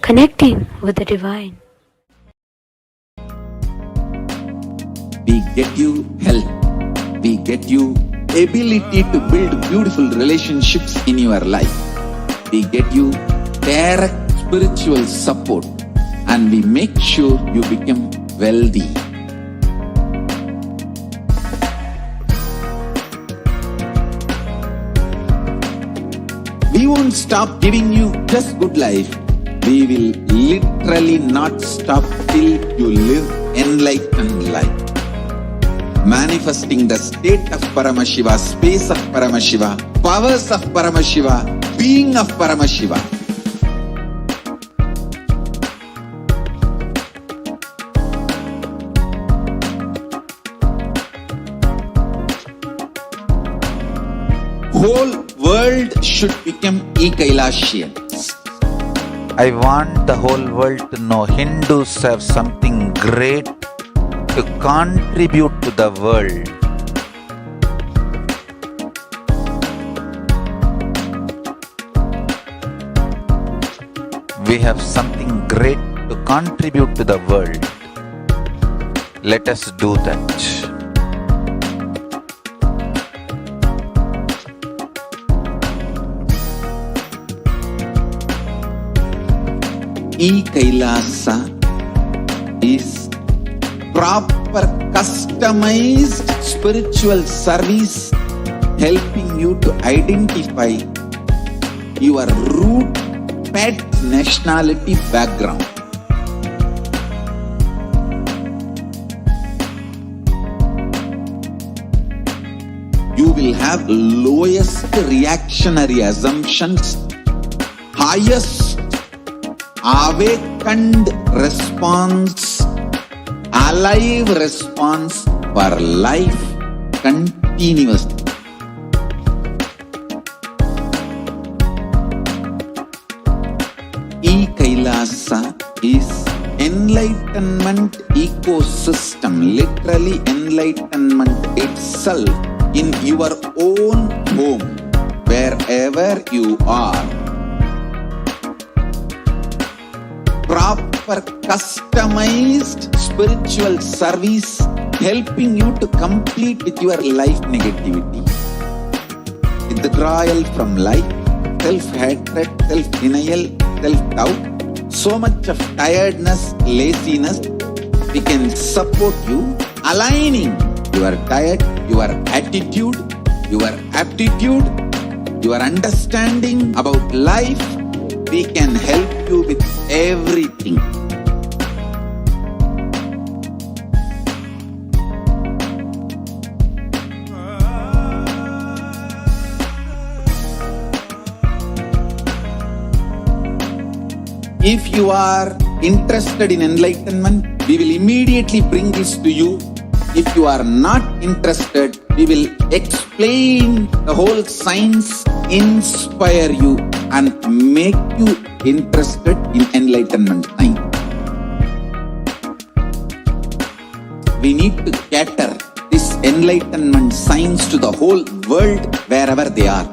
connecting with the divine. We get you health. We get you ability to build beautiful relationships in your life. We get you direct spiritual support, and we make sure you become wealthy. We won't stop giving you just good life. We will literally not stop till you live enlightened life. Manifesting the state of Paramashiva, space of Paramashiva, powers of Paramashiva, being of Paramashiva. Whole world should become Kailasians. I want the whole world to know Hindus have something great to contribute to the world. We have something great to contribute to the world. Let us do that. Kailasa is proper customized spiritual service helping you to identify your root, pet, nationality, background. You will have lowest reactionary assumptions, highest awakened response, alive response for life continuously. Kailasa is enlightenment ecosystem, literally enlightenment itself in your own home, wherever you are. Proper customized spiritual service helping you to complete with your life negativity. Withdrawal from life, self-hatred, self-denial, self-doubt, so much of tiredness, laziness. We can support you aligning your diet, your attitude, your aptitude, your understanding about life. We can help you with everything. If you are interested in enlightenment, we will immediately bring this to you. If you are not interested, we will explain the whole science, inspire you, and make you interested in enlightenment time. We need to cater this enlightenment science to the whole world wherever they are,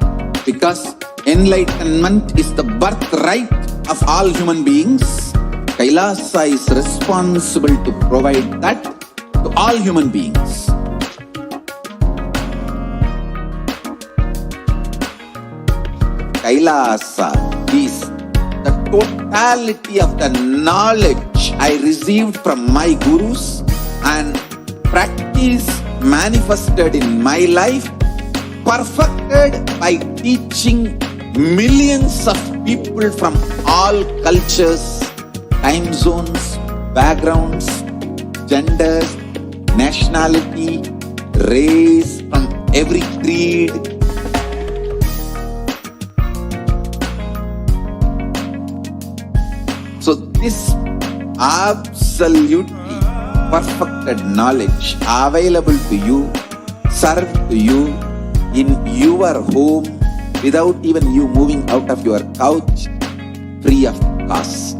because enlightenment is the birthright of all human beings. Kailasa is responsible to provide that to all human beings. Kailasa is the totality of the knowledge I received from my gurus and practice manifested in my life, perfected by teaching millions of people from all cultures, time zones, backgrounds, genders, nationality, race, from every creed. So this absolutely perfected knowledge available to you, served to you in your home without even you moving out of your couch, free of cost.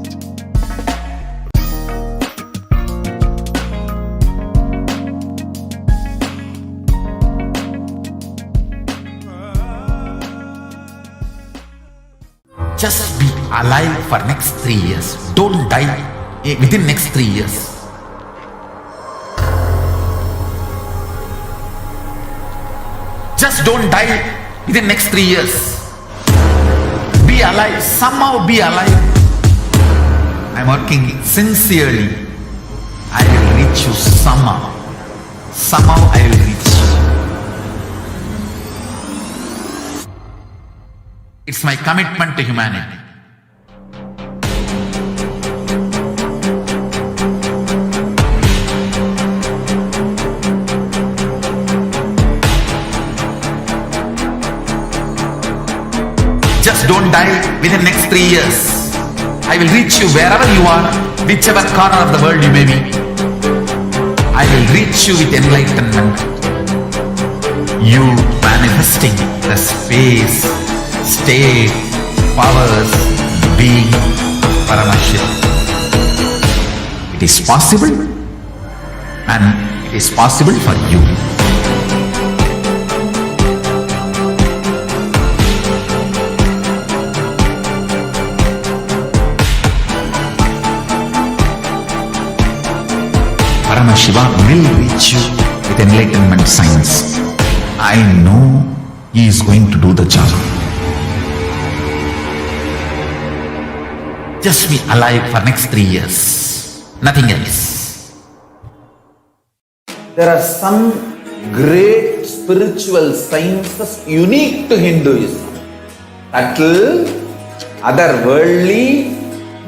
Just be alive. alive for next 3 years. Don't die within next 3 years. Just don't die within next 3 years. Be alive, somehow be alive. I'm working sincerely. I will reach you somehow. Somehow I will reach you. It's my commitment to humanity. Just don't die within next 3 years. I will reach you wherever you are, whichever corner of the world you may be. I will reach you with enlightenment. You manifesting the space, state, powers, being Paramashivoham. It is possible, and it is possible for you. Paramashivoham will reach you with enlightenment science. I know he is going to do the job. Just be alive for next 3 years. Nothing else. There are some great spiritual sciences unique to Hinduism. Subtle, otherworldly,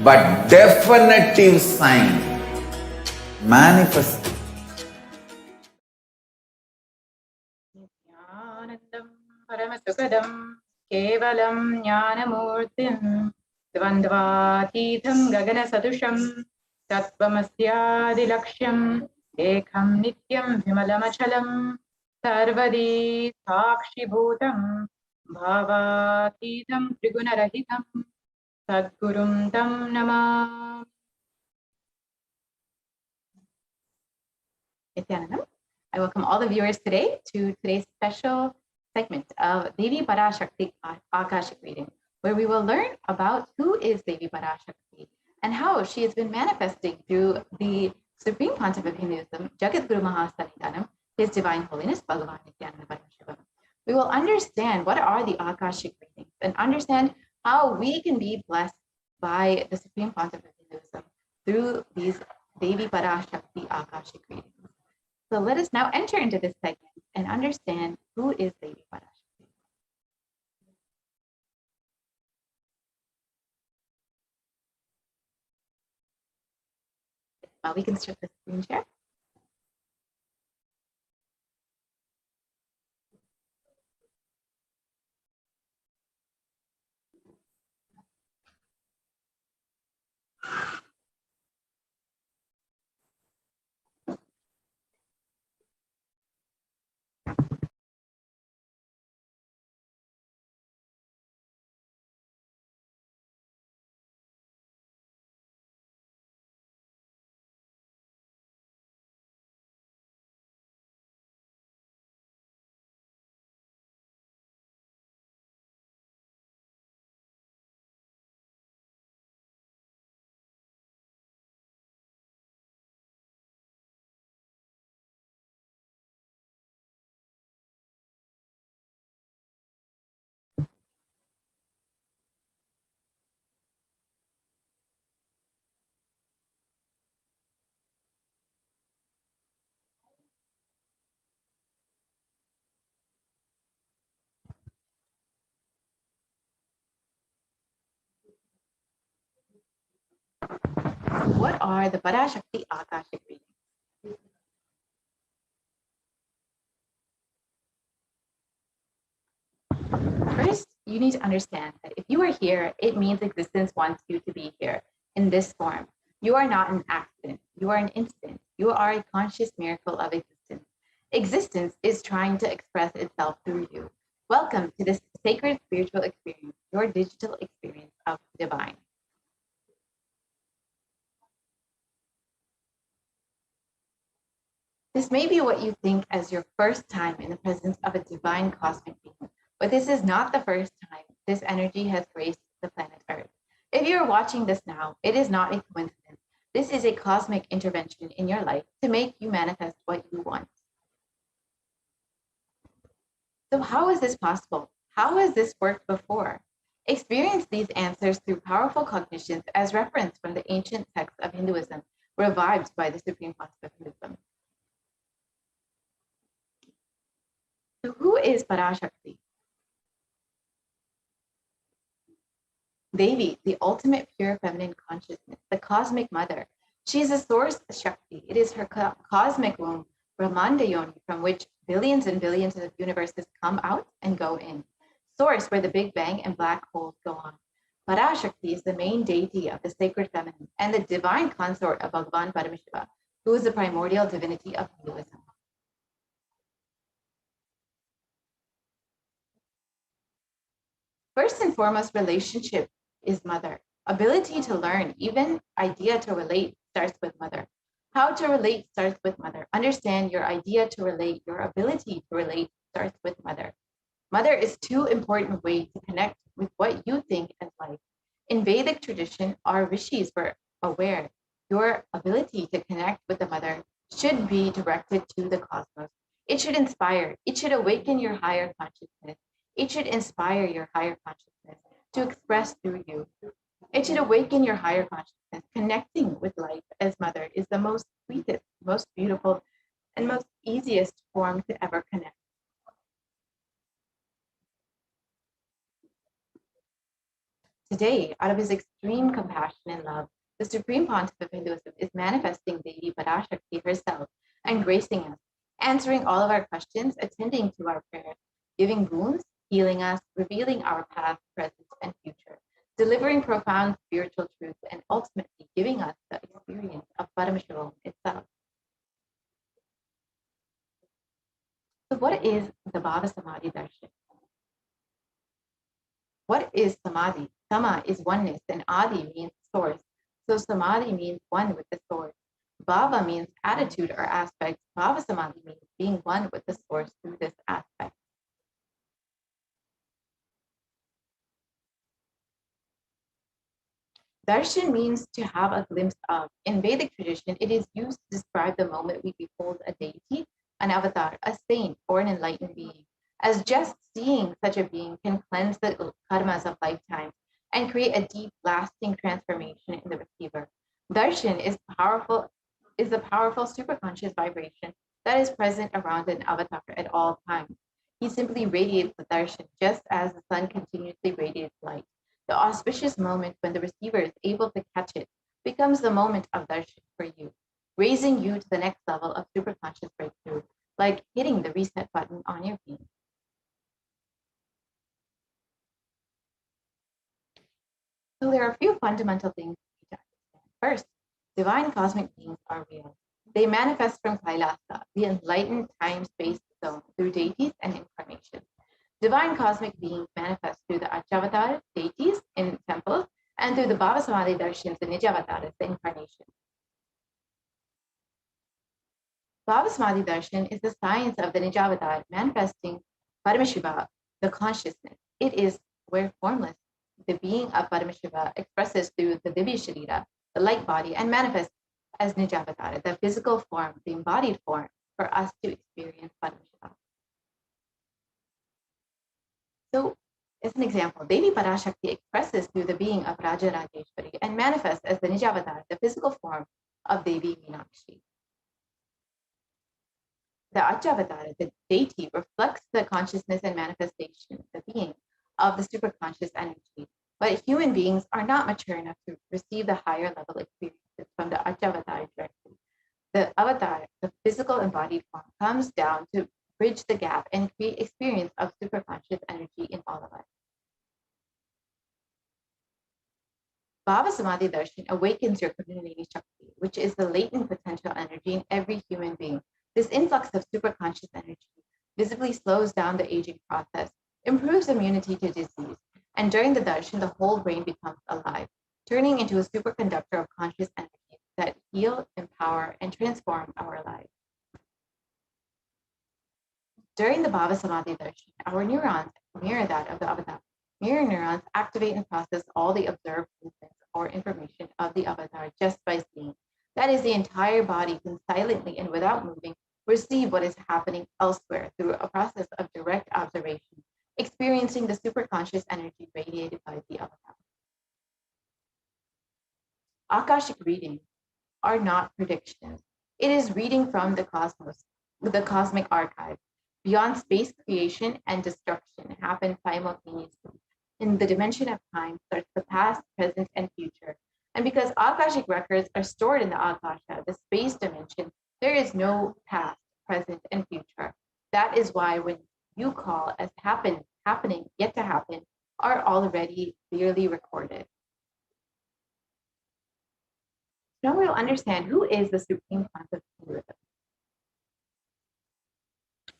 but definitive science. Manifest. Nithyanandam Paramashivoham Kevalam Jnanamurtim Dvandvatitham Gaganasadusham Tattvamasyaadilaksham Ekham Nityam Vimalamachalam Sarvadi Sakshibhutam Bhavatitham Trigunarahitam Sadgurum Tam Namah. Nithyanandam. I welcome all the viewers today to today's special segment of Devi Parashakti Akashic reading, where we will learn about who is Devi Parashakti and how she has been manifesting through the Supreme Pontiff of Hinduism, Jagadguru Mahasanitanam, His Divine Holiness Bhagavan Nithyananda Paramashivam. We will understand what are the Akashic readings and understand how we can be blessed by the Supreme Pontiff of Hinduism through these Devi Parashakti Akashic readings. So let us now enter into this segment and understand who is Devi Parashakti. We can start the screen share. What are the Parashakti Akashic readings? First, you need to understand that if you are here, it means existence wants you to be here in this form. You are not an accident. You are an instant. You are a conscious miracle of existence. Existence is trying to express itself through you. Welcome to this sacred spiritual experience, your digital experience of divine. This may be what you think as your first time in the presence of a divine cosmic being, but this is not the first time this energy has graced the planet Earth. If you're watching this now, it is not a coincidence. This is a cosmic intervention in your life to make you manifest what you want. So how is this possible? How has this worked before? Experience these answers through powerful cognitions as reference from the ancient texts of Hinduism, revived by the Supreme Concept of Hinduism. So who is Parashakti? Devi, the ultimate pure feminine consciousness, the cosmic mother. She is a source Shakti. It is her cosmic womb, Brahmanda Yoni, from which billions and billions of universes come out and go in. Source where the Big Bang and black holes go on. Parashakti is the main deity of the sacred feminine and the divine consort of Bhagavan Paramashiva, who is the primordial divinity of Hinduism. First and foremost, relationship is mother. Ability to learn, even idea to relate, starts with mother. How to relate starts with mother. Understand your idea to relate, your ability to relate starts with mother. Mother is two important ways to connect with what you think as life. In Vedic tradition, our rishis were aware your ability to connect with the mother should be directed to the cosmos. It should inspire, it should awaken your higher consciousness. It should inspire your higher consciousness to express through you. It should awaken your higher consciousness. Connecting with life as mother is the most sweetest, most beautiful, and most easiest form to ever connect. Today, out of his extreme compassion and love, the Supreme Pontiff of Hinduism is manifesting Devi Parashakti herself and gracing us, answering all of our questions, attending to our prayers, giving boons, healing us, revealing our past, present, and future, delivering profound spiritual truths, and ultimately giving us the experience of Paramashivoham itself. So what is the Bhava Samadhi Darshan? What is Samadhi? Sama is oneness and Adi means source. So Samadhi means one with the source. Bhava means attitude or aspect. Bhava Samadhi means being one with the source through this aspect. Darshan means to have a glimpse of. In Vedic tradition, it is used to describe the moment we behold a deity, an avatar, a saint, or an enlightened being, as just seeing such a being can cleanse the karmas of lifetimes and create a deep, lasting transformation in the receiver. Darshan is the powerful superconscious vibration that is present around an avatar at all times. He simply radiates the darshan just as the sun continuously radiates light. The auspicious moment when the receiver is able to catch it becomes the moment of darshan for you, raising you to the next level of superconscious breakthrough, like hitting the reset button on your being. So there are a few fundamental things you need to understand. First, divine cosmic beings are real. They manifest from Kailasa, the enlightened time-space zone, through deities and incarnations. Divine cosmic beings manifest through the Archavatar, deities in temples, and through the Bhava Samadhi Darshans, the Nijavataras, the incarnation. Bhava Samadhi Darshan is the science of the Nijavatar manifesting Paramashiva, the consciousness. It is where formless, the being of Paramashiva expresses through the Divya Sharira, the light body, and manifests as Nijavatar, the physical form, the embodied form, for us to experience Paramashiva. So, as an example, Devi Parashakti expresses through the being of Raja Rajeshwari and manifests as the Nijavatar, the physical form of Devi Meenakshi. The Archavatar, the deity, reflects the consciousness and manifestation, the being of the superconscious energy. But human beings are not mature enough to receive the higher level experiences from the Archavatar directly. The avatar, the physical embodied form, comes down to bridge the gap and create experience of superconscious energy in all of us. Bhava Samadhi Darshan awakens your Kundalini Shakti, which is the latent potential energy in every human being. This influx of superconscious energy visibly slows down the aging process, improves immunity to disease, and during the darshan, the whole brain becomes alive, turning into a superconductor of conscious energy that heal, empower, and transform our lives. During the Bhava Samadhi darshan, our neurons mirror that of the avatar. Mirror neurons activate and process all the observed movements or information of the avatar just by seeing. That is, the entire body can silently and without moving receive what is happening elsewhere through a process of direct observation, experiencing the superconscious energy radiated by the avatar. Akashic readings are not predictions. It is reading from the cosmos, the cosmic archive. Beyond space, creation and destruction happen simultaneously. In the dimension of time starts the past, present, and future. And because Akashic records are stored in the Akasha, the space dimension, there is no past, present, and future. That is why when you call as happening, yet to happen, are already clearly recorded. Now we'll understand who is the Supreme Pontiff of Hinduism.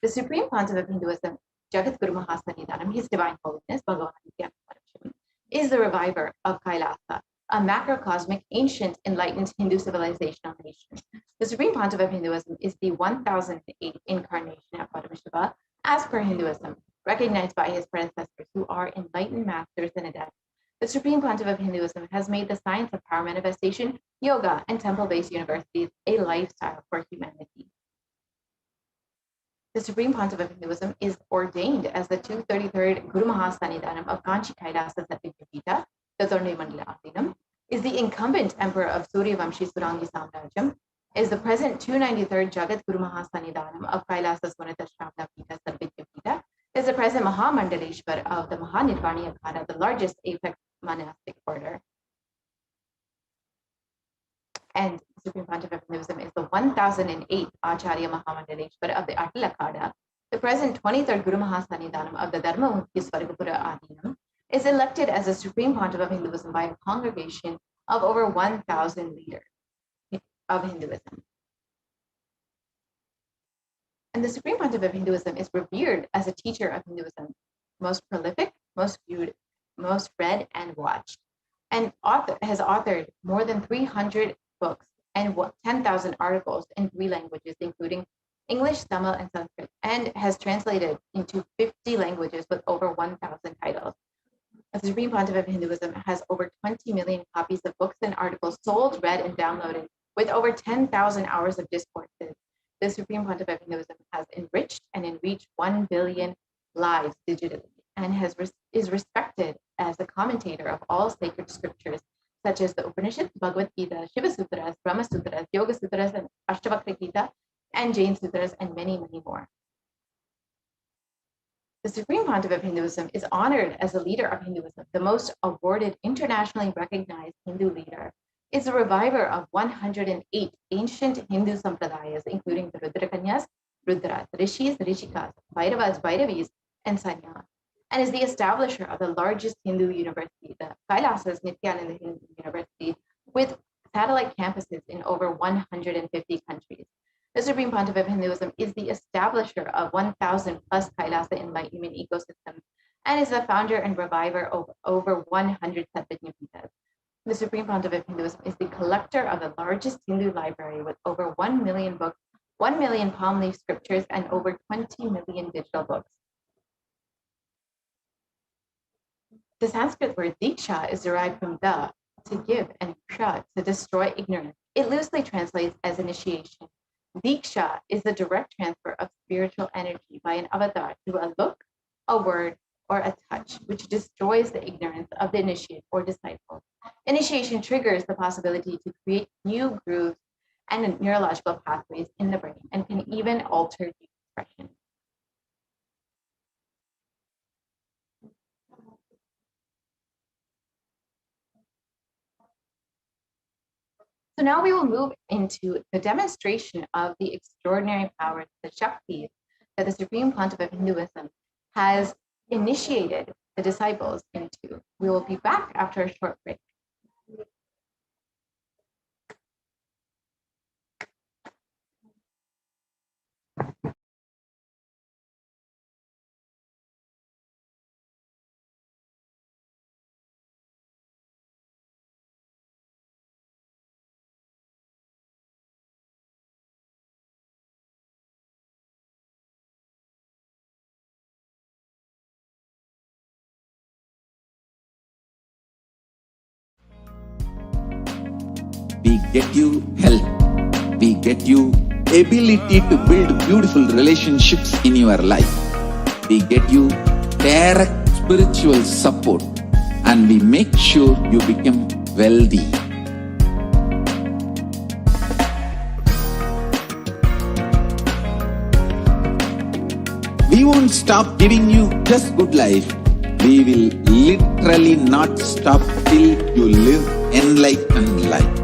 The Supreme Pontiff of Hinduism, Jagat Guru Mahasanidanam, His Divine Holiness, Bhagavan Nithyananda Paramashivam, is the reviver of Kailasa, a macrocosmic, ancient, enlightened Hindu civilizational nation. The Supreme Pontiff of Hinduism is the 1008th incarnation of Paramashiva, as per Hinduism, recognized by his predecessors who are enlightened masters and adepts. The Supreme Pontiff of Hinduism has made the science of power manifestation, yoga, and temple-based universities a lifestyle for humanity. The Supreme Pontiff of Hinduism is ordained as the 233rd Guru Mahasanidanam of Kanchi Kailasa Satyapita, the Tornai Mandala Adinam, is the incumbent emperor of Suryavamshi Surangi Samrajyam, is the present 293rd Jagat Guru Mahasanidanam of Kailasa Swanata Shravana Pita Sarvidyapita, is the present Mahamandaleshwar of the Mahanirvani Akhada, the largest apex monastic order. And the Supreme Pontiff of Hinduism is the 1008th Acharya Mahamandaleshwar of the Atal Akhada, the present 23rd Guru Mahasanidanam of the Dharma Mukti Swargapura Adinam, is elected as the Supreme Pontiff of Hinduism by a congregation of over 1,000 leaders of Hinduism. And the Supreme Pontiff of Hinduism is revered as a teacher of Hinduism, most prolific, most viewed, most read and watched, and has authored more than 300 books and 10,000 articles in 3 languages, including English, Tamil, and Sanskrit, and has translated into 50 languages with over 1,000 titles. The Supreme Pontiff of Hinduism has over 20 million copies of books and articles sold, read, and downloaded, with over 10,000 hours of discourses. The Supreme Pontiff of Hinduism has enriched and enriched 1 billion lives digitally, and is respected as the commentator of all sacred scriptures, such as the Upanishads, Bhagavad Gita, Shiva Sutras, Brahma Sutras, Yoga Sutras, and Ashtavakra Gita, and Jain Sutras, and many, many more. The Supreme Pontiff of Hinduism is honored as the leader of Hinduism, the most awarded, internationally recognized Hindu leader. Is a reviver of 108 ancient Hindu sampradayas, including the Rudrakanyas, Rudras, Rishis, Rishikas, Bhairavas, Bhairavis, and Sanyas, and is the establisher of the largest Hindu university, the Kailasa's Nithyananda Hindu University, with satellite campuses in over 150 countries. The Supreme Pontiff of Hinduism is the establisher of 1,000 plus Kailasa enlightenment ecosystems, and is the founder and reviver of over 100 Satvajnapitas. The Supreme Pontiff of Hinduism is the collector of the largest Hindu library with over 1 million books, 1 million palm leaf scriptures, and over 20 million digital books. The Sanskrit word diksha is derived from da, to give, and ksha, to destroy ignorance. It loosely translates as initiation. Diksha is the direct transfer of spiritual energy by an avatar through a look, a word, or a touch, which destroys the ignorance of the initiate or disciple. Initiation triggers the possibility to create new grooves and neurological pathways in the brain, and can even alter the expression. So now we will move into the demonstration of the extraordinary powers, the Shaktis, that the Supreme Pontiff of Hinduism has initiated the disciples into. We will be back after a short break. we get you health, we get you ability to build beautiful relationships in your life, we get you direct spiritual support, and we make sure you become wealthy. We won't stop giving you just good life. We will literally not stop till you live enlightened life.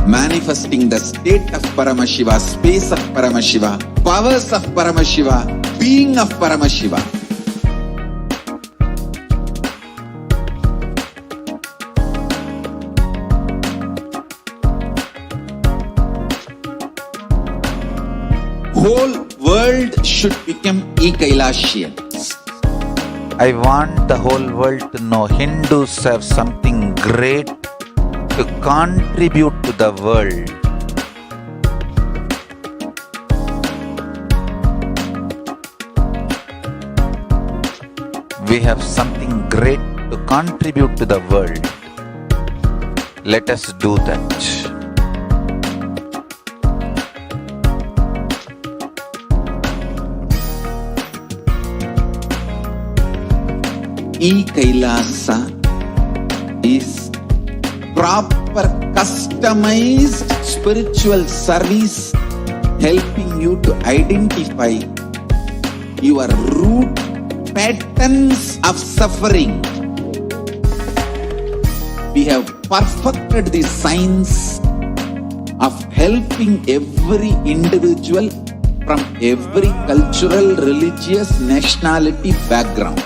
Manifesting the state of Paramashiva, space of Paramashiva, powers of Paramashiva, being of Paramashiva. Whole world should become Kailasians. I want the whole world to know Hindus have something great to contribute to the world. We have something great to contribute to the world. Let us do that. Kailasa is proper customized spiritual service helping you to identify your root patterns of suffering. We have perfected the science of helping every individual from every cultural, religious, nationality background.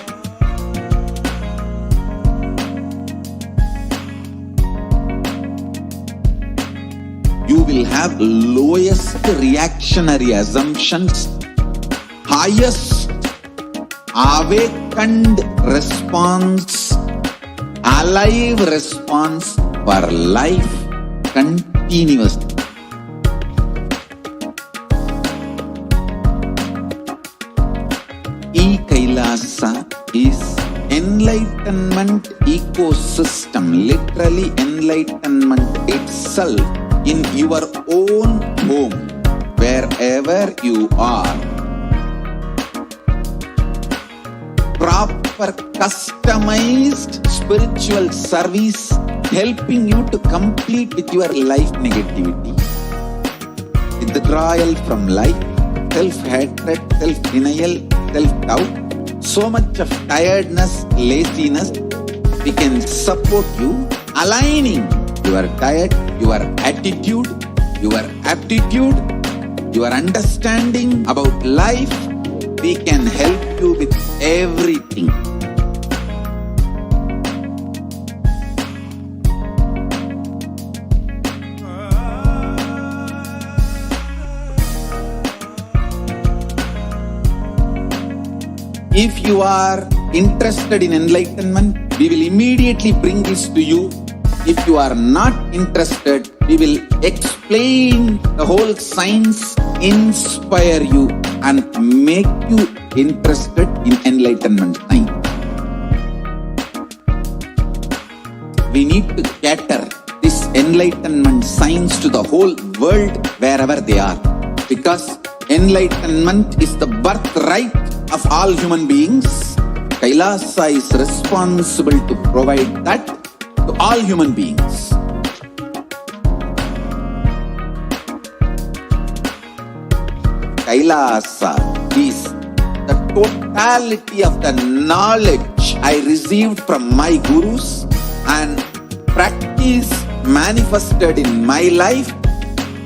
You will have lowest reactionary assumptions, highest awakened response, alive response for life continuously. Kailasa is enlightenment ecosystem, literally enlightenment itself in your own home, wherever you are. Proper customized spiritual service helping you to complete with your life negativity, withdrawal from life, self-hatred, self-denial, self-doubt, so much of tiredness, laziness. We can support you aligning your diet, your attitude, your aptitude, your understanding about life. We can help you with everything. If you are interested in enlightenment, we will immediately bring this to you. If you are not interested, we will explain the whole science, inspire you and make you interested in enlightenment science. We need to cater this enlightenment science to the whole world wherever they are, because enlightenment is the birthright of all human beings. Kailasa is responsible to provide that to all human beings. Kailasa is the totality of the knowledge I received from my gurus and practice manifested in my life,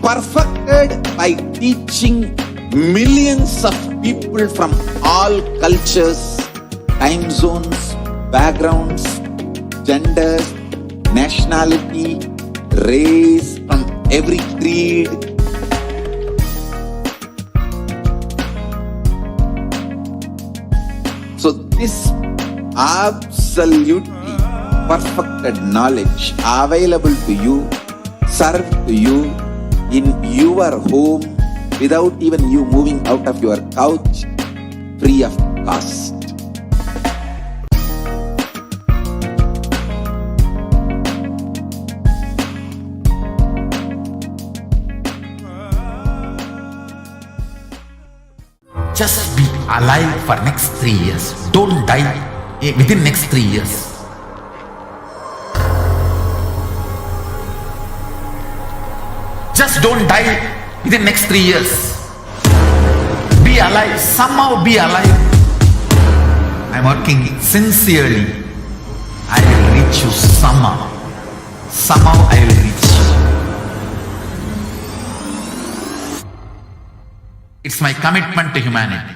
perfected by teaching millions of people from all cultures, time zones, backgrounds, genders, nationality, race, from every creed. So this absolutely perfected knowledge available to you, served to you in your home without even you moving out of your couch, free of cost. Just be alive for next 3 years. Don't die within next 3 years. Just don't die within next 3 years. Be alive. Somehow be alive. I'm working sincerely. I will reach you somehow. Somehow I will reach you. It's my commitment to humanity.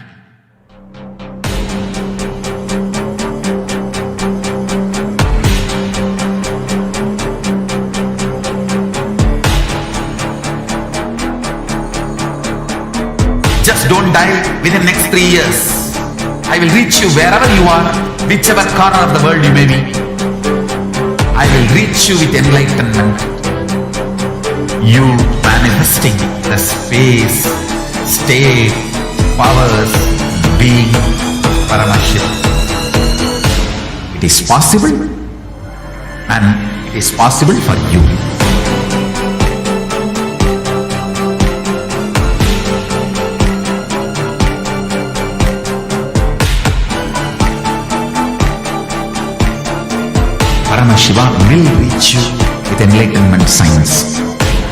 Just don't die within next 3 years. I will reach you wherever you are, whichever corner of the world you may be. I will reach you with enlightenment. You manifesting the space, state, powers, being Paramashivoham. It is possible, and it is possible for you. Paramashiva will reach you with enlightenment science.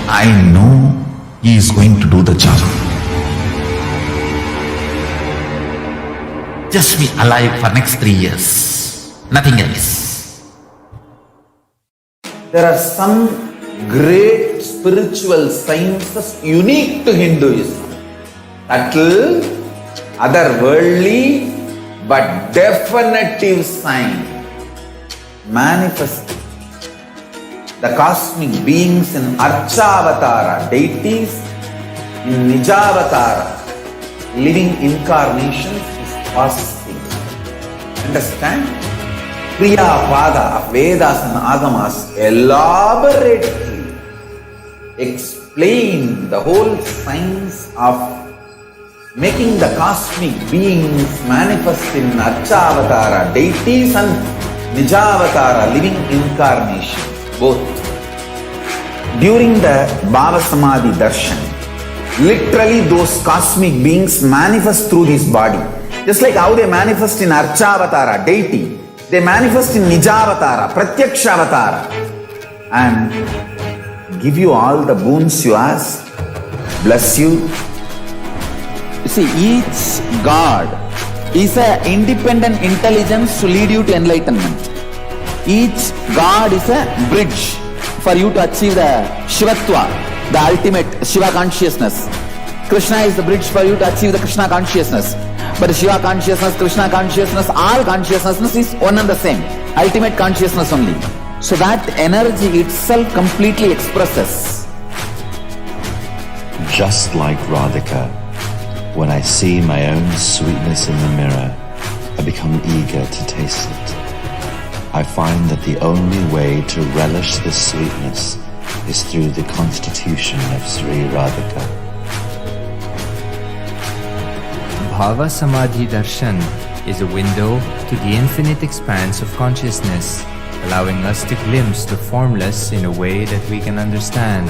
I know he is going to do the job. Just be alive for next 3 years. Nothing else. There are some great spiritual sciences unique to Hinduism. Subtle, otherworldly, but definitive science. Manifesting the cosmic beings in Archavatara, deities in Nijavatara, living incarnations is possible. Understand? Kriya Pada of Vedas and Agamas elaborately explain the whole science of making the cosmic beings manifest in Archavatara, deities and Nijavatara, living incarnation, both. During the Bhava Samadhi Darshan, literally those cosmic beings manifest through this body. Just like how they manifest in Archavatara, deity, they manifest in Nijavatara, Pratyakshavatara, and give you all the boons you ask, bless you. You see, each God is an independent intelligence to lead you to enlightenment. Each God is a bridge for you to achieve the Shivatva, the ultimate Shiva consciousness. Krishna is the bridge for you to achieve the Krishna consciousness. But Shiva consciousness, Krishna consciousness, all consciousness is one and the same. Ultimate consciousness only. So that energy itself completely expresses. Just like Radhika, when I see my own sweetness in the mirror, I become eager to taste it. I find that the only way to relish this sweetness is through the constitution of Sri Radhika. Bhava Samadhi Darshan is a window to the infinite expanse of consciousness, allowing us to glimpse the formless in a way that we can understand.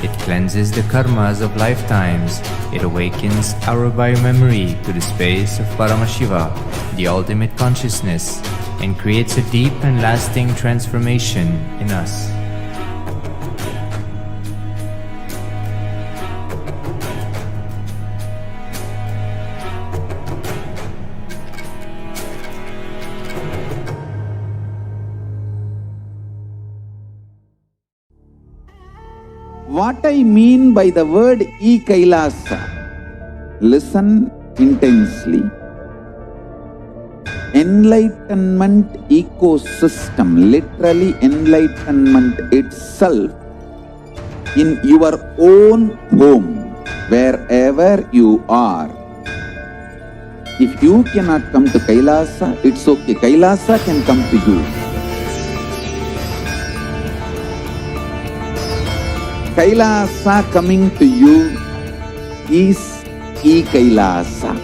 It cleanses the karmas of lifetimes. It awakens our biomemory to the space of Paramashiva, the ultimate consciousness, and creates a deep and lasting transformation in us. What I mean by the word Kailasa, listen intensely. Enlightenment ecosystem, literally enlightenment itself, in your own home, wherever you are. If you cannot come to Kailasa, it's okay. Kailasa can come to you. Kailasa coming to you is Kailasa.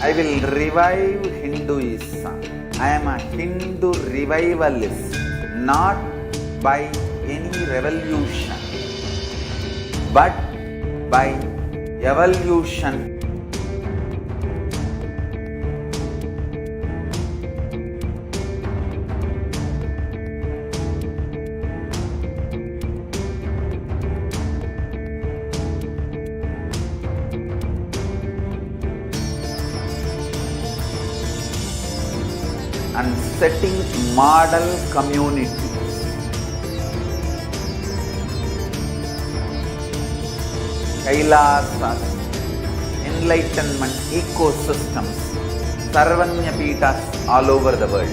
I will revive Hinduism. I am a Hindu revivalist, not by any revolution, but by evolution. And setting model communities. Kailasas, enlightenment ecosystems, Sarvanya Peethas all over the world.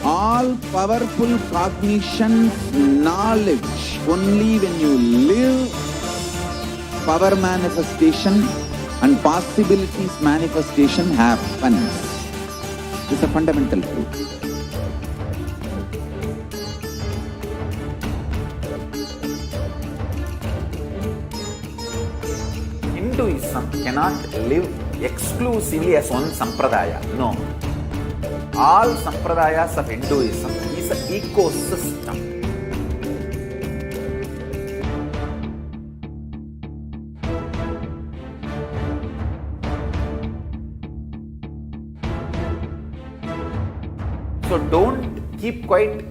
All powerful cognition, knowledge, only when you live, power manifestation and possibilities manifestation happens. This is a fundamental truth. Hinduism cannot live exclusively as one sampradaya. No. All sampradayas of Hinduism is an ecosystem. So don't keep quiet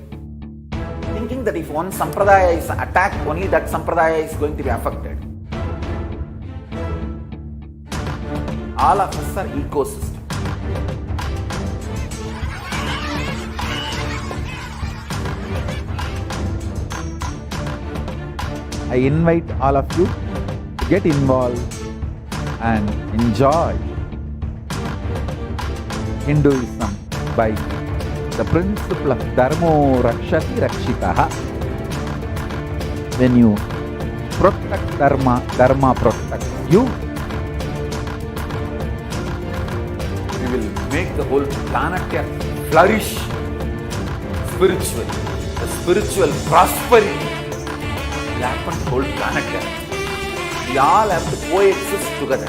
thinking that if one sampradaya is attacked, only that sampradaya is going to be affected. All of us are ecosystem. I invite all of you to get involved and enjoy Hinduism by the principle of Dharmo Rakshati Rakshitaha. When you protect Dharma, Dharma protects you. We will make the whole planet flourish spiritually. The spiritual prosperity will happen to the whole planet Earth. We all have to coexist together.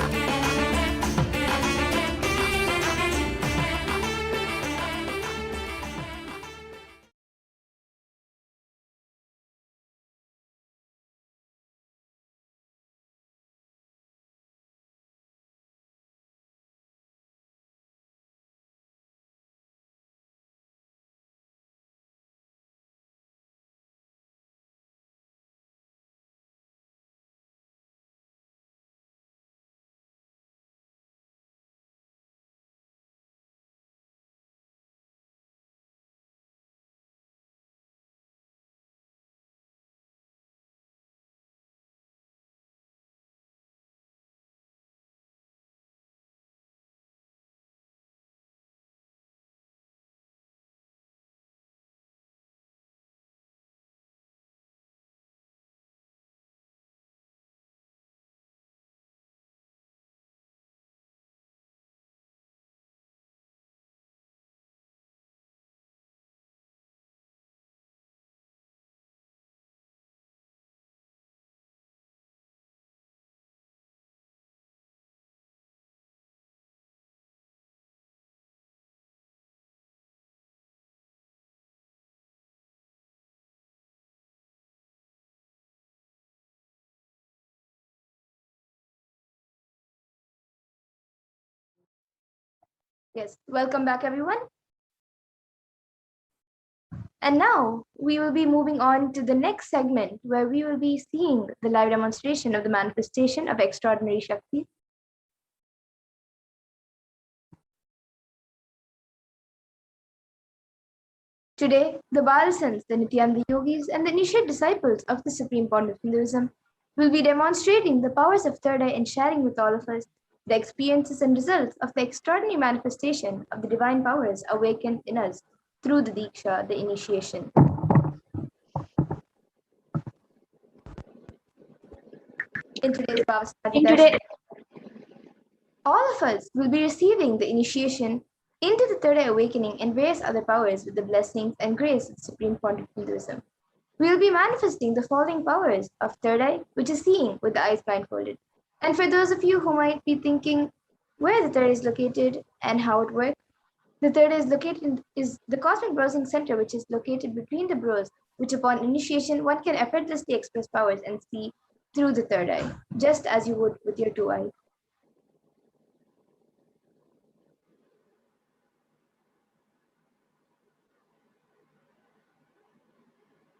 Yes, welcome back everyone. And now we will be moving on to the next segment where we will be seeing the live demonstration of the manifestation of extraordinary Shakti. Today, the Balasans, the Nithyananda yogis, and the initiate disciples of the Supreme Pond of Hinduism will be demonstrating the powers of third eye and sharing with all of us the experiences and results of the extraordinary manifestation of the divine powers awakened in us through the Diksha, the initiation. In today's Bhavasamadhi Darshan, all of us will be receiving the initiation into the third eye awakening and various other powers with the blessings and grace of the Supreme Font of Hinduism. We will be manifesting the following powers of third eye, which is seeing with the eyes blindfolded. And for those of you who might be thinking where the third eye is located and how it works, the third eye is the cosmic browsing center, which is located between the brows, which upon initiation one can effortlessly express powers and see through the third eye, just as you would with your two eyes.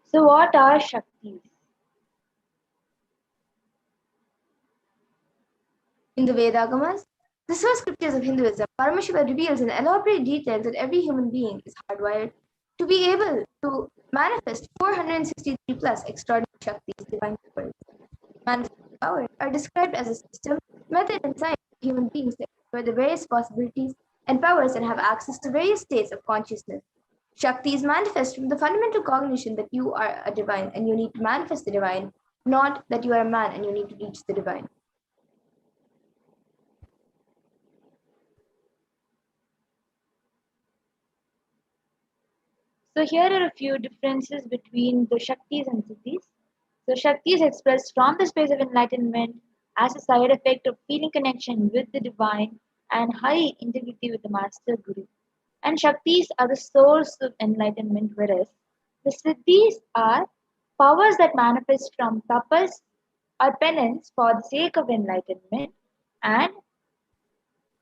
So what are Shaktis? In the Vedagamas, the source scriptures of Hinduism, Paramashiva reveals in elaborate detail that every human being is hardwired to be able to manifest 463 plus extraordinary Shaktis, divine powers. Manifesting powers are described as a system, method, and science of human beings that explore the various possibilities and powers and have access to various states of consciousness. Shakti is manifest from the fundamental cognition that you are a divine and you need to manifest the divine, not that you are a man and you need to reach the divine. So here are a few differences between the Shaktis and Siddhis. So Shakti is expressed from the space of enlightenment as a side effect of feeling connection with the divine and high integrity with the Master Guru. And Shaktis are the source of enlightenment, whereas the Siddhis are powers that manifest from tapas or penance for the sake of enlightenment and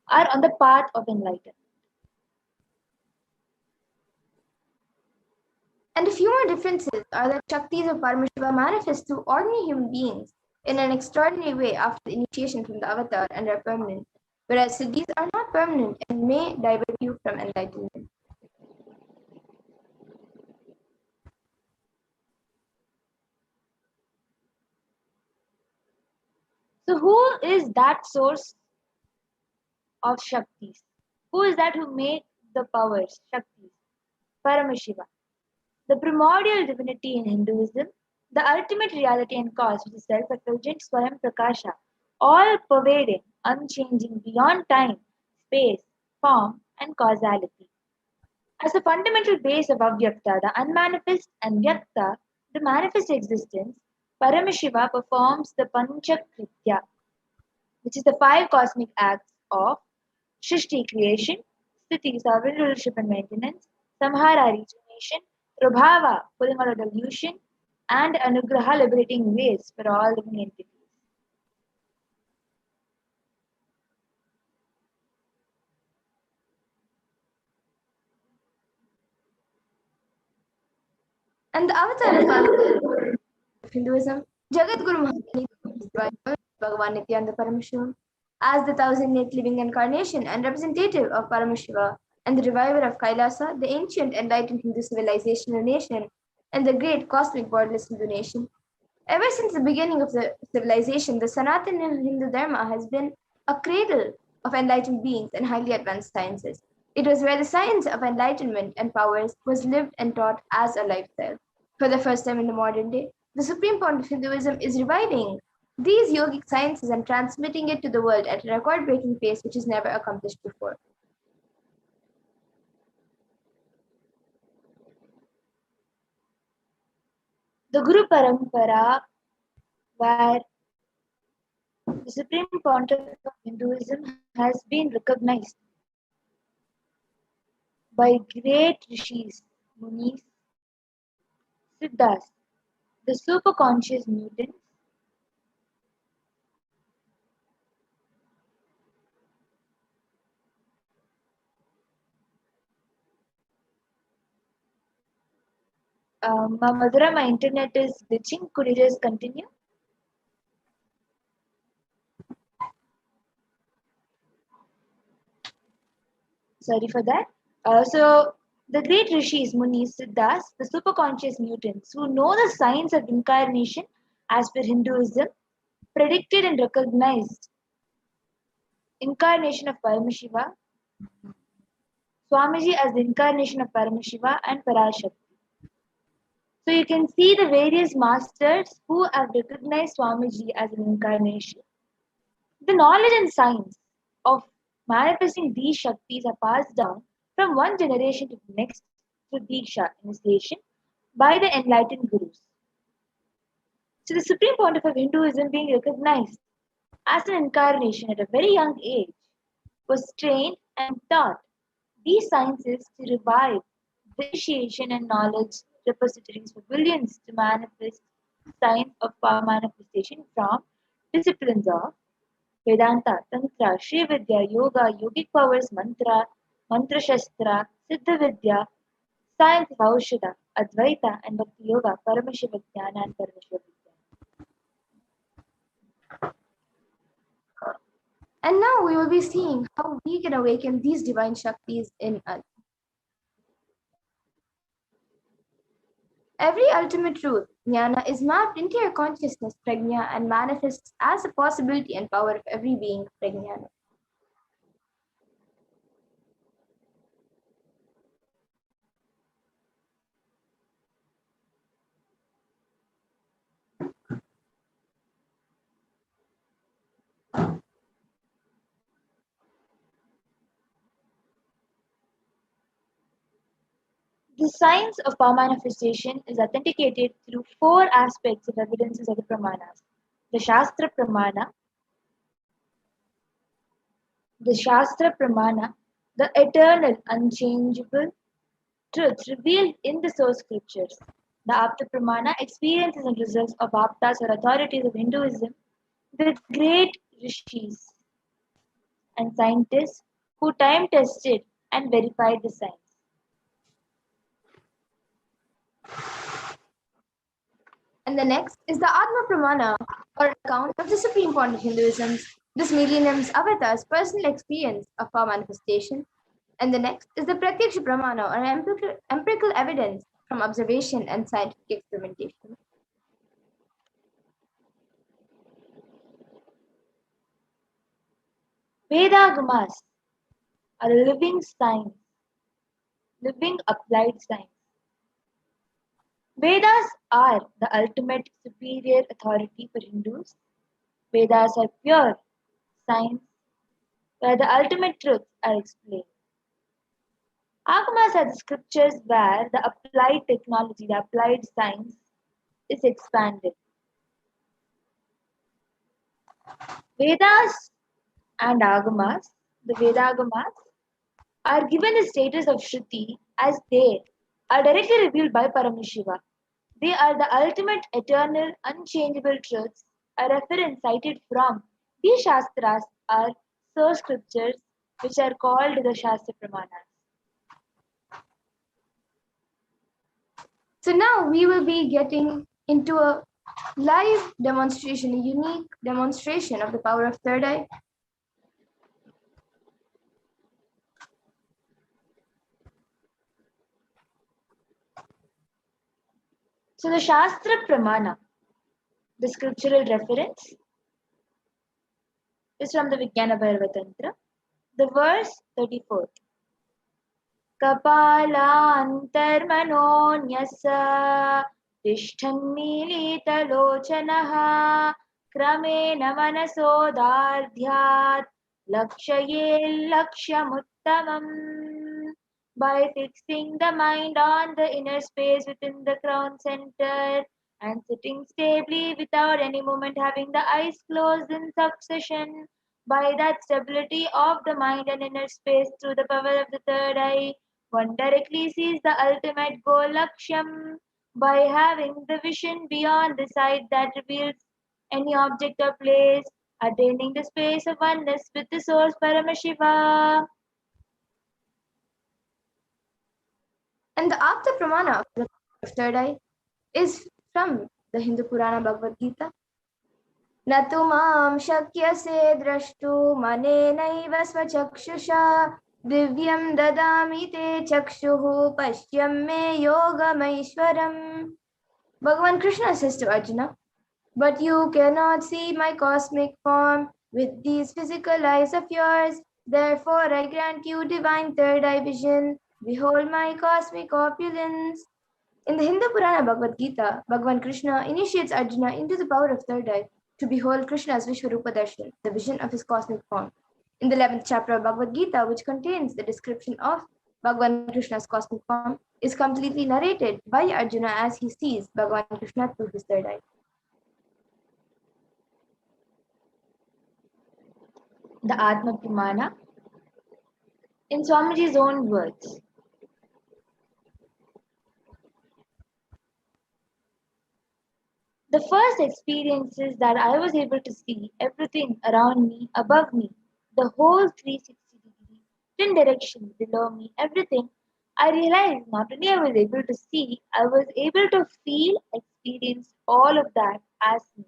are on the path of enlightenment. And a few more differences are that Shaktis of Paramashiva manifest through ordinary human beings in an extraordinary way after the initiation from the avatar and are permanent, whereas Siddhis are not permanent and may divert you from enlightenment. So who is that source of Shaktis? Who is that who made the powers, Shaktis? Paramashiva. The primordial divinity in Hinduism, the ultimate reality and cause, which is self-effulgent Swayam Prakasha, all pervading, unchanging beyond time, space, form, and causality. As the fundamental base of Avyakta, the unmanifest, and Vyakta, the manifest existence, Paramashiva performs the Panchakritya, which is the five cosmic acts of Shrishti creation, Sthiti sovereign rulership and maintenance, Samhara regeneration, Prabhava pulling out of delusion, and Anugraha liberating ways for all living entities. And the avatar of Paramashiva of Hinduism, Jagat Guru Mahatma Bhagavan Nithyananda Paramashivam, as the thousand-eighth living incarnation and representative of Paramashiva and the reviver of Kailasa, the ancient enlightened Hindu civilizational nation, and the great cosmic borderless Hindu nation. Ever since the beginning of the civilization, the Sanatana Hindu Dharma has been a cradle of enlightened beings and highly advanced sciences. It was where the science of enlightenment and powers was lived and taught as a lifestyle. For the first time in the modern day, the Supreme Font of Hinduism is reviving these yogic sciences and transmitting it to the world at a record-breaking pace which is never accomplished before. The Guru Parampara, where the Supreme Pontiff of Hinduism has been recognized by great rishis, munis, siddhas, the superconscious mutants, Madhura, my internet is glitching. Could you just continue? Sorry for that. So, the great rishis, munis, siddhas, the superconscious mutants who know the science of incarnation as per Hinduism, predicted and recognized incarnation of Paramashiva, Swamiji as the incarnation of Paramashiva, and Parashakti. So you can see the various masters who have recognized Swamiji as an incarnation. The knowledge and science of manifesting these Shaktis are passed down from one generation to the next through Diksha, initiation, by the enlightened gurus. So the supreme point of Hinduism being recognized as an incarnation at a very young age was trained and taught these sciences to revive the initiation and knowledge repositories for billions to manifest science of power manifestation from disciplines of Vedanta, Tantra, Sri Vidya, Yoga, Yogic powers, Mantra, Mantra Shastra, Siddha Vidya, science of Aushadha, Advaita, and Bhakti Yoga, Paramashivoham and Paramashivoham. And now we will be seeing how we can awaken these divine Shaktis in us. Every ultimate truth, Jnana, is mapped into your consciousness, Prajna, and manifests as a possibility and power of every being, Prajnana. The science of power manifestation is authenticated through four aspects of evidences of the Pramanas. The Shastra Pramana, the eternal, unchangeable truth revealed in the source scriptures. The Apta Pramana, experiences and results of Aptas or authorities of Hinduism with great rishis and scientists who time tested and verified the science. And the next is the Atma Pramana, or account of the supreme point of Hinduism, this millennium's avatar's personal experience of power manifestation. And the next is the Pratyaksha Pramana, or empirical evidence from observation and scientific experimentation. Vedagamas are a living science, living applied science. Vedas are the ultimate superior authority for Hindus. Vedas are pure science where the ultimate truths are explained. Agamas are the scriptures where the applied technology, the applied science is expanded. Vedas and Agamas, the Vedagamas, are given the status of Shruti as they are directly revealed by Paramashiva. They are the ultimate, eternal, unchangeable truths. A reference cited from these Shastras are source scriptures, which are called the Shastra Pramanas. So now we will be getting into a live demonstration, a unique demonstration of the power of third eye. So the Shastra Pramana, the scriptural reference, is from the Vijnana Bhairava Tantra, the verse 34. Kapalantarmanonyasa tishthanmilitalochanaha kramena manasodardhyat lakshaye lakshamuttamam. By fixing the mind on the inner space within the crown center and sitting stably without any movement, having the eyes closed in succession, by that stability of the mind and inner space through the power of the third eye, one directly sees the ultimate goal Laksham. By having the vision beyond the sight that reveals any object or place, attaining the space of oneness with the source Paramashiva. And the Apta Pramana of third eye is from the Hindu Purana Bhagavad Gita. Natu mam shakyase drashtu manenaiva svachakshusha divyam dadami te chakshuhu pashyam me yogamaishwaram. Bhagavan Krishna says to Arjuna, but you cannot see my cosmic form with these physical eyes of yours. Therefore I grant you divine third eye vision. Behold my cosmic opulence. In the Hindu Purana Bhagavad Gita, Bhagavan Krishna initiates Arjuna into the power of third eye to behold Krishna's Vishwarupa Darshan, the vision of his cosmic form. In the 11th chapter of Bhagavad Gita, which contains the description of Bhagavan Krishna's cosmic form, is completely narrated by Arjuna as he sees Bhagavan Krishna through his third eye. The Atma Pramana, in Swamiji's own words. The first experience is that I was able to see everything around me, above me, the whole 360-degree, 10 directions below me, everything. I realized not only I was able to see, I was able to feel, experience all of that as me.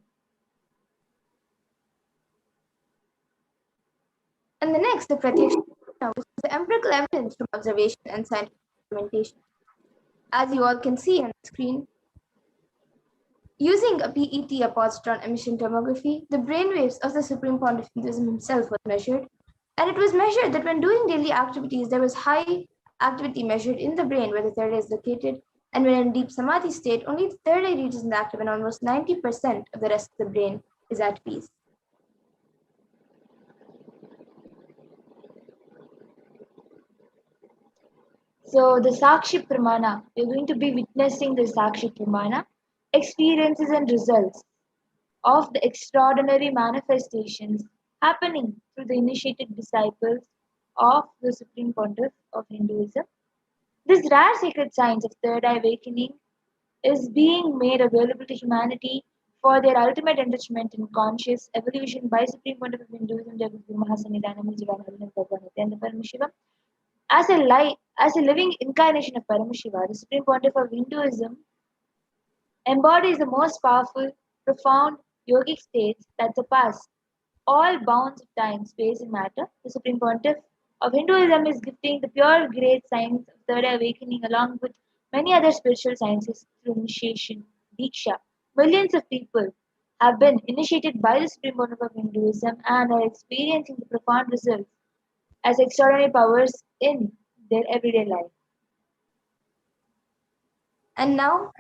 And the next, the Pratyaksha, which is the empirical evidence from observation and scientific experimentation. As you all can see on the screen, using a PET, a positron emission tomography, the brainwaves of the Supreme Pontiff Hinduism himself was measured, and it was measured that when doing daily activities, there was high activity measured in the brain where the third eye is located, and when in deep samadhi state, only the third eye region is active and almost 90% of the rest of the brain is at peace. So the Sakshi Pramana, we're going to be witnessing the Sakshi Pramana, experiences and results of the extraordinary manifestations happening through the initiated disciples of the Supreme Pontiff of Hinduism. This rare sacred science of third eye awakening is being made available to humanity for their ultimate enrichment in conscious evolution by Supreme Pontiff of Hinduism, Jagadguru Mahasannidhanam Jivan Bhagavan Nithyananda Paramashivam. As a living incarnation of Paramashiva, the Supreme Pontiff of Hinduism embodies the most powerful, profound yogic states that surpass all bounds of time, space, and matter. The Supreme Pontiff of Hinduism is gifting the pure great science of third eye awakening along with many other spiritual sciences through initiation, Diksha. Millions of people have been initiated by the Supreme Pontiff of Hinduism and are experiencing the profound results as extraordinary powers in their everyday life. And now,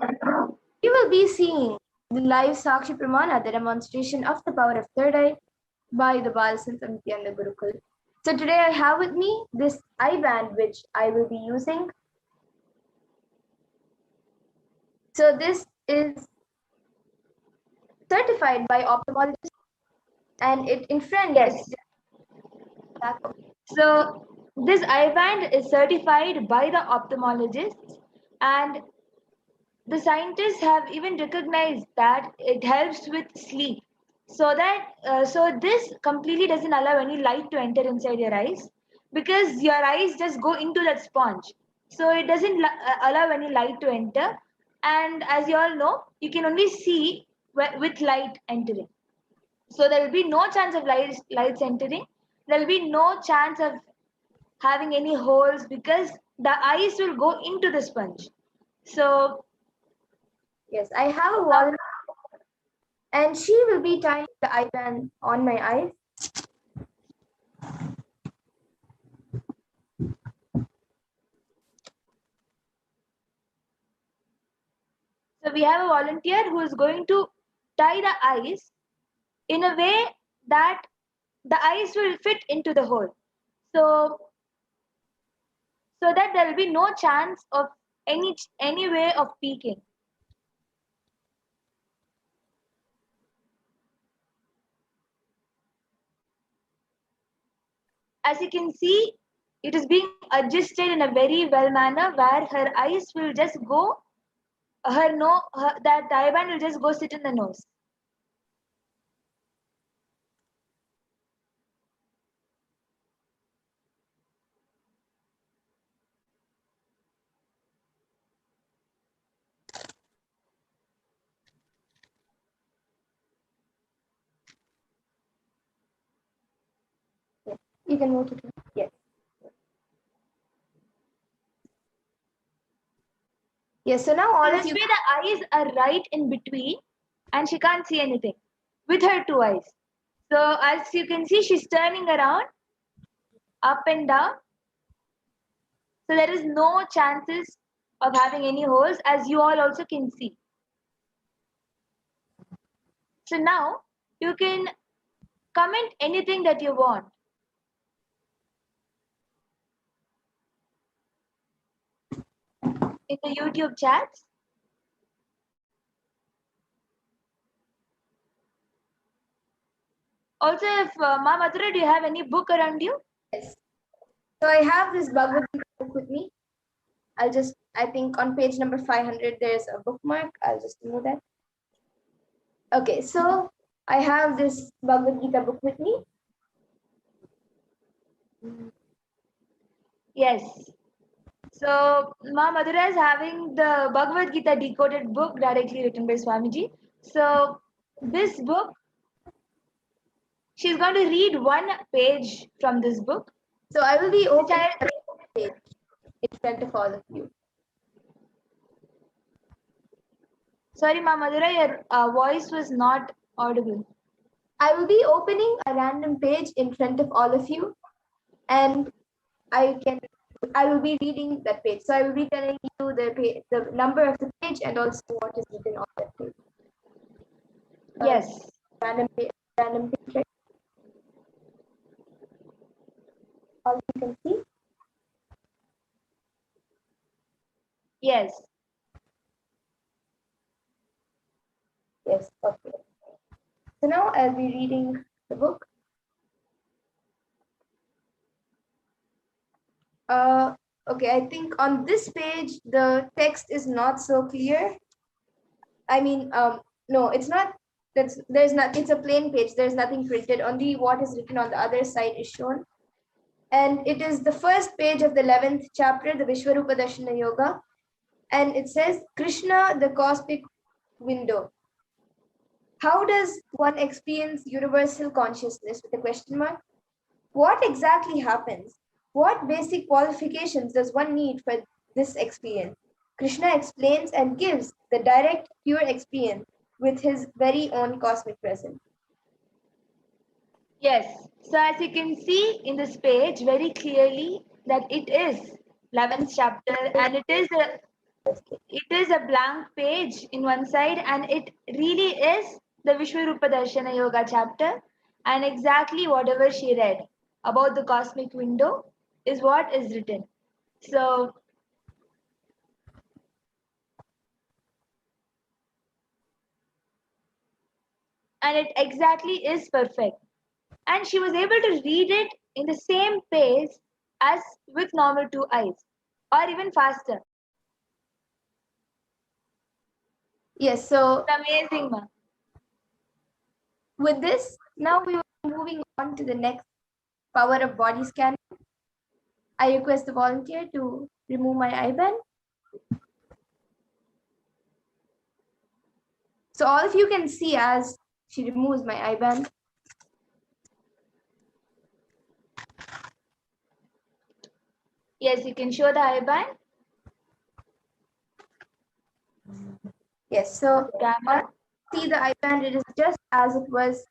you will be seeing the live Sakshi Pramana, the demonstration of the power of third eye by the Balasans of Nithyananda Gurukul. So today I have with me this eye band which I will be using. So this is certified by ophthalmologists and it in front. Yes. So this eye band is certified by the ophthalmologists, and the scientists have even recognized that it helps with sleep. So this completely doesn't allow any light to enter inside your eyes because your eyes just go into that sponge. So it doesn't allow any light to enter, and as you all know, you can only see with light entering. So there will be no chance of lights entering. There will be no chance of having any holes because the eyes will go into the sponge. So yes, I have a volunteer and she will be tying the eye band on my eyes. So we have a volunteer who is going to tie the eyes in a way that the eyes will fit into the hole. So that there will be no chance of any way of peeking. As you can see, it is being adjusted in a very well manner where her eyes will just go, that eye band will just go sit in the nose. Yes. You can move it. Yes. Yes, so now all So of this you way the eyes are right in between and she can't see anything with her two eyes. So as you can see, she's turning around up and down. So there is no chances of having any holes, as you all also can see. So now you can comment anything that you want. in the YouTube chats? Also, if Ma Madhura, do you have any book around you? Yes. So I have this Bhagavad Gita book with me. I think on page number 500, there's a bookmark. I'll just remove that. Okay, so I have this Bhagavad Gita book with me. Yes. So Ma Madhura is having the Bhagavad Gita decoded book directly written by Swamiji. So this book, she's going to read one page from this book. So I will be opening the page in front of all of you. Sorry, Ma Madhura, your voice was not audible. I will be opening a random page in front of all of you, and I will be reading that page. So I will be telling you the number of the page and also what is written on that page. Yes. Random page, right? All you can see. Yes. Yes. Okay. So now I'll be reading the book. Okay, I think on this page the text is not so clear. I mean, no, it's not. It's a plain page. There's nothing printed. Only what is written on the other side is shown. And it is the first page of the 11th chapter, the Vishwarupa Darshana Yoga. And it says, Krishna, the cosmic window. How does one experience universal consciousness with a question mark? What exactly happens? What basic qualifications does one need for this experience? Krishna explains and gives the direct, pure experience with his very own cosmic presence. Yes. So as you can see in this page very clearly that it is 11th chapter and it is a blank page in one side and it really is the Vishwarupa Darshana Yoga chapter and exactly whatever she read about the cosmic window is what is written. So and it exactly is perfect. And she was able to read it in the same pace as with normal two eyes or even faster. Yes, so It's amazing, ma. with this, now we are moving on to the next power of body scanning. I request the volunteer to remove my IBAN. So all of you can see as she removes my IBAN. Yes, you can show the IBAN. Yes, so see the IBAN, it is just as it was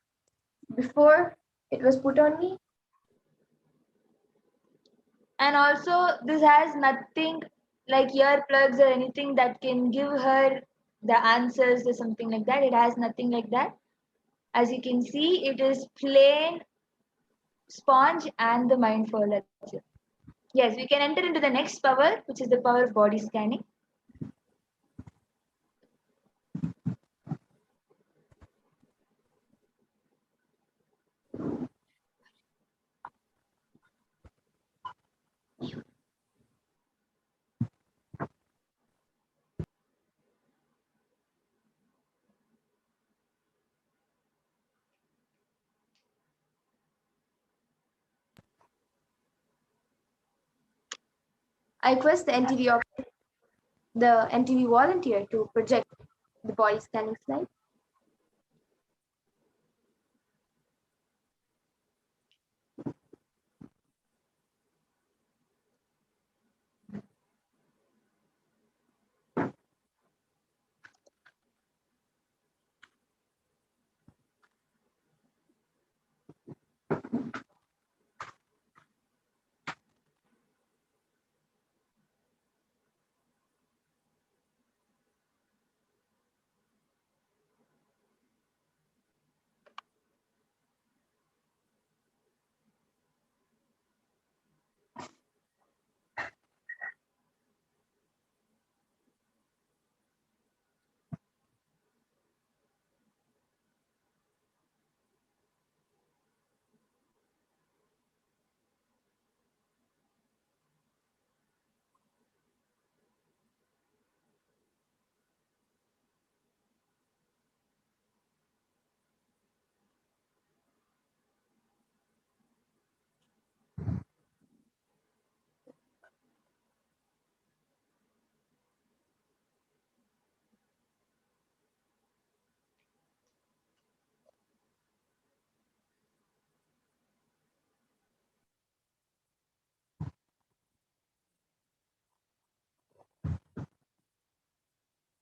before it was put on me. And also, this has nothing like earplugs or anything that can give her the answers or something like that. It has nothing like that. As you can see, it is plain sponge and the mindful. That's it. Yes, we can enter into the next power, which is the power of body scanning. I request the NTV volunteer to project the body scanning slide.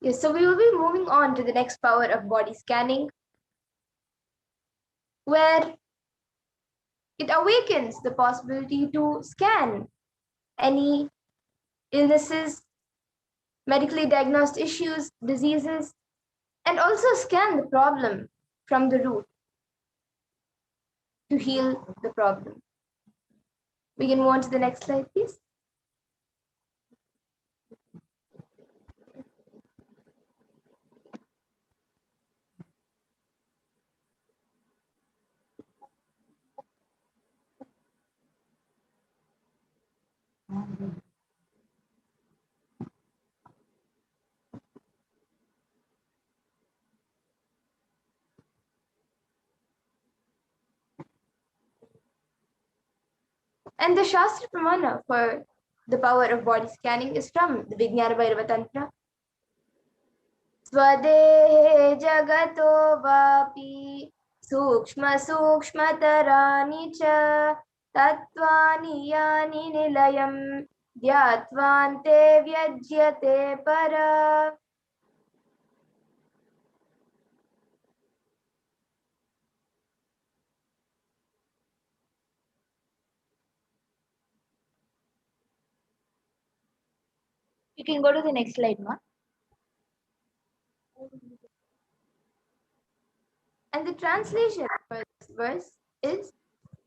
Yes, so we will be moving on to the next power of body scanning, where it awakens the possibility to scan any illnesses, medically diagnosed issues, diseases, and also scan the problem from the root to heal the problem. We can move on to the next slide, please. And the Shastra Pramana for the power of body scanning is from the Vijnana Bhairava Tantra. Swadehe jagato vapi sukshma sukshmatarani cha tattvani yani nilayam dhyatvante vyajyate para. You can go to the next slide, Ma. And the translation for this verse is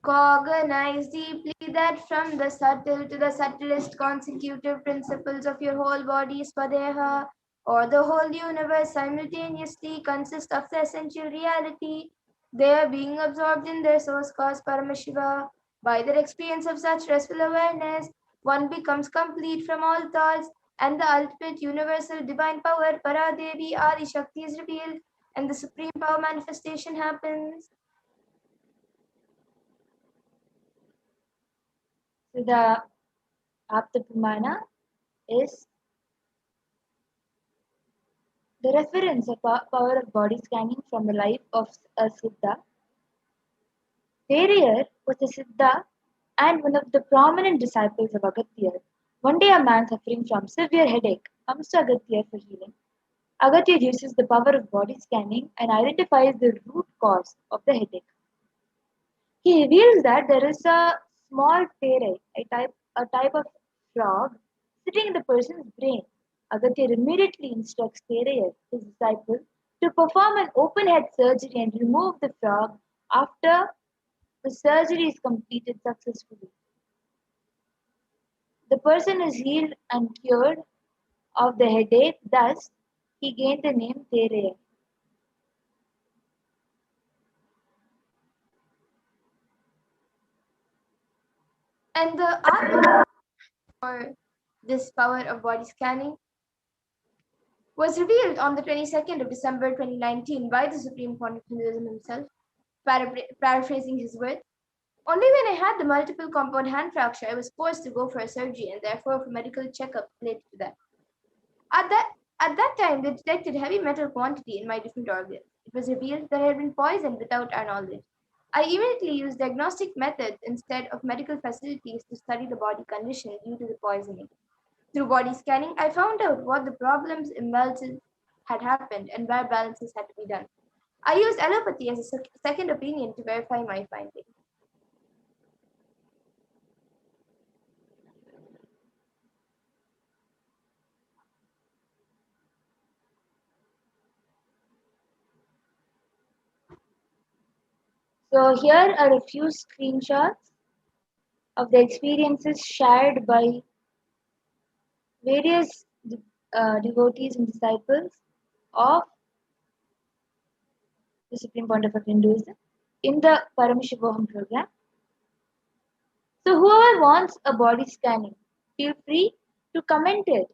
cognize deeply that from the subtle to the subtlest consecutive principles of your whole body, Swadeha, or the whole universe simultaneously consist of the essential reality. They are being absorbed in their source cause Paramashiva. By the experience of such restful awareness, one becomes complete from all thoughts, and the ultimate universal divine power, Paradevi Adi Shakti, is revealed, and the supreme power manifestation happens. So the Apta Pramana is the reference of power of body scanning from the life of a Siddha. Thereyer was a Siddha and one of the prominent disciples of Agastya. One day a man suffering from severe headache comes to Agastya for healing. Agastya uses the power of body scanning and identifies the root cause of the headache. He reveals that there is a small tere, a type of frog, sitting in the person's brain. Agastya immediately instructs Thereyer, his disciple, to perform an open head surgery and remove the frog after the surgery is completed successfully. The person is healed and cured of the headache, thus, he gained the name Thereyer. And the art for this power of body scanning was revealed on the 22nd of December 2019 by the Supreme Pontiff himself, paraphrasing his words. Only when I had the multiple compound hand fracture, I was forced to go for a surgery and therefore for medical checkup related to that. At that time, they detected heavy metal quantity in my different organs. It was revealed that I had been poisoned without our knowledge. I immediately used diagnostic methods instead of medical facilities to study the body condition due to the poisoning. Through body scanning, I found out what the problems, imbalances had happened, and where balances had to be done. I used allopathy as a second opinion to verify my findings. So here are a few screenshots of the experiences shared by various devotees and disciples of the Supreme Pontiff of Hinduism in the Paramashivoham program. So whoever wants a body scanning, feel free to comment it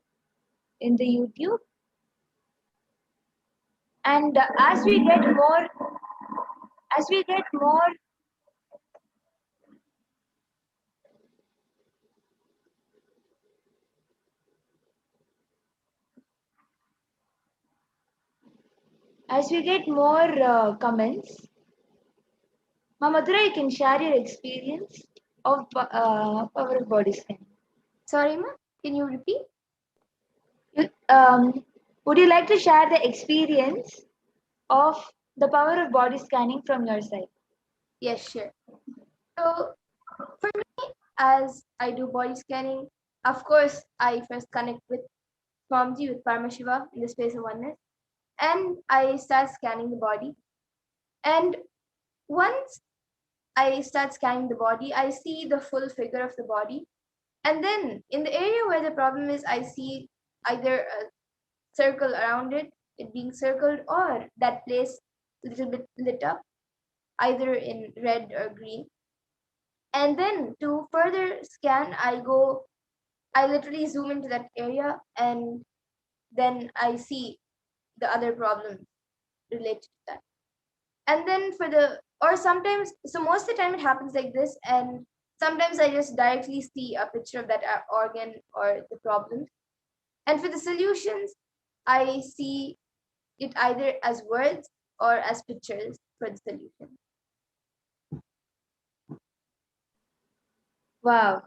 in the YouTube. And as we get more comments, Mamadura, you can share your experience of power of body scanning. Sorry, ma, can you repeat? Would you like to share the experience of the power of body scanning from your side? Yes, sure. So for me, as I do body scanning, of course, I first connect with Swamiji, with Paramashiva in the space of oneness, and I start scanning the body. And once I start scanning the body, I see the full figure of the body. And then in the area where the problem is, I see either a circle around it, it being circled, or that place a little bit lit up, either in red or green. And then to further scan, I literally zoom into that area, and then I see the other problems related to that. And then so most of the time it happens like this, and sometimes I just directly see a picture of that organ or the problem. And for the solutions, I see it either as words or as pictures for the solution. Wow.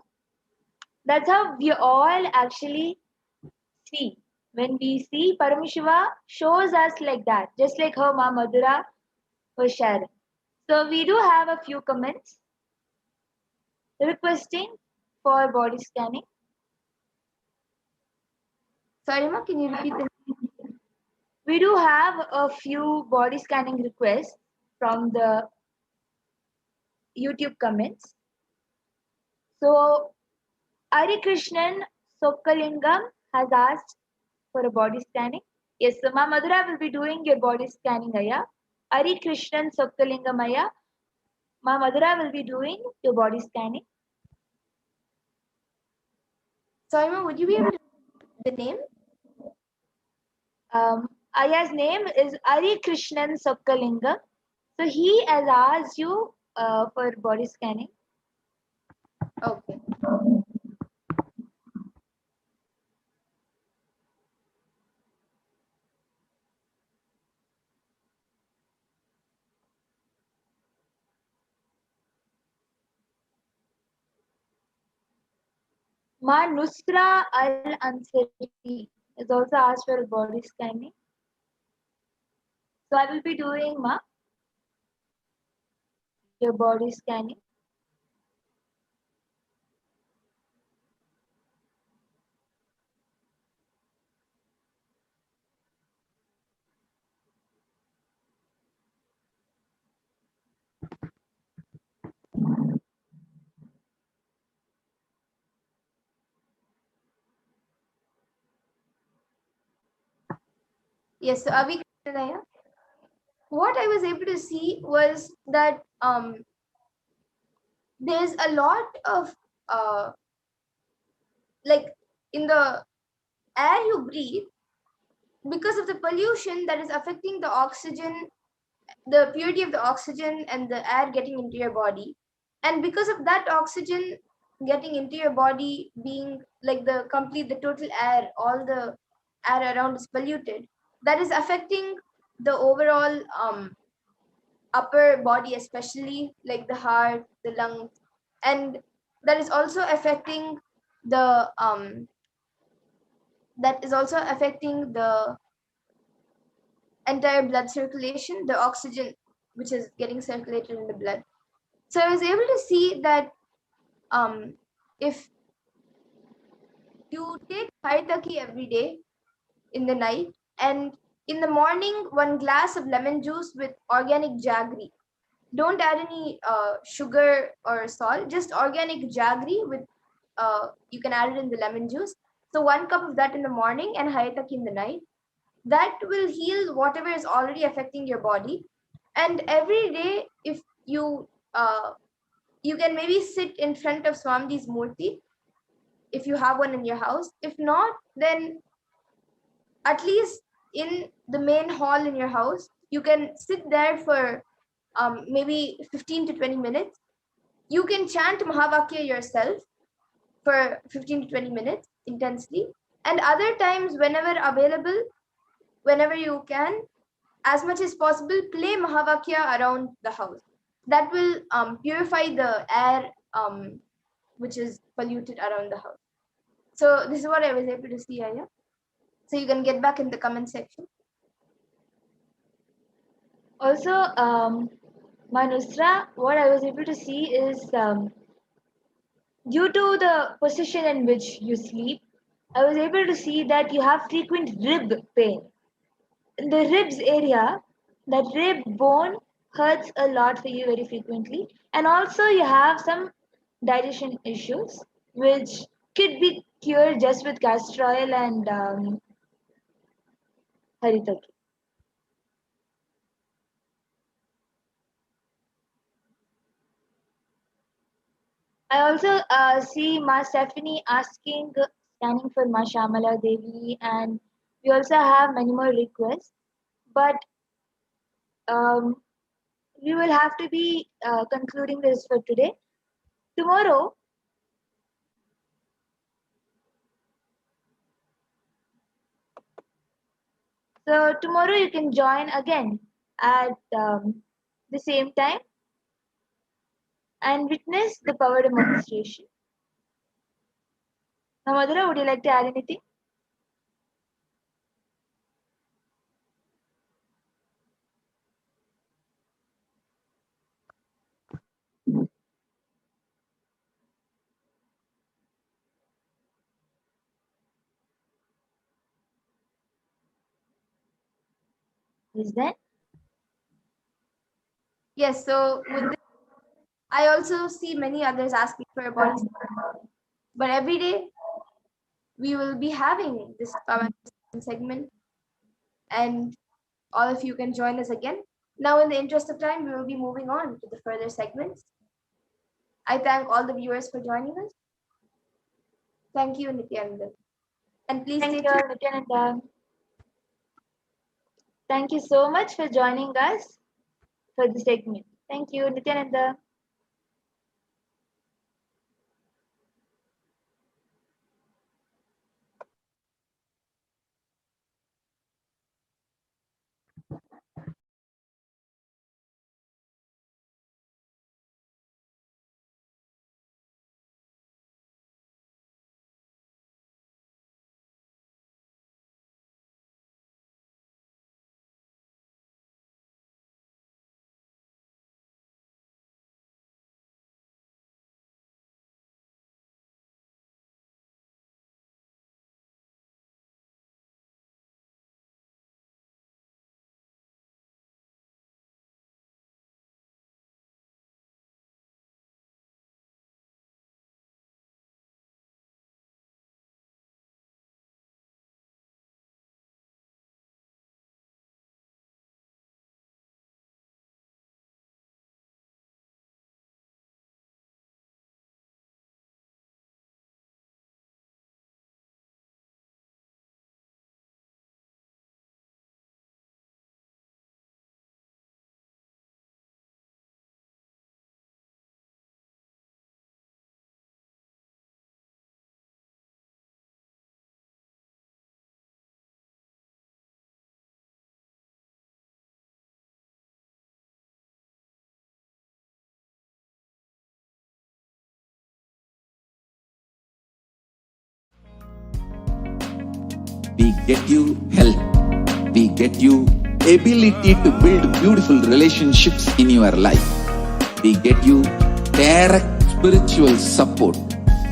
That's how we all actually see. When we see, Paramashiva shows us like that, just like her Ma Madhura was sharing. So we do have a few comments requesting for body scanning. Sorry, Ma, can you repeat the We do have a few body scanning requests from the YouTube comments. So Ari Krishnan Sokalingam has asked for a body scanning. Yes, so Ma Madhura will be doing your body scanning, Aya. Ari Krishnan Sokalingam, Aya. Ma Madhura will be doing your body scanning. Sorry, Ma, would you be able to the name? Aya's name is Ari Krishnan Sokalingam. So he has asked you for body scanning. Okay. Ma Nusra Al Ansari is also asked for body scanning. So I will be doing Ma your body scanning. Yes, so Avi Krishnaya. What I was able to see was that there's a lot of like in the air you breathe, because of the pollution that is affecting the oxygen, the purity of the oxygen and the air getting into your body. And because of that oxygen getting into your body being like the total air, all the air around is polluted, that is affecting the overall upper body, especially like the heart, the lungs, and that is also affecting the entire blood circulation, the oxygen which is getting circulated in the blood. So I was able to see that if you take Haitaki every day in the night, and in the morning 1 glass of lemon juice with organic jaggery, don't add any sugar or salt, just organic jaggery with you can add it in the lemon juice. So 1 cup of that in the morning and Haitaki in the night. That will heal whatever is already affecting your body. And every day, if you you can maybe sit in front of Swamiji's murti if you have one in your house. If not, then at least in the main hall in your house, you can sit there for maybe 15 to 20 minutes. You can chant Mahavakya yourself for 15 to 20 minutes intensely. And other times, whenever available, whenever you can, as much as possible, play Mahavakya around the house. That will purify the air which is polluted around the house. So this is what I was able to see, Aya. So you can get back in the comment section. Also, Manusra, what I was able to see is due to the position in which you sleep, I was able to see that you have frequent rib pain. In the ribs area, that rib bone hurts a lot for you very frequently. And also, you have some digestion issues, which could be cured just with castor oil and haritaki. I also see Ma Stephanie scanning for Ma Shamala Devi, and we also have many more requests. But um, we will have to be concluding this for today. Tomorrow, tomorrow you can join again at the same time and witness the power demonstration. Now, Madhura, would you like to add anything? Is that? Yes, so with this, I also see many others asking for a body scan. But every day we will be having this segment, and all of you can join us again. Now, in the interest of time, we will be moving on to the further segments. I thank all the viewers for joining us. Thank you, Nithyananda. And please Thank stay you, tuned. Nithyananda. Thank you so much for joining us for the segment. Thank you, Nithyananda. We get you health. We get you ability to build beautiful relationships in your life. We get you direct spiritual support,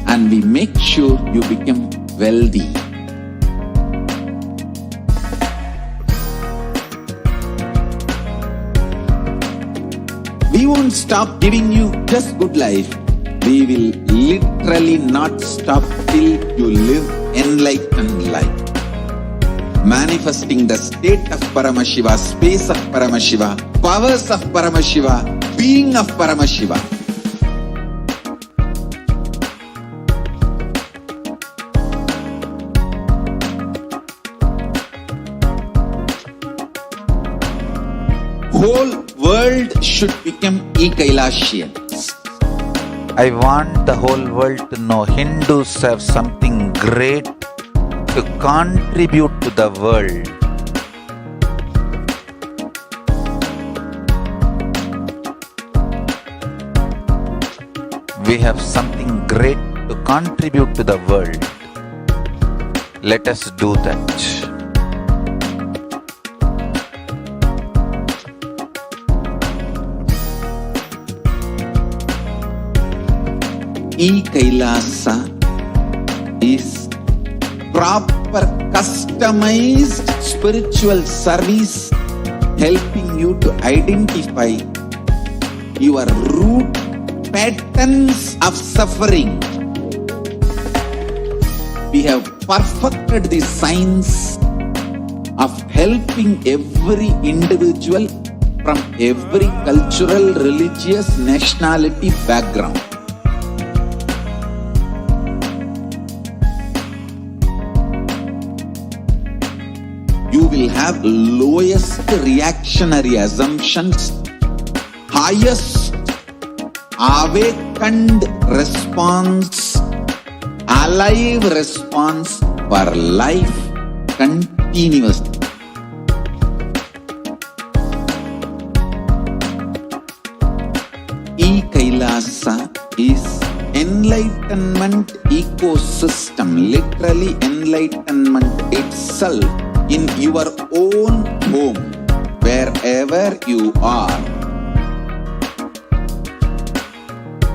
and we make sure you become wealthy. We won't stop giving you just good life. We will literally not stop till you live enlightened life. Manifesting the state of Paramashiva, space of Paramashiva, powers of Paramashiva, being of Paramashiva. Whole world should become Kailasians. I want the whole world to know Hindus have something great to contribute to the world. We have something great to contribute to the world. Let us do that. Kailasa is proper customized spiritual service helping you to identify your root patterns of suffering. We have perfected the science of helping every individual from every cultural, religious, nationality background. You will have lowest reactionary assumptions, highest awakened response, alive response for life continuously. Kailasa is enlightenment ecosystem, literally enlightenment itself in your own home, wherever you are.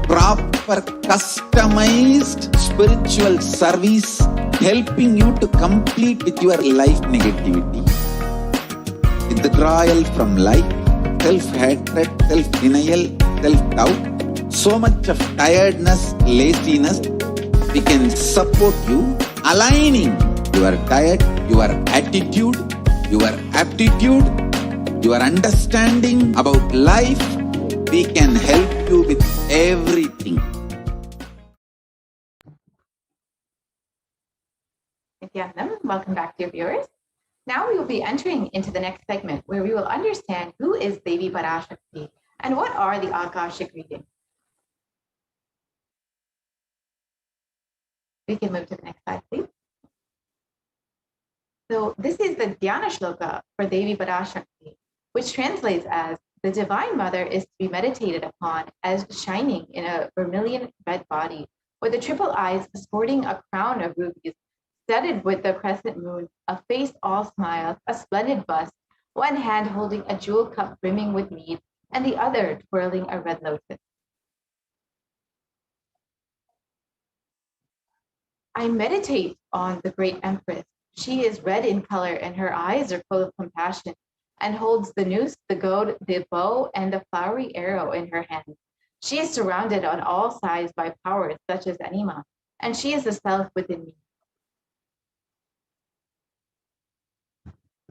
Proper customized spiritual service helping you to complete with your life negativity. Withdrawal from life, self-hatred, self-denial, self-doubt, so much of tiredness, laziness. We can support you aligning your diet, your attitude, your aptitude, your understanding about life. We can help you with everything. Nithyanandam, welcome back, dear viewers. Now we will be entering into the next segment where we will understand who is Devi Parashakti and what are the Akashic readings. We can move to the next slide, please. So this is the Dhyana Shloka for Devi Parashakti, which translates as, the Divine Mother is to be meditated upon as shining in a vermilion red body, with the triple eyes sporting a crown of rubies, studded with the crescent moon, a face all smiles, a splendid bust, one hand holding a jewel cup brimming with mead, and the other twirling a red lotus. I meditate on the great Empress. She is red in color, and her eyes are full of compassion, and holds the noose, the goad, the bow, and the flowery arrow in her hand. She is surrounded on all sides by powers such as Anima, and she is the self within me.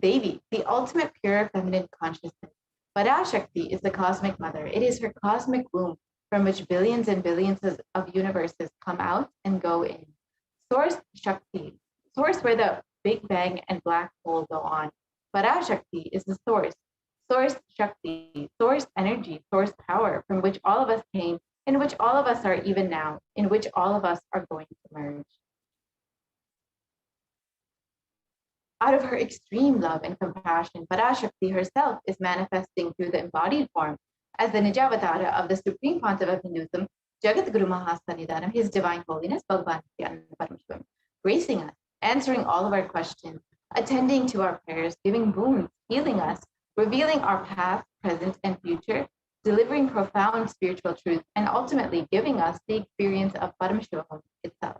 Devi, the ultimate pure feminine consciousness. Parashakti is the cosmic mother. It is her cosmic womb from which billions and billions of universes come out and go in. Source Shakti, source where the Big Bang and black hole go on. Parashakti is the source. Source Shakti, source energy, source power from which all of us came, in which all of us are even now, in which all of us are going to merge. Out of her extreme love and compassion, Parashakti herself is manifesting through the embodied form as the Nijavatara of the Supreme Pontiff of Hinduism, Jagat Guru Mahasanidanam, His Divine Holiness, Bhagavan Nithyananda Paramashivam, gracing us, answering all of our questions, attending to our prayers, giving boons, healing us, revealing our past, present, and future, delivering profound spiritual truth, and ultimately giving us the experience of Paramashivoham itself.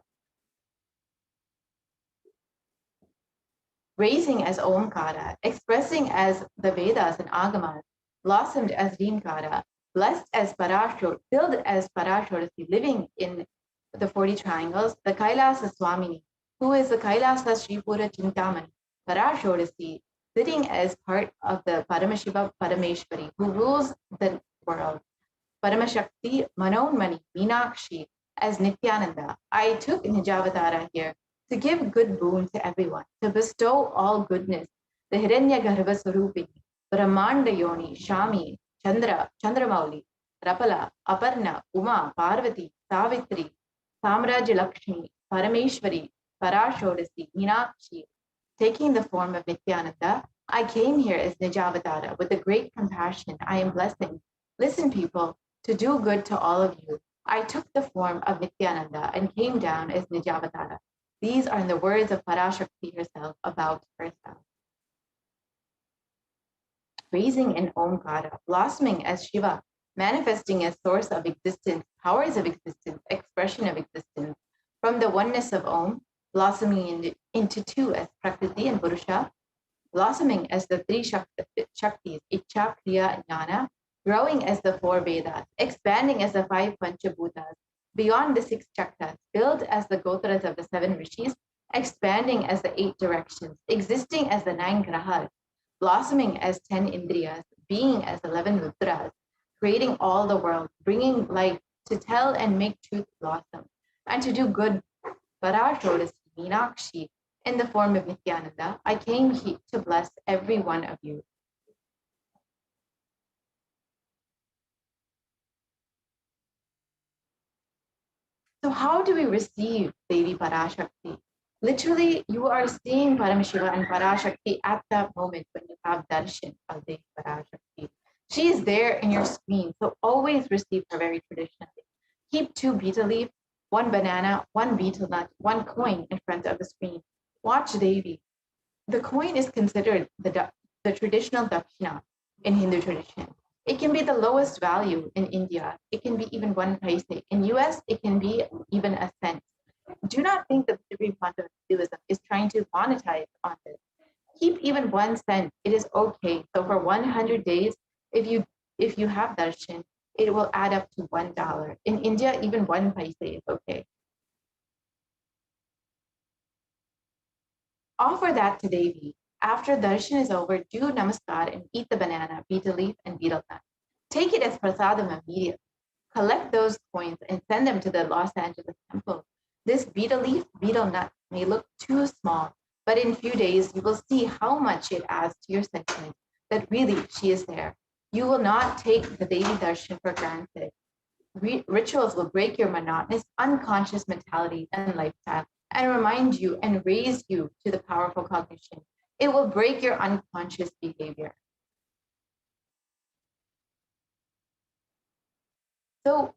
Raising as Omkara, expressing as the Vedas and Agamas, blossomed as Rimkara, blessed as Parashur, filled as Parashurasi, living in the 40 triangles, the Kailasa Swamini, who is the Kailasa Sripura Chintamani, Parashurasi, sitting as part of the Paramashiva Parameshwari, who rules the world. Paramashakti Manonmani Meenakshi as Nithyananda. I took Nijavatara here to give good boon to everyone, to bestow all goodness. The Hiranya Garbha Sarupini, Brahmanda Yoni, Shami, Chandra, Chandramauli, Rapala, Aparna, Uma, Parvati, Savitri, Samraja Lakshmi, Parameshwari, Parashodasi, Meenakshi. Taking the form of Nithyananda, I came here as Nijavatara with a great compassion. I am blessing. Listen, people, to do good to all of you. I took the form of Nithyananda and came down as Nijavatara. These are in the words of Parashakti herself about herself. Raising in Omkara, blossoming as Shiva, manifesting as source of existence, powers of existence, expression of existence, from the oneness of Om, blossoming into two as Prakriti and Purusha, blossoming as the three Shaktis, Icha, Kriya, and Jnana, growing as the four Vedas, expanding as the five Panchabhutas, beyond the six Chakras, built as the Gotras of the seven Rishis, expanding as the eight directions, existing as the nine Grahas, blossoming as 10 Indriyas, being as 11 Rudras, creating all the world, bringing light to tell and make truth blossom, and to do good. Parashodasi, Meenakshi, in the form of Nithyananda, I came here to bless every one of you. So how do we receive Devi Parashakti? Literally, you are seeing Paramashiva and Parashakti at that moment when you have darshan of Devi Parashakti. She is there in your screen, so always receive her very traditionally. Keep 2 betel leaf, 1 banana, 1 betel nut, 1 coin in front of the screen. Watch Devi. The coin is considered the traditional dakshina in Hindu tradition. It can be the lowest value in India. It can be even 1 paise. In US, it can be even a cent. Do not think that the Supreme Quantum Hinduism is trying to monetize on this. Keep even 1 cent. It is okay. So for 100 days, if you have darshan, it will add up to $1. In India, even 1 paise is okay. Offer that to Devi. After darshan is over, do namaskar and eat the banana, betel leaf, and betel nut. Take it as prasadam immediately. Collect those coins and send them to the Los Angeles temple. This betel leaf, betel nut may look too small, but in a few days, you will see how much it adds to your sentiment that really she is there. You will not take the Devi darshan for granted. Rituals will break your monotonous, unconscious mentality and lifestyle and remind you and raise you to the powerful cognition. It will break your unconscious behavior. So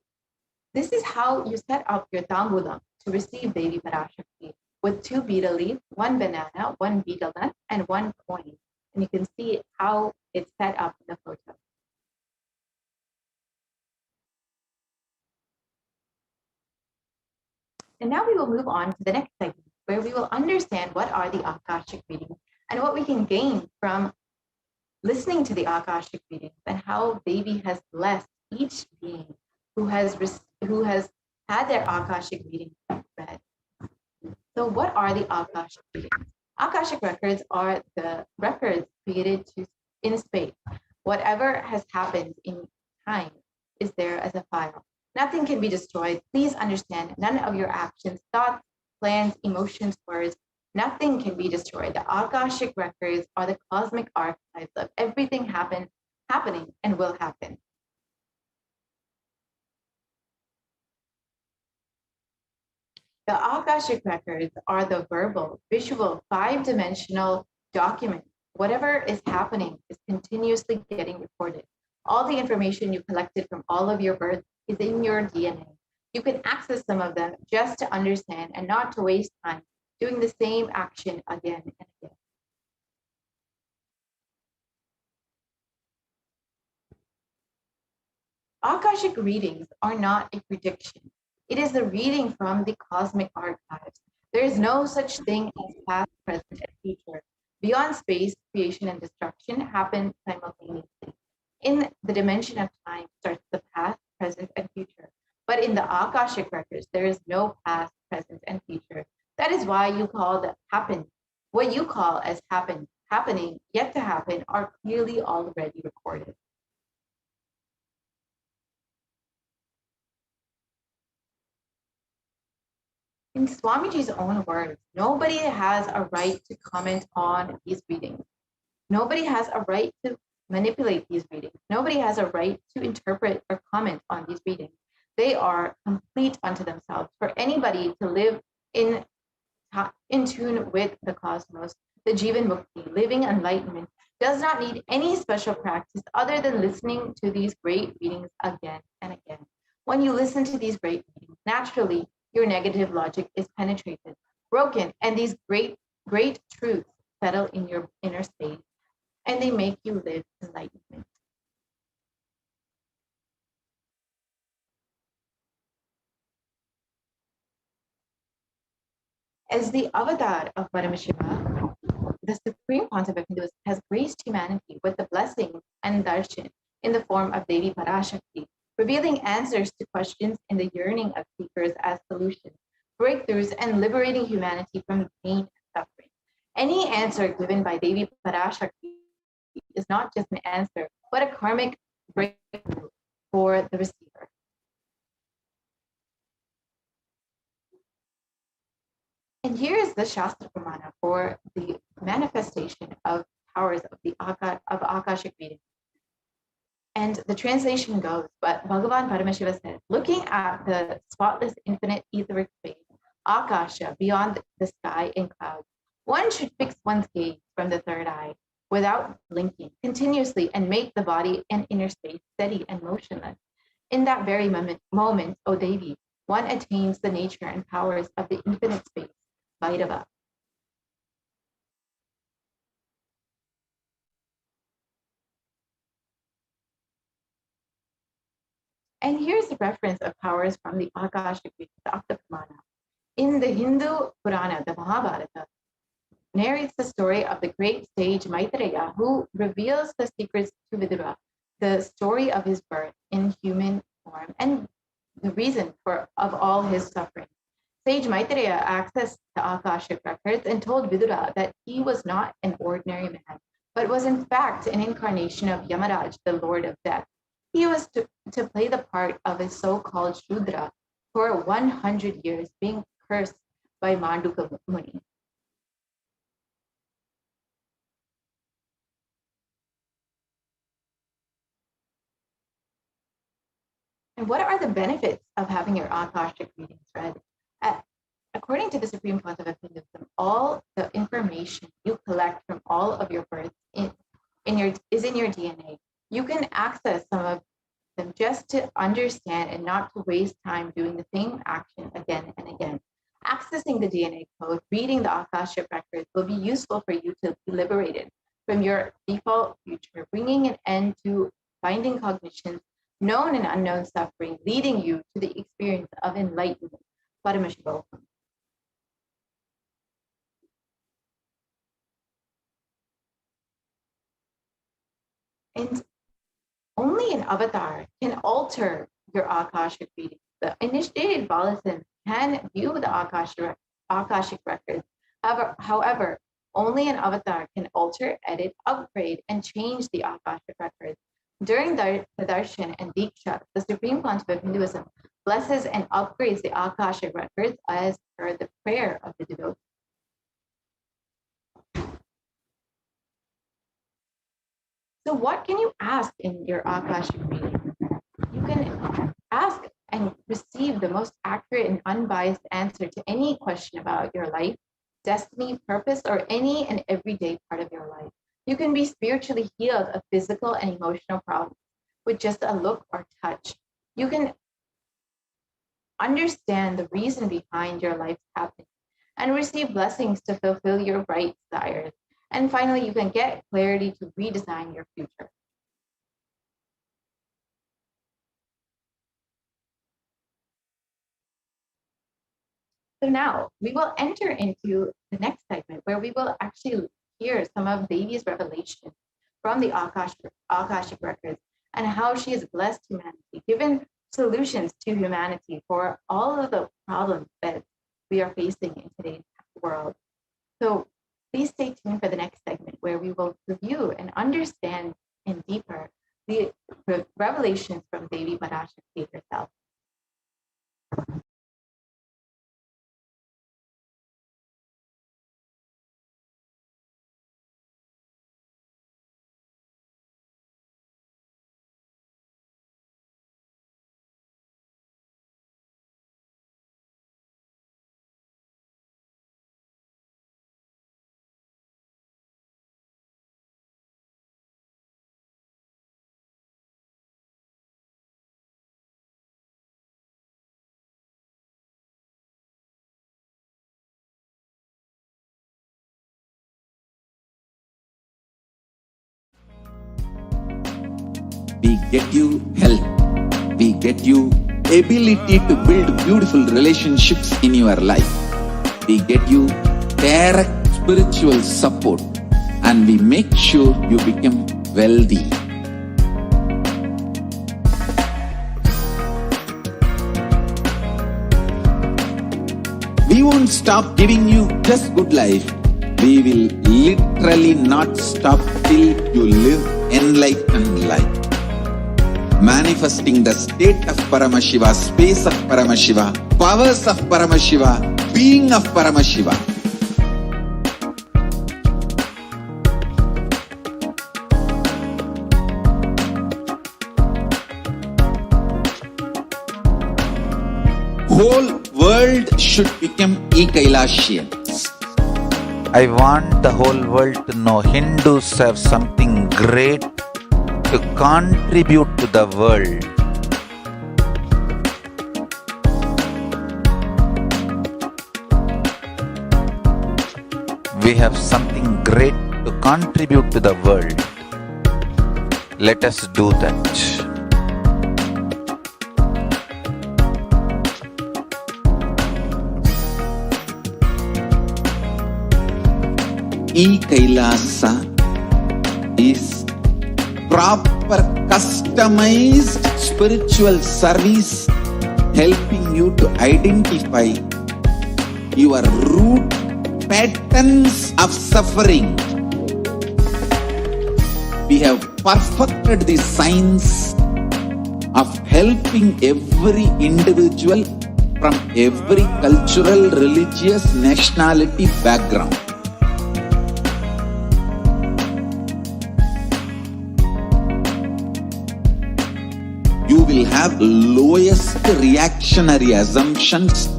this is how you set up your tambulam to receive Devi Parashakti with 2 betel leaf, 1 banana, 1 betel nut, and 1 coin. And you can see how it's set up in the photo. And now we will move on to the next segment, where we will understand what are the Akashic readings and what we can gain from listening to the Akashic readings and how Devi has blessed each being who has had their Akashic reading read. So what are the Akashic readings? Akashic records are the records created in space. Whatever has happened in time is there as a file. Nothing can be destroyed. Please understand, none of your actions, thoughts, plans, emotions, words, nothing can be destroyed. The Akashic records are the cosmic archives of everything happening and will happen. The Akashic records are the verbal, visual, 5-dimensional documents. Whatever is happening is continuously getting recorded. All the information you collected from all of your births is in your DNA. You can access some of them just to understand and not to waste time doing the same action again and again. Akashic readings are not a prediction. It is the reading from the cosmic archives. There is no such thing as past, present, and future. Beyond space, creation and destruction happen simultaneously. In the dimension of time starts the past, present, and future. But in the Akashic records, there is no past, present, and future. That is why you call that happen. What you call as happening, yet to happen, are clearly already recorded. In Swamiji's own words, nobody has a right to comment on these readings. Nobody has a right to manipulate these readings. Nobody has a right to interpret or comment on these readings. They are complete unto themselves. For anybody to live in tune with the cosmos, the Jivan Mukti, living enlightenment, does not need any special practice other than listening to these great readings again and again. When you listen to these great readings, naturally, your negative logic is penetrated. broken, and these great truths settle in your inner space, and they make you live enlightenment. As the avatar of Paramashiva, the Supreme Concept of Hinduism has graced humanity with the blessings and darshan in the form of Devi Parashakti, revealing answers to questions in the yearning of seekers as solutions, breakthroughs, and liberating humanity from pain and suffering. Any answer given by Devi Parashakti is not just an answer, but a karmic breakthrough for the receiver. And here is the Shastra Pramana for the manifestation of powers of the Akashic reading. And the translation goes, but Bhagavan Paramashiva said, looking at the spotless infinite etheric space, Akasha, beyond the sky and clouds, one should fix one's gaze from the third eye without blinking continuously and make the body and inner space steady and motionless. In that very moment, O Devi, one attains the nature and powers of the infinite space, Vairava. And here's a reference of powers from the Akashic of the Pramana. In the Hindu Purana, the Mahabharata narrates the story of the great sage Maitreya, who reveals the secrets to Vidura, the story of his birth in human form and the reason of all his suffering. Sage Maitreya accessed the Akashic records and told Vidura that he was not an ordinary man, but was in fact an incarnation of Yamaraj, the Lord of Death. He was to play the part of a so-called Shudra for 100 years, being cursed by Manduka Muni. And what are the benefits of having your Akashic readings read? According to the Supreme Concept of Hinduism, all the information you collect from all of your births is in your DNA. You can access some of them just to understand and not to waste time doing the same action again and again. Accessing the DNA code, reading the Akashic records will be useful for you to be liberated from your default future, bringing an end to binding cognitions, known and unknown suffering, leading you to the experience of enlightenment. Paramashivoham. And only an avatar can alter your Akashic readings. The initiated Balatan can view the Akashic records. However, only an avatar can alter, edit, upgrade, and change the Akashic records. During the Darshan and Diksha, the Supreme Concept of Hinduism blesses and upgrades the Akashic records as per the prayer of the devotee. So what can you ask in your Akashic reading? You can ask and receive the most accurate and unbiased answer to any question about your life, destiny, purpose, or any and everyday part of your life. You can be spiritually healed of physical and emotional problems with just a look or touch. You can understand the reason behind your life's happening and receive blessings to fulfill your bright desires. And finally, you can get clarity to redesign your future. So now we will enter into the next segment where we will actually hear some of Devi's revelation from the Akashic records and how she has blessed humanity, given solutions to humanity for all of the problems that we are facing in today's world. So please stay tuned for the next segment where we will review and understand in deeper the revelations from Devi Parashakti herself. We get you health. We get you ability to build beautiful relationships in your life. We get you direct spiritual support, and we make sure you become wealthy. We won't stop giving you just good life. We will literally not stop till you live enlightened life. Manifesting the state of Paramashiva, space of Paramashiva, powers of Paramashiva, being of Paramashiva. Whole world should become Kailasians. I want the whole world to know Hindus have something great to contribute to the world. We have something great to contribute to the world. Let us do that. Kailasa is proper customized spiritual service helping you to identify your root patterns of suffering. We have perfected the science of helping every individual from every cultural, religious, nationality background. You will have lowest reactionary assumptions,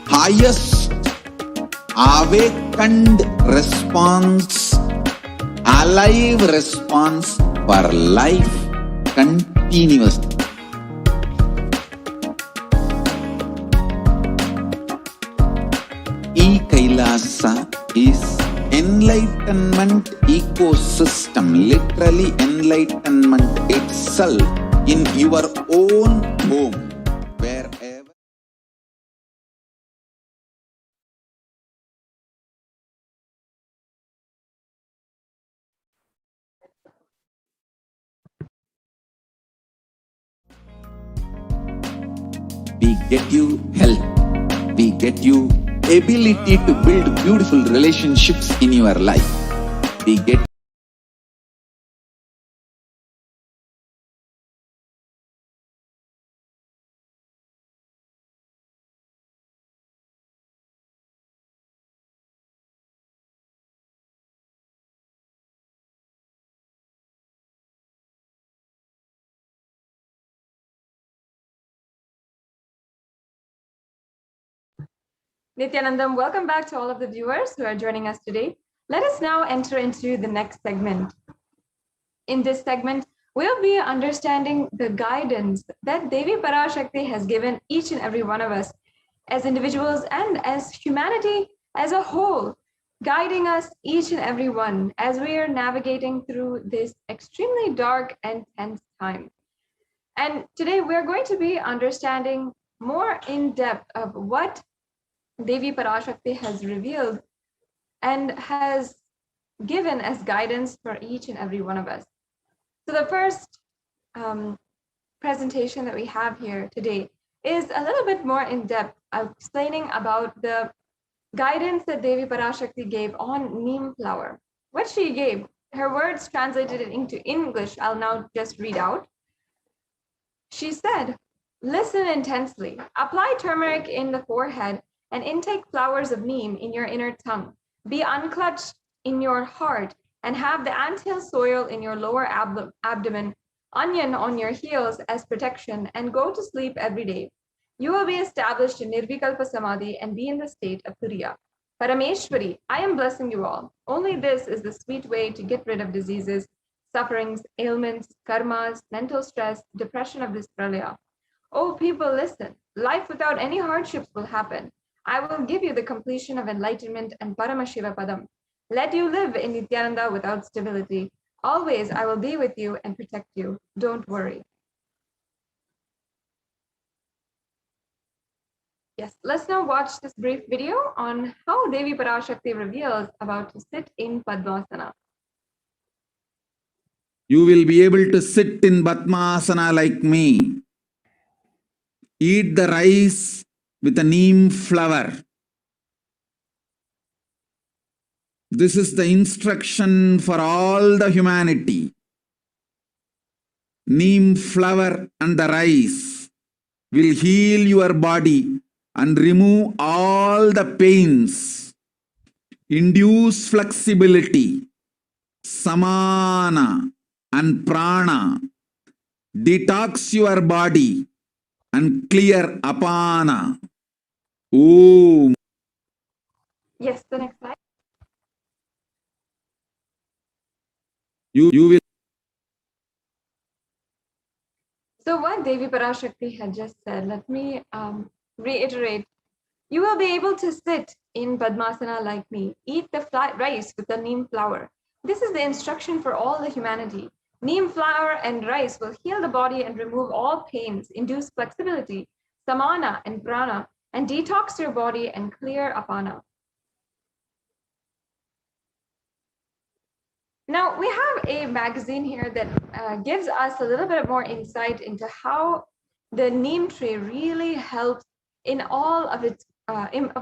highest awakened response, alive response for life continuously. Kailasa is enlightenment ecosystem, literally enlightenment itself in your own home, wherever. We get you health. We get you ability to build beautiful relationships in your life. We get Nithyanandam, welcome back to all of the viewers who are joining us today. Let us now enter into the next segment. In this segment, we'll be understanding the guidance that Devi Parashakti has given each and every one of us as individuals and as humanity as a whole, guiding us each and every one as we are navigating through this extremely dark and tense time. And today we're going to be understanding more in depth of what Devi Parashakti has revealed and has given as guidance for each and every one of us. So the first presentation that we have here today is a little bit more in depth of explaining about the guidance that Devi Parashakti gave on neem flower. What she gave, her words translated into English, I'll now just read out. She said, "Listen intensely, apply turmeric in the forehead and intake flowers of neem in your inner tongue. Be unclutched in your heart and have the anthill soil in your lower abdomen, onion on your heels as protection, and go to sleep every day. You will be established in Nirvikalpa Samadhi and be in the state of Turiya. Parameshwari, I am blessing you all. Only this is the sweet way to get rid of diseases, sufferings, ailments, karmas, mental stress, depression of this pralaya. Oh, people, listen. Life without any hardships will happen. I will give you the completion of enlightenment and Paramashiva Padam. Let you live in Nithyananda without stability. Always I will be with you and protect you. Don't worry. Yes, let's now watch this brief video on how Devi Parashakti reveals about to sit in Padmasana. You will be able to sit in Padmasana like me. Eat the rice with a neem flower. This is the instruction for all the humanity. Neem flower and the rice will heal your body and remove all the pains, induce flexibility, samana and prana, detox your body and clear apana. Om. Yes, the next slide. You will. So what Devi Parashakti had just said, let me reiterate. You will be able to sit in Padmasana like me. Eat the rice with the neem flower. This is the instruction for all the humanity. Neem flower and rice will heal the body and remove all pains, induce flexibility, samana and prana, and detox your body and clear apana. Now, we have a magazine here that gives us a little bit more insight into how the neem tree really helps in all of its,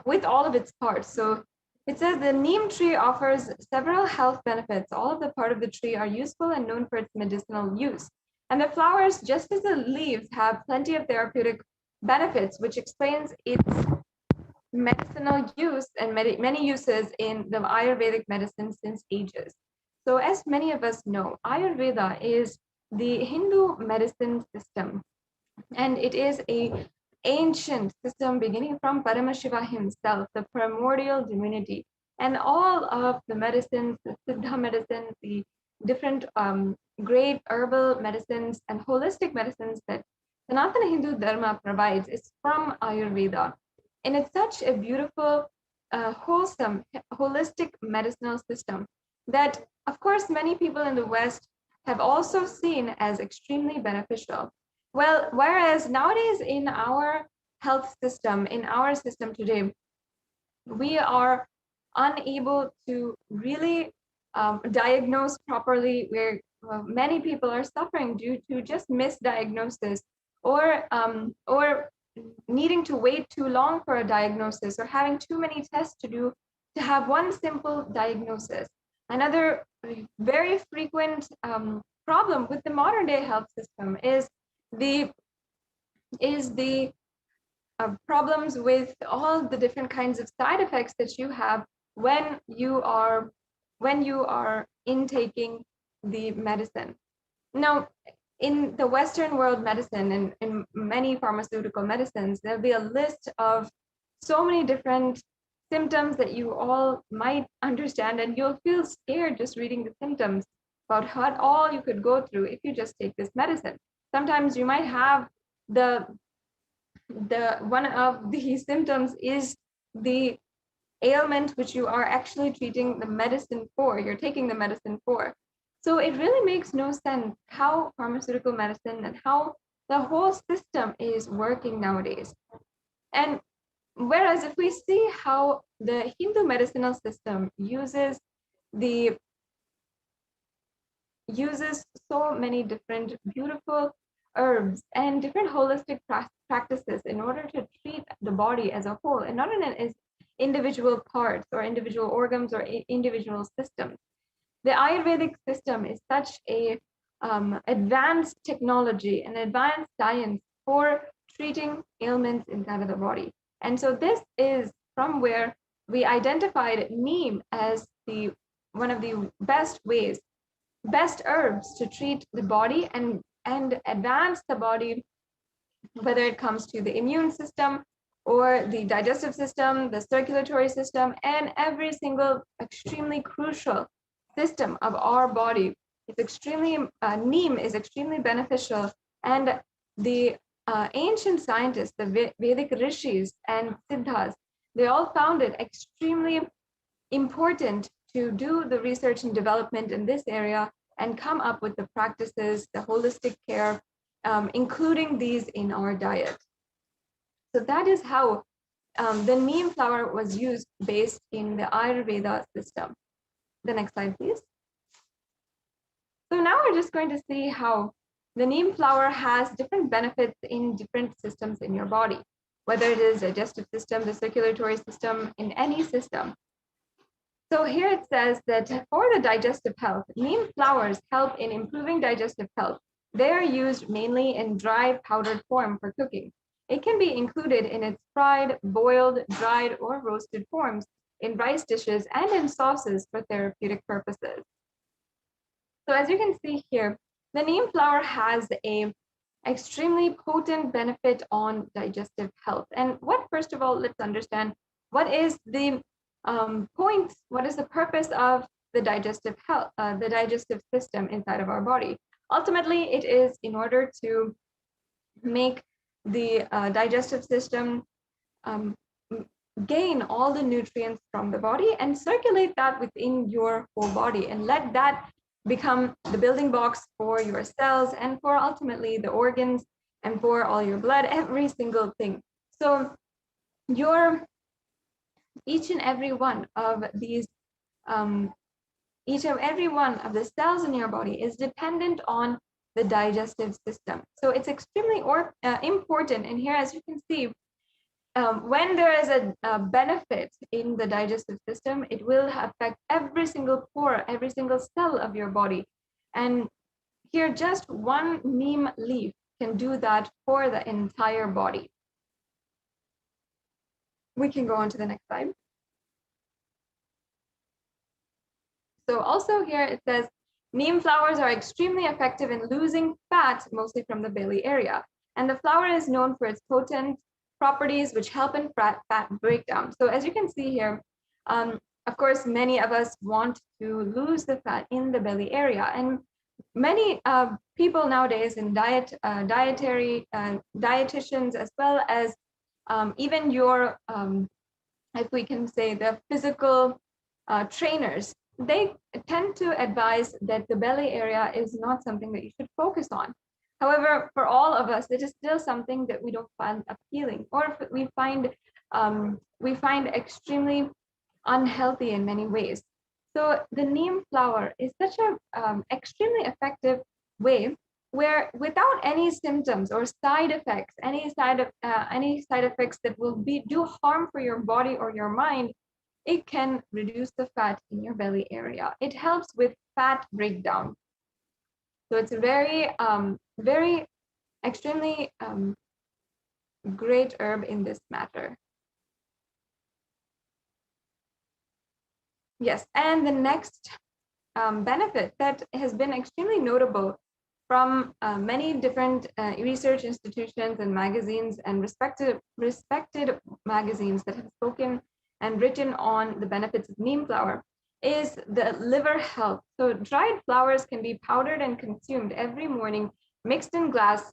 with all of its parts. So it says the neem tree offers several health benefits. All of the part of the tree are useful and known for its medicinal use. And the flowers, just as the leaves, have plenty of therapeutic benefits, which explains its medicinal use and many uses in the Ayurvedic medicine since ages. So as many of us know, Ayurveda is the Hindu medicine system, and it is an ancient system beginning from Paramashiva himself, the primordial divinity, and all of the medicines, the Siddha medicine, the different great herbal medicines and holistic medicines that Sanatana Hindu Dharma provides is from Ayurveda. And it's such a beautiful, wholesome, holistic medicinal system that, of course, many people in the West have also seen as extremely beneficial. Well, whereas nowadays in our health system, in our system today, we are unable to really diagnose properly, where many people are suffering due to just misdiagnosis or needing to wait too long for a diagnosis or having too many tests to do to have one simple diagnosis. Another very frequent problem with the modern day health system is the problems with all the different kinds of side effects that you have when you are intaking the medicine. Now, in the Western world medicine and in many pharmaceutical medicines, there'll be a list of so many different symptoms that you all might understand, and you'll feel scared just reading the symptoms about what all you could go through if you just take this medicine. Sometimes you might have the one of the symptoms is the ailment which you are actually treating the medicine for, you're taking the medicine for. So it really makes no sense how pharmaceutical medicine and how the whole system is working nowadays. And whereas if we see how the Hindu medicinal system uses so many different beautiful herbs and different holistic practices in order to treat the body as a whole and not in individual parts or individual organs or individual systems. The Ayurvedic system is such a advanced technology and advanced science for treating ailments inside of the body. And so this is from where we identified neem as one of the best herbs to treat the body and advance the body, whether it comes to the immune system or the digestive system, the circulatory system, and every single extremely crucial system of our body. It's extremely, neem is extremely beneficial. And the ancient scientists, the Vedic rishis and siddhas, they all found it extremely important to do the research and development in this area and come up with the practices, the holistic care, including these in our diet. So that is how the neem flower was used based in the Ayurveda system. The next slide, please. So now we're just going to see how the neem flower has different benefits in different systems in your body, whether it is digestive system, the circulatory system, in any system. So here it says that for the digestive health, neem flowers help in improving digestive health. They are used mainly in dry powdered form for cooking. It can be included in its fried, boiled, dried, or roasted forms in rice dishes and in sauces for therapeutic purposes. So as you can see here, the neem flower has a extremely potent benefit on digestive health. And what, first of all, let's understand what is the point, what is the purpose of the digestive health, the digestive system inside of our body. Ultimately, it is in order to make the digestive system gain all the nutrients from the body and circulate that within your whole body, and let that become the building blocks for your cells and for ultimately the organs and for all your blood, every single thing. So each and every one of these each and every one of the cells in your body is dependent on the digestive system. So it's extremely important. And here, as you can see, when there is a benefit in the digestive system, it will affect every single pore, every single cell of your body. And here, just one neem leaf can do that for the entire body. We can go on to the next slide. So also here it says, neem flowers are extremely effective in losing fat, mostly from the belly area. And the flower is known for its potent properties which help in fat breakdown. So as you can see here, of course, many of us want to lose the fat in the belly area. And many people nowadays in dietitians, as well as even your, if we can say, the physical trainers, they tend to advise that the belly area is not something that you should focus on. However, for all of us, it is still something that we don't find appealing, or we find extremely unhealthy in many ways. So the neem flower is such a extremely effective way where, without any symptoms or side effects, any side effects that will do harm for your body or your mind, it can reduce the fat in your belly area. It helps with fat breakdown. So it's a very extremely great herb in this matter. Yes, and the next benefit that has been extremely notable from many different research institutions and magazines and respected magazines that have spoken and written on the benefits of neem flower is the liver health. So dried flowers can be powdered and consumed every morning, mixed in a glass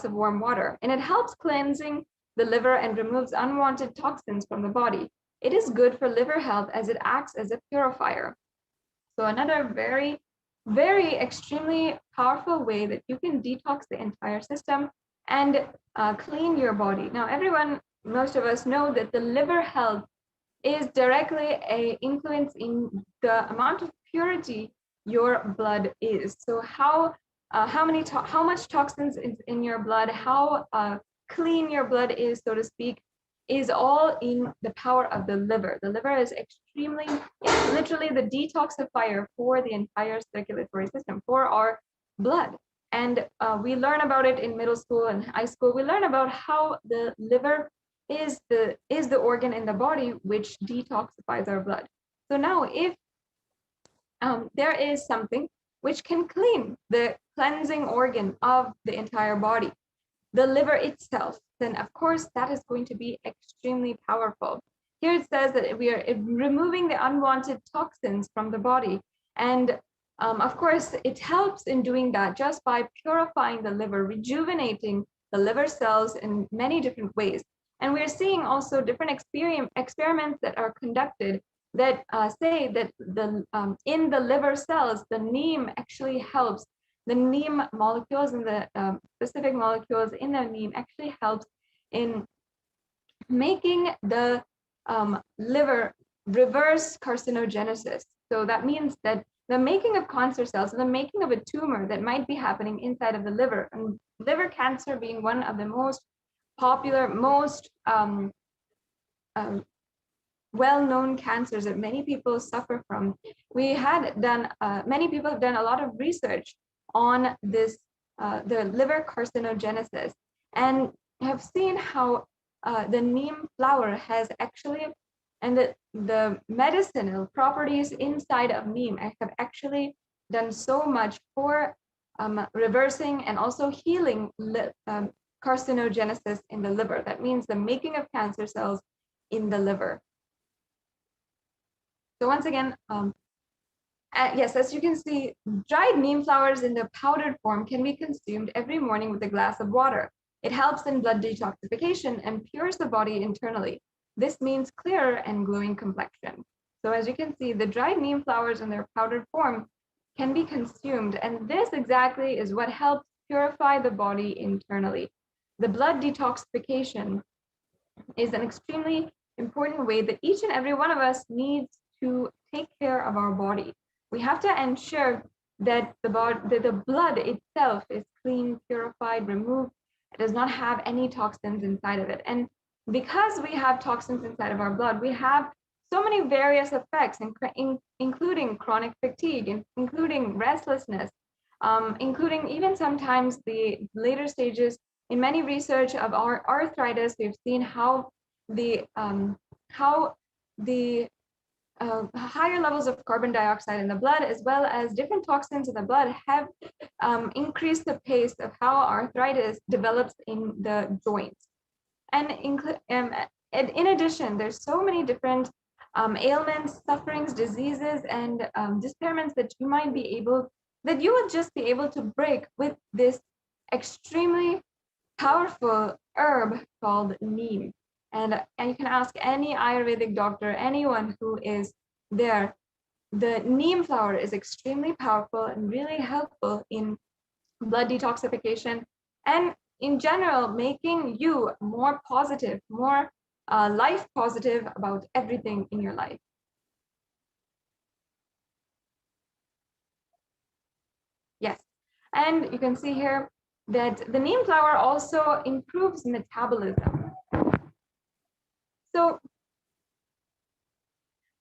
of warm water, and it helps cleansing the liver and removes unwanted toxins from the body. It is good for liver health as it acts as a purifier. So another very, very extremely powerful way that you can detox the entire system and clean your body. Now, most of us know that the liver health is directly an influence in the amount of purity your blood is. So how much toxins is in your blood, how clean your blood is, so to speak, is all in the power of the liver. The liver is it's literally the detoxifier for the entire circulatory system, for our blood. And we learn about it in middle school and high school. We learn about how the liver is the organ in the body which detoxifies our blood. So now if there is something which can clean the cleansing organ of the entire body, the liver itself, then of course that is going to be extremely powerful. Here it says that we are removing the unwanted toxins from the body. And of course, it helps in doing that just by purifying the liver, rejuvenating the liver cells in many different ways. And we're seeing also different experiments that are conducted that say that in the liver cells, the neem actually helps. The neem molecules and the specific molecules in the neem actually helps in making the liver reverse carcinogenesis. So that means that the making of cancer cells, the making of a tumor that might be happening inside of the liver, and liver cancer being one of the most popular, most well-known cancers that many people suffer from. We had done, many people have done a lot of research on this, the liver carcinogenesis, and have seen how the neem flower has actually, and the medicinal properties inside of neem have actually done so much for reversing and also healing carcinogenesis in the liver. That means the making of cancer cells in the liver. So once again, yes, as you can see, dried neem flowers in the powdered form can be consumed every morning with a glass of water. It helps in blood detoxification and pures the body internally. This means clearer and glowing complexion. So as you can see, the dried neem flowers in their powdered form can be consumed, and this exactly is what helps purify the body internally. The blood detoxification is an extremely important way that each and every one of us needs to take care of our body. We have to ensure that the blood itself is clean, purified, removed. It does not have any toxins inside of it. And because we have toxins inside of our blood, we have so many various effects, including chronic fatigue, including restlessness, including even sometimes the later stages. In many research of our arthritis, we've seen how the higher levels of carbon dioxide in the blood, as well as different toxins in the blood, have increased the pace of how arthritis develops in the joints. And in addition, there's so many different ailments, sufferings, diseases, and disfigurements that you might be able, that you would just be able to break with this extremely powerful herb called neem. And you can ask any Ayurvedic doctor, anyone who is there, the neem flower is extremely powerful and really helpful in blood detoxification and in general, making you more positive, more life positive about everything in your life. Yes, and you can see here that the neem flower also improves metabolism. So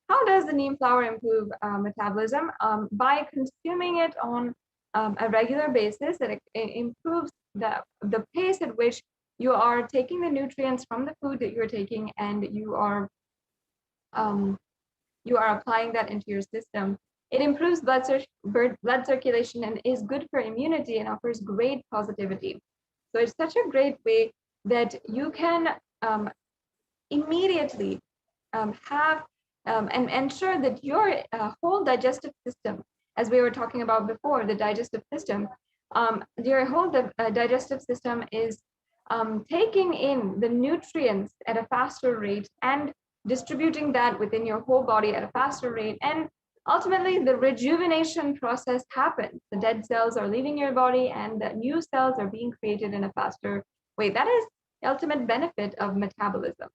how does the neem flower improve metabolism? By consuming it on a regular basis, it improves the pace at which you are taking the nutrients from the food that you're taking, and you are applying that into your system. It improves blood circulation and is good for immunity and offers great positivity. So it's such a great way that you can immediately have and ensure that your whole digestive system, as we were talking about before, the digestive system, your whole digestive system is taking in the nutrients at a faster rate and distributing that within your whole body at a faster rate. And ultimately, the rejuvenation process happens. The dead cells are leaving your body and the new cells are being created in a faster way. That is the ultimate benefit of metabolism.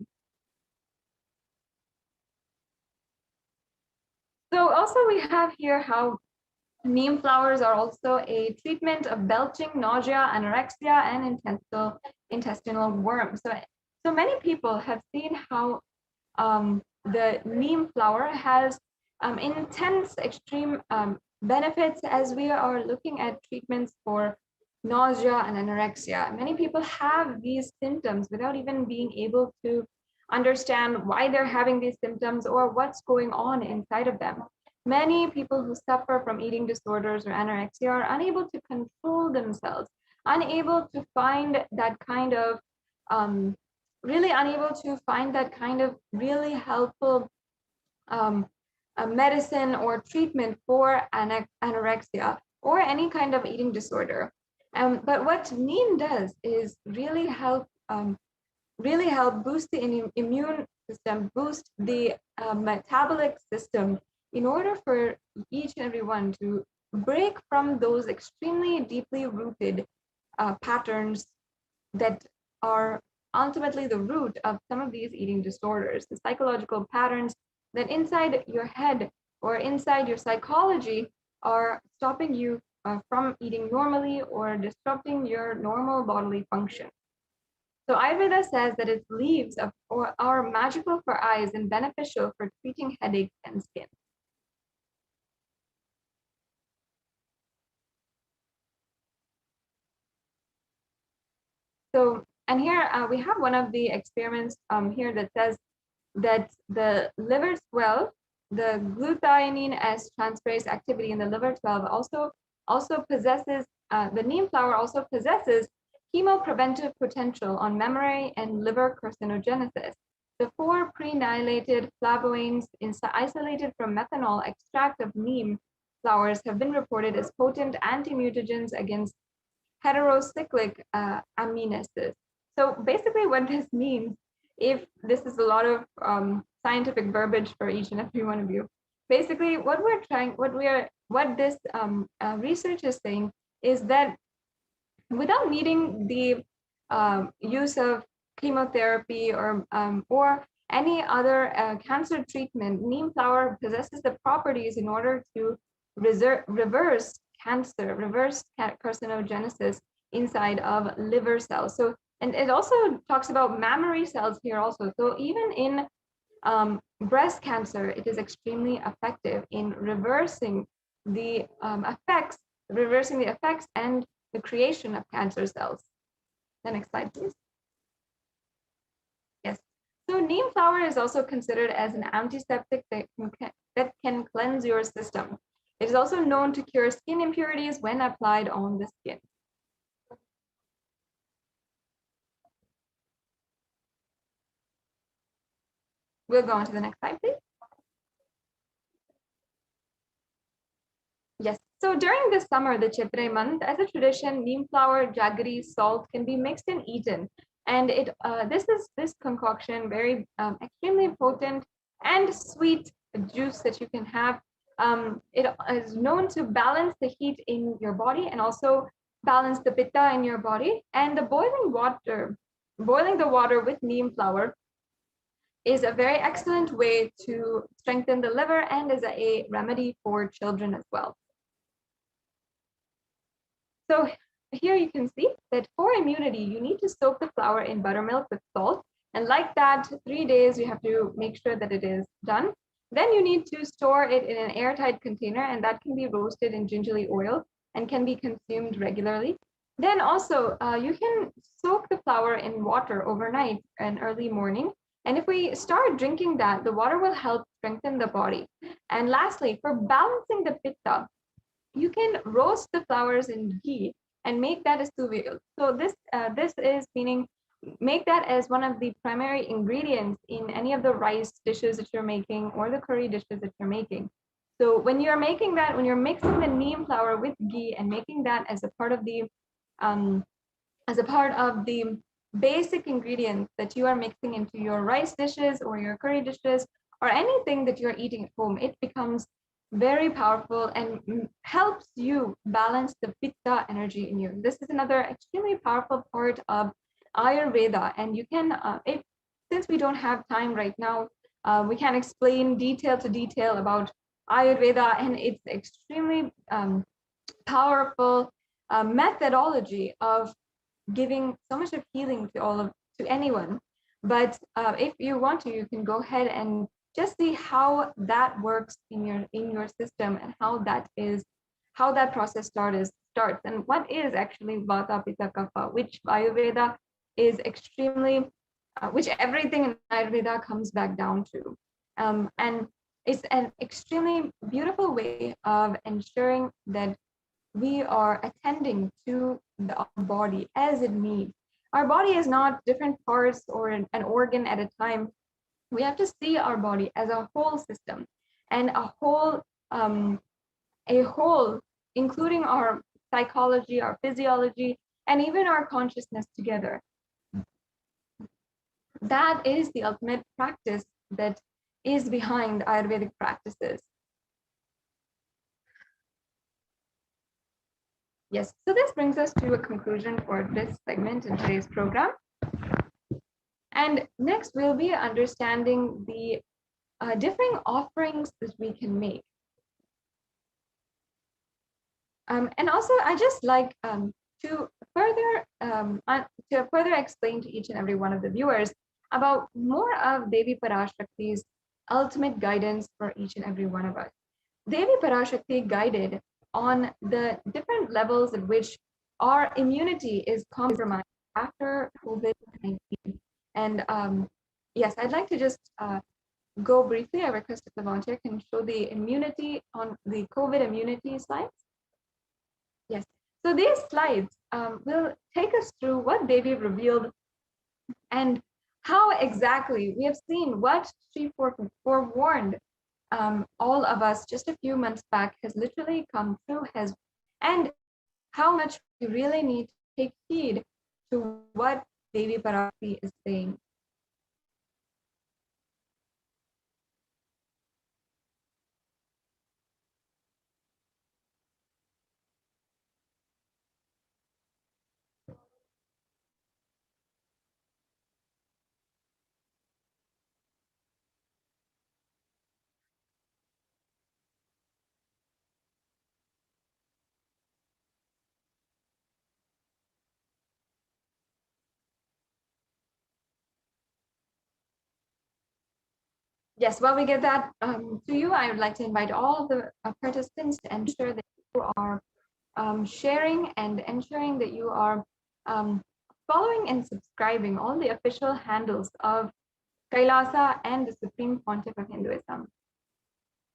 So also we have here how neem flowers are also a treatment of belching, nausea, anorexia, and intestinal worms. So many people have seen how the neem flower has intense, extreme benefits as we are looking at treatments for nausea and anorexia. Many people have these symptoms without even being able to understand why they're having these symptoms or what's going on inside of them. Many people who suffer from eating disorders or anorexia are unable to control themselves, unable to find that kind of, really helpful medicine or treatment for anorexia or any kind of eating disorder. But what neem does is really help boost the immune system, boost the metabolic system, in order for each and every one to break from those extremely deeply rooted patterns that are ultimately the root of some of these eating disorders, the psychological patterns that inside your head or inside your psychology are stopping you from eating normally or disrupting your normal bodily function. So Ayurveda says that its leaves are magical for eyes and beneficial for treating headaches and skin. So, and here we have one of the experiments here that says that the liver 12, the glutathione S transferase activity in the liver 12 also possesses, the neem flower also possesses chemopreventive potential on memory and liver carcinogenesis. The 4 prenylated flavonoids isolated from methanol extract of neem flowers have been reported as potent anti-mutagens against heterocyclic amino acids. So basically what this means, if this is a lot of scientific verbiage for each and every one of you, basically what this research is saying is that without needing the use of chemotherapy or any other cancer treatment, neem flower possesses the properties in order to reverse cancer, reverse carcinogenesis inside of liver cells. So, and it also talks about mammary cells here also. So even in breast cancer, it is extremely effective in reversing the effects and the creation of cancer cells. The next slide, please. Yes. So neem flower is also considered as an antiseptic that can cleanse your system. It is also known to cure skin impurities when applied on the skin. We'll go on to the next slide, please. Yes, so during the summer, the Chaitre month, as a tradition, neem flower, jaggery, salt can be mixed and eaten. And this concoction, very extremely potent and sweet juice that you can have. It is known to balance the heat in your body and also balance the pitta in your body. And the boiling the water with neem flower is a very excellent way to strengthen the liver and is a remedy for children as well. So here you can see that for immunity, you need to soak the flower in buttermilk with salt. And like that, 3 days, you have to make sure that it is done. Then you need to store it in an airtight container, and that can be roasted in gingerly oil and can be consumed regularly. Then also, you can soak the flower in water overnight and early morning. And if we start drinking that, the water will help strengthen the body. And lastly, for balancing the pitta, you can roast the flowers in ghee and make that as suvial. So this is meaning make that as one of the primary ingredients in any of the rice dishes that you're making or the curry dishes that you're making. So when you're making that, when you're mixing the neem flower with ghee and making that as a part of the basic ingredients that you are mixing into your rice dishes or your curry dishes or anything that you're eating at home, it becomes very powerful and helps you balance the pitta energy in you. This is another extremely powerful part of Ayurveda, and you can, since we don't have time right now, we can explain detail to detail about Ayurveda and its extremely powerful methodology of giving so much of healing to anyone. But if you want to, you can go ahead and just see how that works in your system and how that process starts and what is actually Vata, Pitta, Kapha, which Ayurveda is extremely, which everything in Ayurveda comes back down to. And it's an extremely beautiful way of ensuring that we are attending to our body as it needs. Our body is not different parts or an organ at a time. We have to see our body as a whole system and a whole, including our psychology, our physiology, and even our consciousness together. that is the ultimate practice that is behind Ayurvedic practices. Yes, so this brings us to a conclusion for this segment in today's program. And next, we'll be understanding the differing offerings that we can make. And also, I just like to further explain to each and every one of the viewers about more of Devi Parashakti's ultimate guidance for each and every one of us. Devi Parashakti guided on the different levels at which our immunity is compromised after COVID-19. And yes, I'd like to just go briefly. I request if the volunteer can show the immunity on the COVID immunity slides. Yes, so these slides will take us through what Devi revealed and how exactly we have seen what she forewarned all of us just a few months back has literally come true, and how much we really need to take heed to what Devi Parashakti is saying. Yes, while we get that to you, I would like to invite all of the participants to ensure that you are sharing and ensuring that you are following and subscribing all the official handles of Kailasa and the Supreme Pontiff of Hinduism.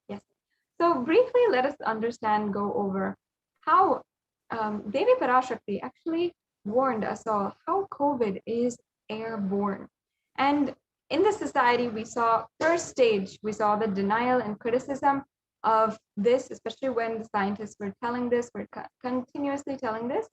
Yes. So briefly, let us go over how Devi Parashakti actually warned us all how COVID is airborne. And in the society, we saw first stage, we saw the denial and criticism of this, especially when the scientists were telling this, were continuously telling this.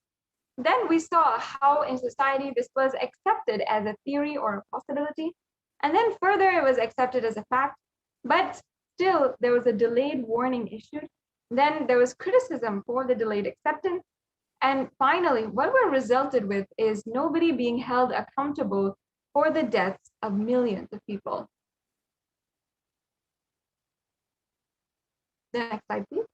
Then we saw how in society this was accepted as a theory or a possibility. And then further, it was accepted as a fact, but still there was a delayed warning issued. Then there was criticism for the delayed acceptance. And finally, what we're resulted with is nobody being held accountable for the deaths of millions of people. The next slide, please.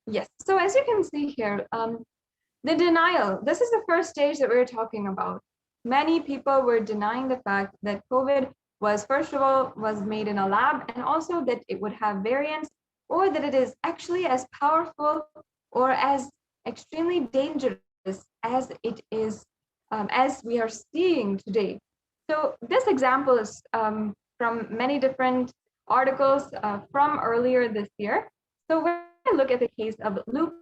Yes, so as you can see here, the denial, this is the first stage that we're talking about. Many people were denying the fact that COVID was, first of all, was made in a lab, and also that it would have variants, or that it is actually as powerful or as extremely dangerous as it is, as we are seeing today. So this example is from many different articles from earlier this year. So when I look at the case of Luc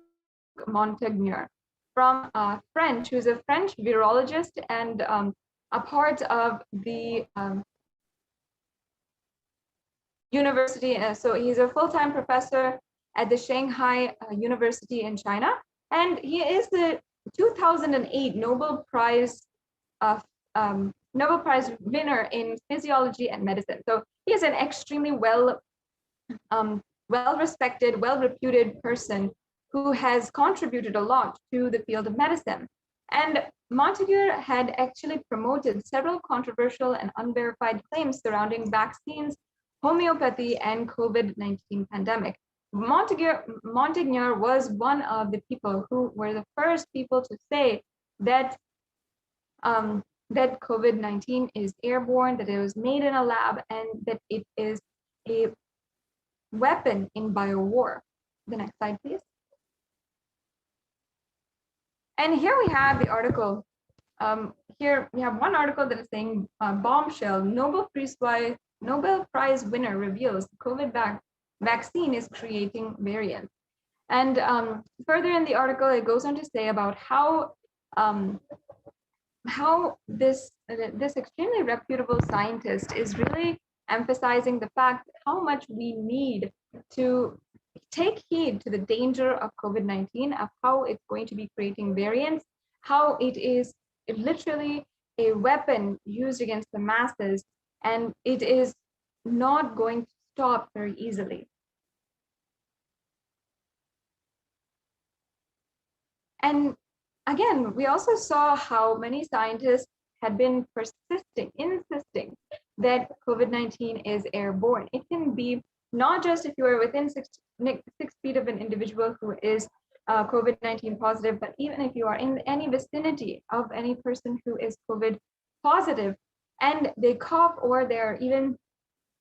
Montagnier from French, who's a French virologist and a part of the university. So he's a full-time professor at the Shanghai University in China, and he is the 2008 Nobel Prize winner in physiology and medicine. So he is an extremely well-respected, well-reputed person who has contributed a lot to the field of medicine. And Montagnier had actually promoted several controversial and unverified claims surrounding vaccines, homeopathy, and COVID-19 pandemic. Montagnier was one of the people who were the first people to say that that COVID-19 is airborne, that it was made in a lab, and that it is a weapon in biowar. The next slide, please. And here we have the article. Here we have one article that is saying bombshell, Nobel Prize winner reveals COVID vaccine is creating variants. And further in the article, it goes on to say about how this extremely reputable scientist is really emphasizing the fact how much we need to take heed to the danger of COVID-19, of how it's going to be creating variants, how it is literally a weapon used against the masses, and it is not going to stop very easily. And again, we also saw how many scientists had been insisting that COVID-19 is airborne. It can be not just if you are within 6 feet of an individual who is COVID-19 positive, but even if you are in any vicinity of any person who is COVID positive and they cough, or they're even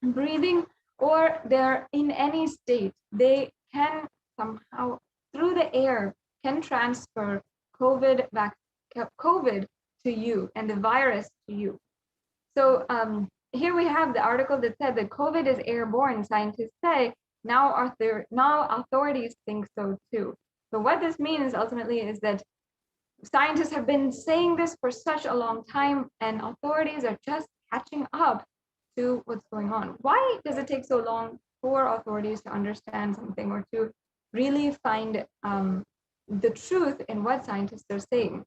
breathing, or they're in any state, they can somehow through the air can transfer COVID to you and the virus to you. So here we have the article that said that COVID is airborne. Scientists say now authorities think so too. So what this means ultimately is that scientists have been saying this for such a long time, and authorities are just catching up to what's going on. Why does it take so long for authorities to understand something or to really find the truth in what scientists are saying?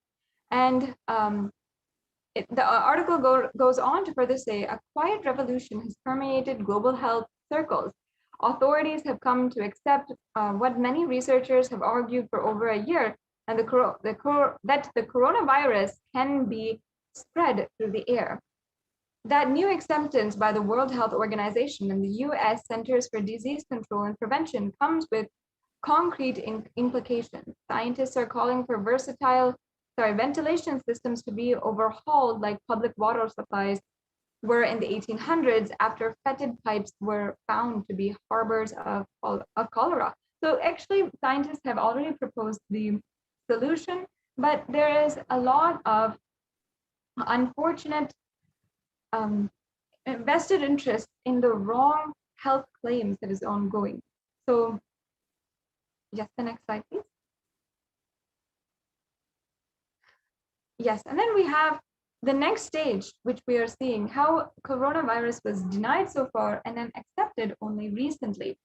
And the article goes on to further say, a quiet revolution has permeated global health circles. Authorities have come to accept what many researchers have argued for over a year, and that the coronavirus can be spread through the air. That new acceptance by the World Health Organization and the US Centers for Disease Control and Prevention comes with concrete implications. Scientists are calling for ventilation systems to be overhauled like public water supplies were in the 1800s after fetid pipes were found to be harbors of cholera. So actually, scientists have already proposed the solution, but there is a lot of unfortunate vested interest in the wrong health claims that is ongoing. So, yes, the next slide, please. Yes, and then we have the next stage, which we are seeing how coronavirus was denied so far and then accepted only recently.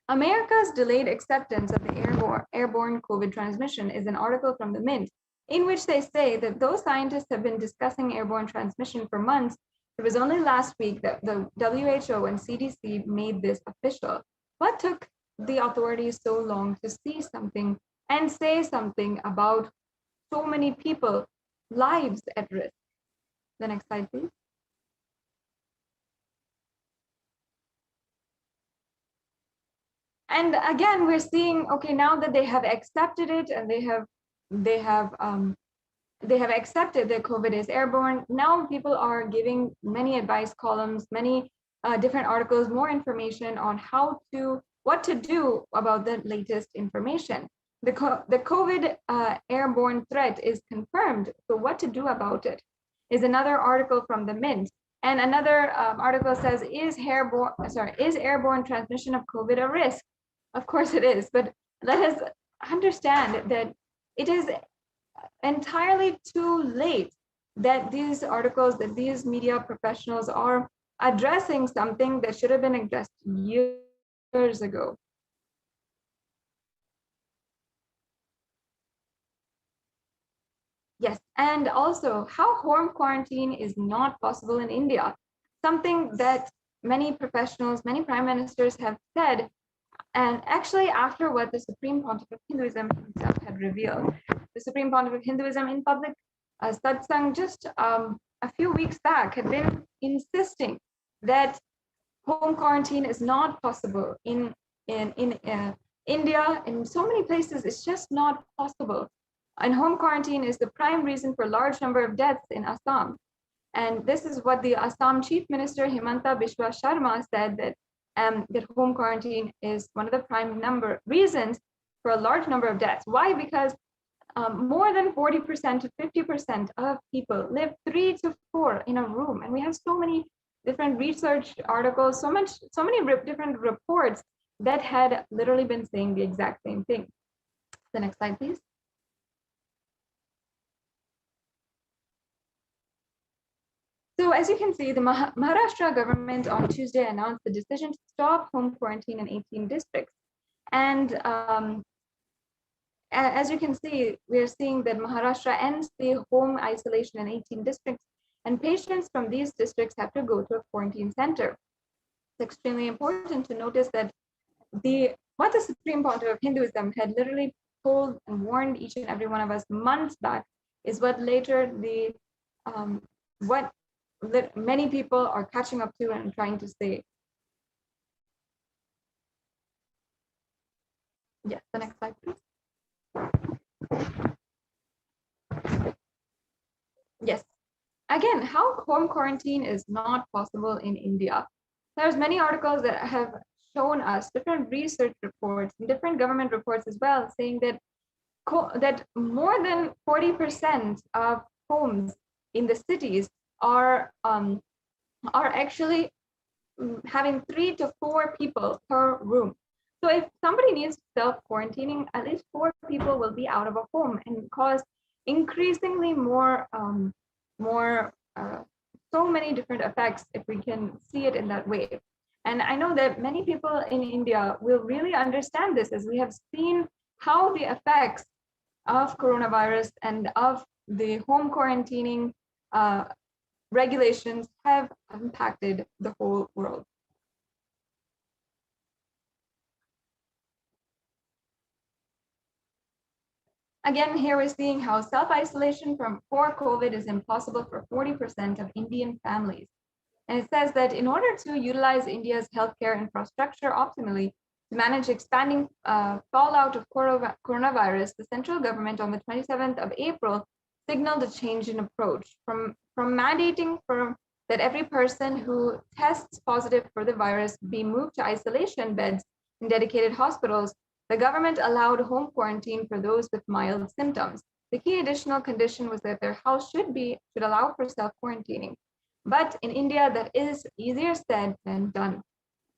America's delayed acceptance of the airborne COVID transmission is an article from the Mint, in which they say that though scientists have been discussing airborne transmission for months, it was only last week that the WHO and CDC made this official. What took the authorities so long to see something and say something about so many people, lives at risk? The next slide, please. And again, we're seeing, okay, now that they have accepted it and they have accepted that COVID is airborne, now people are giving many advice columns, many different articles, more information on what to do about the latest information. The COVID airborne threat is confirmed, so what to do about it is another article from the Mint. And another article says, is airborne transmission of COVID a risk? Of course it is, but let us understand that it is entirely too late that these articles, that these media professionals are addressing something that should have been addressed years ago. Yes, and also how home quarantine is not possible in India, something that many professionals, many prime ministers have said, and actually after what the Supreme Pontiff of Hinduism himself had revealed. The Supreme Pontiff of Hinduism in public satsang just a few weeks back had been insisting that home quarantine is not possible in India. In so many places, it's just not possible. And home quarantine is the prime reason for a large number of deaths in Assam. And this is what the Assam Chief Minister Himanta Biswa Sharma said, that home quarantine is one of the prime reasons for a large number of deaths. Why? Because more than 40% to 50% of people live 3 to 4 in a room. And we have so many different research articles, so many different reports that had literally been saying the exact same thing. The next slide, please. So as you can see, the Maharashtra government on Tuesday announced the decision to stop home quarantine in 18 districts. And as you can see, we're seeing that Maharashtra ends the home isolation in 18 districts, and patients from these districts have to go to a quarantine center. It's extremely important to notice that what the Supreme Pontiff of Hinduism had literally told and warned each and every one of us months back is what later many people are catching up to and trying to say. Yes, the next slide, please. Yes. Again, how home quarantine is not possible in India. There's many articles that have shown us different research reports and different government reports as well, saying that that more than 40% of homes in the cities are actually having 3 to 4 people per room. So if somebody needs self-quarantining, at least 4 people will be out of a home and cause increasingly so many different effects if we can see it in that way. And I know that many people in India will really understand this, as we have seen how the effects of coronavirus and of the home quarantining regulations have impacted the whole world. Again, here we're seeing how self-isolation for COVID is impossible for 40% of Indian families. And it says that in order to utilize India's healthcare infrastructure optimally to manage expanding fallout of coronavirus, the central government on the 27th of April signaled a change in approach from mandating that every person who tests positive for the virus be moved to isolation beds in dedicated hospitals. The government allowed home quarantine for those with mild symptoms. The key additional condition was that their house should allow for self-quarantining. But in India, that is easier said than done.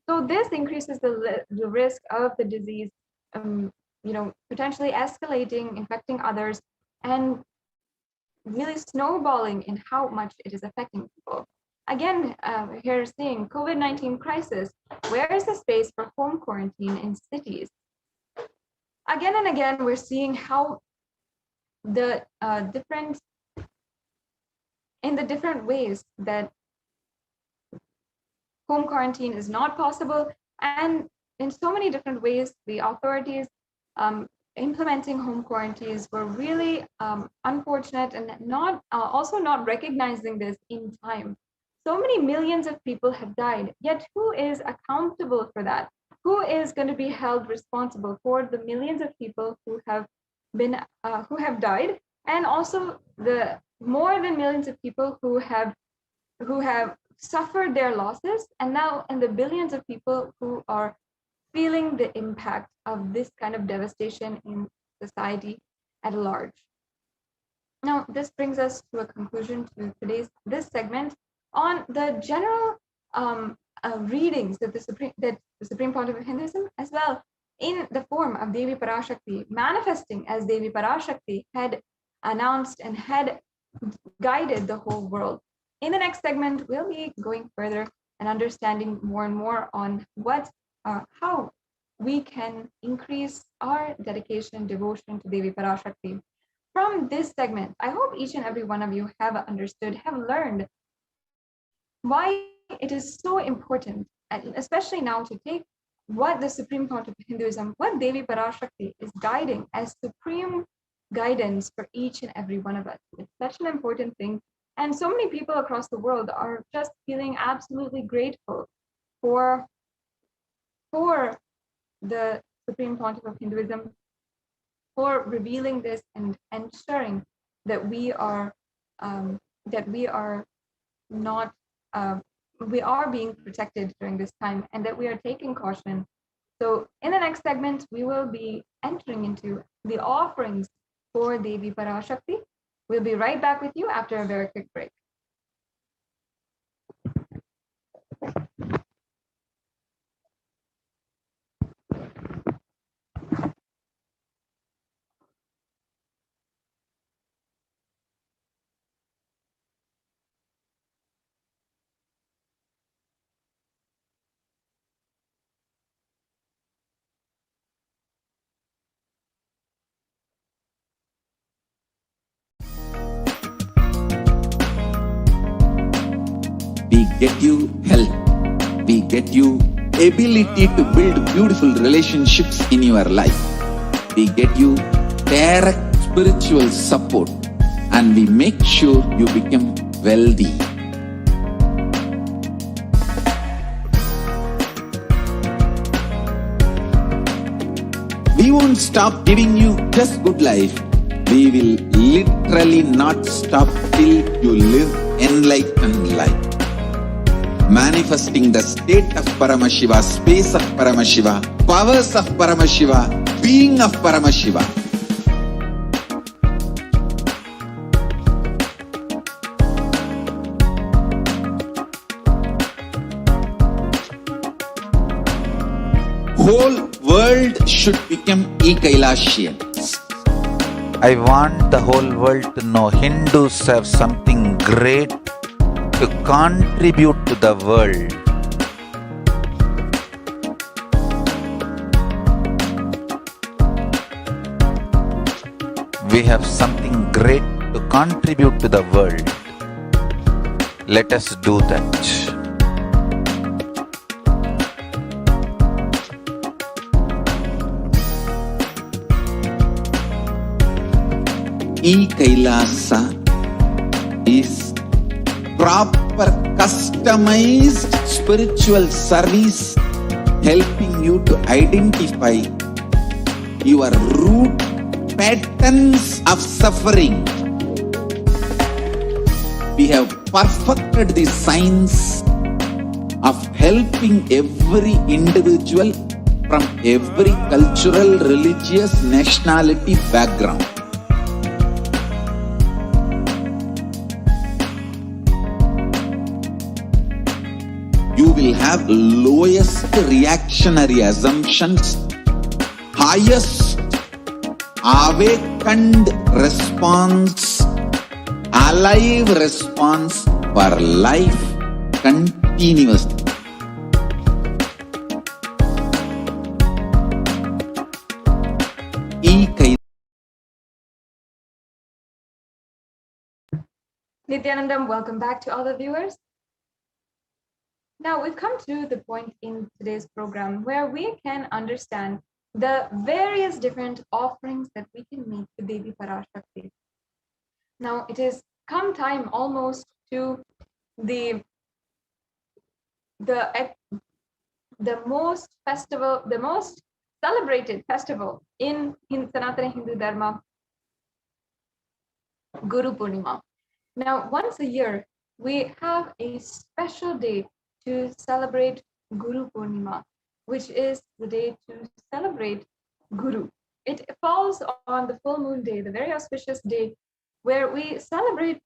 So this increases the risk of the disease, potentially escalating, infecting others, and really snowballing in how much it is affecting people. Again, here seeing COVID-19 crisis, where is the space for home quarantine in cities? Again and again, we're seeing how the different ways that home quarantine is not possible, and in so many different ways, the authorities implementing home quarantines were really unfortunate and also not recognizing this in time. So many millions of people have died, yet who is accountable for that? Who is going to be held responsible for the millions of people who have died, and also the more than millions of people who have suffered their losses, and the billions of people who are feeling the impact of this kind of devastation in society at large. Now, this brings us to a conclusion to this segment on the general readings that the Supreme Pontiff of Hinduism, as well in the form of Devi Parashakti, manifesting as Devi Parashakti, had announced and had guided the whole world. In the next segment, we'll be going further and understanding more and more on how we can increase our dedication and devotion to Devi Parashakti. From this segment, I hope each and every one of you have understood, have learned why it is so important, and especially now, to take what the Supreme Pontiff of Hinduism, what Devi Parashakti is guiding as supreme guidance for each and every one of us. It's such an important thing. And so many people across the world are just feeling absolutely grateful for the Supreme Pontiff of Hinduism for revealing this and ensuring that we are being protected during this time, and that we are taking caution. So in the next segment, we will be entering into the offerings for Devi Parashakti. We'll be right back with you after a very quick break. We get you health. We get you ability to build beautiful relationships in your life. We get you direct spiritual support, and we make sure you become wealthy. We won't stop giving you just good life. We will literally not stop till you live enlightened life. Manifesting the state of Paramashiva, space of Paramashiva, powers of Paramashiva, being of Paramashiva. Whole world should become Kailasians. I want the whole world to know Hindus have something great to contribute to the world. We have something great to contribute to the world. Let us do that. Kailasa is proper customized spiritual service helping you to identify your root patterns of suffering. We have perfected the science of helping every individual from every cultural, religious, nationality background. You will have lowest reactionary assumptions, highest awakened response, alive response for life continuously. Nithyanandam, welcome back to all the viewers. Now we've come to the point in today's program where we can understand the various different offerings that we can make to Devi Parashakti. Now it has come time almost to the most celebrated festival in Sanatana Hindu Dharma, Guru Purnima. Now once a year we have a special day to celebrate Guru Purnima, which is the day to celebrate Guru. It falls on the full moon day, the very auspicious day, where we celebrate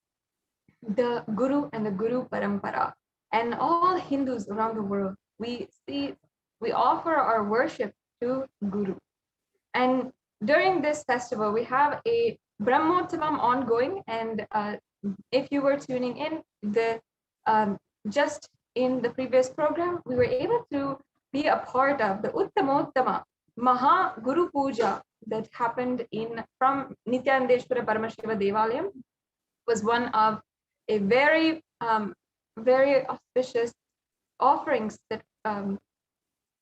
the Guru and the Guru Parampara. And all Hindus around the world, we offer our worship to Guru. And during this festival, we have a Brahmotsamam ongoing. And if you were tuning in, just in the previous program, we were able to be a part of the Uttamottama Maha Guru Puja that happened from Nithyanandeshwara Paramashiva Devalayam. Was one of a very, very auspicious offerings that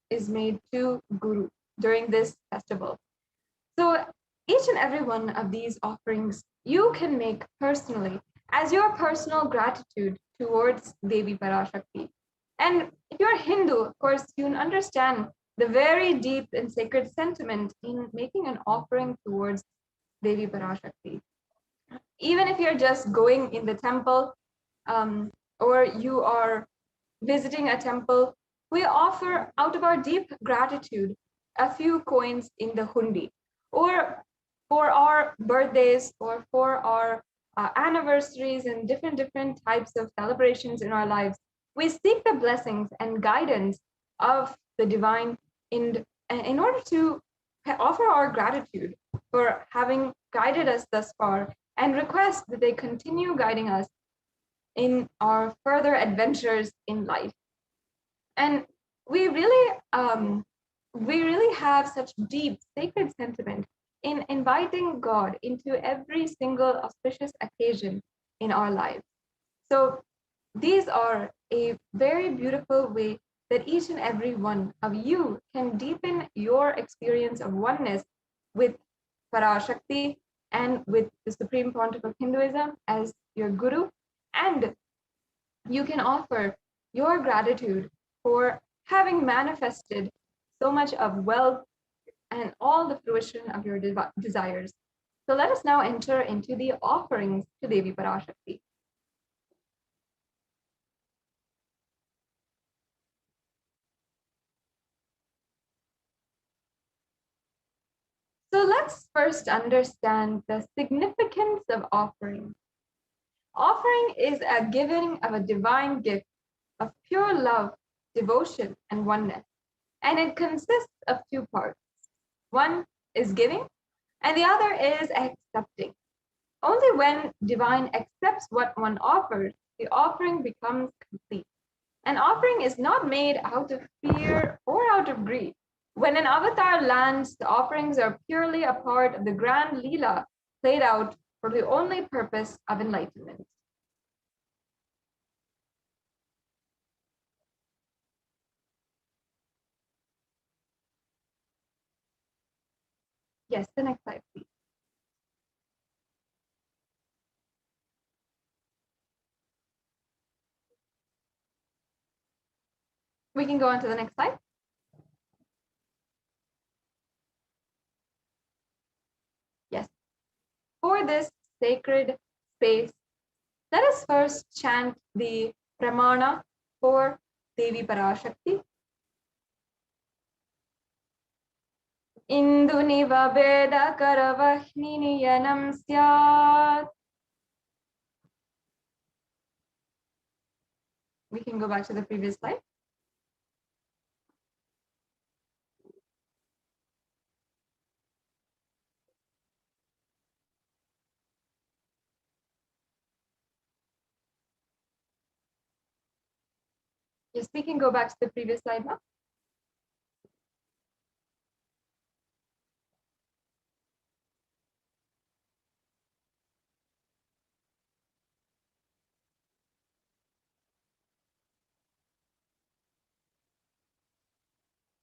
is made to Guru during this festival. So each and every one of these offerings you can make personally as your personal gratitude towards Devi Parashakti. And if you're Hindu, of course, you understand the very deep and sacred sentiment in making an offering towards Devi Parashakti. Even if you're just going in the temple or you are visiting a temple, we offer out of our deep gratitude a few coins in the hundi, or for our birthdays or for our anniversaries and different types of celebrations in our lives. We seek the blessings and guidance of the divine in order to offer our gratitude for having guided us thus far, and request that they continue guiding us in our further adventures in life. And we really have such deep sacred sentiment in inviting God into every single auspicious occasion in our lives. So These are a very beautiful way that each and every one of you can deepen your experience of oneness with Parashakti and with the Supreme Pontiff of Hinduism as your guru. And you can offer your gratitude for having manifested so much of wealth and all the fruition of your desires. So let us now enter into the offerings to Devi Parashakti. So let's first understand the significance of offering. Offering is a giving of a divine gift of pure love, devotion, and oneness. And it consists of two parts. One is giving, and the other is accepting. Only when divine accepts what one offers, the offering becomes complete. An offering is not made out of fear or out of greed. When an avatar lands, the offerings are purely a part of the grand Leela played out for the only purpose of enlightenment. Yes, the next slide, please. We can go on to the next slide. Yes. For this sacred space, let us first chant the Pramana for Devi Parashakti. Induniva Veda Karavahmini Yanam Syat. We can go back to the previous slide. Yes, we can go back to the previous slide now.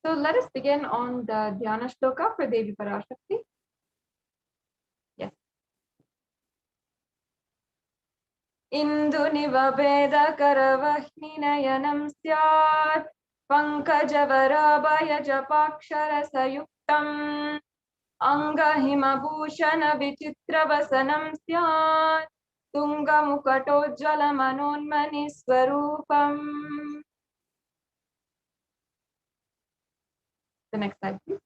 So let us begin on the Dhyana Shloka for Devi Parashakti. Yes. Induniva Veda Karavahminayanam Syat Pankajavara Japakshara Sayuktam Angahimabhushana Vichitravasanam Syat Tungamukatojjala Manonmani Swarupam. The next slide, please.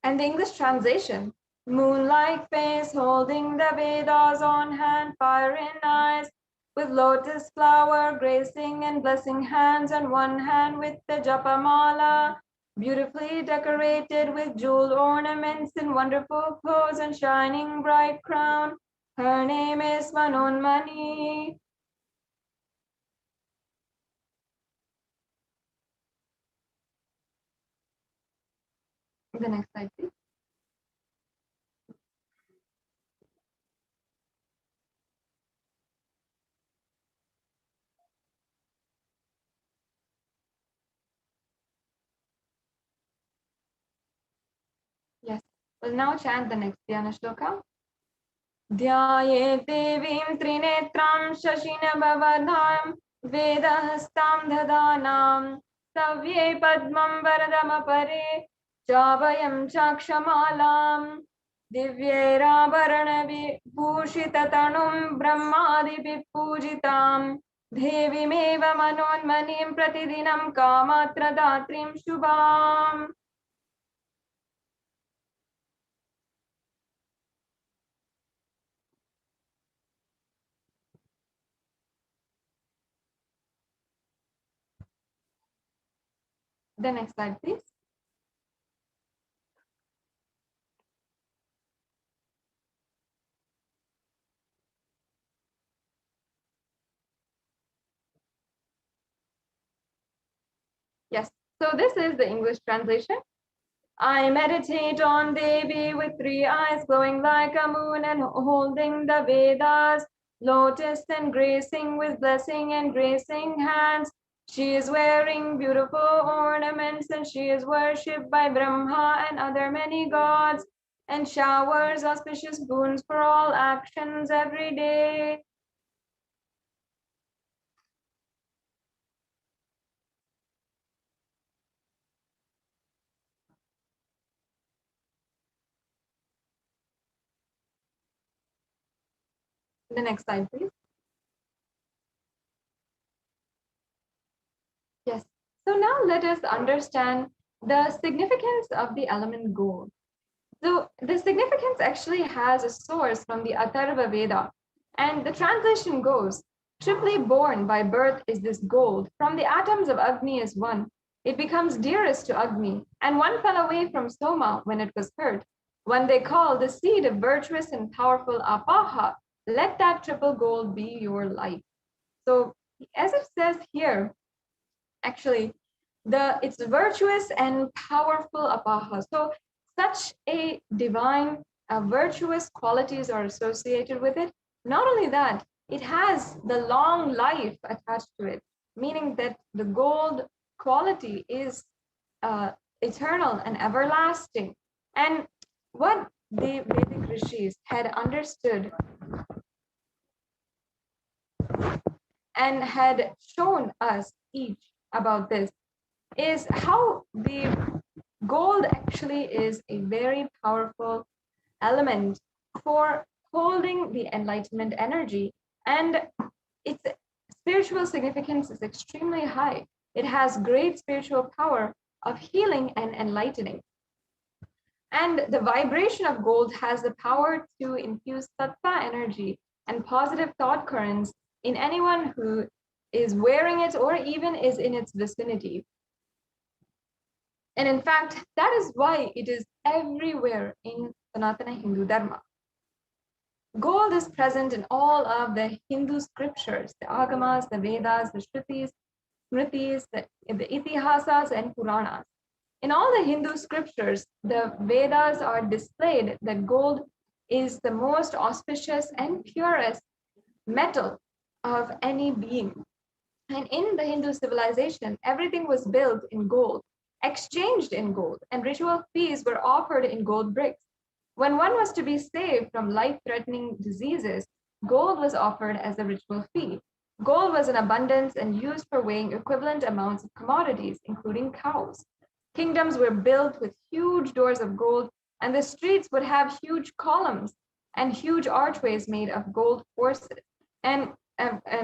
And the English translation, moonlight face holding the Vedas on hand, fire in eyes, with lotus flower gracing and blessing hands, and one hand with the Japamala, beautifully decorated with jeweled ornaments in wonderful clothes and shining bright crown. Her name is Manonmani. The next slide, please. Yes, we'll now chant the next Dhyana Shloka. ध्याये देवीं त्रिनेत्रां शशिनभवधां वेदहस्तां दधानां सव्ये पद्मं वरदमपरे चाभयं चाक्षमालां दिव्यैराभरणविभूषिततनुं ब्रह्मादिभिः पूजितां देवीमेव मनोन्मनीं प्रतिदिनं कामात्रदात्रीं शुभाम्. The next slide, please. So this is the English translation. I meditate on Devi with 3 eyes glowing like a moon and holding the Vedas, lotus and gracing with blessing and gracing hands. She is wearing beautiful ornaments and she is worshipped by Brahma and other many gods and showers auspicious boons for all actions every day. The next slide, please. Yes. So now let us understand the significance of the element gold. So the significance actually has a source from the Atharva Veda, and the translation goes, triply born by birth is this gold, from the atoms of Agni is one. It becomes dearest to Agni, and one fell away from Soma when it was hurt. One they call the seed of virtuous and powerful Apaha, let that triple gold be your life. So as it says here, actually, it's virtuous and powerful Apaha. So such a divine, virtuous qualities are associated with it. Not only that, it has the long life attached to it, meaning that the gold quality is eternal and everlasting. And what the Vedic rishis had understood and had shown us each about this is how the gold actually is a very powerful element for holding the enlightenment energy, and its spiritual significance is extremely high. It has great spiritual power of healing and enlightening. And the vibration of gold has the power to infuse sattva energy and positive thought currents in anyone who is wearing it or even is in its vicinity. And in fact, that is why it is everywhere in Sanatana Hindu Dharma. Gold is present in all of the Hindu scriptures, the Agamas, the Vedas, the Shrutis, Smritis, the Itihasas, and Puranas. In all the Hindu scriptures, the Vedas are displayed that gold is the most auspicious and purest metal of any being. And in the Hindu civilization, everything was built in gold, exchanged in gold, and ritual feasts were offered in gold bricks. When one was to be saved from life-threatening diseases, gold was offered as a ritual fee. Gold was in abundance and used for weighing equivalent amounts of commodities, including cows. Kingdoms were built with huge doors of gold, and the streets would have huge columns and huge archways made of gold horses and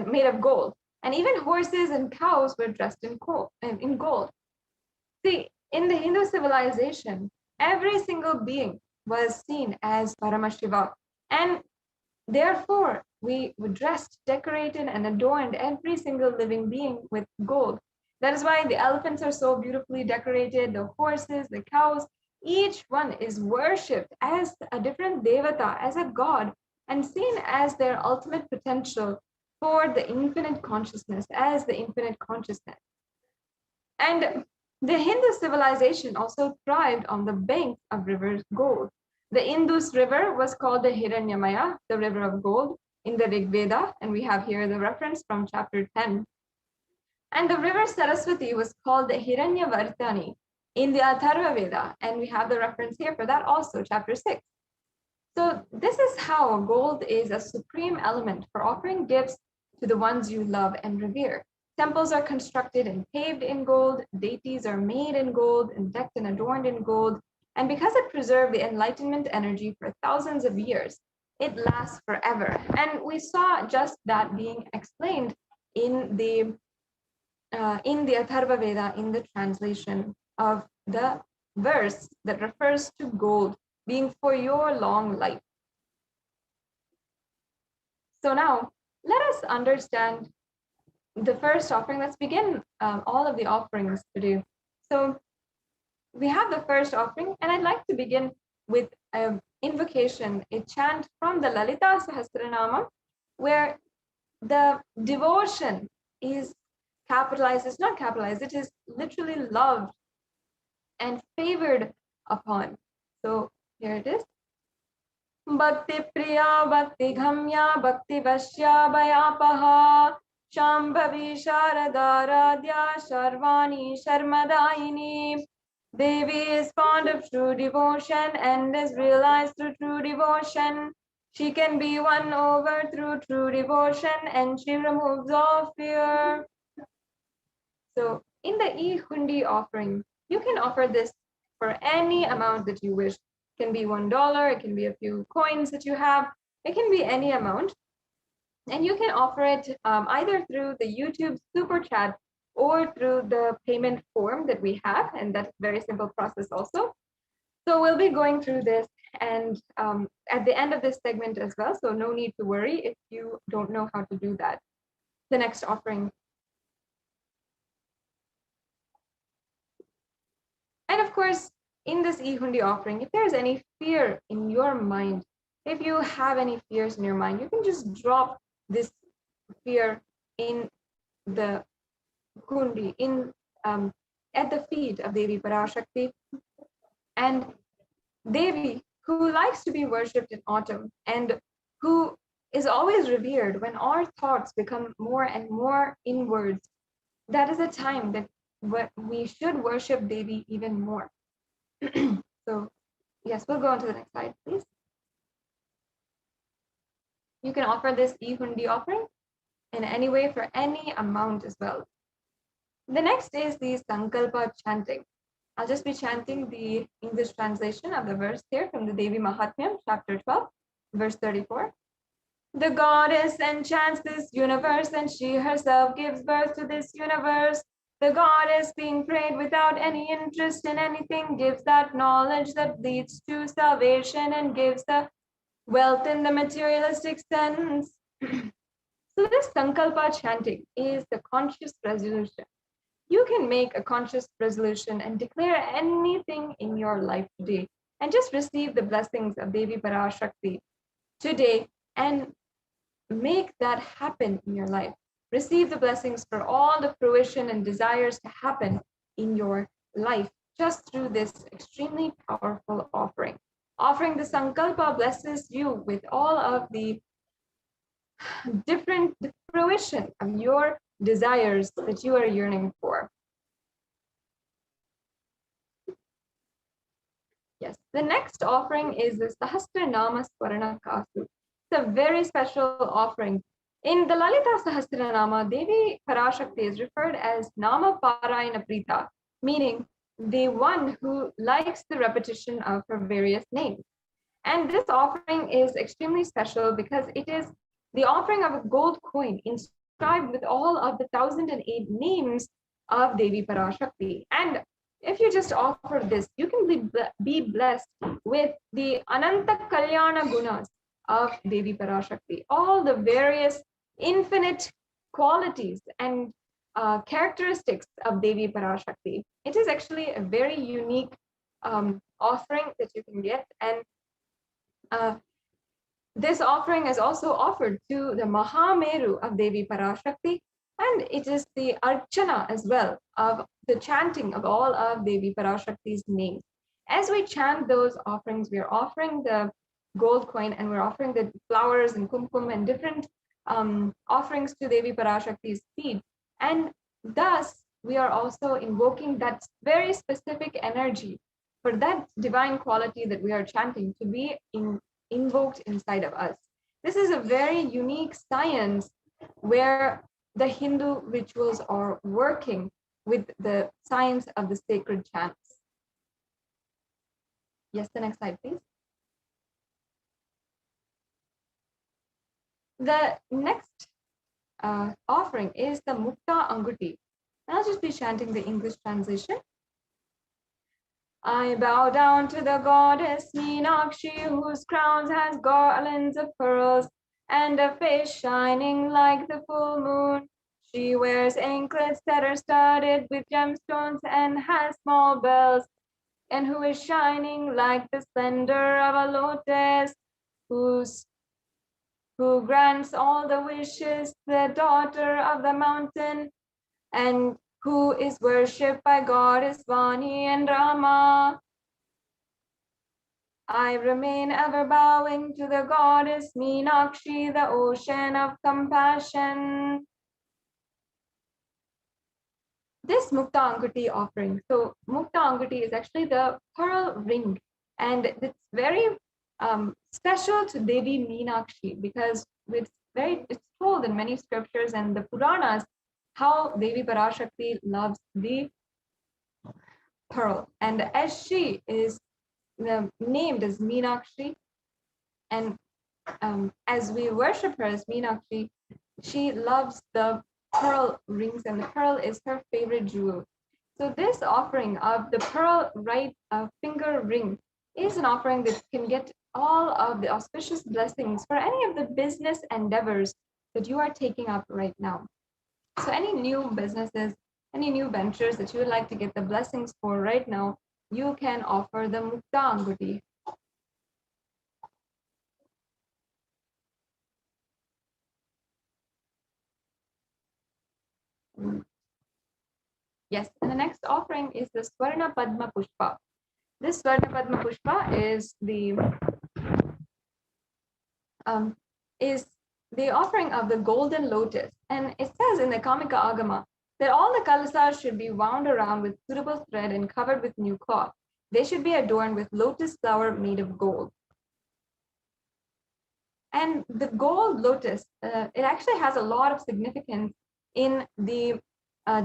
made of gold. And even horses and cows were dressed in gold. See, in the Hindu civilization, every single being was seen as Paramashiva, and therefore we dressed, decorated, and adorned every single living being with gold. That is why the elephants are so beautifully decorated, the horses, the cows, each one is worshipped as a different devata, as a god, and seen as their ultimate potential for the infinite consciousness, as the infinite consciousness. And the Hindu civilization also thrived on the banks of rivers gold. The Indus River was called the Hiranyamaya, the river of gold, in the Rig Veda, and we have here the reference from chapter 10. And the river Saraswati was called the Hiranyavartani in the Atharva Veda, and we have the reference here for that also, chapter 6. So this is how gold is a supreme element for offering gifts to the ones you love and revere. Temples are constructed and paved in gold, deities are made in gold and decked and adorned in gold, and because it preserved the enlightenment energy for thousands of years, it lasts forever. And we saw just that being explained in the Atharva Veda, in the translation of the verse that refers to gold being for your long life. So now, let us understand the first offering. Let's begin all of the offerings today. So we have the first offering, and I'd like to begin with an invocation, a chant from the Lalita Sahasranama, where the devotion is capitalized. It's not capitalized. It is literally loved and favored upon. So here it is. Bhakti Priya, Bhakti Ghamya, Bhakti Vashya, Bhayapaha, Shambhavi Sharadaradhya, Sharvani Sharmadayini. Devi is fond of true devotion and is realized through true devotion. She can be won over through true devotion and she removes all fear. So in the e-hundi offering, you can offer this for any amount that you wish. It can be $1, it can be a few coins that you have, it can be any amount. And you can offer it either through the YouTube super chat or through the payment form that we have, and that's a very simple process also. So we'll be going through this and at the end of this segment as well, so no need to worry if you don't know how to do that. The next offering. And of course, in this e-hundi offering, if there's any fear in your mind, if you have any fears in your mind, you can just drop this fear in the hundi, at the feet of Devi Parashakti. And Devi, who likes to be worshipped in autumn and who is always revered when our thoughts become more and more inwards, that is a time that we should worship Devi even more. So yes, we'll go on to the next slide, please. You can offer this e-hundi offering in any way for any amount as well. The next is the Sankalpa chanting. I'll just be chanting the English translation of the verse here from the Devi Mahatmyam, chapter 12, verse 34. The goddess enchants this universe and she herself gives birth to this universe. The goddess, being prayed without any interest in anything, gives that knowledge that leads to salvation and gives the wealth in the materialistic sense. So this Sankalpa chanting is the conscious resolution. You can make a conscious resolution and declare anything in your life today and just receive the blessings of Devi Parashakti today and make that happen in your life. Receive the blessings for all the fruition and desires to happen in your life just through this extremely powerful offering. Offering the Sankalpa blesses you with all of the different fruition of your desires that you are yearning for. Yes, the next offering is the Sahasranama Swarana Kasu. It's a very special offering. In the Lalita Sahasranama, Devi Parashakti is referred as Nama Parayana Prita, meaning the one who likes the repetition of her various names. And this offering is extremely special because it is the offering of a gold coin inscribed with all of the 1008 names of Devi Parashakti. And if you just offer this, you can be blessed with the Ananta Kalyana Gunas of Devi Parashakti, all the various infinite qualities and characteristics of Devi Parashakti. It is actually a very unique offering that you can get. And this offering is also offered to the Mahameru of Devi Parashakti, and it is the Archana as well of the chanting of all of Devi Parashakti's names. As we chant those offerings, we are offering the gold coin and we're offering the flowers and kumkum and different offerings to Devi Parashakti's feet. And thus, we are also invoking that very specific energy for that divine quality that we are chanting to be invoked inside of us. This is a very unique science where the Hindu rituals are working with the science of the sacred chants. Yes, the next slide, please. The next offering is the Mukta Anguti. I'll just be chanting the English translation. I bow down to the goddess Meenakshi, whose crown has garlands of pearls and a face shining like the full moon. She wears anklets that are studded with gemstones and has small bells, and who is shining like the splendor of a lotus, who grants all the wishes, the daughter of the mountain, and who is worshipped by Goddess Vani and Rama. I remain ever bowing to the Goddess Meenakshi, the ocean of compassion. This Mukta Anguti offering. So Mukta Anguti is actually the pearl ring, and it's very special to Devi Meenakshi because it's told in many scriptures and the Puranas how Devi Parashakti loves the pearl, and as she is named as Meenakshi, and as we worship her as Meenakshi, she loves the pearl rings, and the pearl is her favorite jewel. So this offering of the pearl right finger ring is an offering that can get all of the auspicious blessings for any of the business endeavors that you are taking up right now. So any new businesses, any new ventures that you would like to get the blessings for right now, you can offer the Mukta Anguti. Yes, and the next offering is the Swarna Padma Pushpa. This Swarna Padma Pushpa is the offering of the golden lotus, and it says in the Kamika Agama that all the kalasas should be wound around with suitable thread and covered with new cloth. They should be adorned with lotus flower made of gold. And the gold lotus, it actually has a lot of significance in the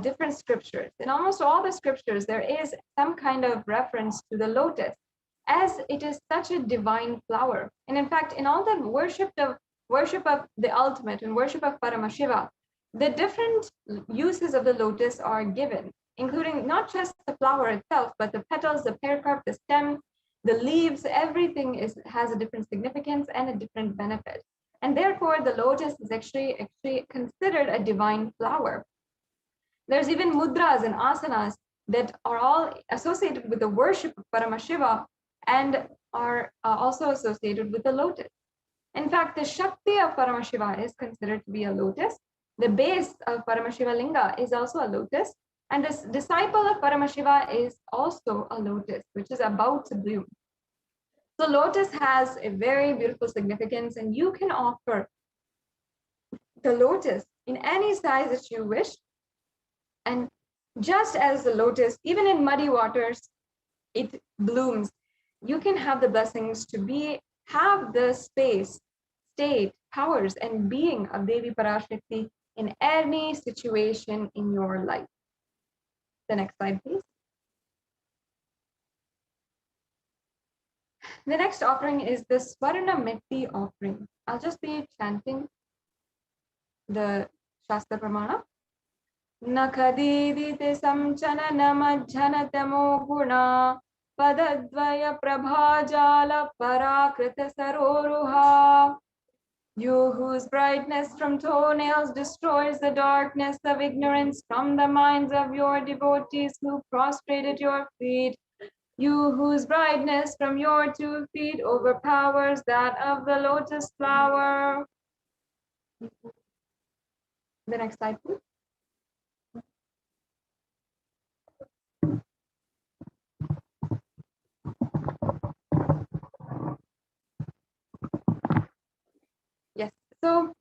different scriptures. In almost all the scriptures, there is some kind of reference to the lotus, as it is such a divine flower. And in fact, in all the worship of the ultimate and worship of Paramashiva, the different uses of the lotus are given, including not just the flower itself, but the petals, the pericarp, the stem, the leaves, everything has a different significance and a different benefit. And therefore, the lotus is actually considered a divine flower. There's even mudras and asanas that are all associated with the worship of Paramashiva and are also associated with the lotus. In fact, the Shakti of Paramashiva is considered to be a lotus. The base of Paramashiva Linga is also a lotus. And this disciple of Paramashiva is also a lotus, which is about to bloom. So lotus has a very beautiful significance, and you can offer the lotus in any size that you wish. And just as the lotus, even in muddy waters, it blooms. You can have the blessings to have the space, state, powers, and being of Devi Parashakti in any situation in your life. The next slide, please. The next offering is the Swarna Metti offering. I'll just be chanting the Shastra Pramana. Nakadidite samchana namajhanatamo guna padadvaya prabhajala parakrita saroruha. You whose brightness from toenails destroys the darkness of ignorance from the minds of your devotees who prostrate at your feet. You whose brightness from your 2 feet overpowers that of the lotus flower. The next slide, please. Yes, so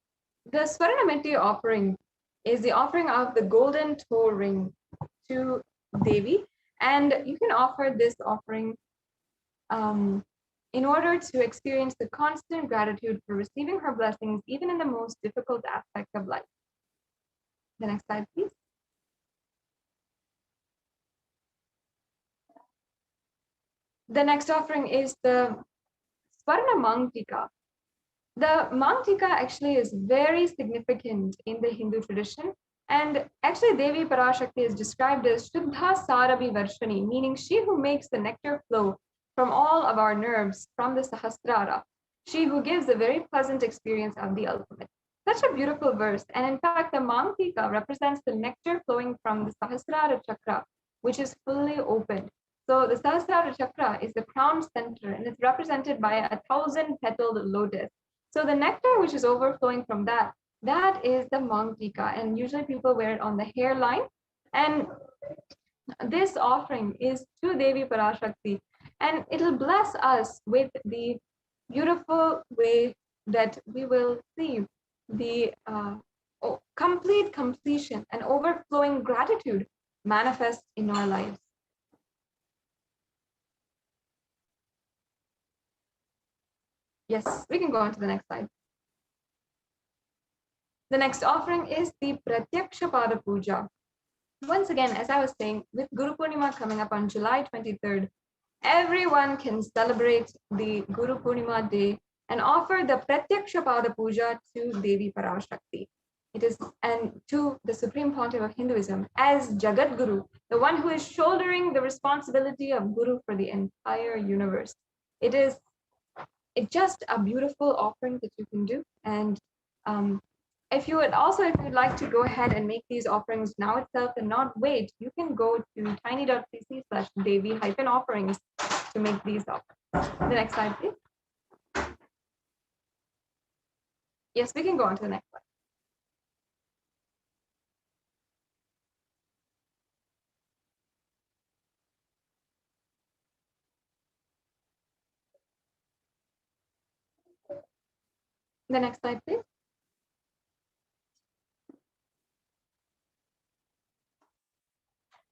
the Swarnameti offering is the offering of the golden toe ring to Devi, and you can offer this offering in order to experience the constant gratitude for receiving her blessings, even in the most difficult aspects of life. The next slide, please. The next offering is the Swarna Mangtika. The Mangtika actually is very significant in the Hindu tradition. And actually, Devi Parashakti is described as Shuddha Sarabi Varshani, meaning she who makes the nectar flow from all of our nerves from the Sahasrara, she who gives a very pleasant experience of the ultimate. Such a beautiful verse. And in fact, the Mangtika represents the nectar flowing from the Sahasrara Chakra, which is fully opened. So the Sahasrara Chakra is the crown center, and it's represented by a 1,000-petaled lotus. So the nectar which is overflowing from that is the Mangtika, and usually people wear it on the hairline And this offering is to Devi Parashakti, and it'll bless us with the beautiful way that we will see the complete completion and overflowing gratitude manifest in our lives. Yes, we can go on to the next slide. The next offering is the Pratyaksha Pada Puja. Once again, as I was saying, with Guru Purnima coming up on July 23rd, everyone can celebrate the Guru Purnima day and offer the Pratyaksha Pada Puja to Devi Parashakti. It is, and to the Supreme Pontiff of Hinduism as Jagat Guru, the one who is shouldering the responsibility of Guru for the entire universe. It's just a beautiful offering that you can do. And if you'd like to go ahead and make these offerings now itself and not wait, you can go to tiny.cc/Devi-offerings to make these offerings. The next slide, please. Yes, we can go on to the next slide. The next slide, please.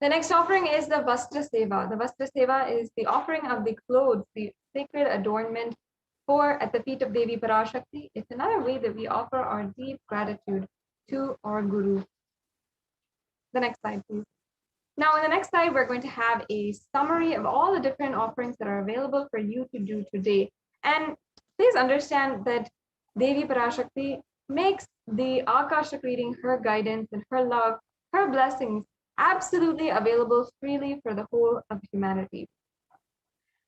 The next offering is the Vastra Seva. The Vastra Seva is the offering of the clothes, the sacred adornment at the feet of Devi Parashakti. It's another way that we offer our deep gratitude to our Guru. The next slide, please. Now, in the next slide, we're going to have a summary of all the different offerings that are available for you to do today. And please understand that Devi Parashakti makes the Akashic reading, her guidance and her love, her blessings, absolutely available freely for the whole of humanity.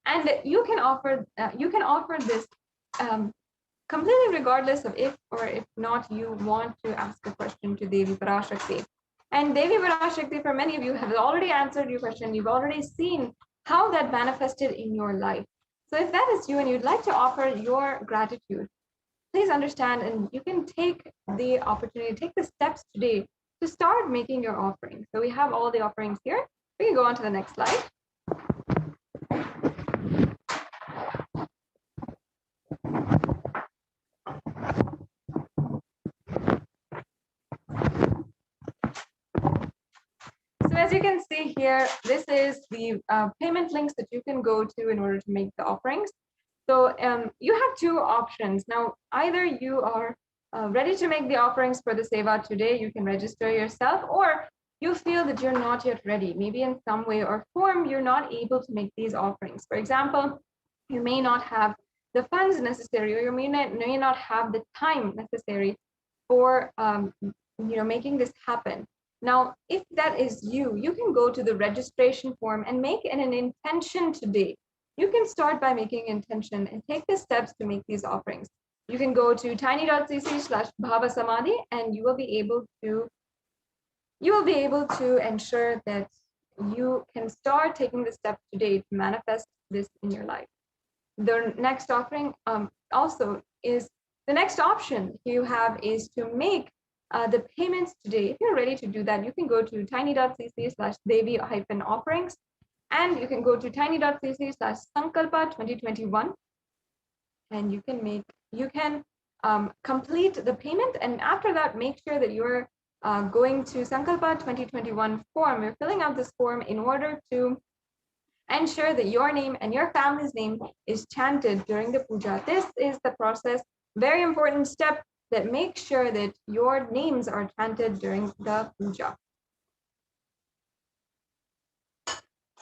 And you can offer this completely regardless of if or if not you want to ask a question to Devi Parashakti. And Devi Parashakti, for many of you, have already answered your question. You've already seen how that manifested in your life. So if that is you and you'd like to offer your gratitude, please understand, and you can take the opportunity, take the steps today to start making your offering. So we have all the offerings here. We can go on to the next slide. So as you can see here, this is the payment links that you can go to in order to make the offerings. So you have two options. Now, either you are ready to make the offerings for the Seva today, you can register yourself, or you feel that you're not yet ready. Maybe in some way or form, you're not able to make these offerings. For example, you may not have the funds necessary, or you may not have the time necessary for making this happen. Now, if that is you, you can go to the registration form and make an intention today. You can start by making an intention and take the steps to make these offerings. You can go to tiny.cc/bhavasamadhi and you will be able to ensure that you can start taking the steps today to manifest this in your life. The next offering also is the next option you have is to make the payments today. If you're ready to do that, you can go to tiny.cc/Devi-offerings and you can go to tiny.cc/Sankalpa 2021 and you can complete the payment, and after that make sure that you're going to Sankalpa 2021 form. You're filling out this form in order to ensure that your name and your family's name is chanted during the puja. This is the process, very important step that makes sure that your names are chanted during the puja.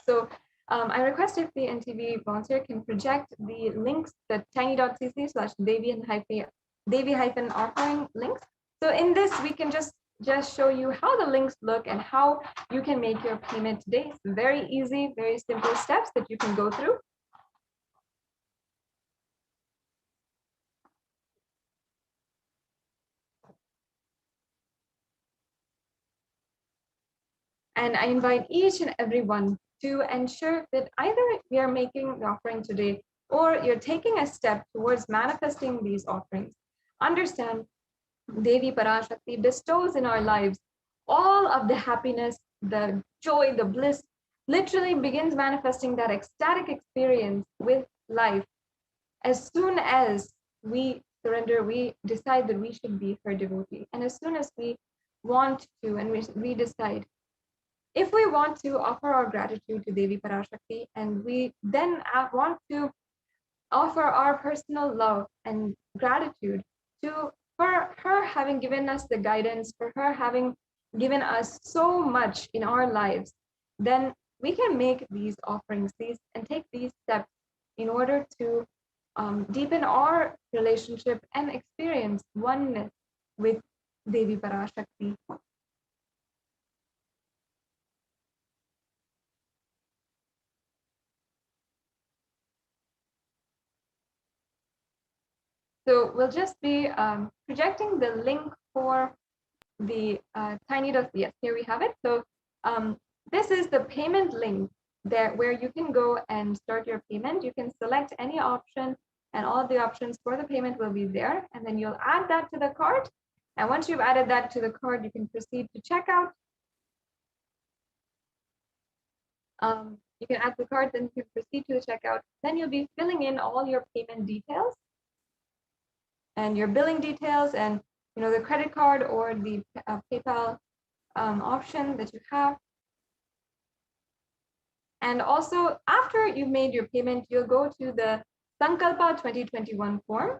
So I request if the NTV volunteer can project the links, the tiny.cc/Devi-offering links. So in this, we can just show you how the links look and how you can make your payment today. It's very easy, very simple steps that you can go through. And I invite each and every one to ensure that either we are making the offering today or you're taking a step towards manifesting these offerings. Understand, Devi Parashakti bestows in our lives all of the happiness, the joy, the bliss, literally begins manifesting that ecstatic experience with life as soon as we surrender, we decide that we should be her devotee. And as soon as we want to, and we decide, if we want to offer our gratitude to Devi Parashakti, and we then want to offer our personal love and gratitude for her having given us the guidance, for her having given us so much in our lives, then we can make these offerings, and take these steps in order to deepen our relationship and experience oneness with Devi Parashakti. So we'll just be projecting the link for the Tiny.cs. Yes, here we have it. So this is the payment link there where you can go and start your payment. You can select any option, and all of the options for the payment will be there. And then you'll add that to the cart. And once you've added that to the cart, you can proceed to checkout. You can add the cart, then you can proceed to the checkout. Then you'll be filling in all your payment details and your billing details, and the credit card or the PayPal option that you have. And also, after you've made your payment, you'll go to the Sankalpa 2021 form.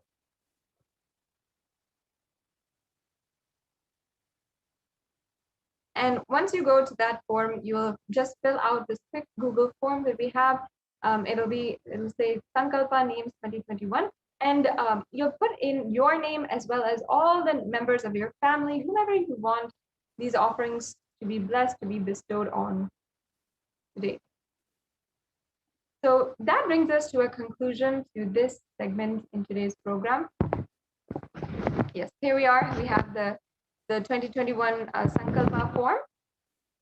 And once you go to that form, you'll just fill out this quick Google form that we have. It'll say Sankalpa Names 2021. And you'll put in your name as well as all the members of your family, whomever you want these offerings to be blessed, to be bestowed on today. So that brings us to a conclusion to this segment in today's program. Yes, here we are. We have the 2021 Sankalpa form.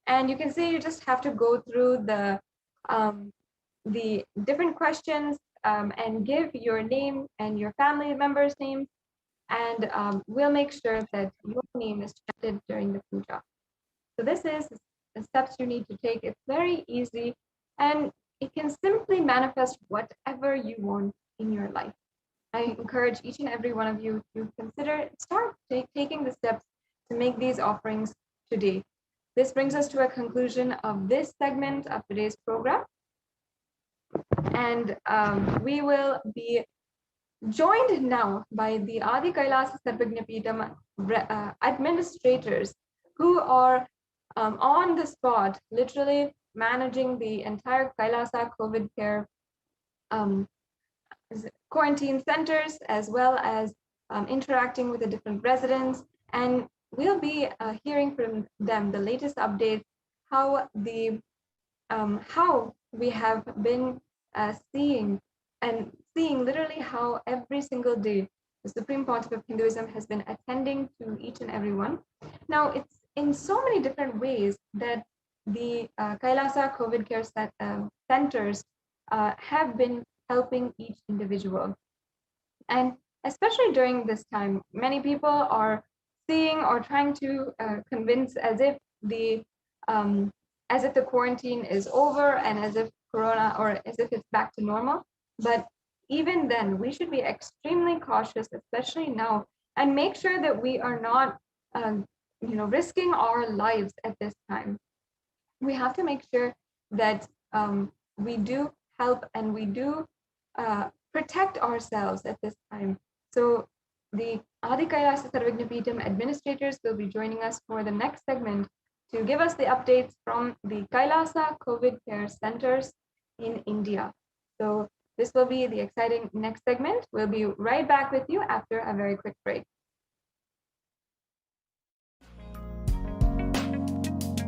And you can see you just have to go through the different questions and give your name and your family members' names, and we'll make sure that your name is chanted during the puja. So this is the steps you need to take. It's very easy, and it can simply manifest whatever you want in your life. I encourage each and every one of you to start taking the steps to make these offerings today. This brings us to a conclusion of this segment of today's program. And we will be joined now by the Adi Kailasa Sarvagnapeetham administrators who are on the spot, literally managing the entire Kailasa COVID care quarantine centers, as well as interacting with the different residents. And we'll be hearing from them the latest updates, how we have been seeing literally how every single day the Supreme Pontiff of Hinduism has been attending to each and every one. Now, it's in so many different ways that the Kailasa COVID care centers have been helping each individual. And especially during this time, many people are seeing or trying to convince as if the quarantine is over and as if Corona, or as if it's back to normal. But even then, we should be extremely cautious, especially now, and make sure that we are not, risking our lives at this time. We have to make sure that we do help and we do protect ourselves at this time. So the Adi Kailasa Sarvagnapeetham administrators will be joining us for the next segment to give us the updates from the Kailasa COVID care centers in India. So this will be the exciting next segment. We'll be right back with you after a very quick break.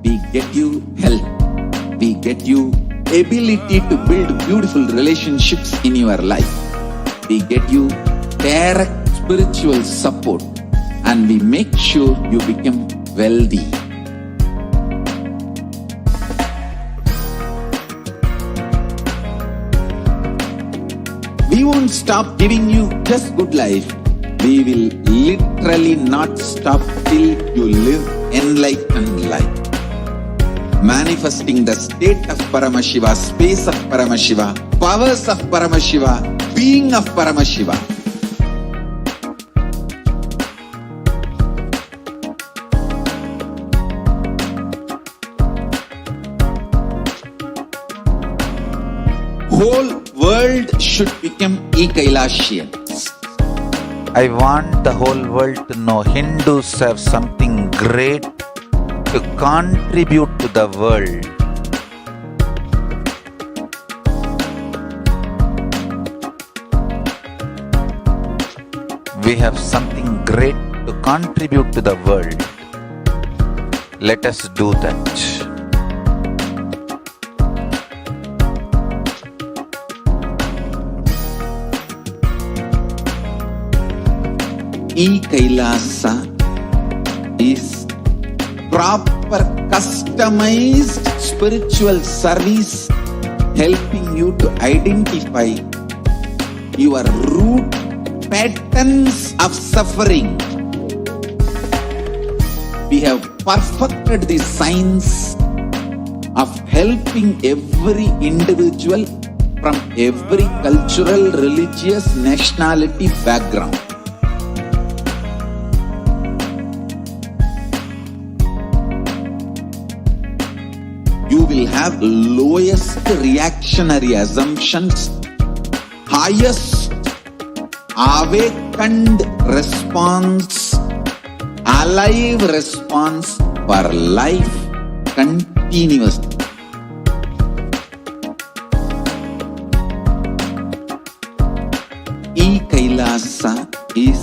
We get you health. We get you ability to build beautiful relationships in your life. We get you direct spiritual support, and we make sure you become wealthy. We won't stop giving you just good life. We will literally not stop till you live enlightened life. manifesting the state of Paramashiva, space of Paramashiva, powers of Paramashiva, being of Paramashiva. Whole world should become Kailasians. I want the whole world to know Hindus have something great to contribute to the world. We have something great to contribute to the world. Let us do that. Kailasa is proper customized spiritual service helping you to identify your root patterns of suffering. We have perfected the science of helping every individual from every cultural, religious, nationality background. You will have lowest reactionary assumptions, highest awakened response, alive response for life continuously. Kailasa is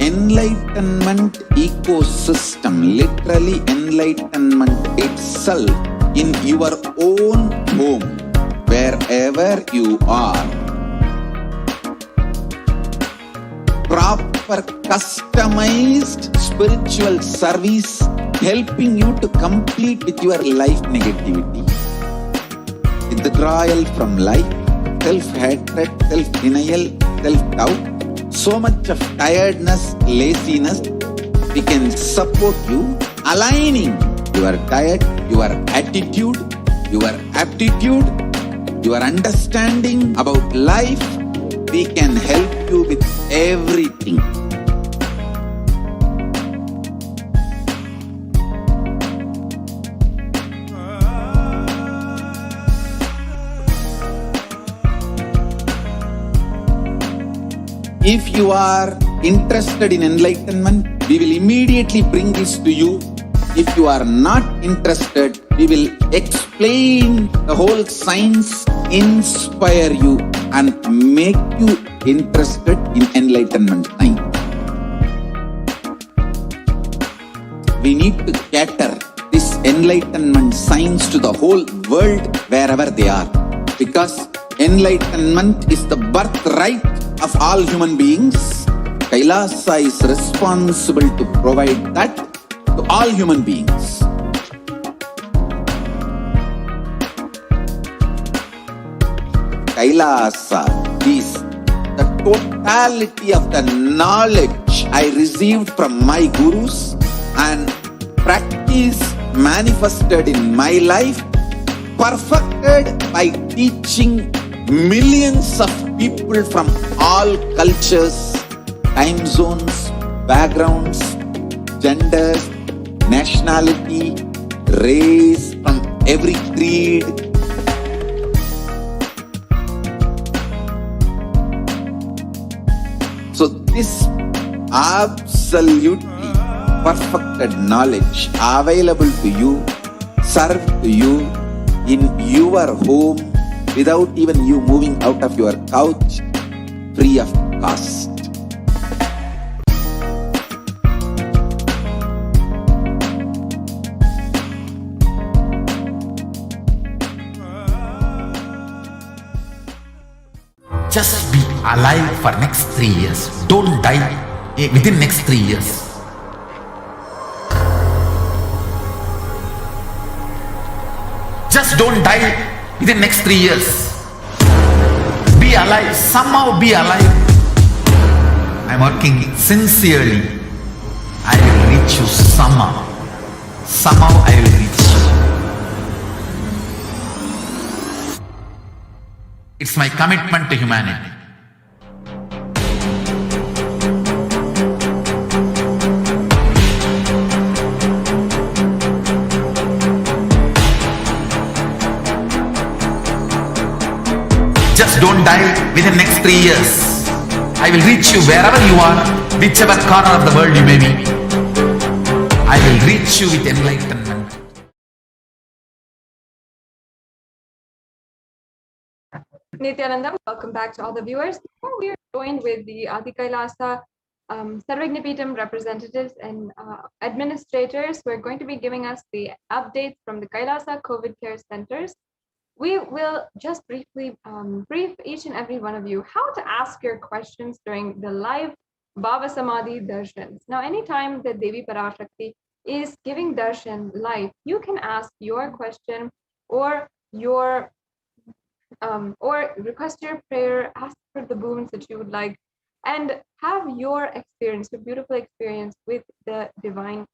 enlightenment ecosystem, literally enlightenment itself in your own home, wherever you are. Proper customized spiritual service helping you to complete with your life negativity, withdrawal from life, self-hatred, self-denial, self-doubt, so much of tiredness, laziness. We can support you aligning your diet, your attitude, your aptitude, your understanding about life. We can help you with everything. If you are interested in enlightenment, we will immediately bring this to you. If you are not interested, we will explain the whole science, inspire you and make you interested in enlightenment science. We need to cater this enlightenment science to the whole world wherever they are, because enlightenment is the birthright of all human beings. Kailasa is responsible to provide that to all human beings. Kailasa is the totality of the knowledge I received from my gurus and practice manifested in my life, perfected by teaching millions of people from all cultures, time zones, backgrounds, genders, nationality, race, from every creed. So this absolutely perfected knowledge available to you, served to you in your home without even you moving out of your couch, free of cost. Just be alive for next 3 years. Don't die within next 3 years. Just don't die within next 3 years. Be alive. Somehow be alive. I'm working sincerely. I will reach you somehow. Somehow I will reach you. It's my commitment to humanity. Just don't die within next 3 years. I will reach you wherever you are, whichever corner of the world you may be. I will reach you with enlightenment. Nithyananda, welcome back to all the viewers. We are joined with the Adi Kailasa Sarvagnapeetham representatives and administrators who are going to be giving us the updates from the Kailasa COVID care centers. We will just briefly brief each and every one of you how to ask your questions during the live Bhava Samadhi darshans. Now, anytime that Devi Parashakti is giving darshan live, you can ask your question or your or request your prayer, ask for the boons that you would like, and have your experience, your beautiful experience with the divine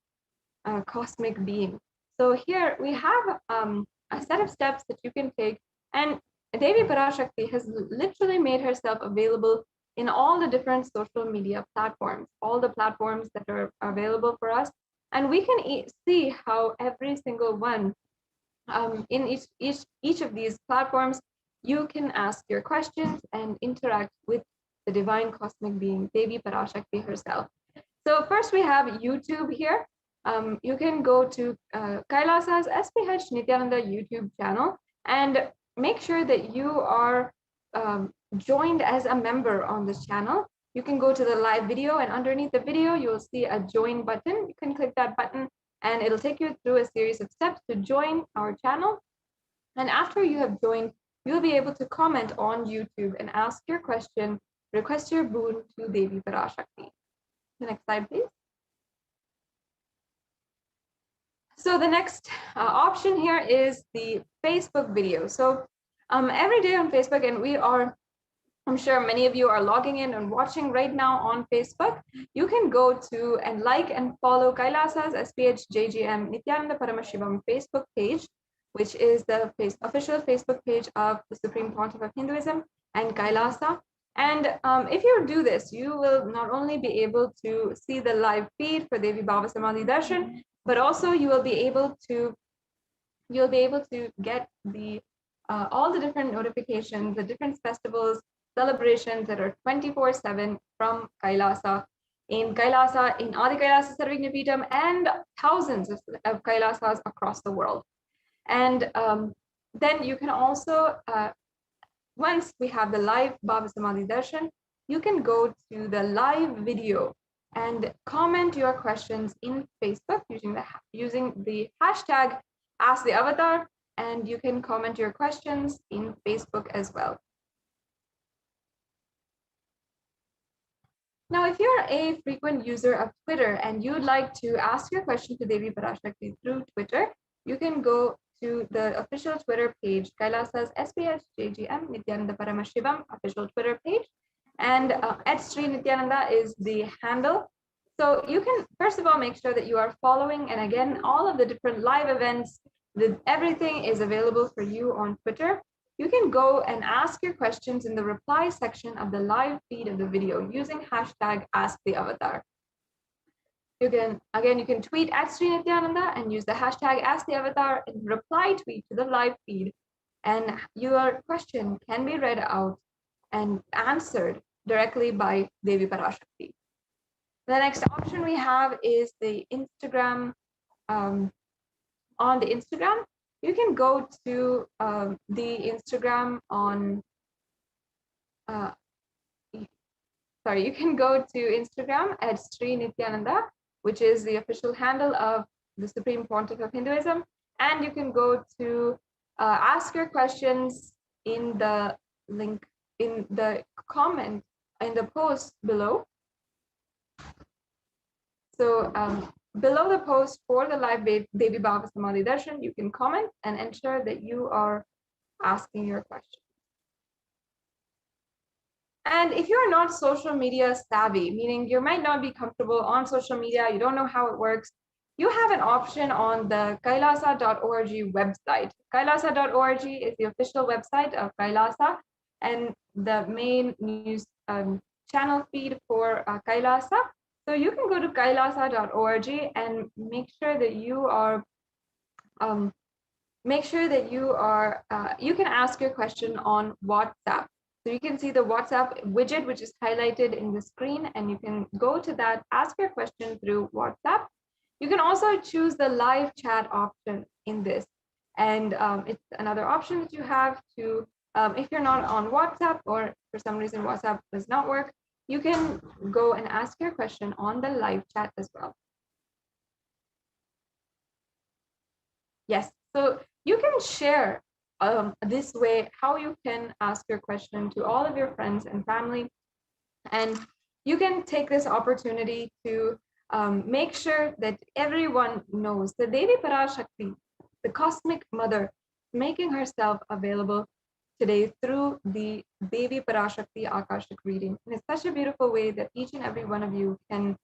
cosmic being. So here we have a set of steps that you can take, and Devi Parashakti has literally made herself available in all the different social media platforms, all the platforms that are available for us, and we can see how every single one in each of these platforms you can ask your questions and interact with the divine cosmic being, Devi Parashakti herself. So first we have YouTube here. You can go to Kailasa's HDH Nithyananda YouTube channel and make sure that you are joined as a member on this channel. You can go to the live video, and underneath the video, you'll see a join button. You can click that button and it'll take you through a series of steps to join our channel. And after you have joined, you'll be able to comment on YouTube and ask your question, request your boon to Devi Parashakti. The next slide, please. So the next option here is the Facebook video. So every day on Facebook, and I'm sure many of you are logging in and watching right now on Facebook. You can go to and like and follow Kailasa's HDH Nithyananda Paramashivam Facebook page, which is the official Facebook page of the Supreme Pontiff of Hinduism and Kailasa. And if you do this, you will not only be able to see the live feed for Devi Bhava Samadhi Darshan, but also you will be able to get the all the different notifications, the different festivals, celebrations that are 24/7 from Kailasa, in Adi Kailasa Sarvagnapeetham, and thousands of Kailasas across the world. And then you can also, once we have the live Bhava Samadhi Darshan, you can go to the live video and comment your questions in Facebook using the hashtag Ask the Avatar, and you can comment your questions in Facebook as well. Now, if you're a frequent user of Twitter and you'd like to ask your question to Devi Parashakti through Twitter, you can go to the official Twitter page, Kailasa's HDH Nithyananda Paramashivam official Twitter page, and @Sri Nithyananda is the handle. So you can first of all make sure that you are following, and again, all of the different live events, everything is available for you on Twitter. You can go and ask your questions in the reply section of the live feed of the video using hashtag AskTheAvatar. You can tweet @Sri Nithyananda and use the hashtag AskTheAvatar and reply tweet to the live feed, and your question can be read out and answered directly by Devi Parashakti. The next option we have is the Instagram. On the Instagram, you can go to the Instagram on. You can go to Instagram @Sri Nithyananda, which is the official handle of the Supreme Pontiff of Hinduism, and you can go to ask your questions in the link in the comment in the post below. So below the post for the live Devi Bhava Samadhi Darshan, you can comment and ensure that you are asking your question. And if you're not social media savvy, meaning you might not be comfortable on social media, you don't know how it works, you have an option on the kailasa.org website. Kailasa.org is the official website of Kailasa, and the main news channel feed for Kailasa. So you can go to kailasa.org and make sure that you are you can ask your question on WhatsApp. So you can see the WhatsApp widget, which is highlighted in the screen, and you can go to that, ask your question through WhatsApp. You can also choose the live chat option in this. And it's another option that you have to, if you're not on WhatsApp or for some reason WhatsApp does not work, you can go and ask your question on the live chat as well. Yes, so you can share this way how you can ask your question to all of your friends and family. And you can take this opportunity to make sure that everyone knows that Devi Parashakti, the cosmic mother, making herself available today through the Devi Parashakti Akashic reading. And it's such a beautiful way that each and every one of you can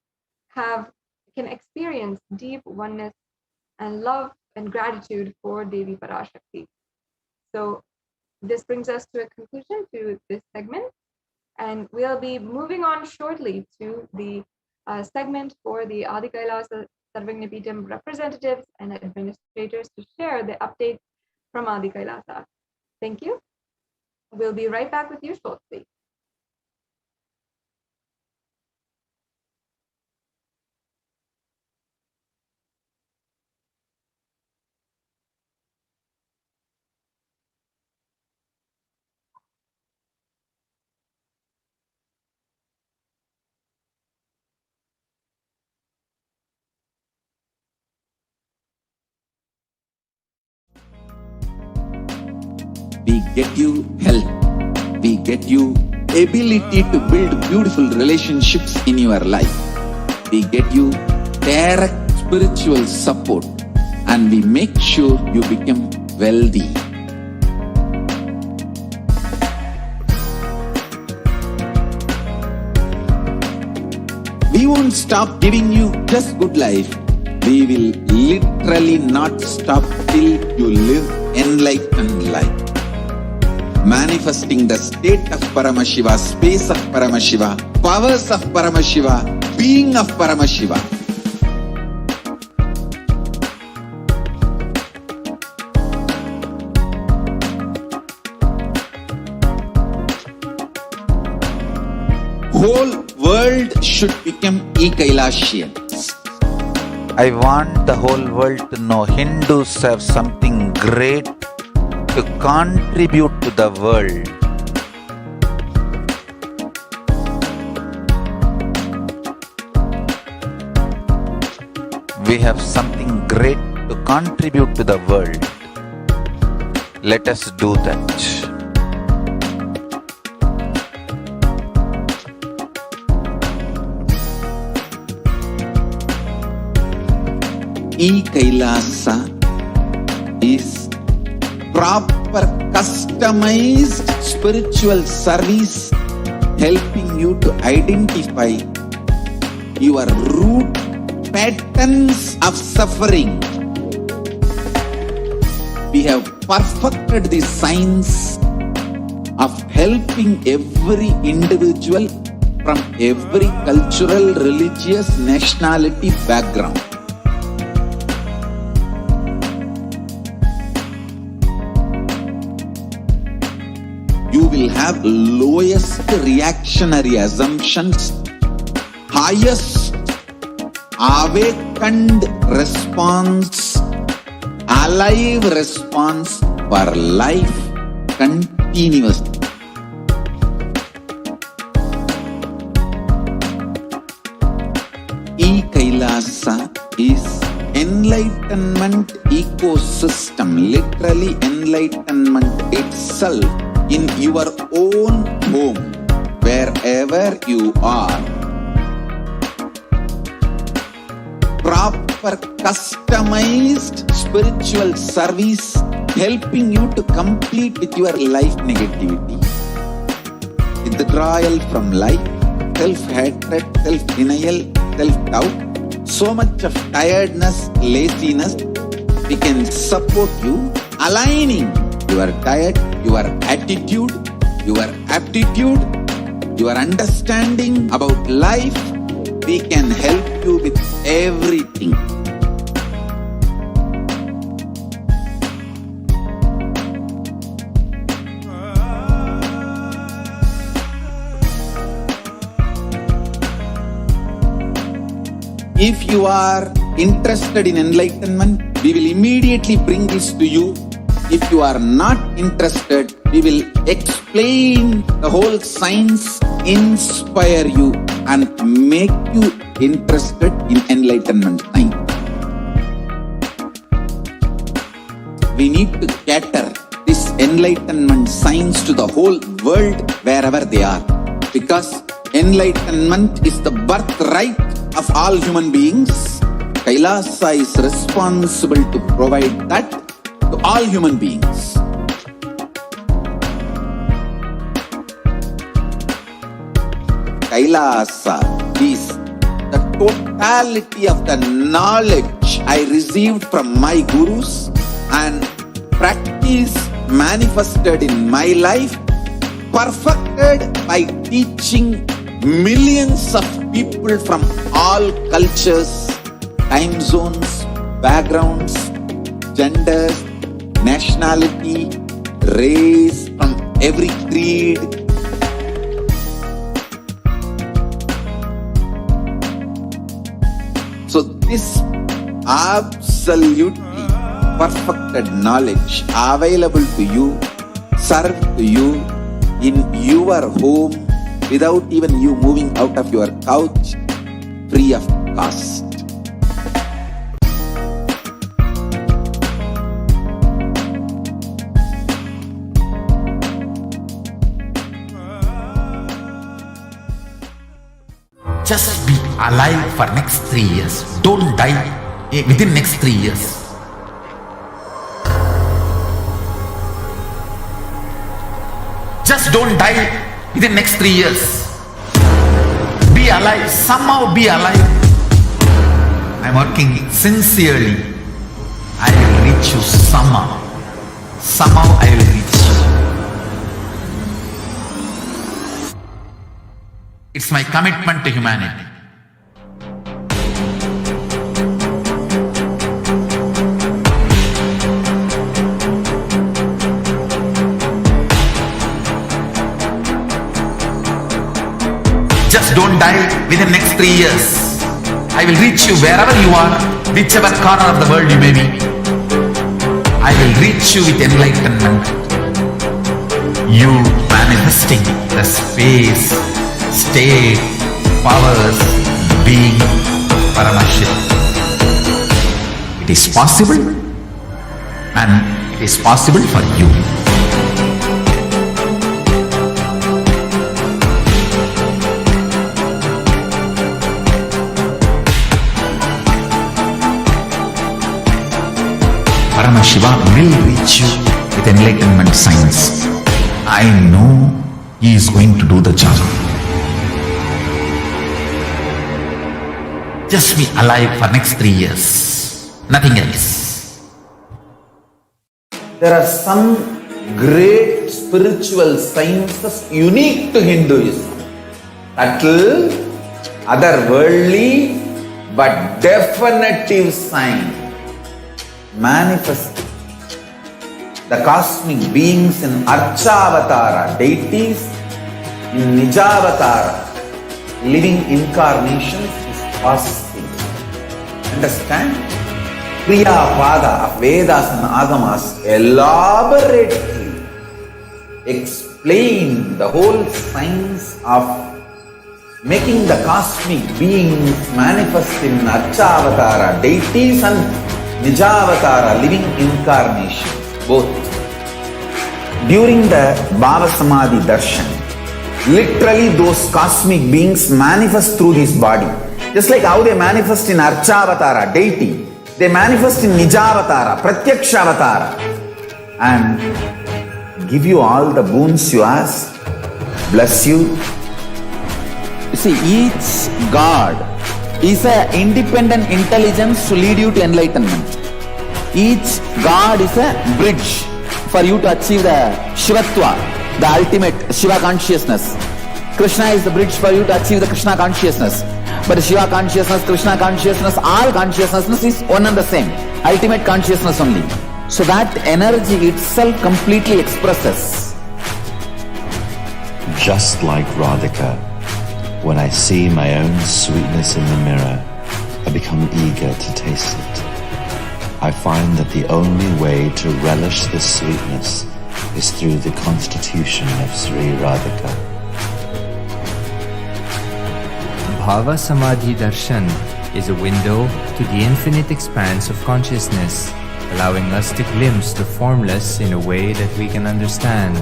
experience deep oneness and love and gratitude for Devi Parashakti. So this brings us to a conclusion to this segment, and we'll be moving on shortly to the segment for the Adi Kailasa Sarvagnapeetham representatives and administrators to share the updates from Adi Kailasa. Thank you. We'll be right back with you shortly. We get you health. We get you ability to build beautiful relationships in your life. We get you direct spiritual support, and we make sure you become wealthy. We won't stop giving you just good life. We will literally not stop till you live enlightened life. Manifesting the state of Paramashiva, space of Paramashiva, powers of Paramashiva, being of Paramashiva. Whole world should become Kailasians. I want the whole world to know Hindus have something great to contribute to the world. We have something great to contribute to the world. Let us do that. Kailasa is proper customized spiritual service helping you to identify your root patterns of suffering. We have perfected the science of helping every individual from every cultural, religious, nationality background. You will have lowest reactionary assumptions, highest awakened response, alive response for life continuously. Kailasa is enlightenment ecosystem, literally enlightenment itself in your own home, wherever you are. Proper customized spiritual service helping you to complete with your life negativity, withdrawal from life, self-hatred, self-denial, self-doubt, so much of tiredness, laziness. We can support you aligning your diet, your attitude, your aptitude, your understanding about life, we can help you with everything. If you are interested in enlightenment, we will immediately bring this to you. If you are not interested, we will explain the whole science, inspire you and make you interested in enlightenment science. We need to cater this enlightenment science to the whole world wherever they are, because enlightenment is the birthright of all human beings. Kailasa is responsible to provide that to all human beings. Kailasa is the totality of the knowledge I received from my gurus and practice manifested in my life, perfected by teaching millions of people from all cultures, time zones, backgrounds, genders, nationality, race, from every creed. So this absolutely perfected knowledge available to you, served to you in your home without even you moving out of your couch, free of cost. Just be alive for next 3 years. Don't die within next 3 years. Just don't die within next 3 years. Be alive. Somehow be alive. I'm working sincerely. I will reach you somehow. Somehow I will reach you. It's my commitment to humanity. Just don't die within next 3 years. I will reach you wherever you are, whichever corner of the world you may be. I will reach you with enlightenment. You manifesting the space, state, powers, being Paramashivoham. It is possible, and it is possible for you. Paramashivoham will reach you with enlightenment science. I know he is going to do the job. Just be alive for next 3 years. Nothing else. There are some great spiritual sciences unique to Hinduism. Subtle, otherworldly, but definitive sign. Manifesting the cosmic beings in Archavatara, deities in Nijavatara, living incarnations is possible. Understand? Kriya Pada of Vedas and Agamas elaborately explain the whole science of making the cosmic beings manifest in Archavatara, deities and Nijavatara, living incarnation, both. During the Bhava Samadhi Darshan, literally those cosmic beings manifest through this body. Just like how they manifest in Archavatara, deity, they manifest in Nijavatara, Pratyakshavatara, and give you all the boons you ask, bless you. You see, each God is an independent intelligence to lead you to enlightenment. Each God is a bridge for you to achieve the Shivatva, the ultimate Shiva consciousness. Krishna is the bridge for you to achieve the Krishna consciousness. But Shiva consciousness, Krishna consciousness, all consciousness is one and the same. Ultimate consciousness only. So that energy itself completely expresses. Just like Radhika, when I see my own sweetness in the mirror, I become eager to taste it. I find that the only way to relish the sweetness is through the constitution of Sri Radhika. Bhava Samadhi Darshan is a window to the infinite expanse of consciousness, allowing us to glimpse the formless in a way that we can understand.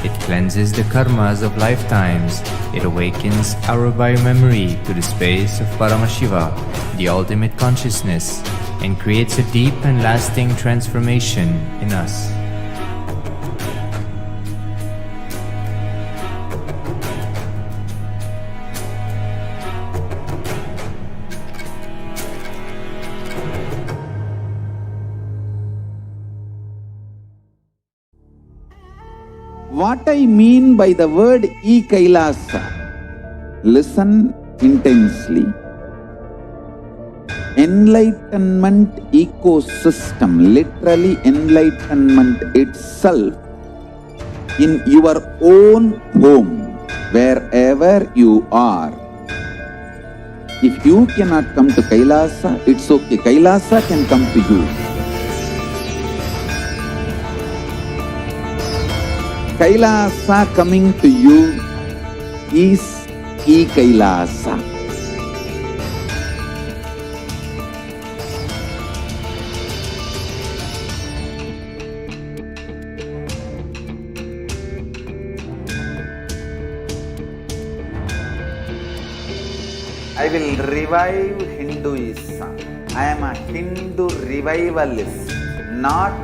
It cleanses the karmas of lifetimes. It awakens our biomemory to the space of Paramashiva, the ultimate consciousness, and creates a deep and lasting transformation in us. What I mean by the word Kailasa, listen intensely. Enlightenment ecosystem, literally enlightenment itself, in your own home, wherever you are. If you cannot come to Kailasa, it's okay. Kailasa can come to you. Kailasa coming to you is Kailasa. I will revive Hinduism. I am a Hindu revivalist, not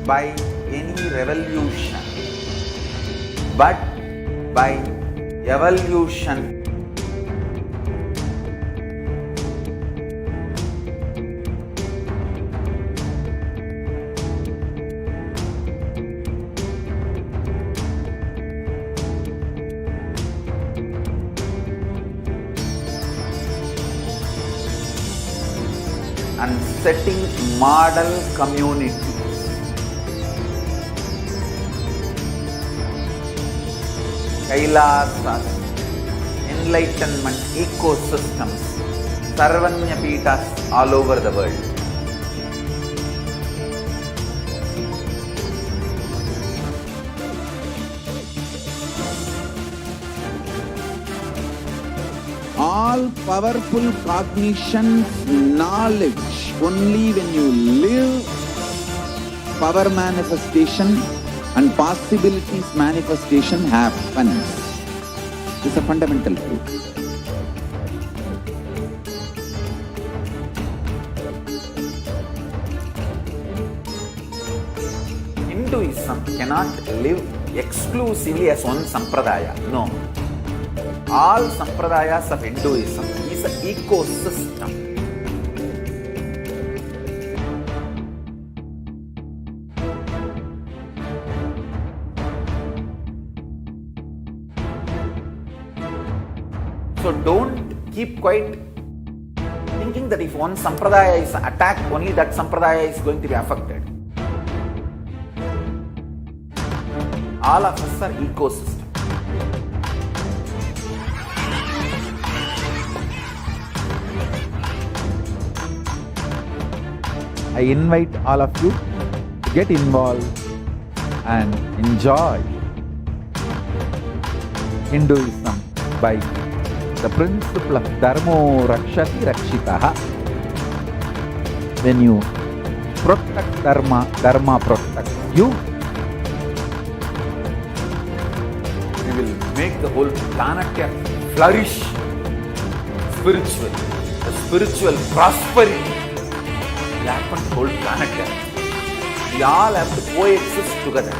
by any revolution, but by evolution. And setting model community. Kailasas, enlightenment ecosystems, Sarvanya Pitas all over the world. All powerful cognition, knowledge, only when you live, power manifestation and possibilities manifestation happens. This is a fundamental truth. Hinduism cannot live exclusively as one sampradaya. No. All sampradayas of Hinduism is an ecosystem. So don't keep quiet thinking that if one sampradaya is attacked, only that sampradaya is going to be affected. All of us are ecosystem. I invite all of you to get involved and enjoy Hinduism by the principle of Dharmo Rakshati Rakshitaha. When you protect Dharma, Dharma protects you. We will make the whole planet flourish spiritually, the spiritual prosperity. Happen to whole planet Earth. We all have to coexist together.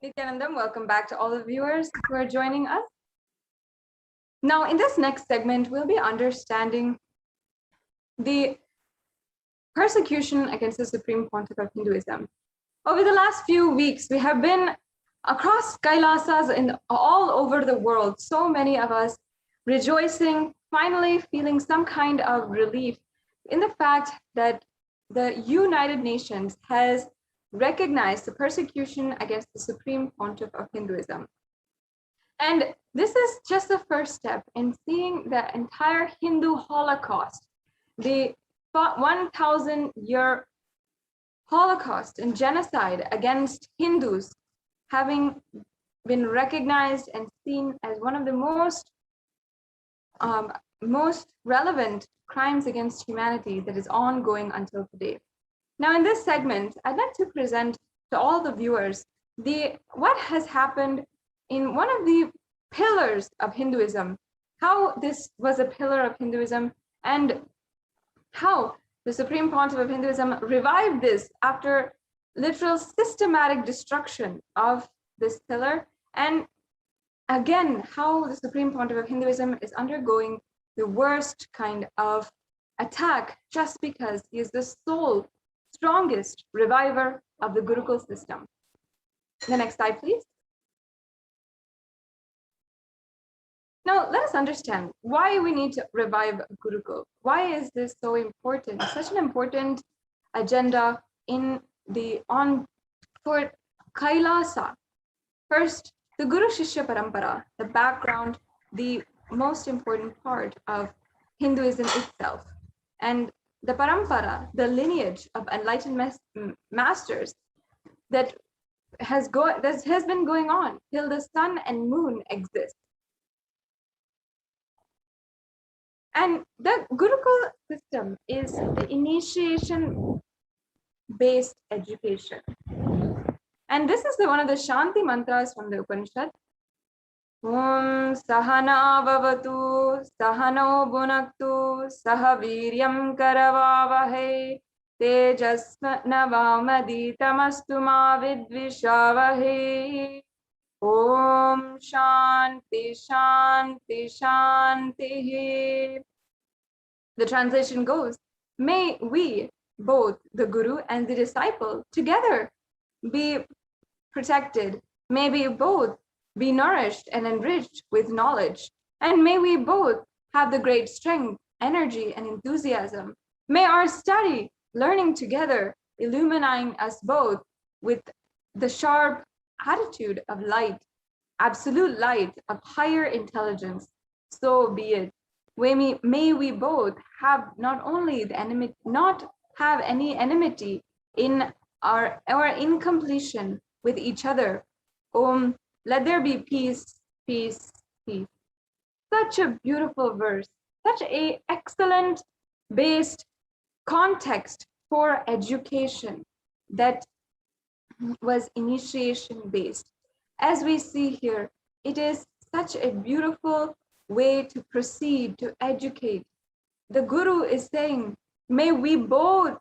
Nithyanandam, welcome back to all the viewers who are joining us. Now, in this next segment, we'll be understanding the persecution against the Supreme Pontiff of Hinduism. Over the last few weeks, we have been across Kailasas in all over the world, so many of us rejoicing, finally feeling some kind of relief in the fact that the United Nations has recognized the persecution against the Supreme Pontiff of Hinduism. And this is just the first step in seeing the entire Hindu Holocaust, the 1,000-year Holocaust and genocide against Hindus having been recognized and seen as one of the most relevant crimes against humanity that is ongoing until today. Now, in this segment, I'd like to present to all the viewers what has happened in one of the pillars of Hinduism, how this was a pillar of Hinduism, and how the Supreme Pontiff of Hinduism revived this after literal systematic destruction of this pillar, and again, how the Supreme Pontiff of Hinduism is undergoing the worst kind of attack just because he is the sole, strongest reviver of the Gurukul system. The next slide, please. Now, let us understand why we need to revive Gurukul. Why is this so important? Such an important agenda for Kailasa. First, the Guru Shishya Parampara, the background, the most important part of Hinduism itself. And the Parampara, the lineage of enlightened masters that has been going on till the sun and moon exist. And the Gurukul system is the initiation-based education. And this is one of the Shanti mantras from the Upanishad. Om Sahana Bhavatu Sahano Bhunaktu Sahaviryam Karavavahe Tejasnavamadittamastu ma vidvishavahe. Om Shanti Shanti Shanti. The translation goes, may we, both the Guru and the disciple, together be protected. May we both be nourished and enriched with knowledge. And may we both have the great strength, energy, and enthusiasm. May our study, learning together, illuminating us both with the sharp attitude of light, absolute light of higher intelligence. So be it. May we both have not only not have any enmity in our incompletion with each other. Let there be peace, peace, peace. Such a beautiful verse, such an excellent based context for education that was initiation based. As we see here, it is such a beautiful way to proceed to educate. The Guru is saying, may we both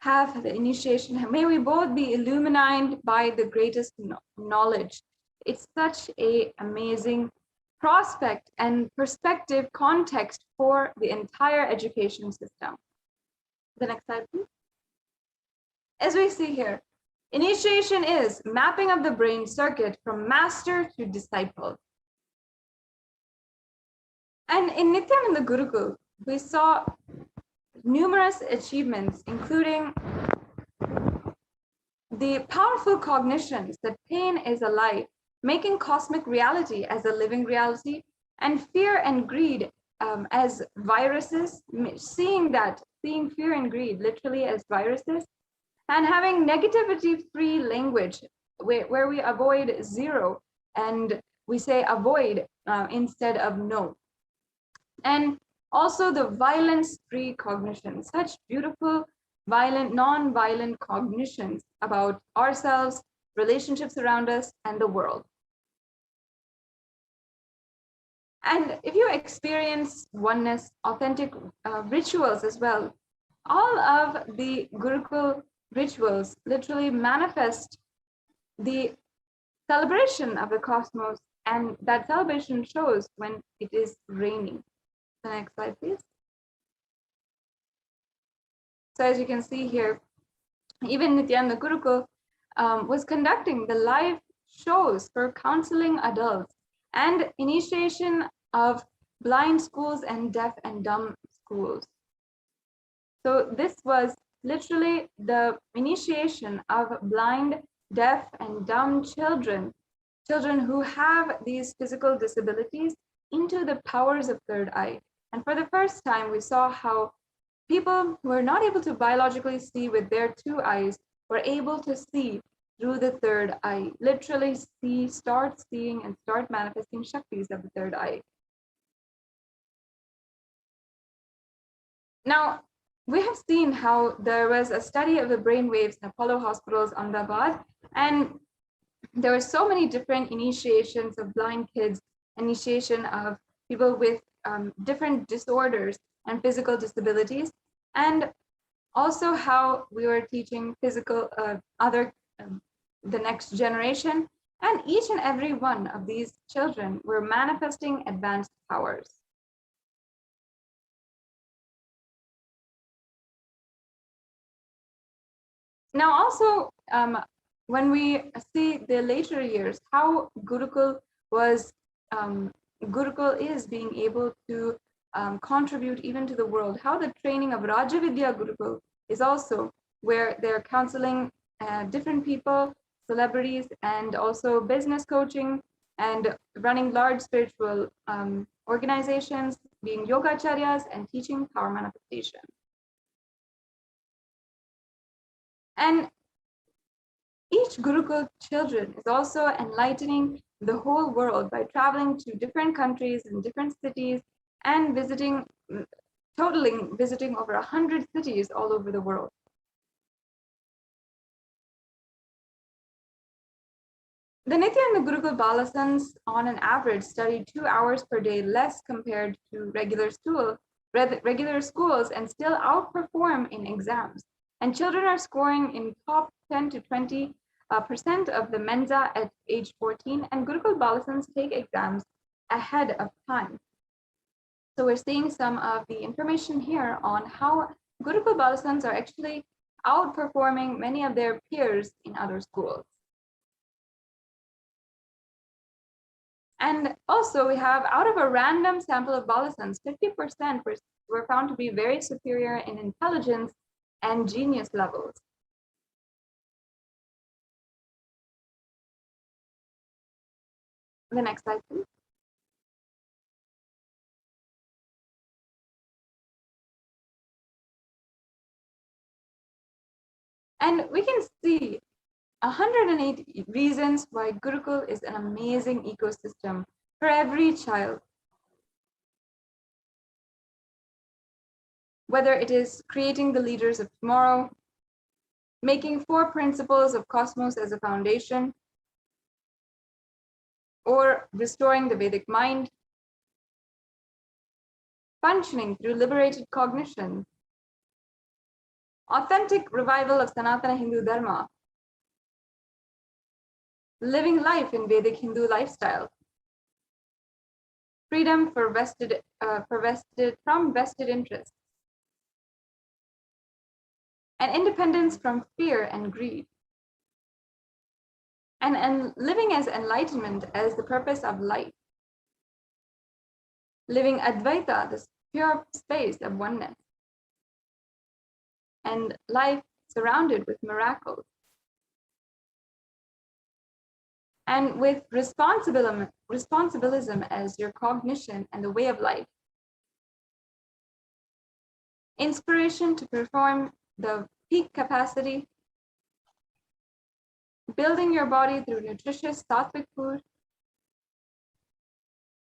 have the initiation, may we both be illuminated by the greatest knowledge. It's such an amazing prospect and perspective context for the entire education system. The next slide, please. As we see here, initiation is mapping of the brain circuit from master to disciple. And in Nithyananda Gurukul, we saw numerous achievements, including the powerful cognitions that pain is a lie, making cosmic reality as a living reality, and fear and greed as viruses, seeing fear and greed literally as viruses, and having negativity-free language where we avoid zero and we say avoid instead of no. And also the violence-free cognition, such beautiful, non-violent cognitions about ourselves, relationships around us, and the world. And if you experience oneness, authentic rituals as well, all of the Gurukul rituals literally manifest the celebration of the cosmos, and that celebration shows when it is raining. The next slide, please. So as you can see here, even Nithyananda Gurukul was conducting the live shows for counseling adults and initiation of blind schools and deaf and dumb schools. So this was literally the initiation of blind, deaf, and dumb children who have these physical disabilities, into the powers of third eye. And for the first time, we saw how people who are not able to biologically see with their two eyes were able to see through the third eye, literally start seeing and start manifesting Shaktis of the third eye. Now, we have seen how there was a study of the brain waves in Apollo hospitals, Ahmedabad, and there were so many different initiations of blind kids, initiation of people with different disorders and physical disabilities, and also how we were teaching physical the next generation, and each and every one of these children were manifesting advanced powers. Now also, when we see the later years, how Gurukul is being able to contribute even to the world, how the training of Rajavidya Gurukul is also where they're counseling different people, celebrities, and also business coaching, and running large spiritual organizations, being yogacharyas and teaching power manifestation. And each Gurukul children is also enlightening the whole world by traveling to different countries and different cities and visiting over 100 cities all over the world. The Nithyananda Gurukul Balasans on an average study 2 hours per day less compared to regular schools and still outperform in exams. And children are scoring in top 10 to 20% of the Mensa at age 14, and Gurukul Balasans take exams ahead of time. So we're seeing some of the information here on how Gurukul Balasans are actually outperforming many of their peers in other schools. And also we have, out of a random sample of Balasans, 50% were found to be very superior in intelligence and genius levels. The next slide, please. And we can see 108 reasons why Gurukul is an amazing ecosystem for every child. Whether it is creating the leaders of tomorrow, making 4 principles of cosmos as a foundation, or restoring the Vedic mind, functioning through liberated cognition, authentic revival of Sanatana Hindu Dharma, living life in Vedic Hindu lifestyle, freedom from vested interests, and independence from fear and greed, and living as enlightenment as the purpose of life, living Advaita, the pure space of oneness, and life surrounded with miracles, and with responsibilism as your cognition and the way of life, inspiration to perform the peak capacity, building your body through nutritious sattvic food,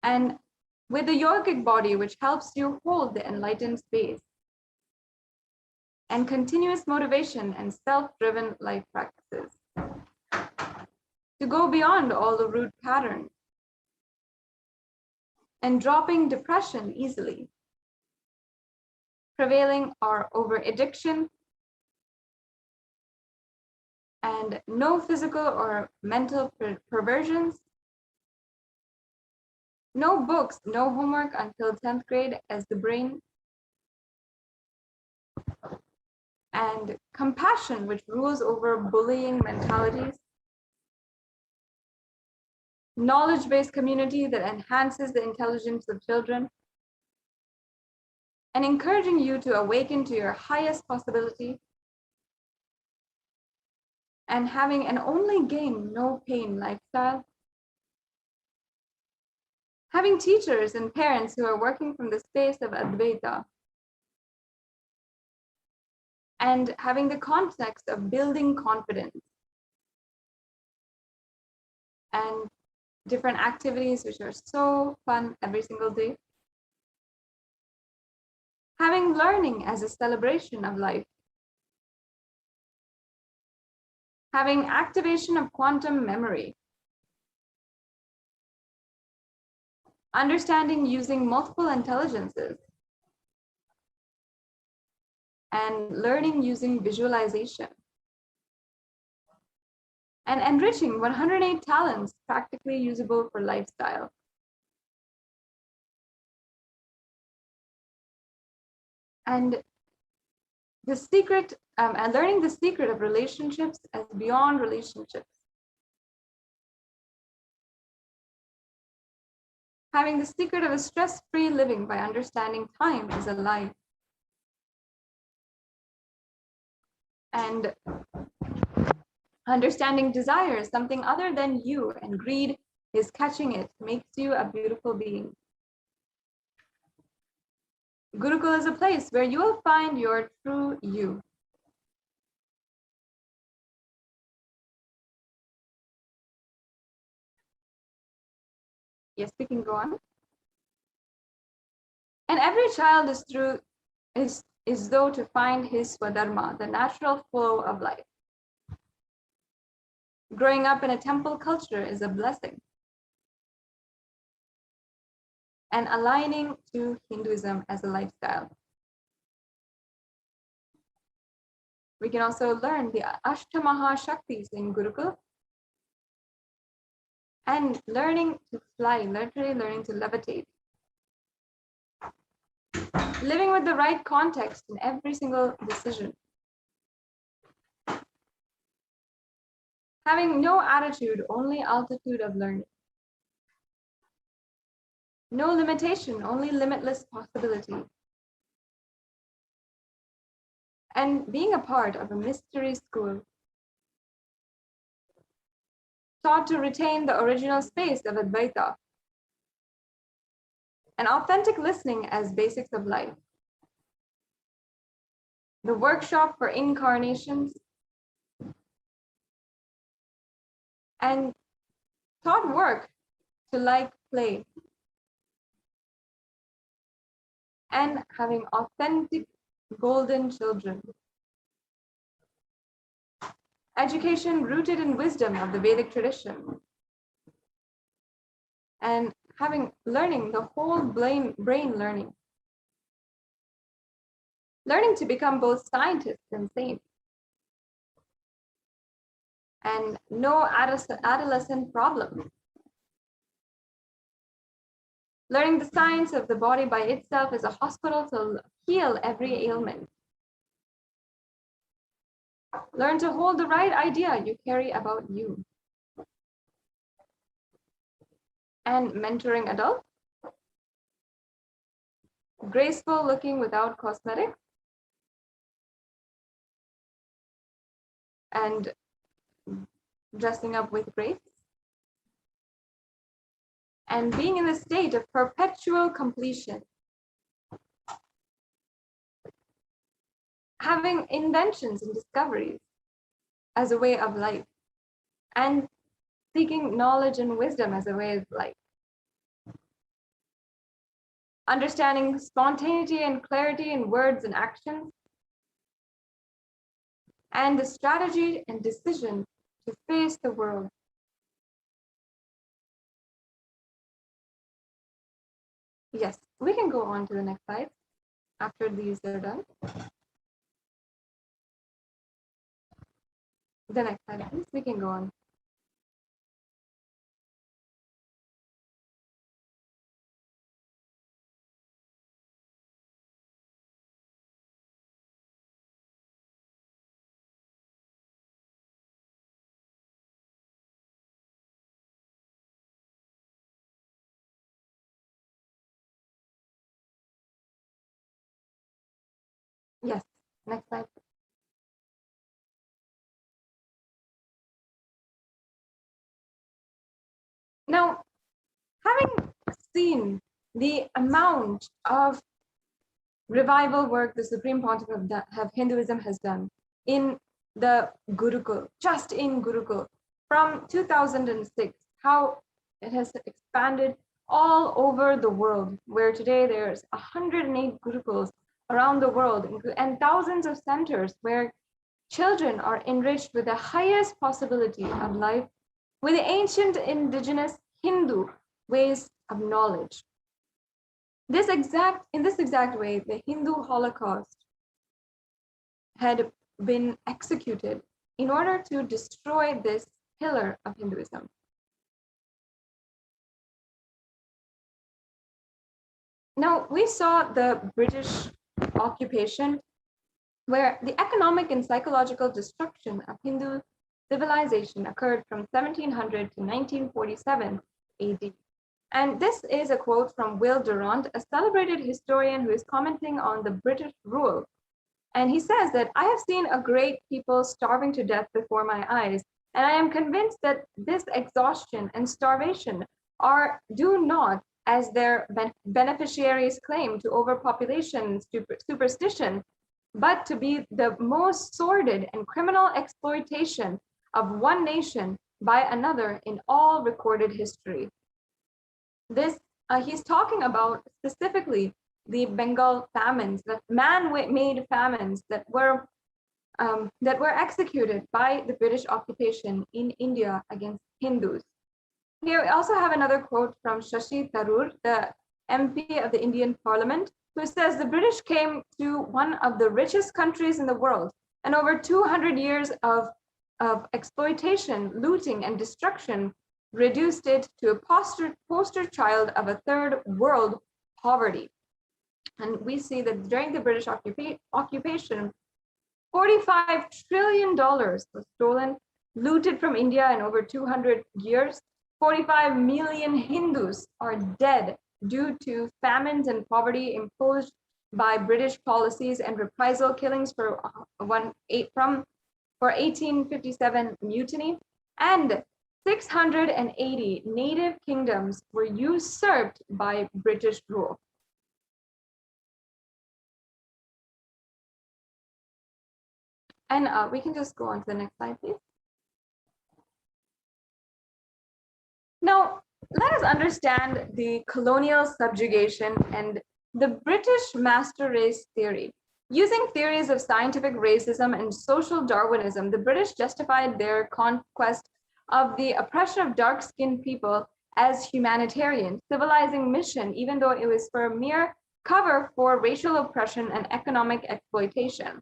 and with the yogic body, which helps you hold the enlightened space, and continuous motivation and self-driven life practices, to go beyond all the root patterns, and dropping depression easily, prevailing over addiction, and no physical or mental perversions, no books, no homework until 10th grade as the brain, and compassion which rules over bullying mentalities, knowledge-based community that enhances the intelligence of children, and encouraging you to awaken to your highest possibility, and having an only gain, no pain lifestyle, having teachers and parents who are working from the space of Advaita, and having the context of building confidence, and different activities which are so fun every single day, having learning as a celebration of life, having activation of quantum memory, understanding using multiple intelligences, and learning using visualization, and enriching 108 talents practically usable for lifestyle. And the secret, and learning the secret of relationships as beyond relationships. Having the secret of a stress-free living by understanding time is a life. And understanding desire is something other than you, and greed is catching it, makes you a beautiful being. Gurukul is a place where you will find your true you. Yes, we can go on. And every child is though to find his swadharma, the natural flow of life. Growing up in a temple culture is a blessing. And aligning to Hinduism as a lifestyle. We can also learn the Ashtamaha Shaktis in Gurukul, and learning to fly, literally learning to levitate. Living with the right context in every single decision. Having no attitude, only altitude of learning. No limitation, only limitless possibility. And being a part of a mystery school. Taught to retain the original space of Advaita. And authentic listening as basics of life. The workshop for incarnations. And taught work to like play. And having authentic golden children. Education rooted in wisdom of the Vedic tradition. And learning the whole brain learning. Learning to become both scientists and saints. And no adolescent problem. Learning the science of the body by itself is a hospital to heal every ailment. Learn to hold the right idea you carry about you. And mentoring adults. Graceful looking without cosmetics. And dressing up with grace. And being in a state of perpetual completion. Having inventions and discoveries as a way of life. And seeking knowledge and wisdom as a way of life. Understanding spontaneity and clarity in words and actions. And the strategy and decision to face the world. Yes, we can go on to the next slide after these are done. The next slide, please. We can go on. Yes, next slide. Now, having seen the amount of revival work the Supreme Pontiff of Hinduism has done in the Gurukul, just in Gurukul, from 2006, how it has expanded all over the world, where today there's 108 Gurukuls around the world and thousands of centers where children are enriched with the highest possibility of life with the ancient indigenous Hindu ways of knowledge. In this exact way, the Hindu Holocaust had been executed in order to destroy this pillar of Hinduism. Now, we saw the British occupation, where the economic and psychological destruction of Hindu civilization occurred from 1700 to 1947 AD. And this is a quote from Will Durant, a celebrated historian who is commenting on the British rule. And he says that I have seen a great people starving to death before my eyes, and I am convinced that this exhaustion and starvation do not, as their beneficiaries claim, to overpopulation and superstition, but to be the most sordid and criminal exploitation of one nation by another in all recorded history. This, he's talking about specifically the Bengal famines, the man-made famines that were executed by the British occupation in India against Hindus. Here we also have another quote from Shashi Tharoor, the MP of the Indian Parliament, who says the British came to one of the richest countries in the world, and over 200 years of exploitation, looting, and destruction reduced it to a poster child of a third world poverty. And we see that during the British occupation, $45 trillion was stolen, looted from India in over 200 years. 45 million Hindus are dead due to famines and poverty imposed by British policies and reprisal killings for 1857 mutiny, and 680 native kingdoms were usurped by British rule. And we can just go on to the next slide, please. Now, let us understand the colonial subjugation and the British master race theory. Using theories of scientific racism and social Darwinism, the British justified their conquest of the oppression of dark-skinned people as humanitarian, civilizing mission, even though it was for a mere cover for racial oppression and economic exploitation.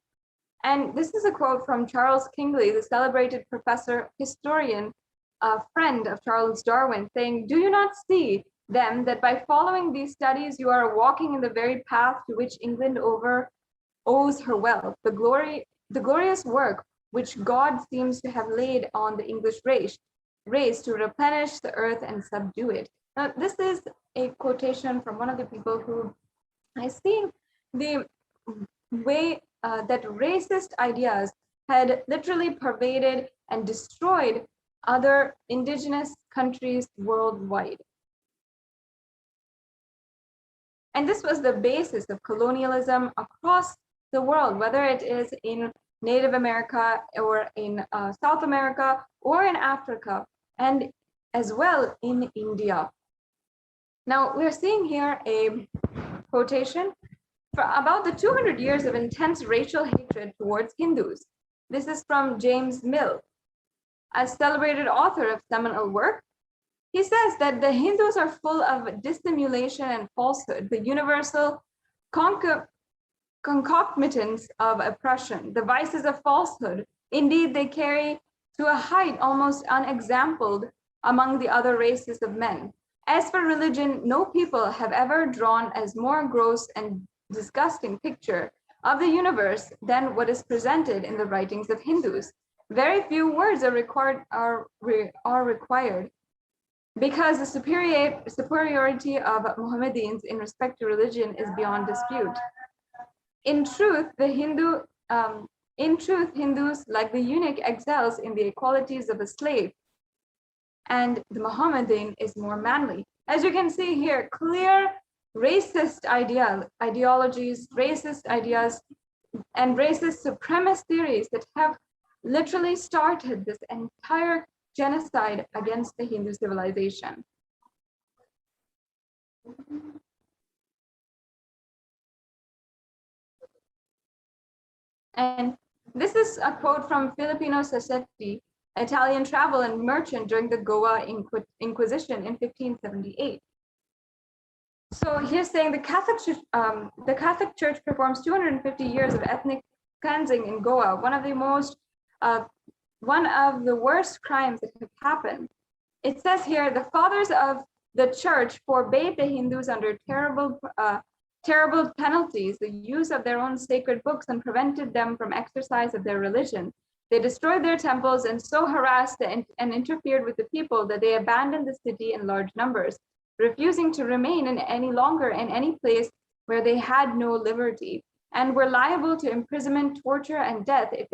And this is a quote from Charles Kingsley, the celebrated professor, historian, a friend of Charles Darwin, saying, "Do you not see then that by following these studies, you are walking in the very path to which England owes her wealth, the glorious work which God seems to have laid on the English race to replenish the earth and subdue it." Now, this is a quotation from one of the people who has seen the way that racist ideas had literally pervaded and destroyed other indigenous countries worldwide. And this was the basis of colonialism across the world, whether it is in Native America or in South America or in Africa, and as well in India. Now, we're seeing here a quotation for about the 200 years of intense racial hatred towards Hindus. This is from James Mill, a celebrated author of seminal work. He says that the Hindus are full of dissimulation and falsehood, the universal concomitants of oppression, the vices of falsehood. Indeed, they carry to a height almost unexampled among the other races of men. As for religion, no people have ever drawn as more gross and disgusting picture of the universe than what is presented in the writings of Hindus. Very few words are required because the superiority of Mohammedans in respect to religion is beyond dispute. In truth, Hindus, like the eunuch, excels in the equalities of a slave, and the Mohammedan is more manly. As you can see here, clear racist ideologies, racist ideas, and racist supremacist theories that have literally started this entire genocide against the Hindu civilization. And this is a quote from Filipino Sassetti, Italian travel and merchant during the Goa Inquisition in 1578. So he's saying the Catholic Church performs 250 years of ethnic cleansing in Goa, one of the worst crimes that have happened. It says here, the fathers of the church forbade the Hindus under terrible penalties the use of their own sacred books and prevented them from exercise of their religion. They destroyed their temples and so harassed and interfered with the people that they abandoned the city in large numbers, refusing to remain any longer in any place where they had no liberty, and were liable to imprisonment, torture, and death if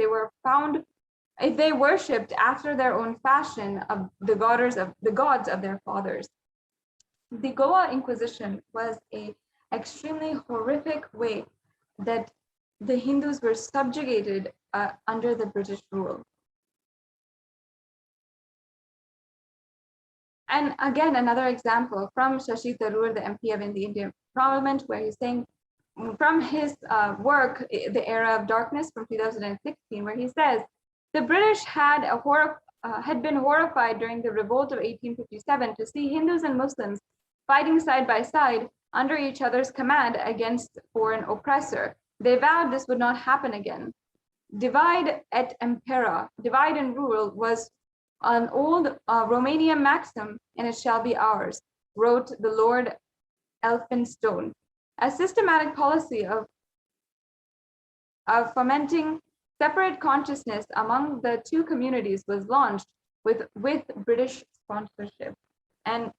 they worshipped after their own fashion of the gods of their fathers. The Goa Inquisition was an extremely horrific way that the Hindus were subjugated under the British rule. And again, another example from Shashi Tharoor, the MP of the Indian Parliament, where he's saying from his work, The Era of Darkness from 2016, where he says, the British had been horrified during the revolt of 1857 to see Hindus and Muslims fighting side by side under each other's command against foreign oppressor. They vowed this would not happen again. Divide et impera, divide and rule, was an old Romanian maxim, and it shall be ours, wrote the Lord Elphinstone. A systematic policy of fomenting separate consciousness among the two communities was launched with British sponsorship. And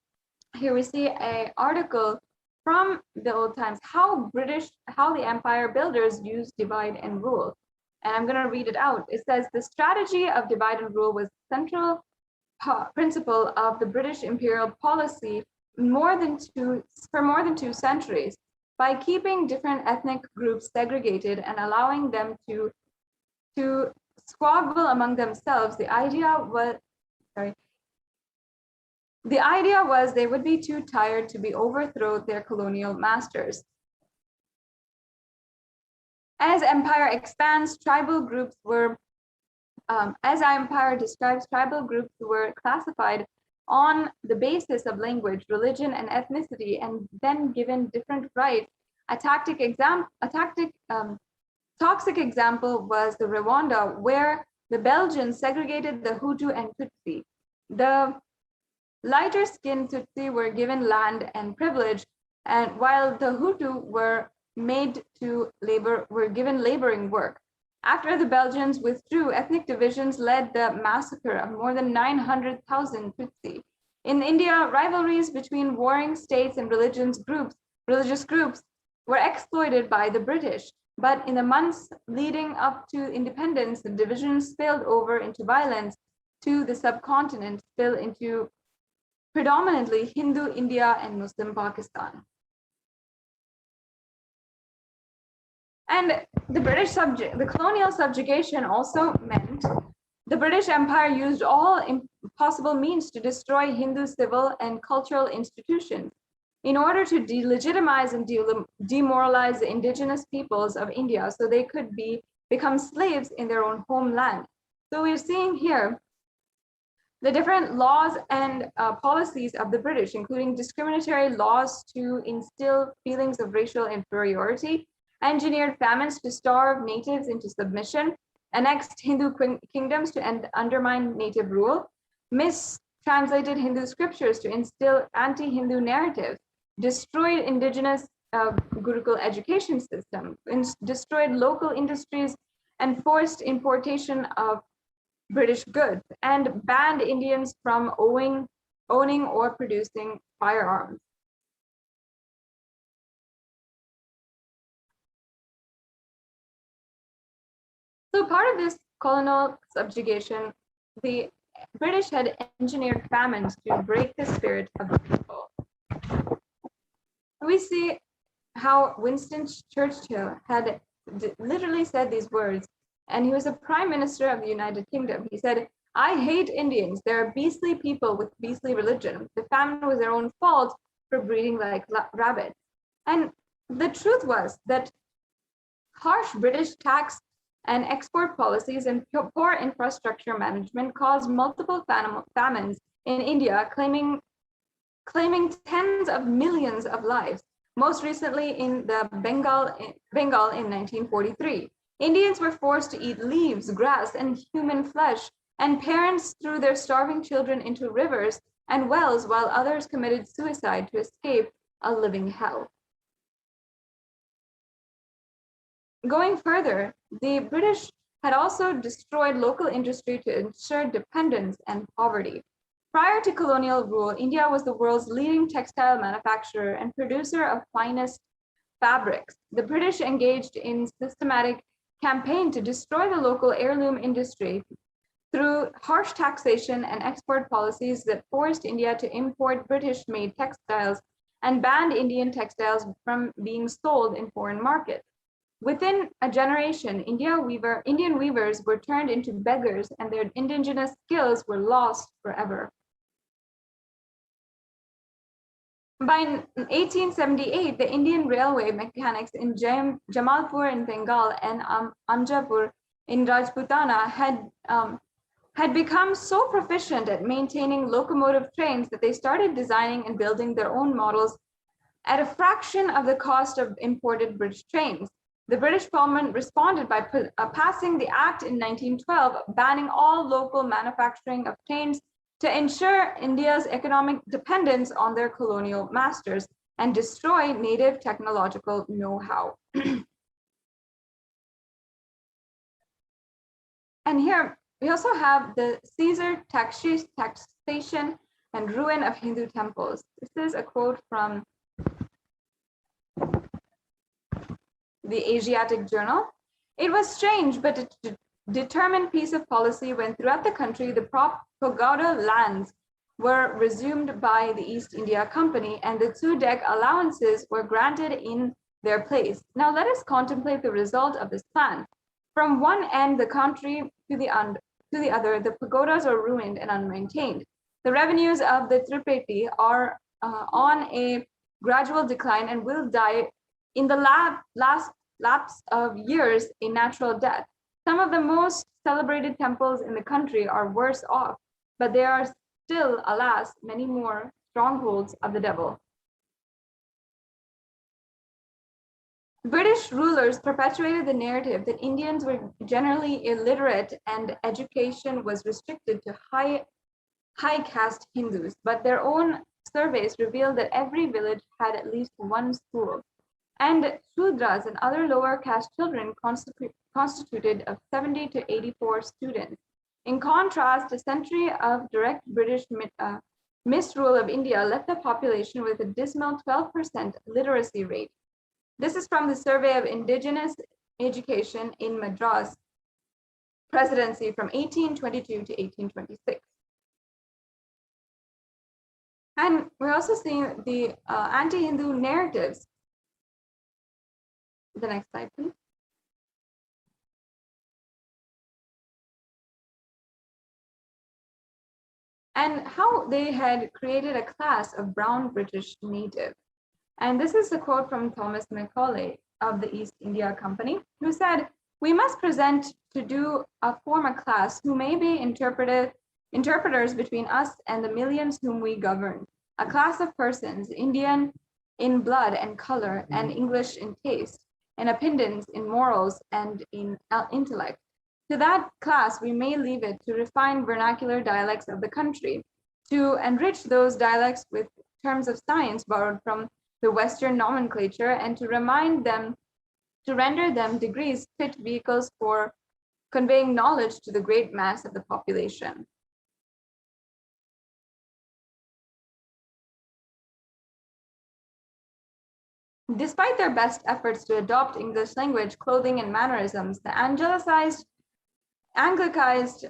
here we see an article from the old times, how the empire builders used divide and rule. And I'm going to read it out. It says, the strategy of divide and rule was central principle of the British imperial policy for more than 2 centuries. By keeping different ethnic groups segregated and allowing them to squabble among themselves, the idea was they would be too tired to be overthrown their colonial masters. As empire expands, tribal groups were, as our empire describes, tribal groups were classified on the basis of language, religion, and ethnicity, and then given different rights. A toxic example was the Rwanda, where the Belgians segregated the Hutu and Tutsi. The lighter-skinned Tutsi were given land and privilege, and while the Hutu were given laboring work. After the Belgians withdrew, ethnic divisions led the massacre of more than 900,000 Tutsi. In India, rivalries between warring states and religious groups were exploited by the British. But in the months leading up to independence, the divisions spilled over into violence to the subcontinent, spilled into predominantly Hindu India and Muslim Pakistan. And the colonial subjugation also meant the British Empire used all possible means to destroy Hindu civil and cultural institutions in order to delegitimize and demoralize the indigenous peoples of India so they could become slaves in their own homeland. So we're seeing here the different laws and policies of the British, including discriminatory laws to instill feelings of racial inferiority, engineered famines to starve natives into submission, annexed Hindu kingdoms to undermine native rule, mistranslated Hindu scriptures to instill anti-Hindu narratives, destroyed indigenous Gurukul education system, destroyed local industries, and forced importation of British goods, and banned Indians from owning or producing firearms. So part of this colonial subjugation, the British had engineered famines to break the spirit of the people. We see how Winston Churchill had literally said these words, and he was a prime minister of the United Kingdom. He said, "I hate Indians. They're beastly people with beastly religion. The famine was their own fault for breeding like rabbits." And the truth was that harsh British tax and export policies and poor infrastructure management caused multiple famines in India, claiming tens of millions of lives. Most recently in the Bengal in 1943. Indians were forced to eat leaves, grass, and human flesh, and parents threw their starving children into rivers and wells while others committed suicide to escape a living hell. Going further, the British had also destroyed local industry to ensure dependence and poverty. Prior to colonial rule, India was the world's leading textile manufacturer and producer of finest fabrics. The British engaged in systematic campaign to destroy the local heirloom industry through harsh taxation and export policies that forced India to import British-made textiles and banned Indian textiles from being sold in foreign markets. Within a generation, Indian weavers were turned into beggars and their indigenous skills were lost forever. By 1878, the Indian railway mechanics in Jamalpur in Bengal and Amjapur in Rajputana had become so proficient at maintaining locomotive trains that they started designing and building their own models at a fraction of the cost of imported British trains. The British Parliament responded by passing the Act in 1912, banning all local manufacturing of trains to ensure India's economic dependence on their colonial masters and destroy native technological know-how. And here we also have the Caesar taxation and ruin of Hindu temples. This is a quote from the Asiatic Journal. It was strange, but a determined piece of policy when throughout the country, the pagoda lands were resumed by the East India Company and the 2-deck allowances were granted in their place. Now let us contemplate the result of this plan. From one end of the country to the other, the pagodas are ruined and unmaintained. The revenues of the Tripeti are on a gradual decline and will die in the last lapse of years a natural death. Some of the most celebrated temples in the country are worse off, but there are still, alas, many more strongholds of the devil. British rulers perpetuated the narrative that Indians were generally illiterate and education was restricted to high caste Hindus, but their own surveys revealed that every village had at least one school. And Shudras and other lower caste children constituted of 70 to 84 students. In contrast, a century of direct British misrule of India left the population with a dismal 12% literacy rate. This is from the Survey of Indigenous Education in Madras Presidency from 1822 to 1826. And we're also seeing the anti-Hindu narratives. The next slide, please. And how they had created a class of brown British native. And this is a quote from Thomas Macaulay of the East India Company, who said, "We must present to form a class who may be interpreters between us and the millions whom we govern, a class of persons, Indian in blood and color, and English in taste, in opinions, in morals, and in intellect, To that class, we may leave it to refine vernacular dialects of the country, to enrich those dialects with terms of science borrowed from the Western nomenclature, and to render them degrees fit vehicles for conveying knowledge to the great mass of the population. Despite their best efforts to adopt English language, clothing, and mannerisms, the Anglicized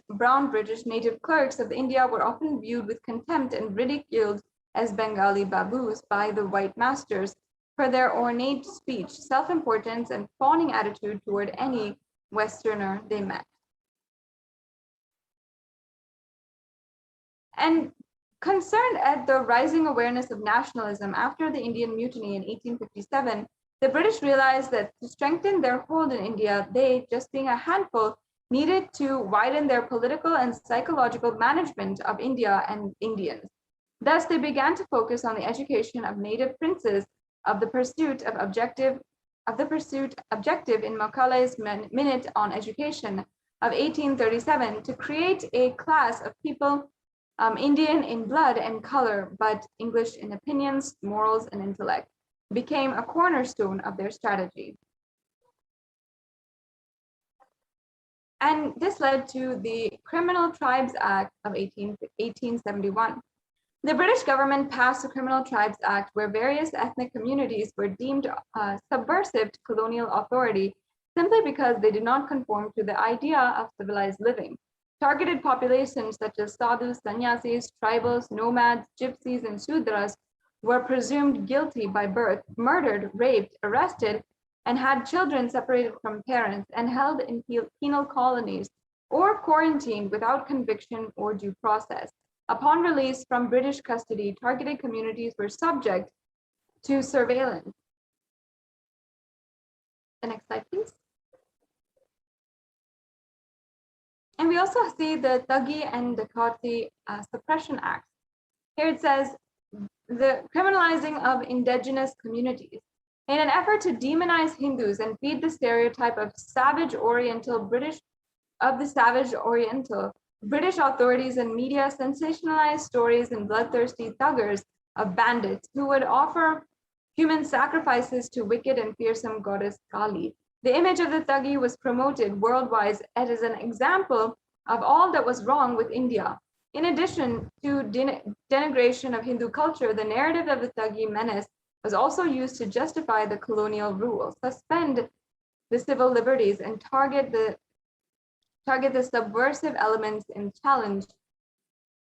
brown British native clerks of India were often viewed with contempt and ridiculed as Bengali babus by the white masters for their ornate speech, self-importance, and fawning attitude toward any Westerner they met. And concerned at the rising awareness of nationalism after the Indian Mutiny in 1857, the British realized that to strengthen their hold in India, they, just being a handful, needed to widen their political and psychological management of India and Indians. Thus, they began to focus on the education of native princes, of the pursuit objective in Macaulay's Minute on Education of 1837 to create a class of people Indian in blood and color, but English in opinions, morals, and intellect, became a cornerstone of their strategy. And this led to the Criminal Tribes Act of 1871. The British government passed the Criminal Tribes Act, where various ethnic communities were deemed subversive to colonial authority simply because they did not conform to the idea of civilized living. Targeted populations such as sadhus, sannyasis, tribals, nomads, gypsies, and sudras were presumed guilty by birth, murdered, raped, arrested, and had children separated from parents and held in penal colonies or quarantined without conviction or due process. Upon release from British custody, targeted communities were subject to surveillance. The next slide, please. And we also see the Thugee and Dakoti Suppression Act. Here it says the criminalizing of indigenous communities. In an effort to demonize Hindus and feed the stereotype of savage Oriental, British authorities and media sensationalized stories and bloodthirsty thuggers of bandits who would offer human sacrifices to wicked and fearsome goddess Kali. The image of the Thugee was promoted worldwide as an example of all that was wrong with India. In addition to denigration of Hindu culture, the narrative of the Thugee menace was also used to justify the colonial rule, suspend the civil liberties, and target the subversive elements in challenge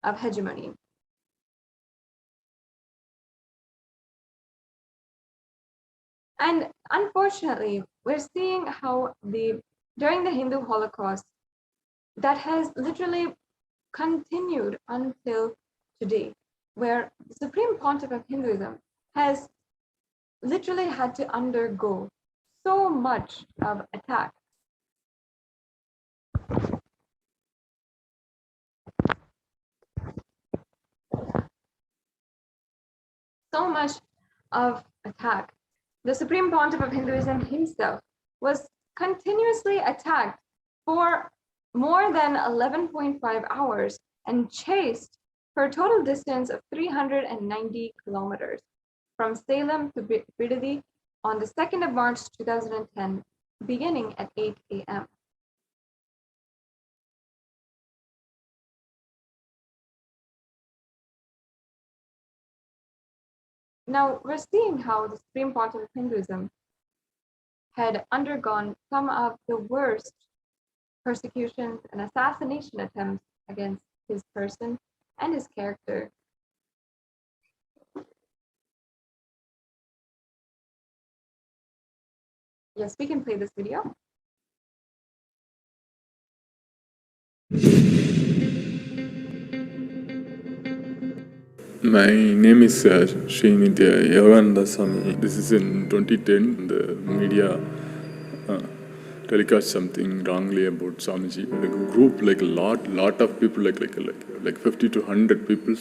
of hegemony. And unfortunately, we're seeing how during the Hindu Holocaust, that has literally continued until today, where the Supreme Pontiff of Hinduism has literally had to undergo so much of attack. So much of attack. The Supreme Pontiff of Hinduism himself was continuously attacked for more than 11.5 hours and chased for a total distance of 390 kilometers from Salem to Bidadi on the 2nd of March 2010, beginning at 8 a.m. Now, we're seeing how the Supreme Pontiff of Hinduism had undergone some of the worst persecutions and assassination attempts against his person and his character. Yes, we can play this video. My name is Sri Nithyananda Paramashivam. This is in 2010. The media telecast something wrongly about Swamiji. Like a group, like a lot of people, like 50 to 100 people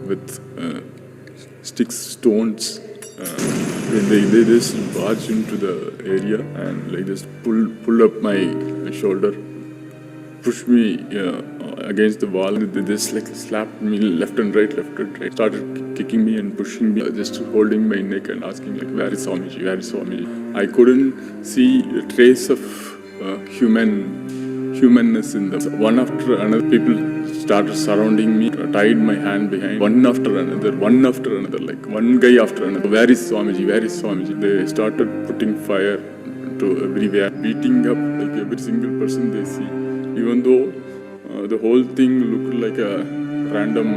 with sticks, stones. And they just barged into the area and like just pull up my shoulder pushed me against the wall. They just like slapped me left and right, started kicking me and pushing me, just holding my neck and asking like, where is Swamiji, where is Swamiji? I couldn't see a trace of humanness in them. One after another, people started surrounding me, tied my hand behind, one after another, like one guy after another. Where is Swamiji, where is Swamiji? They started putting fire to everywhere, beating up like every single person they see. Even though the whole thing looked like a random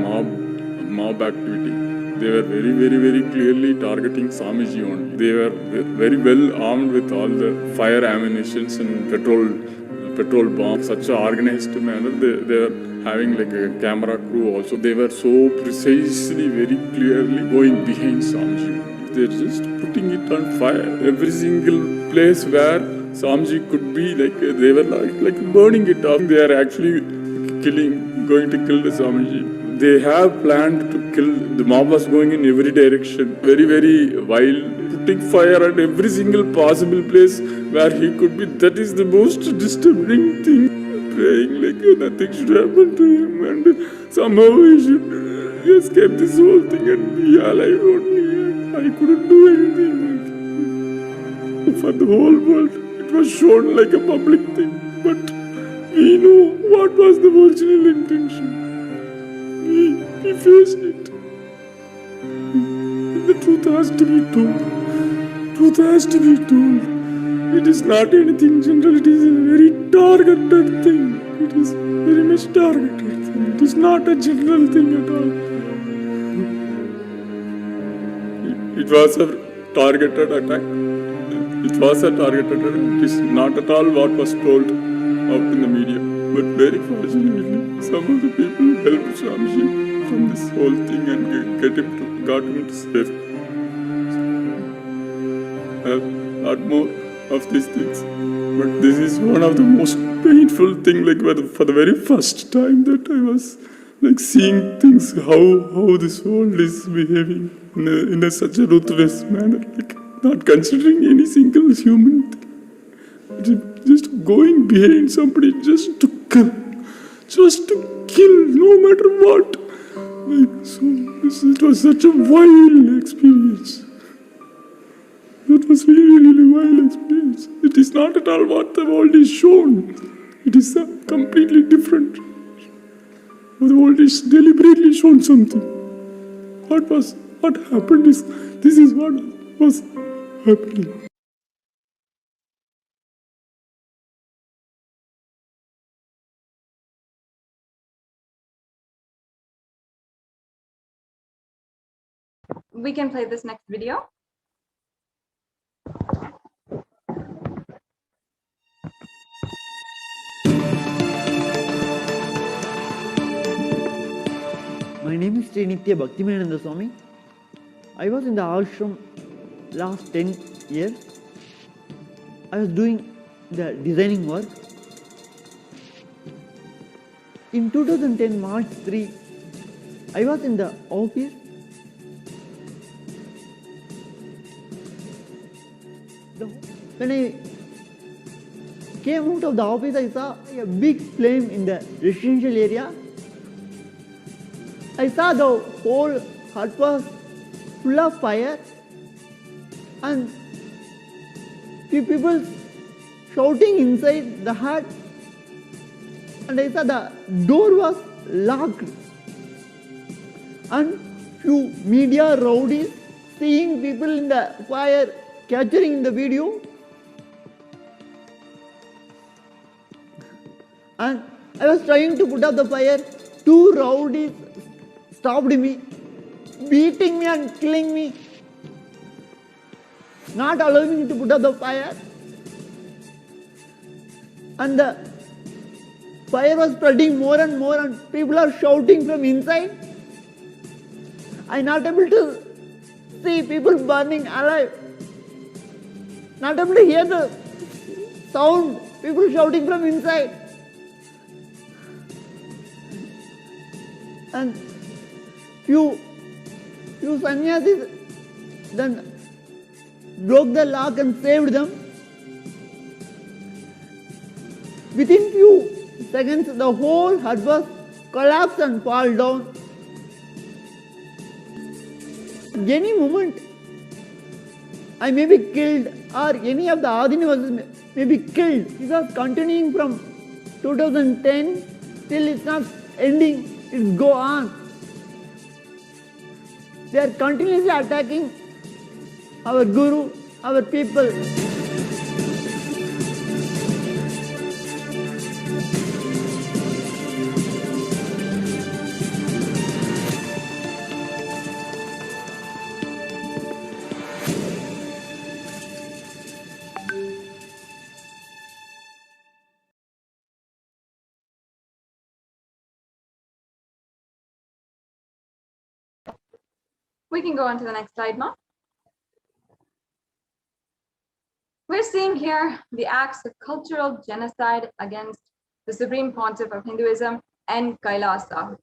mob activity, they were very clearly targeting Swamiji only. They were very well armed with all the fire ammunitions and petrol bombs. Such an organized manner. They were having like a camera crew also. They were so precisely, very clearly going behind Swamiji. They're just putting it on fire. Every single place where Swamiji could be, like they were like burning it up. They are actually going to kill the Swamiji. They have planned to kill. The mob was going in every direction, very wild, putting fire at every single possible place where he could be. That is the most disturbing thing. Praying like nothing should happen to him and somehow he should escape this whole thing and be alive only. I couldn't do anything. For the whole world, it was shown like a public thing, but we know what was the original intention. We faced it. The truth has to be told. Truth has to be told. It is not anything general, it is a very targeted thing. It is very much targeted thing. It is not a general thing at all. It was a targeted attack. It was a targeted attack. It is not at all what was told out in the media. But very fortunately, some of the people helped Swamiji from this whole thing and got him to safety. A lot more of these things. But this is one of the most painful things, like for the very first time that I was like seeing things, how this world is behaving in such a ruthless manner, like not considering any single human thing. Just going behind somebody just to kill, no matter what. Like, so it was such a wild experience. It was really wild experience. It is not at all what the world is shown. It is completely different. The world is deliberately shown something. What happened is, this is what was happening. We can play this next video. My name is Nithya Bhaktimananda Swami. I was in the ashram last 10 years. I was doing the designing work. In 2010 March 3, I was in the office. When I came out of the office, I saw a big flame in the residential area. I saw the whole hut was full of fire and few people shouting inside the hut, and I saw the door was locked and few media rowdies seeing people in the fire capturing the video. And I was trying to put out the fire. Two rowdies stopped me, beating me and killing me, not allowing me to put out the fire. And the fire was spreading more and more, and people are shouting from inside. I'm not able to see people burning alive, not able to hear the sound, people shouting from inside. And few sannyasis then broke the lock and saved them. Within few seconds, the whole hut was collapse and fall down. Any moment, I may be killed, or any of the Adinivasis may be killed. This was continuing from 2010 till it's not ending, it's go on. They are continuously attacking our Guru, our people. We can go on to the next slide, Ma. We're seeing here the acts of cultural genocide against the Supreme Pontiff of Hinduism and Kailasa.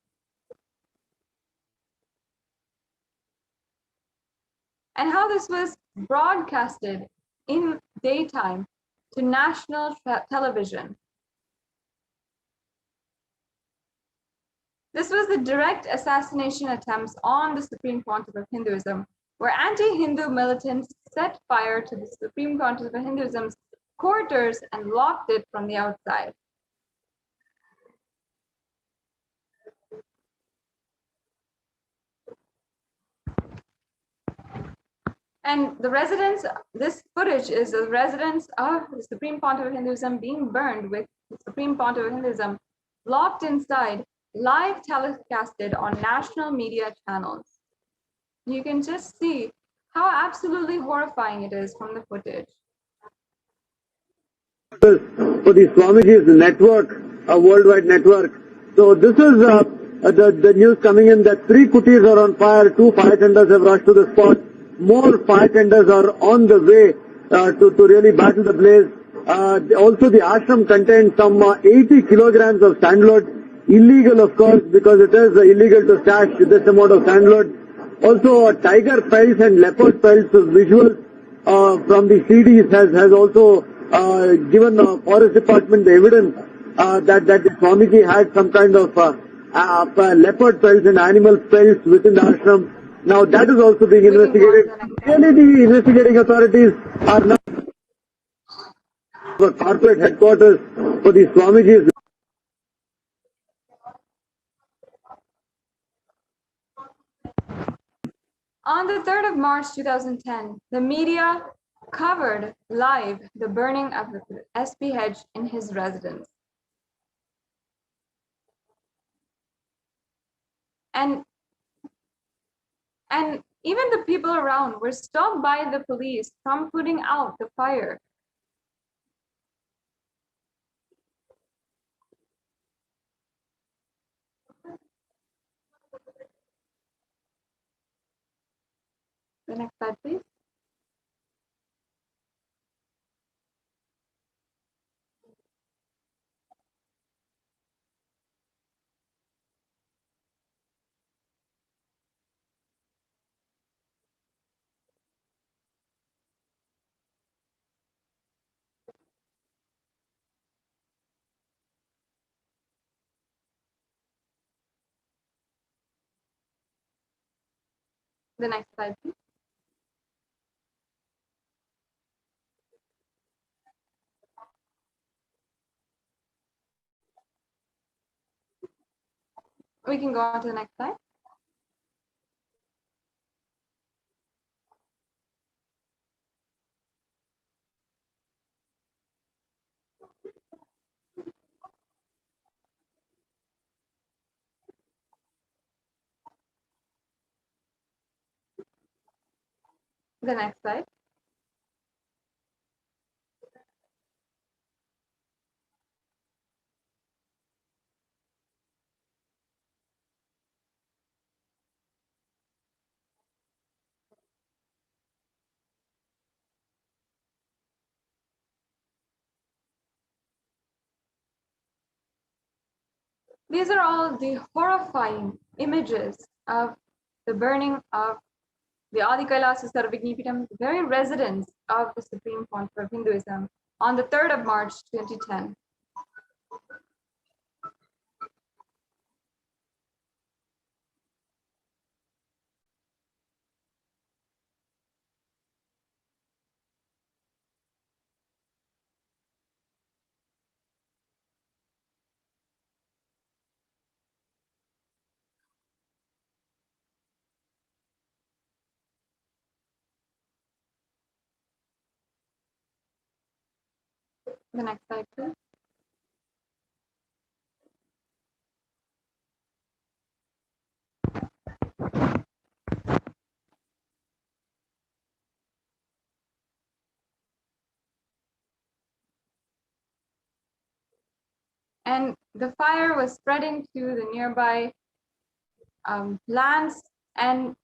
And how this was broadcasted in daytime to national television. This was the direct assassination attempts on the Supreme Pontiff of Hinduism, where anti-Hindu militants set fire to the Supreme Pontiff of Hinduism's quarters and locked it from the outside. And the residence, this footage is the residence of the Supreme Pontiff of Hinduism being burned with the Supreme Pontiff of Hinduism locked inside, live telecasted on national media channels. You can just see how absolutely horrifying it is from the footage. For the Swamiji's network, a worldwide network. So this is the news coming in that 3 kutis are on fire, 2 fire tenders have rushed to the spot. More fire tenders are on the way to really battle the blaze. Also the ashram contains some 80 kilograms of sandalwood. Illegal, of course, because it is illegal to stash this amount of sandalwood. Also, tiger pelts and leopard pelts visuals from the CDs has also given the forest department the evidence that the Swamiji had some kind of leopard pelts and animal pelts within the ashram. Now that is also being investigated. Really, the investigating authorities are now the corporate headquarters for the Swamiji's. On the 3rd of March 2010, the media covered live the burning of the HDH in his residence. And even the people around were stopped by the police from putting out the fire. The next slide, please. The next slide, please. We can go on to the next slide. The next slide. These are all the horrifying images of the burning of the Adi Kailasa Sarvagnipitam, the very residence of the Supreme Pontiff of Hinduism, on the 3rd of March 2010. The next slide, please. And the fire was spreading to the nearby lands, and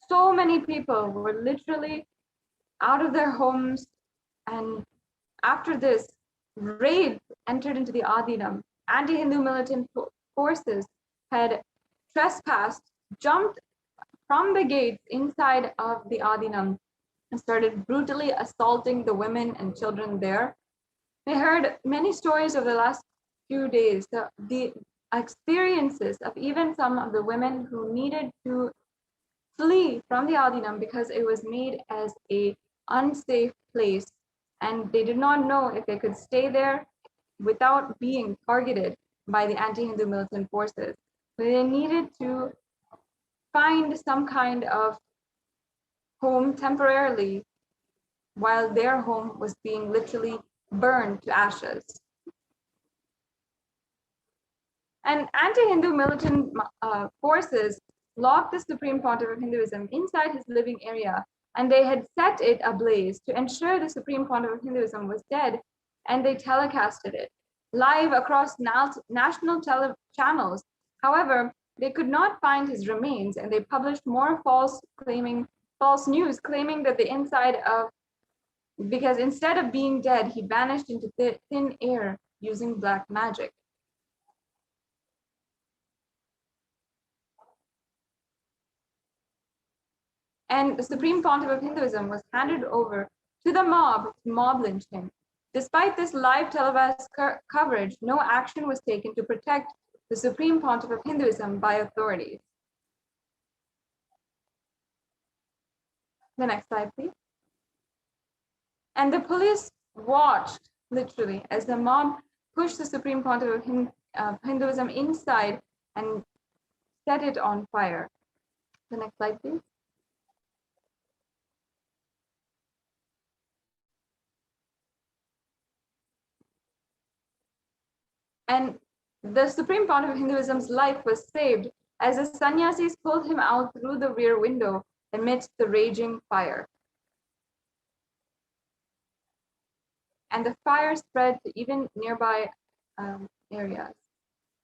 so many people were literally out of their homes. And after this, raids entered into the Adinam. Anti-Hindu militant forces had trespassed, jumped from the gates inside of the Adinam and started brutally assaulting the women and children there. We heard many stories over the last few days, the experiences of even some of the women who needed to flee from the Adinam because it was made as a unsafe place, and they did not know if they could stay there without being targeted by the anti-Hindu militant forces. So they needed to find some kind of home temporarily while their home was being literally burned to ashes. And anti-Hindu militant forces locked the Supreme Pontiff of Hinduism inside his living area, and they had set it ablaze to ensure the Supreme Pontiff of Hinduism was dead, and they telecasted it live across national channels. However, they could not find his remains, and they published more false news claiming that the inside of, because instead of being dead, he vanished into thin air using black magic. And the Supreme Pontiff of Hinduism was handed over to the mob lynching. Despite this live televised coverage, no action was taken to protect the Supreme Pontiff of Hinduism by authorities. The next slide, please. And the police watched, literally, as the mob pushed the Supreme Pontiff of Hinduism inside and set it on fire. The next slide, please. And the Supreme Pontiff of Hinduism's life was saved as the sannyasis pulled him out through the rear window amidst the raging fire. And the fire spread to even nearby areas.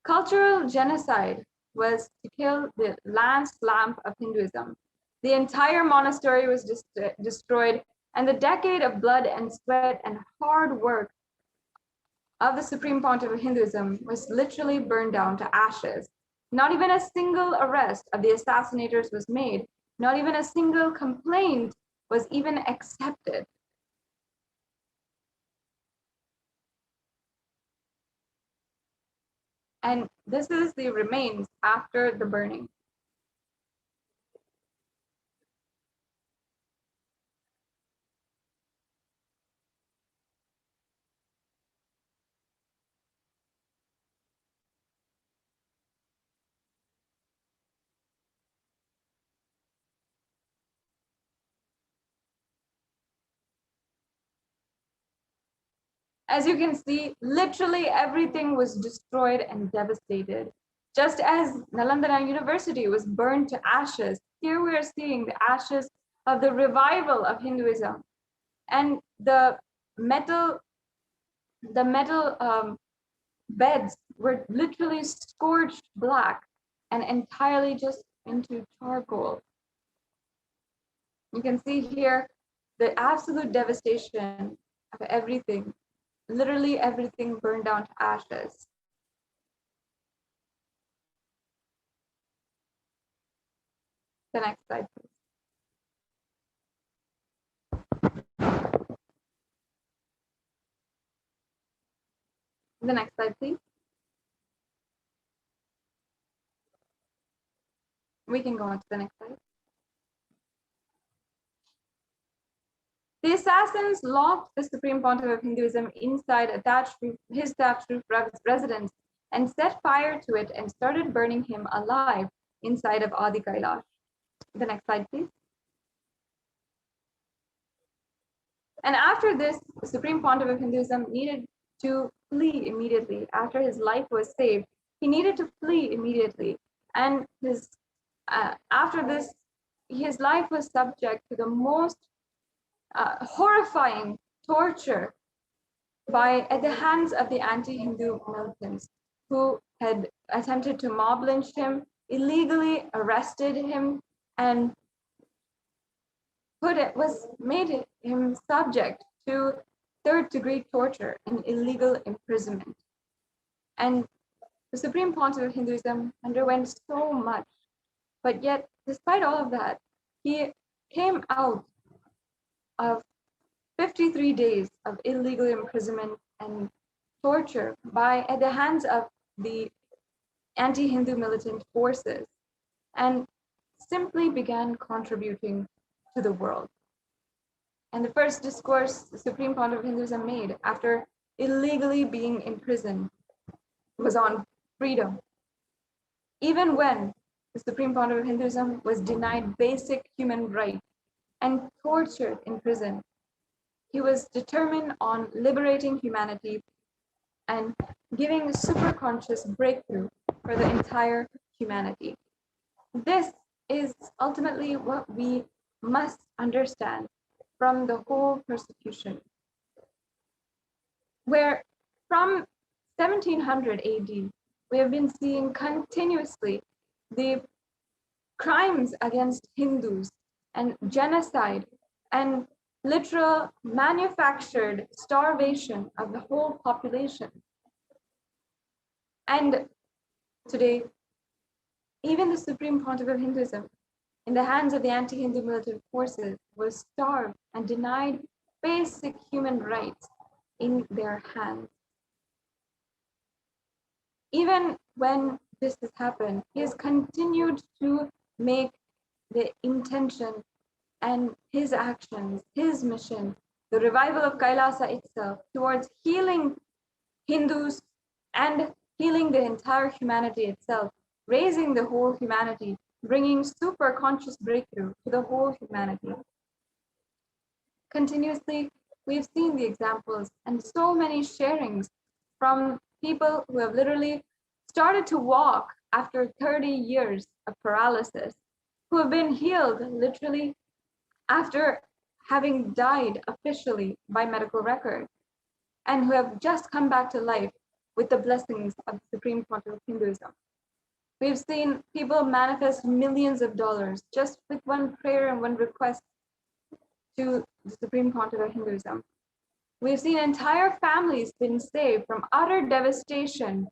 Cultural genocide was to kill the last lamp of Hinduism. The entire monastery was destroyed, and the decade of blood and sweat and hard work of the Supreme Pontiff of Hinduism was literally burned down to ashes. Not even a single arrest of the assassinators was made. Not even a single complaint was even accepted. And this is the remains after the burning. As you can see, literally everything was destroyed and devastated. Just as Nalanda University was burned to ashes, here we are seeing the ashes of the revival of Hinduism. And the metal beds were literally scorched black and entirely just into charcoal. You can see here the absolute devastation of everything. Literally everything burned down to ashes. The next slide, please. The next slide, please. We can go on to the next slide. The assassins locked the Supreme Pontiff of Hinduism inside his thatched roof residence and set fire to it and started burning him alive inside of Adi Kailasa. The next slide, please. And after this, the Supreme Pontiff of Hinduism needed to flee immediately. After his life was saved, he needed to flee immediately. And after this, his life was subject to the most horrifying torture at the hands of the anti-Hindu militants who had attempted to mob lynch him, illegally arrested him, and made him subject to third-degree torture and illegal imprisonment. And the Supreme Pontiff of Hinduism underwent so much, but yet, despite all of that, he came out of 53 days of illegal imprisonment and torture at the hands of the anti-Hindu militant forces, and simply began contributing to the world. And the first discourse the Supreme Pontiff of Hinduism made after illegally being imprisoned was on freedom. Even when the Supreme Pontiff of Hinduism was denied basic human rights and tortured in prison, he was determined on liberating humanity and giving a superconscious breakthrough for the entire humanity. This is ultimately what we must understand from the whole persecution, where from 1700 AD, we have been seeing continuously the crimes against Hindus and genocide and literal manufactured starvation of the whole population. And today, even the Supreme Pontiff of Hinduism, in the hands of the anti-Hindu militant forces, was starved and denied basic human rights in their hands. Even when this has happened, he has continued to make the intention and his actions, his mission, the revival of Kailasa itself, towards healing Hindus and healing the entire humanity itself, raising the whole humanity, bringing super conscious breakthrough to the whole humanity. Continuously, we've seen the examples and so many sharings from people who have literally started to walk after 30 years of paralysis, who have been healed literally after having died officially by medical record, and who have just come back to life with the blessings of the Supreme Pontiff of Hinduism. We've seen people manifest millions of dollars just with one prayer and one request to the Supreme Pontiff of Hinduism. We've seen entire families being saved from utter devastation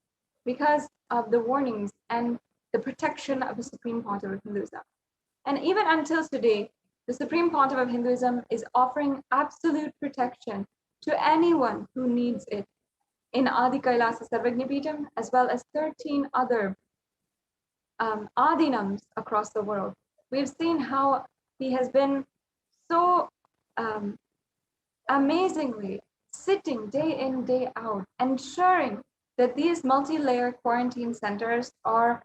because of the warnings and the protection of the Supreme Pontiff of Hinduism. And even until today, the Supreme Pontiff of Hinduism is offering absolute protection to anyone who needs it in Adi Kailasa Sarvagnipitam, as well as 13 other Adinams across the world. We've seen how he has been so amazingly sitting day in, day out, ensuring that these multi-layer quarantine centers are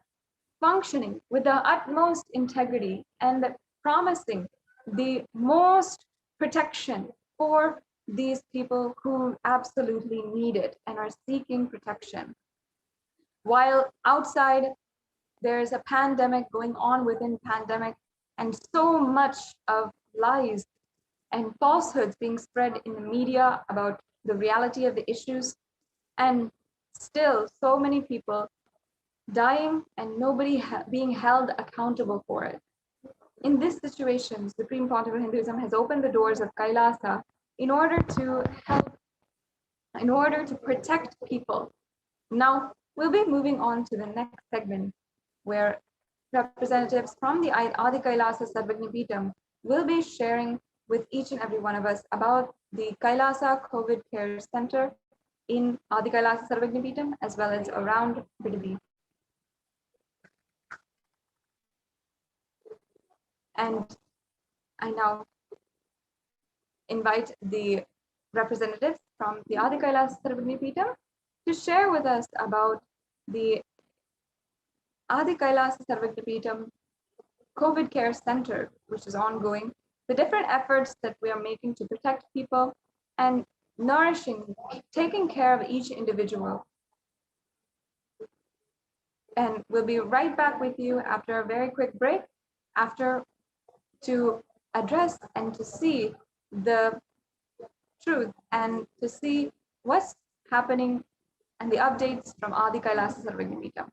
functioning with the utmost integrity and promising the most protection for these people who absolutely need it and are seeking protection. While outside, there's a pandemic going on within pandemic, and so much of lies and falsehoods being spread in the media about the reality of the issues, and still so many people dying and nobody being held accountable for it. In this situation, Supreme Pontiff of Hinduism has opened the doors of Kailasa in order to help, in order to protect people. Now, we'll be moving on to the next segment, where representatives from the Adi Kailasa Sarvagnipitam will be sharing with each and every one of us about the Kailasa COVID Care Center in Adi Kailasa Sarvagnipitam, as well as around Bidadi. And I now invite the representatives from the Adi Kailasa Sarvagnipitam to share with us about the Adi Kailasa Sarvagnipitam COVID Care Center, which is ongoing, the different efforts that we are making to protect people, and nourishing, taking care of each individual. And we'll be right back with you after a very quick break, to address and to see the truth and to see what's happening and the updates from Adi Kailasa Sarvagna.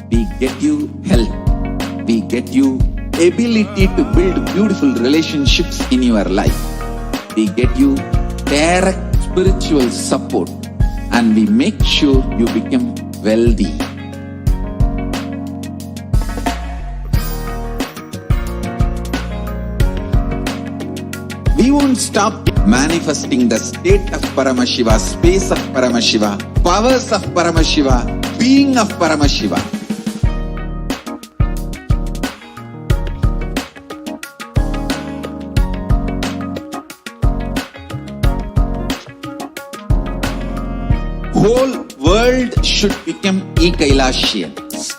We get you health. We get you ability to build beautiful relationships in your life. We get you direct spiritual support, and we make sure you become wealthy. We won't stop manifesting the state of Paramashiva, space of Paramashiva, powers of Paramashiva, being of Paramashiva. Whole world should become Kailasians.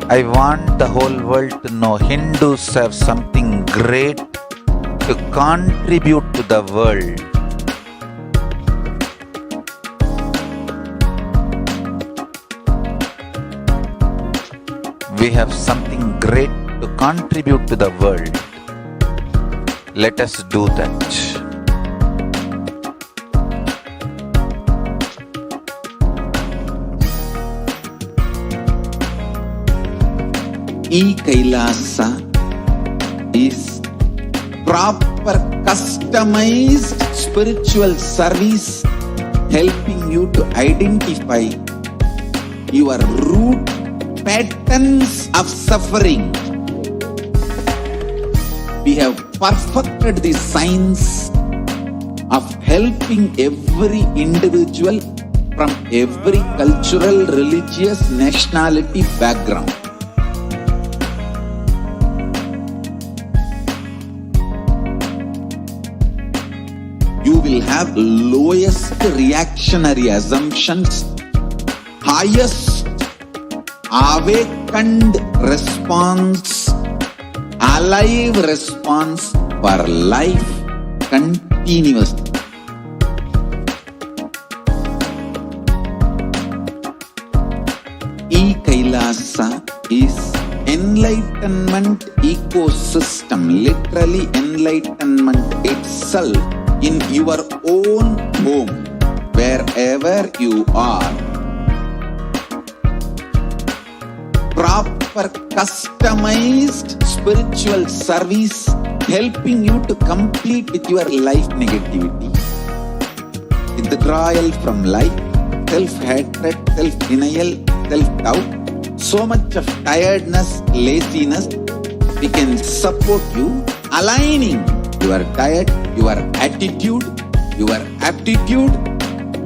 I want the whole world to know Hindus have something great to contribute to the world. We have something great to contribute to the world. Let us do that. Kailasa is proper customized spiritual service helping you to identify your root patterns of suffering. We have perfected the science of helping every individual from every cultural, religious, nationality background. You will have lowest reactionary assumptions, highest awakened response, alive response for life continuously. Kailasa is enlightenment ecosystem, literally enlightenment itself in your own home, wherever you are. Proper customized spiritual service helping you to complete with your life negativity, withdrawal from life, self-hatred, self-denial, self-doubt, so much of tiredness, laziness. We can support you aligning your diet, your attitude, your aptitude,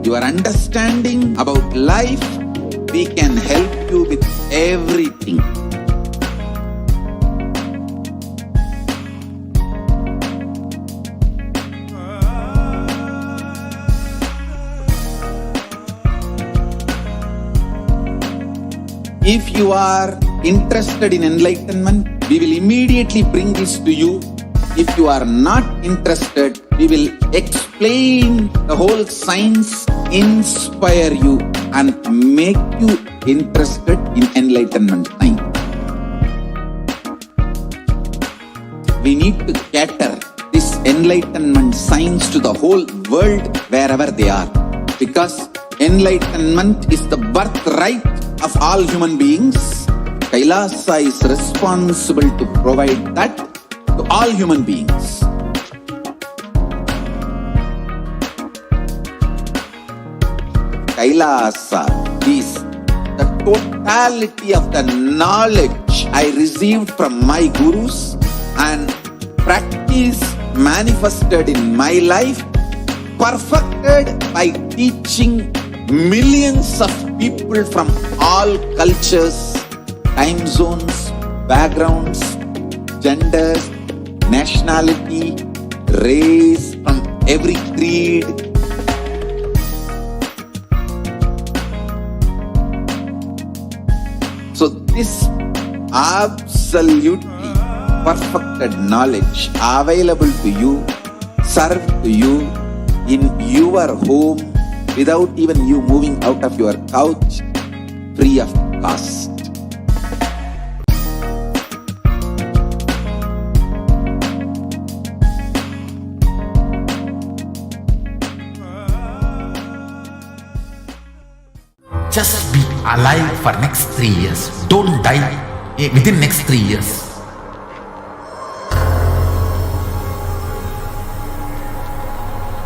your understanding about life. We can help you with everything. If you are interested in enlightenment, we will immediately bring this to you. If you are not interested, we will explain the whole science, inspire you and make you interested in enlightenment science. We need to cater this enlightenment science to the whole world wherever they are, because enlightenment is the birthright of all human beings. Kailasa is responsible to provide that to all human beings. Kailasa is the totality of the knowledge I received from my gurus and practice manifested in my life, perfected by teaching millions of people from all cultures, time zones, backgrounds, genders, nationality, race, from every creed. So this absolutely perfected knowledge available to you, served to you in your home without even you moving out of your couch, free of cost. Just be alive for next 3 years. Don't die within next 3 years.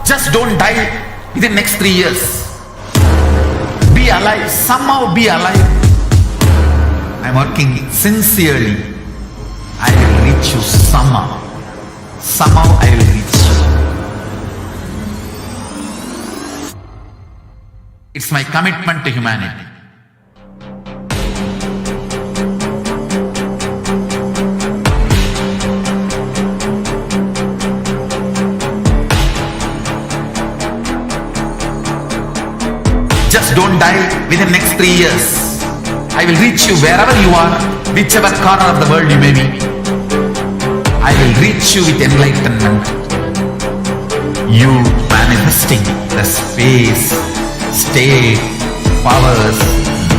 Just don't die within next 3 years. Be alive. Somehow be alive. I'm working sincerely. I will reach you somehow. Somehow I will reach you. It's my commitment to humanity. Just don't die within next 3 years. I will reach you wherever you are, whichever corner of the world you may be. I will reach you with enlightenment. You manifesting the space, state, powers,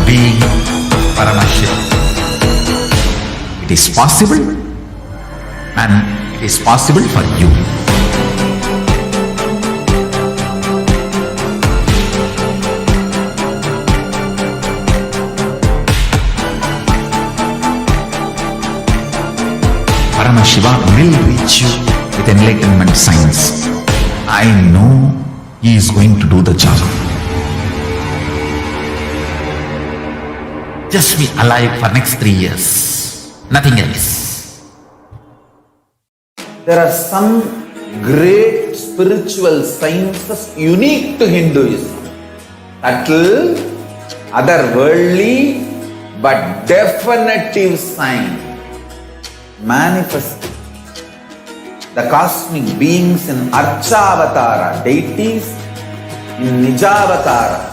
being Paramashivoham. It is possible, and it is possible for you. Paramashiva will reach you with enlightenment science. I know he is going to do the job. Just be alive for next 3 years. Nothing else. There are some great spiritual sciences unique to Hinduism. Subtle, otherworldly, but definitive science. Manifesting the cosmic beings in Archavatara, deities in Nijavatara,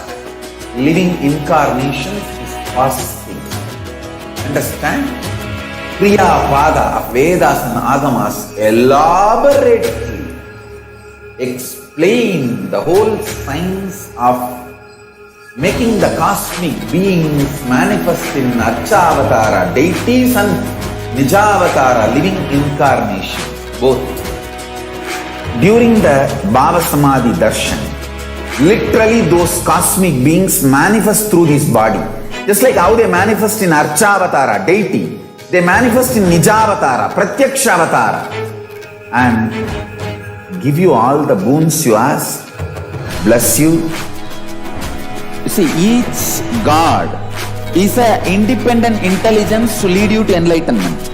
living incarnations is possible. Understand? Kriya Pada of Vedas and Agamas elaborately explain the whole science of making the cosmic beings manifest in Archavatara, deities and Nijavatara, living incarnation, both. During the Bhava Samadhi Darshan, literally those cosmic beings manifest through his body. Just like how they manifest in Archavatara, deity, they manifest in Nijavatara, Pratyakshavatara, and give you all the boons you ask, bless you. You see, each God is an independent intelligence to lead you to enlightenment.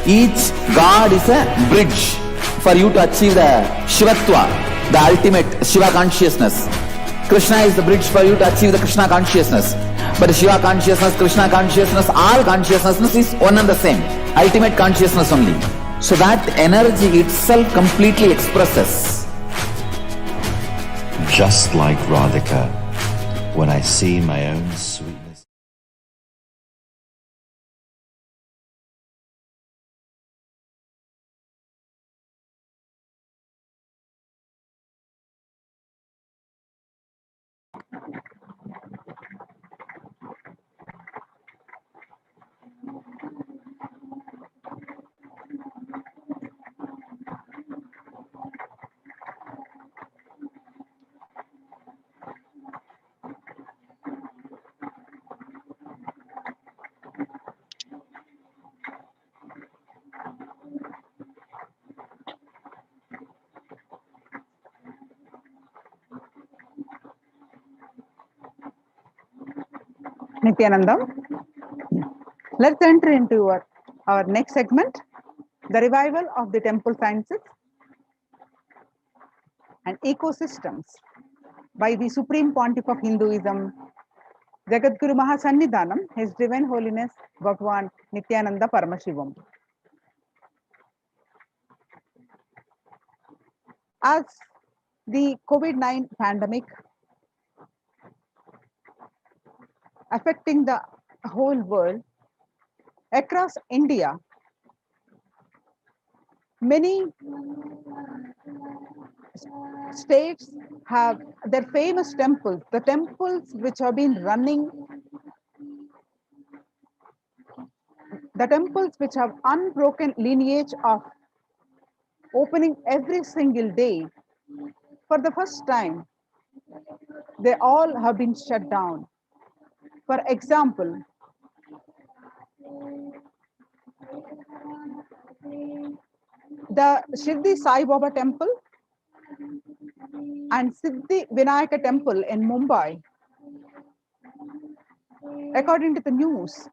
Each God is a bridge for you to achieve the Shivatva, the ultimate Shiva consciousness. Krishna is the bridge for you to achieve the Krishna consciousness. But Shiva consciousness, Krishna consciousness, all consciousness is one and the same. Ultimate consciousness only. So that energy itself completely expresses. Just like Radhika, when I see my own sweetness. Nithyanandam. Let's enter into our next segment, the revival of the temple sciences. and ecosystems by the Supreme Pontiff of Hinduism, Jagadguru Mahasannidhanam, His Divine Holiness Bhagwan Nithyananda Paramashivam. As the COVID-19 pandemic affecting the whole world, across India, many states have their famous temples, the temples which have been running, the temples which have unbroken lineage of opening every single day. For the first time, they all have been shut down. For example, the Shirdi Sai Baba temple and Siddhi Vinayaka temple in Mumbai, according to the news,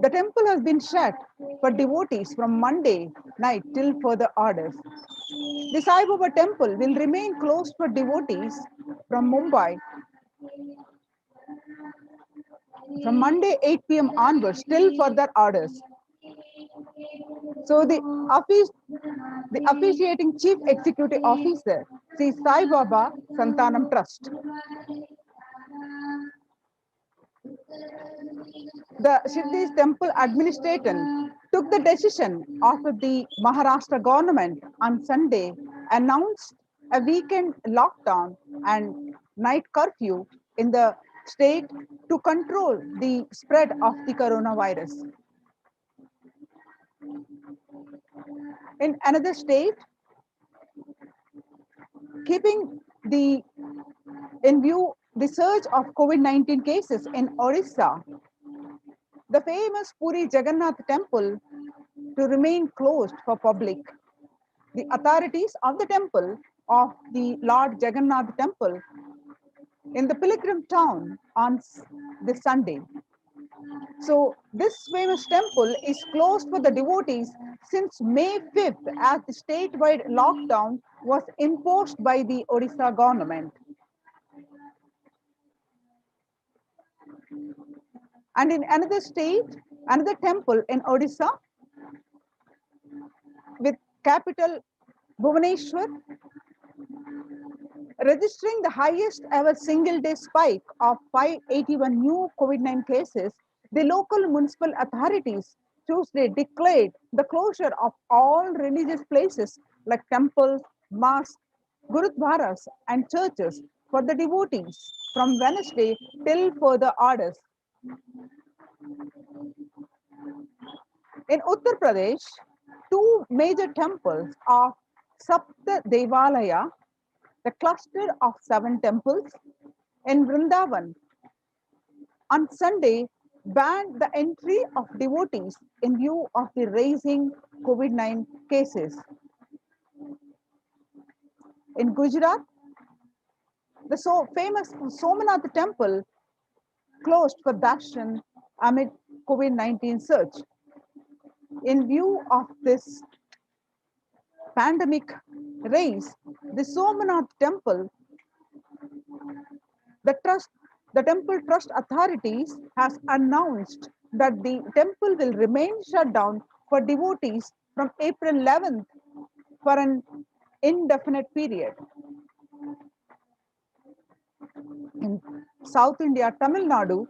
the temple has been shut for devotees from Monday night till further orders. The Sai Baba temple will remain closed for devotees from Mumbai from Monday 8 p.m. onwards till further orders. So the officiating Chief Executive Officer, Sri Sai Baba Santanam Trust, the Shirdi's temple administrator took the decision after the Maharashtra government on Sunday announced a weekend lockdown and night curfew in the state to control the spread of the coronavirus. In another state, keeping in view the surge of COVID-19 cases in Orissa, the famous Puri Jagannath temple to remain closed for public. The authorities of the temple of the Lord Jagannath temple in the pilgrim town on this Sunday. So this famous temple is closed for the devotees since May 5th, as the statewide lockdown was imposed by the Odisha government. And in another state, another temple in Odisha with capital Bhubaneswar, registering the highest ever single day spike of 581 new COVID-19 cases, the local municipal authorities Tuesday declared the closure of all religious places like temples, mosques, gurudwaras, and churches for the devotees from Wednesday till further orders. In Uttar Pradesh, two major temples of Sapta Devalaya, the cluster of 7 temples in Vrindavan, on Sunday banned the entry of devotees in view of the rising COVID-19 cases. In Gujarat, the famous Somanath temple closed for darshan amid COVID-19 surge. In view of this pandemic rise, the Somanath temple, the temple trust authorities has announced that the temple will remain shut down for devotees from April 11th for an indefinite period. In South India, Tamil Nadu,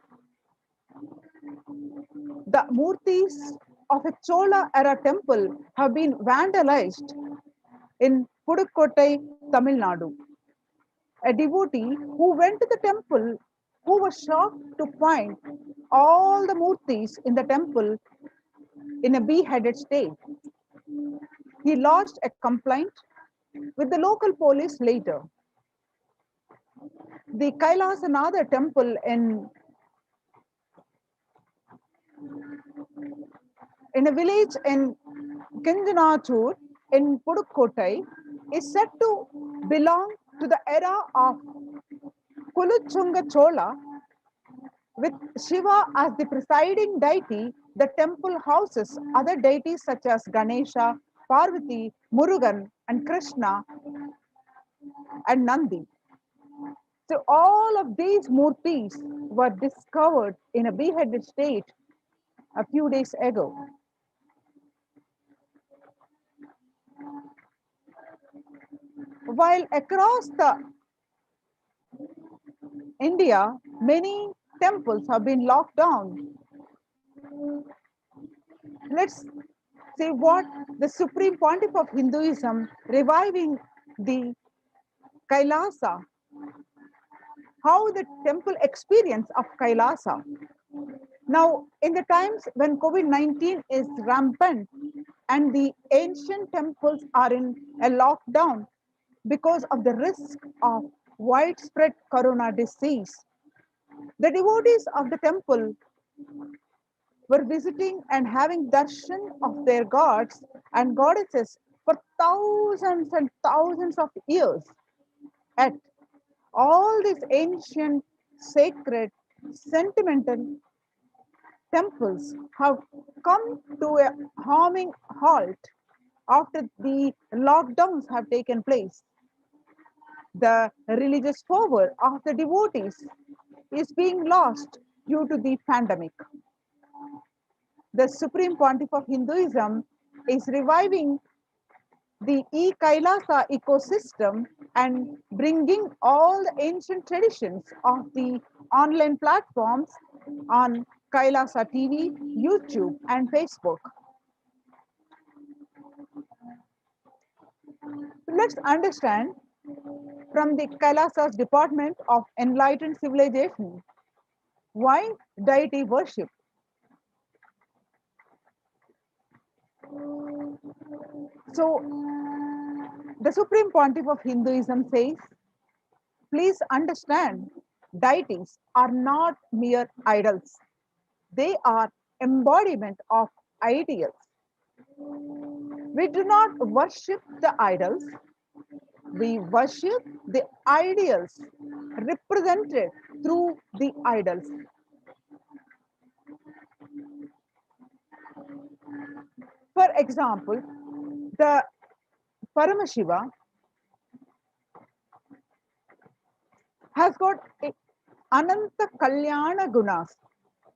the murtis of a Chola era temple have been vandalized in Pudukkottai, Tamil Nadu. A devotee who went to the temple who was shocked to find all the murtis in the temple in a beheaded state. He lodged a complaint with the local police later. The Kailasa temple in a village in Kinjanatur in Pudukkottai is said to belong to the era of Kuluchunga Chola, with Shiva as the presiding deity the temple houses other deities such as Ganesha, Parvati, Murugan, and Krishna, and Nandi. So all of these murtis were discovered in a beheaded state a few days ago. While across the India, many temples have been locked down. Let's see what the Supreme Pontiff of Hinduism reviving the Kailasa, how the temple experience of Kailasa. Now, in the times when COVID-19 is rampant and the ancient temples are in a lockdown because of the risk of widespread corona disease, the devotees of the temple were visiting and having darshan of their gods and goddesses for thousands and thousands of years. At all these ancient, sacred, sentimental temples have come to a harming halt after the lockdowns have taken place. The religious fervor of the devotees is being lost due to the pandemic. The Supreme Pontiff of Hinduism is reviving the e-Kailasa ecosystem and bringing all the ancient traditions of the online platforms on Kailasa TV, YouTube, and Facebook. Let's understand from the Kailasa's Department of Enlightened Civilization why deity worship. So, the Supreme Pontiff of Hinduism says, please understand, deities are not mere idols. They are embodiment of ideals. We do not worship the idols. We worship the ideals represented through the idols. For example, the Paramashiva has got Ananta Kalyana Gunas,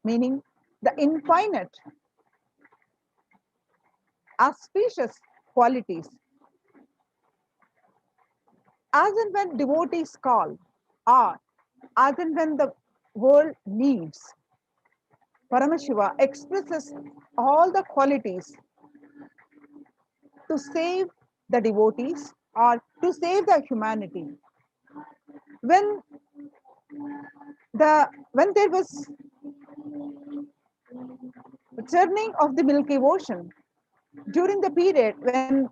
meaning the infinite, auspicious qualities. As and when devotees call, or as and when the world needs, Paramashiva expresses all the qualities to save the devotees or to save the humanity. When there was churning of the Milky Ocean, during the period when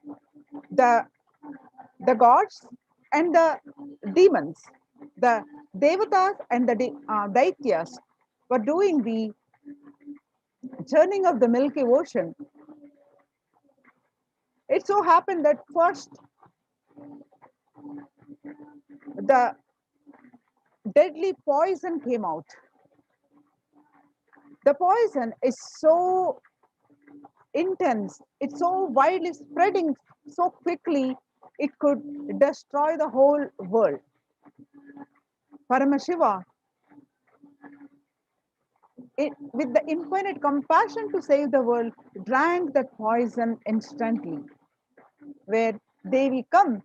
the gods and the demons, the devatas and the daityas were doing the churning of the Milky Ocean, it so happened that first the deadly poison came out. The poison is so intense, it's so widely spreading so quickly, it could destroy the whole world. Paramashiva, with the infinite compassion to save the world, drank that poison instantly, where Devi come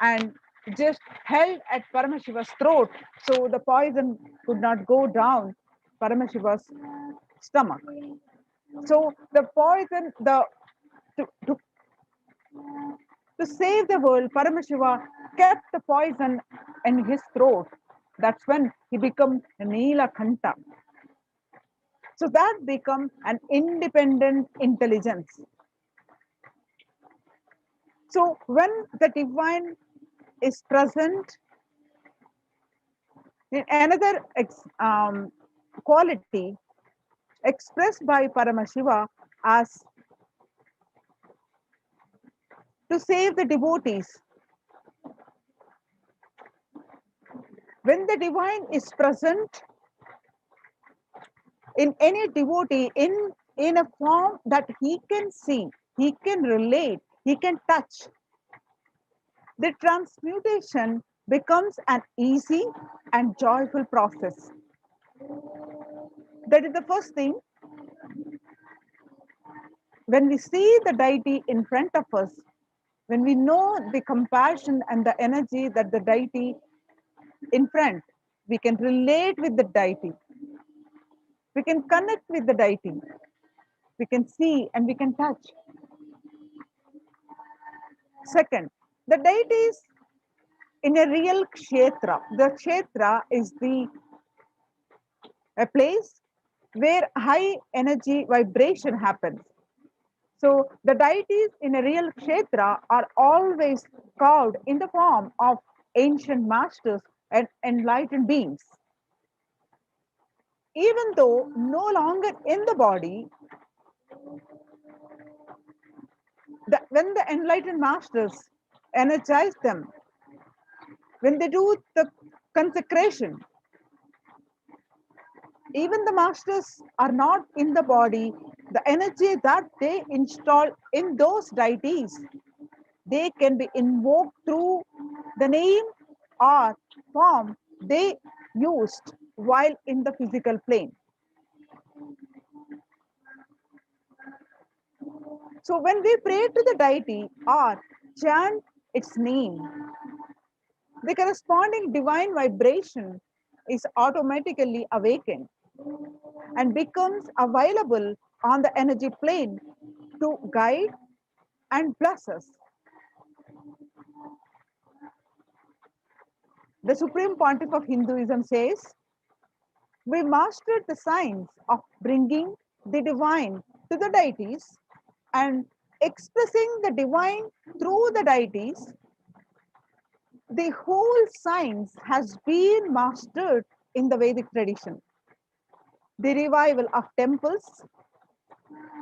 and just held at Paramashiva's throat, so the poison could not go down Paramashiva's stomach. So the poison, to save the world, Paramashiva kept the poison in his throat. That's when he became Nilakanta. So that become an independent intelligence. So when the divine is present, in another quality expressed by Paramashiva as to save the devotees. When the divine is present in any devotee in in a form that he can see, he can relate, he can touch, the transmutation becomes an easy and joyful process. That is the first thing. When we see the deity in front of us, when we know the compassion and the energy that the deity in front, we can relate with the deity. We can connect with the deity. We can see and we can touch. Second, the deity is in a real kshetra. The kshetra is a place where high energy vibration happens. So the deities in a real kshetra are always carved in the form of ancient masters and enlightened beings. Even though no longer in the body, when the enlightened masters energize them, when they do the consecration, even the masters are not in the body, the energy that they install in those deities, they can be invoked through the name or form they used while in the physical plane. So when we pray to the deity or chant its name, the corresponding divine vibration is automatically awakened and becomes available on the energy plane to guide and bless us. The Supreme Pontiff of Hinduism says, we mastered the science of bringing the divine to the deities and expressing the divine through the deities. The whole science has been mastered in the Vedic tradition. The revival of temples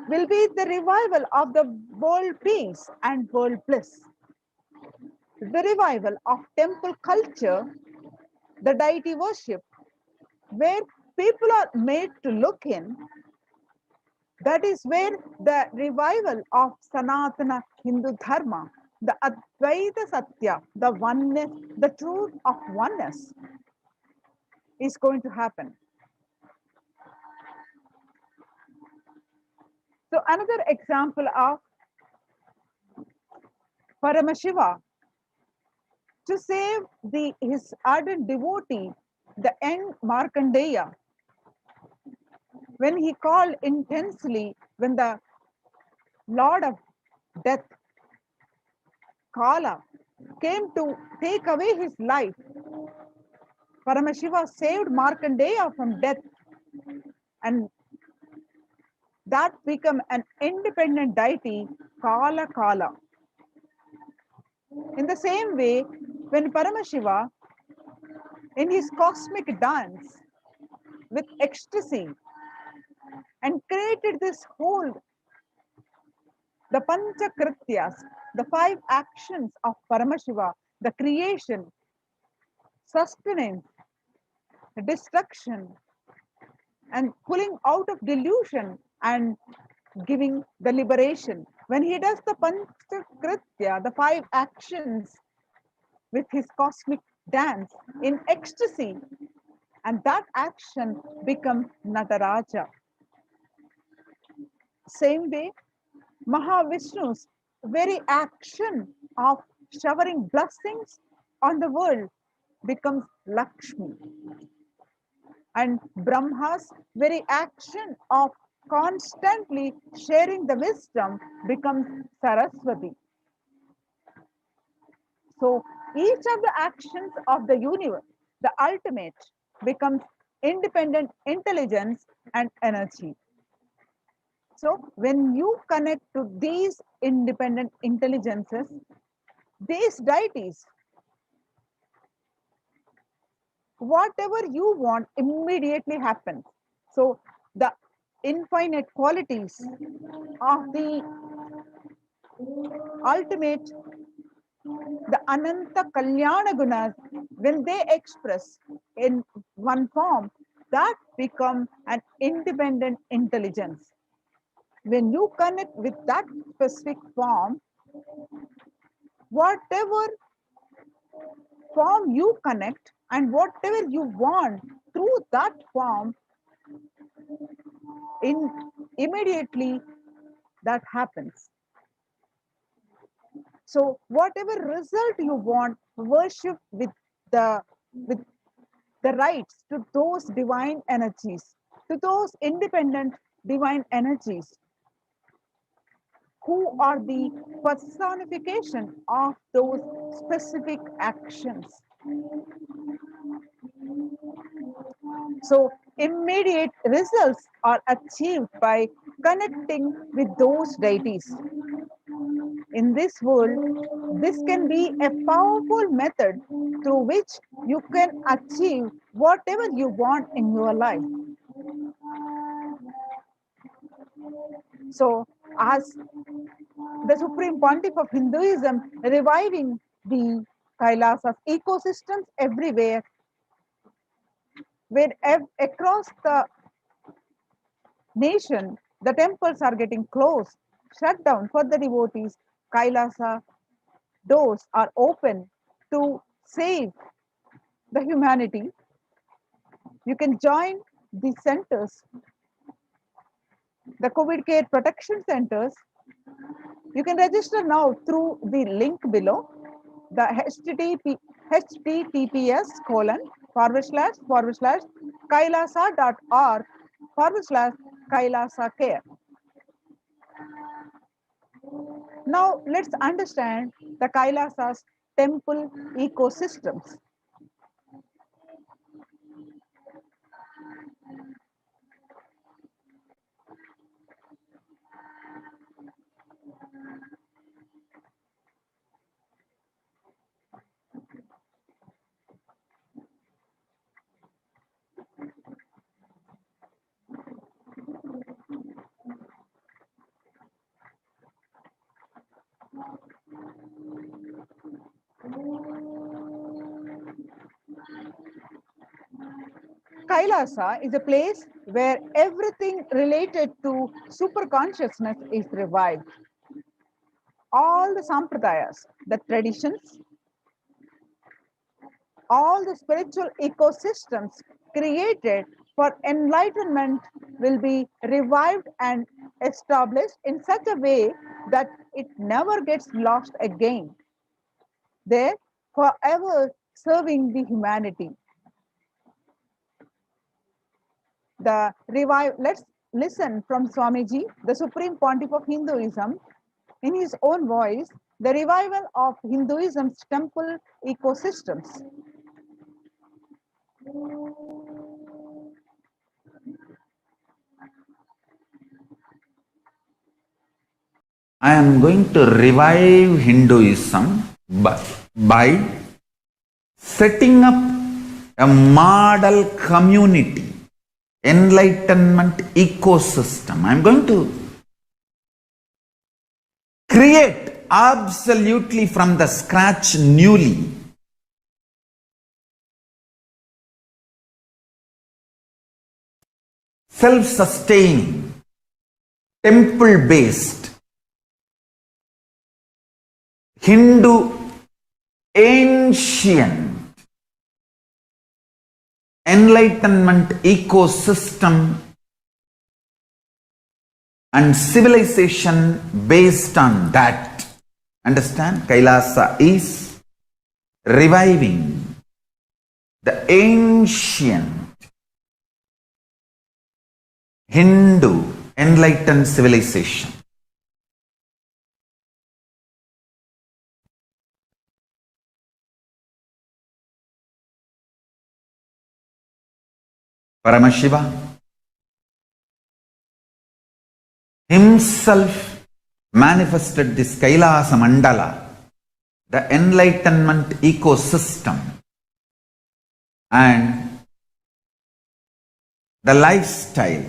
will be the revival of the world peace and world bliss. The revival of temple culture, the deity worship, where people are made to look in, that is where the revival of Sanatana Hindu Dharma, the Advaita Satya, the oneness, the truth of oneness is going to happen. So another example of Paramashiva to save his ardent devotee, the young Markandeya, when he called intensely, when the Lord of Death, Kala, came to take away his life, Paramashiva saved Markandeya from death, and that became an independent deity, Kala Kala. In the same way, when Paramashiva, in his cosmic dance with ecstasy, and created this whole, the Panchakrityas, the 5 actions of Paramashiva, the creation, sustenance, destruction, and pulling out of delusion and giving the liberation. When he does the Panchakritya, the 5 actions with his cosmic dance in ecstasy, and that action becomes Nataraja. Same way, Mahavishnu's very action of showering blessings on the world becomes Lakshmi. And Brahma's very action of constantly sharing the wisdom becomes Saraswati. So each of the actions of the universe, the ultimate, becomes independent intelligence and energy. So when you connect to these independent intelligences, these deities, whatever you want immediately happens. So the infinite qualities of the ultimate, the Ananta Kalyana Gunas, when they express in one form, that become an independent intelligence. when you connect with that specific form, whatever form you connect and whatever you want through that form, immediately that happens. So whatever result you want, worship with the rights to those divine energies, to those independent divine energies who are the personification of those specific actions. So immediate results are achieved by connecting with those deities. In this world, this can be a powerful method through which you can achieve whatever you want in your life. So, as the Supreme Pontiff of Hinduism, reviving the Kailasas ecosystems everywhere, where across the nation, the temples are getting closed, shut down for the devotees. Kailasa doors are open to save the humanity. You can join the centers, the COVID care protection centers. You can register now through the link below, the https://kailasa.org/Kailasa care. Now let's understand the Kailasa's temple ecosystems. Kailasa is a place where everything related to super consciousness is revived. All the sampradayas, the traditions, all the spiritual ecosystems created for enlightenment will be revived and established in such a way that it never gets lost again. They're forever serving the humanity. Let's listen from Swamiji, the Supreme Pontiff of Hinduism, in his own voice, the revival of Hinduism's temple ecosystems. I am going to revive Hinduism by setting up a model community, enlightenment ecosystem. I am going to create absolutely from the scratch newly self-sustaining, temple-based Hindu ancient enlightenment ecosystem and civilization based on that. Understand? Kailasa is reviving the ancient Hindu enlightened civilization. Paramashiva himself manifested this Kailasa Mandala, the enlightenment ecosystem, and the lifestyle.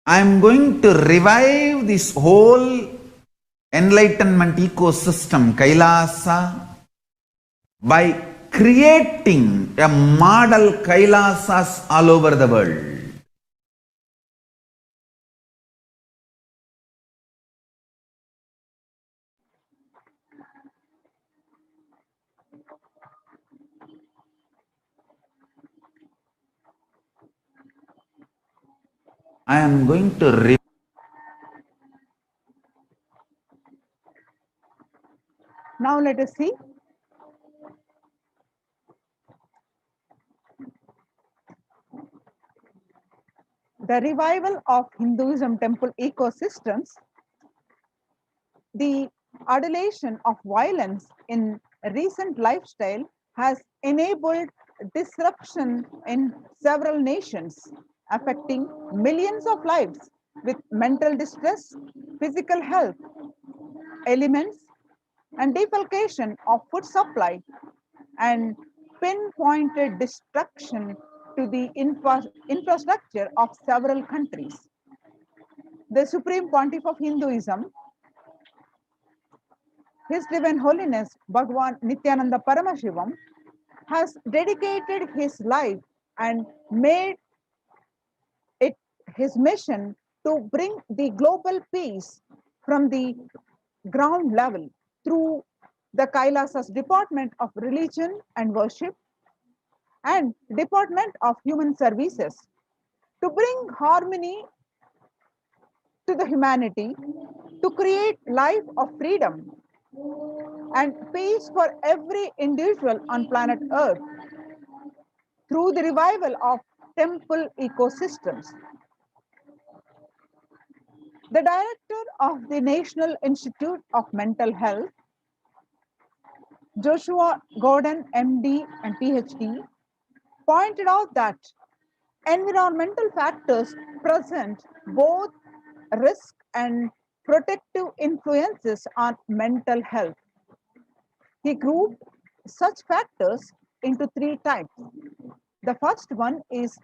I am going to revive this whole enlightenment ecosystem, Kailasa, by creating a model Kailasas all over the world. I am going to Now let us see the revival of Hinduism temple ecosystems. The adulation of violence in recent lifestyle has enabled disruption in several nations, affecting millions of lives with mental distress, physical health elements, and defalcation of food supply, and pinpointed destruction to the infrastructure of several countries. The Supreme Pontiff of Hinduism, His Divine Holiness Bhagwan Nithyananda Paramashivam, has dedicated his life and made it his mission to bring the global peace from the ground level through the Kailasa's Department of Religion and Worship and Department of Human Services to bring harmony to the humanity, to create life of freedom and peace for every individual on planet Earth through the revival of temple ecosystems. The director of the National Institute of Mental Health, Joshua Gordon, MD and PhD, pointed out that environmental factors present both risk and protective influences on mental health. He grouped such factors into three types. The first one is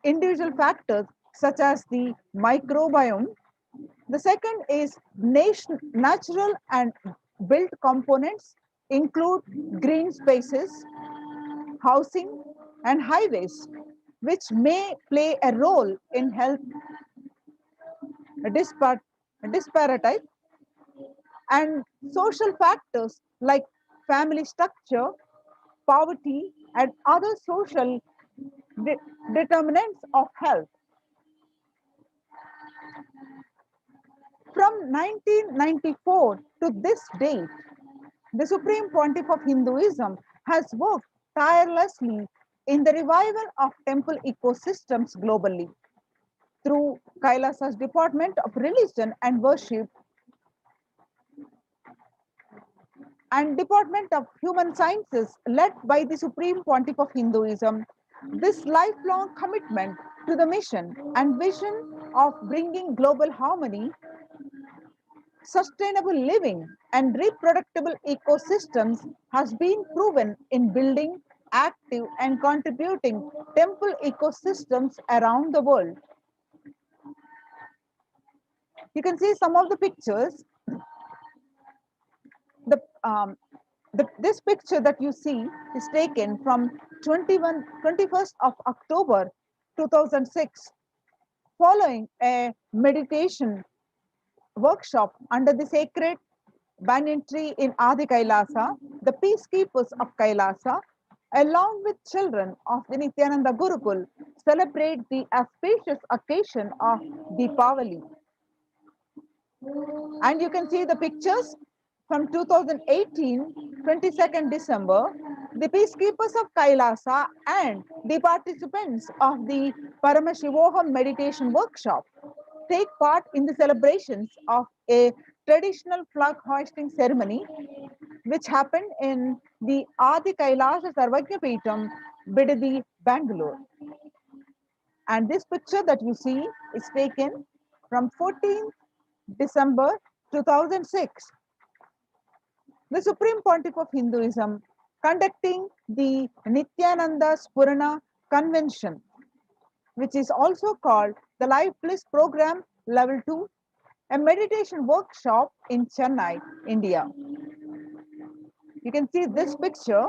individual factors such as the microbiome. The second is natural and built components include green spaces, housing, and highways, which may play a role in health disparity, and social factors like family structure, poverty, and other social determinants of health. From 1994 to this date, the Supreme Pontiff of Hinduism has worked tirelessly in the revival of temple ecosystems globally through Kailasa's Department of Religion and Worship and Department of Human Sciences led by the Supreme Pontiff of Hinduism. This lifelong commitment to the mission and vision of bringing global harmony, sustainable living, and reproducible ecosystems has been proven in building active and contributing temple ecosystems around the world. You can see some of the pictures. This picture that you see is taken from 21st of October 2006, following a meditation workshop under the sacred banyan tree in Adi Kailasa. The peacekeepers of Kailasa, along with children of the Nithyananda Gurukul, celebrate the auspicious occasion of Deepavali. And you can see the pictures from 2018, 22nd December, the peacekeepers of Kailasa and the participants of the Paramashivoham meditation workshop take part in the celebrations of a traditional flag hoisting ceremony which happened in the Adi Kailasa Sarvajna Peetham, Bidadi, Bangalore. And this picture that you see is taken from 14th December 2006. The Supreme Pontiff of Hinduism conducting the Nithyananda Spurana Convention, which is also called the Life Bliss Program Level 2, a meditation workshop in Chennai, India. You can see this picture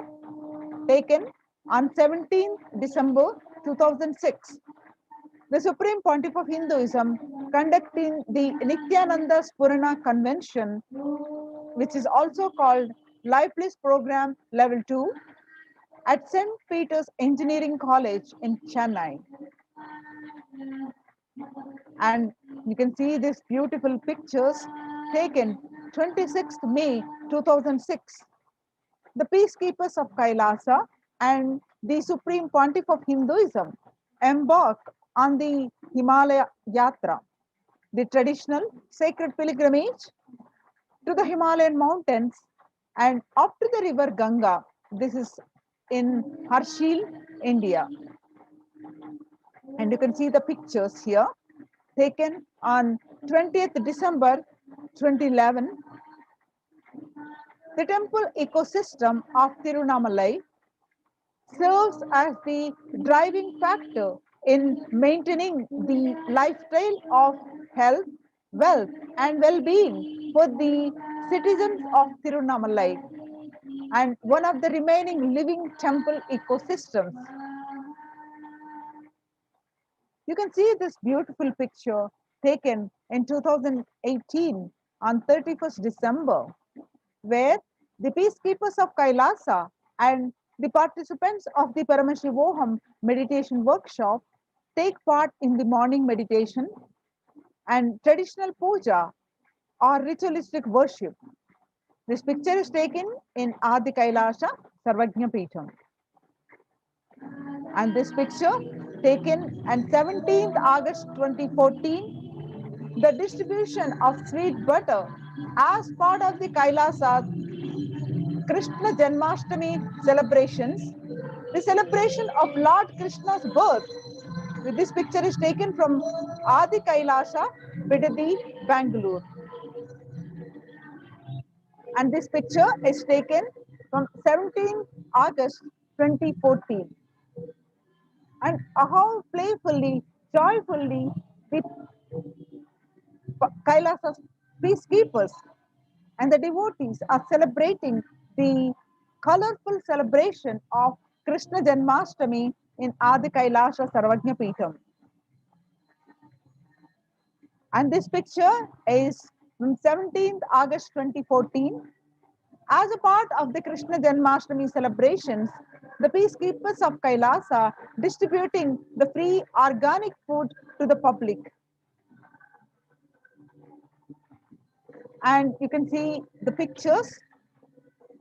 taken on 17th December 2006. The Supreme Pontiff of Hinduism conducting the Nithyananda Spurana Convention, which is also called Life Bliss Program Level 2 at St. Peter's Engineering College in Chennai. And you can see these beautiful pictures taken 26th May 2006. The peacekeepers of Kailasa and the Supreme Pontiff of Hinduism embark on the Himalaya Yatra, the traditional sacred pilgrimage to the Himalayan mountains and up to the river Ganga. This is in Harshil, India. And you can see the pictures here taken on 20th December 2011. The temple ecosystem of Tirunamalai serves as the driving factor in maintaining the lifestyle of health, wealth, and well-being for the citizens of Tirunamalai, and one of the remaining living temple ecosystems. You can see this beautiful picture taken in 2018 on 31st December, where the peacekeepers of Kailasa and the participants of the Paramashivoham meditation workshop take part in the morning meditation and traditional puja or ritualistic worship. This picture is taken in Adi Kailasa Sarvajna Peetham. And this picture taken on 17th August 2014, the distribution of sweet butter as part of the Kailasa Krishna Janmashtami celebrations, the celebration of Lord Krishna's birth. This picture is taken from Adi Kailasa, Bidadi, Bangalore. And this picture is taken from 17th August 2014. And how playfully, joyfully, the Kailasa peacekeepers and the devotees are celebrating the colorful celebration of Krishna Janmashtami in Adi Kailasa Sarvajna Peetham. And this picture is from 17th August 2014. As a part of the Krishna Janmashtami celebrations, the peacekeepers of Kailasa distributing the free organic food to the public. And you can see the pictures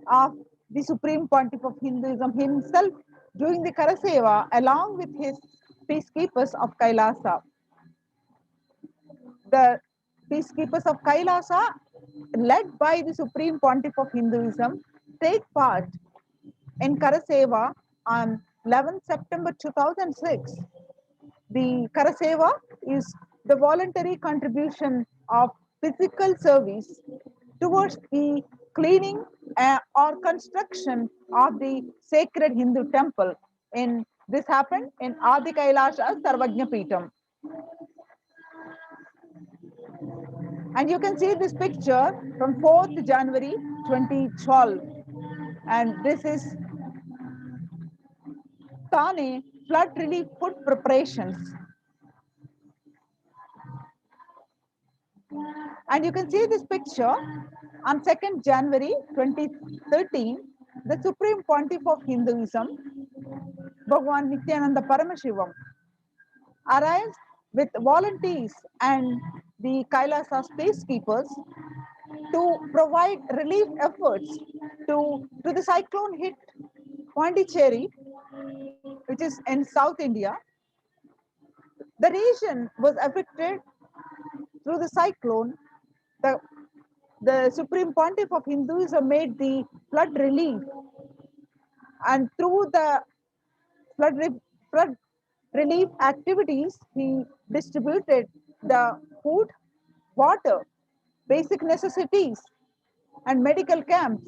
of the Supreme Pontiff of Hinduism himself doing the Karaseva along with his peacekeepers of Kailasa. The peacekeepers of Kailasa, led by the Supreme Pontiff of Hinduism, take part in Karaseva on 11th September 2006. The Karaseva is the voluntary contribution of physical service towards the cleaning or construction of the sacred Hindu temple. This happened in Adi Kailasa Sarvajna Peetham. And you can see this picture from 4th January 2012. And this is Thane flood relief food preparations. And you can see this picture on 2nd January 2013, the Supreme Pontiff of Hinduism, Bhagwan Nithyananda Paramashivam, arrives with volunteers and the Kailasa peacekeepers to provide relief efforts to the cyclone hit Pondicherry, which is in South India. The region was affected through the cyclone. The Supreme Pontiff of Hinduism made the flood relief, and through the flood relief activities, he distributed the food, water, basic necessities, and medical camps,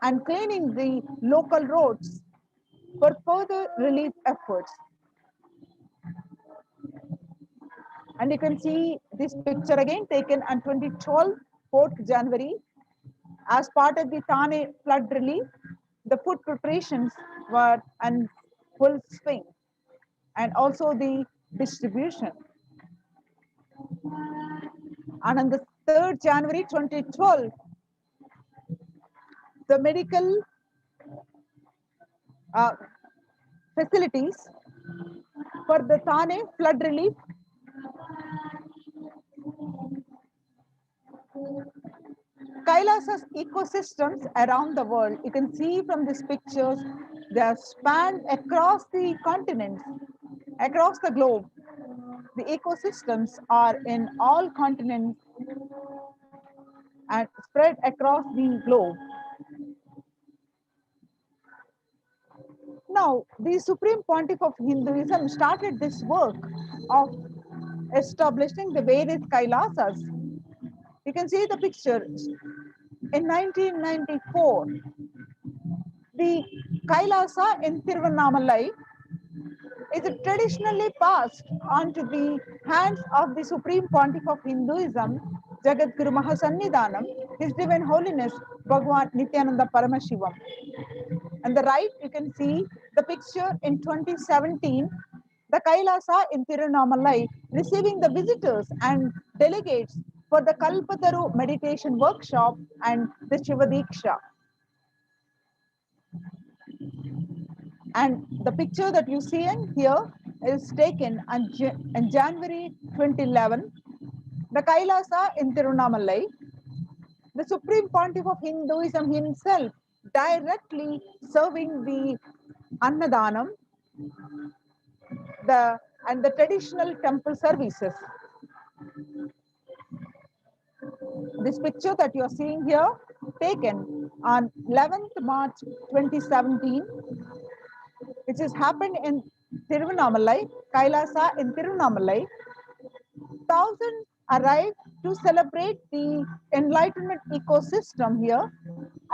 and cleaning the local roads for further relief efforts. And you can see this picture again taken on 2012, 4th January. As part of the Thane flood relief, the food preparations were in full swing, and also the distribution. And on the 3rd January 2012, the medical facilities for the Thane flood relief Kailasa's ecosystems around the world, you can see from these pictures, they are spanned across the continents, across the globe. The ecosystems are in all continents and spread across the globe. Now, the Supreme Pontiff of Hinduism started this work of establishing the various Kailasas. You can see the pictures. In 1994, the Kailasa in Tiruvannamalai is traditionally passed on to the hands of the Supreme Pontiff of Hinduism, Jagadguru Mahasannidhanam, His Divine Holiness Bhagwan Nithyananda Paramashivam. On the right, you can see the picture in 2017, the Kailasa in Tiruvannamalai receiving the visitors and delegates for the Kalpataru meditation workshop and the Shivadiksha. And the picture that you see in here is taken in January 2011. The Kailasa in Tiruvannamalai, the Supreme Pontiff of Hinduism himself directly serving the Annadanam and the traditional temple services. This picture that you are seeing here, taken on 11th March 2017, which has happened in Tiruvannamalai, Kailasa in Tiruvannamalai. Thousands arrived to celebrate the Enlightenment ecosystem here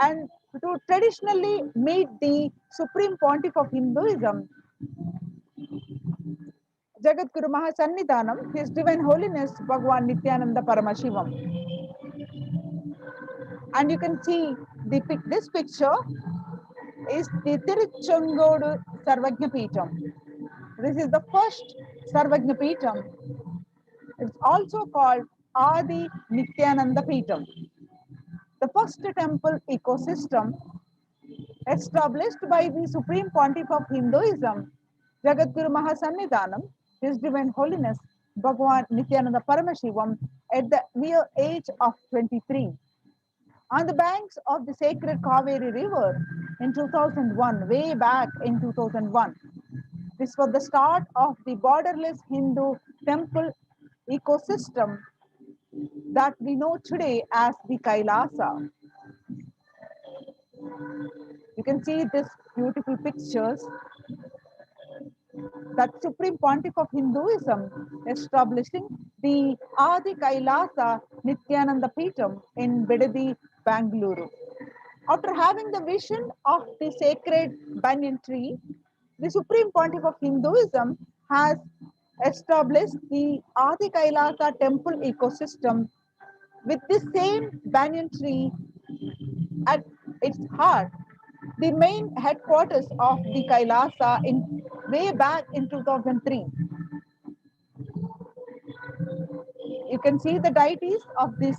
and to traditionally meet the Supreme Pontiff of Hinduism, Jagadguru Mahasannidhanam, His Divine Holiness Bhagwan Nithyananda Paramashivam. And you can see this picture is the Tiruchengodu Sarvajna Peetham. This is the first Sarvajna Peetham. It's also called Adi Nithyananda Peetham. The first temple ecosystem established by the Supreme Pontiff of Hinduism, Jagadguru Mahasannidhanam, His Divine Holiness Bhagwan Nithyananda Paramashivam, at the mere age of 23. On the banks of the sacred Kaveri River in 2001, way back in 2001. This was the start of the borderless Hindu temple ecosystem that we know today as the Kailasa. You can see these beautiful pictures that Supreme Pontiff of Hinduism establishing the Adi Kailasa Nithyananda Peetham in Bidadi, Bangalore. After having the vision of the sacred banyan tree, the Supreme Pontiff of Hinduism has established the Adi Kailasa temple ecosystem with the same banyan tree at its heart, the main headquarters of the Kailasa way back in 2003. You can see the deities of this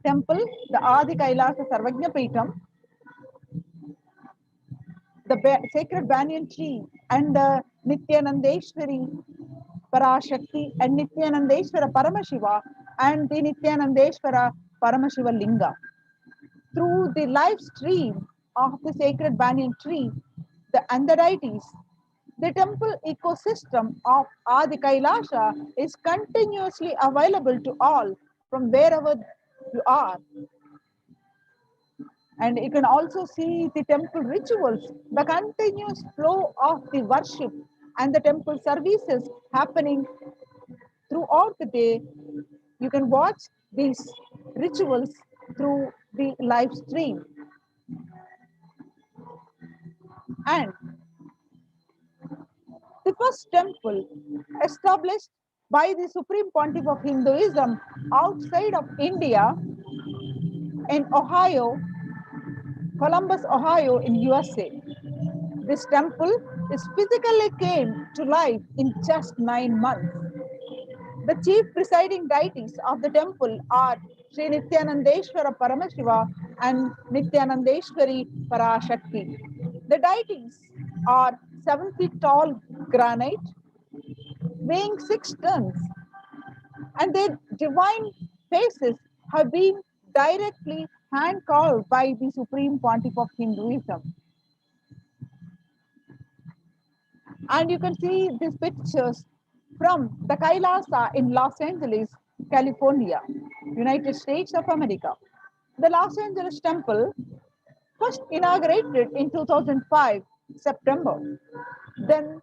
temple, the Adi Kailasa Sarvajna Peetham, the sacred banyan tree, and the Nithyanandeshwari Parashakti and Nithyanandeshwara Paramashiva and the Nithyanandeshwara Paramashiva Linga. Through the live stream of the sacred banyan tree, and the deities, the temple ecosystem of Adi Kailasa is continuously available to all from wherever you are. And you can also see the temple rituals, the continuous flow of the worship and the temple services happening throughout the day. You can watch these rituals through the live stream. And the first temple established by the Supreme Pontiff of Hinduism outside of India in Ohio, Columbus, Ohio in USA. This temple is physically came to life in just 9 months. The chief presiding deities of the temple are Sri Nithyanandeshwara Paramashiva and Nithyanandeshwari Parashakti. The deities are 7 feet tall granite, weighing 6 tons, and their divine faces have been directly hand carved by the Supreme Pontiff of Hinduism. And you can see these pictures from the Kailasa in Los Angeles, California, United States of America. The Los Angeles temple first inaugurated in 2005, September. Then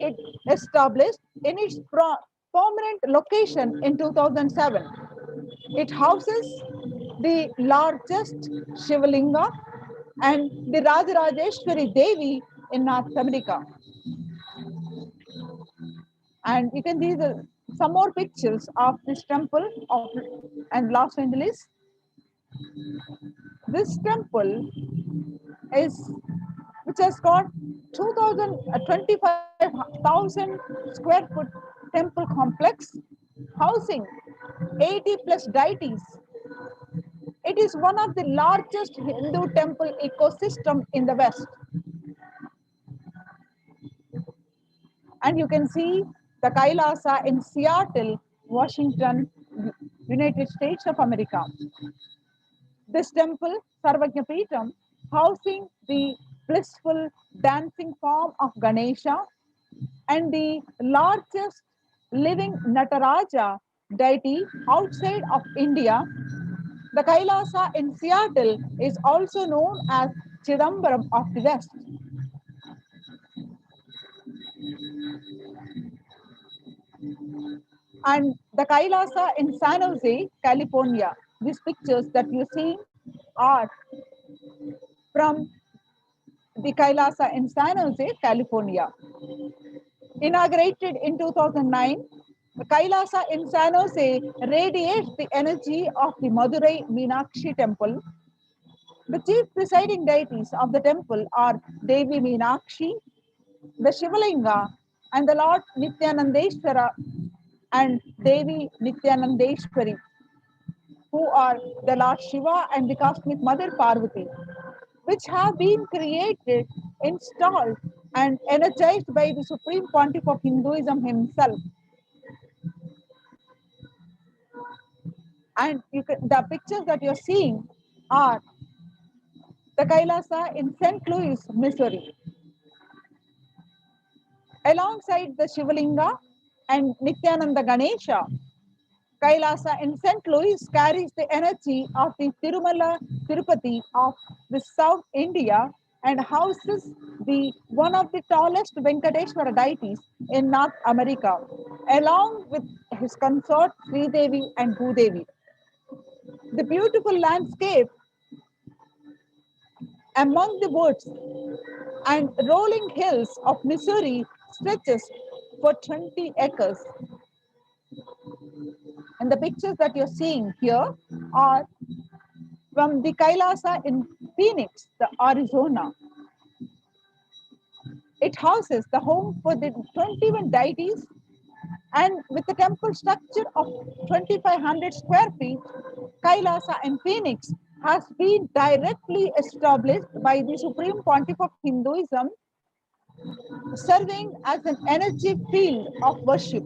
it established in its permanent location in 2007. It houses the largest Shivalinga and the Rajarajeshwari Devi in North America. And you can see some more pictures of this temple and Los Angeles. This temple which has got 25,000 square foot temple complex housing 80 plus deities. It is one of the largest Hindu temple ecosystem in the West. And you can see the Kailasa in Seattle, Washington, United States of America. This temple, Sarvajnapeetham, housing the blissful dancing form of Ganesha and the largest living Nataraja deity outside of India. The Kailasa in Seattle is also known as Chidambaram of the West. And the Kailasa in San Jose, California. These pictures that you see are from the Kailasa in San Jose, California. Inaugurated in 2009, the Kailasa in San Jose radiates the energy of the Madurai Meenakshi temple. The chief presiding deities of the temple are Devi Meenakshi, the Shivalinga, and the Lord Nithyanandeshwara and Devi Nithyanandeshwari, who are the Lord Shiva and the Cosmic Mother Parvati, which have been created, installed, and energized by the Supreme Pontiff of Hinduism himself. And the pictures that you're seeing are the Kailasa in St. Louis, Missouri. Alongside the Shivalinga and Nithyananda Ganesha, Kailasa in St. Louis carries the energy of the Tirumala Tirupati of the South India and houses one of the tallest Venkateshwara deities in North America, along with his consort Sridevi and Bhudevi. The beautiful landscape among the woods and rolling hills of Missouri stretches for 20 acres. And the pictures that you're seeing here are from the Kailasa in Phoenix, Arizona. It houses the home for the 21 deities, and with the temple structure of 2,500 square feet, Kailasa in Phoenix has been directly established by the Supreme Pontiff of Hinduism, serving as an energy field of worship,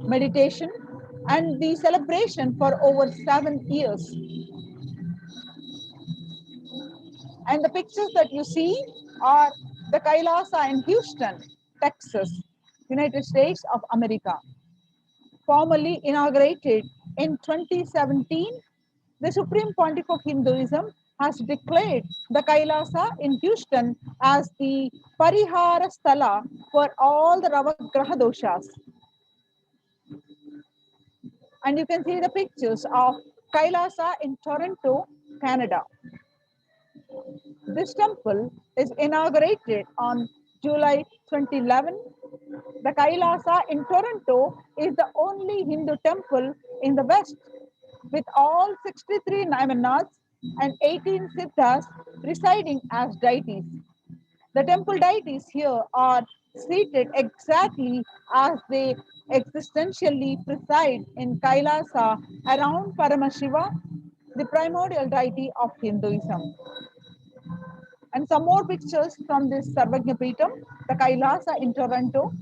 meditation, and the celebration for over 7 years. And the pictures that you see are the Kailasa in Houston, Texas, United States of America. Formally inaugurated in 2017, the Supreme Pontiff of Hinduism has declared the Kailasa in Houston as the Parihara Sthala for all the Navagraha doshas. And you can see the pictures of Kailasa in Toronto, Canada. This temple is inaugurated on July 2011. The Kailasa in Toronto is the only Hindu temple in the West, with all 63 Nayamanas and 18 Siddhas residing as deities. The temple deities here are seated exactly as they existentially preside in Kailasa around Paramashiva, the primordial deity of Hinduism. And some more pictures from this Sarvajnapeetham, the Kailasa in Toronto,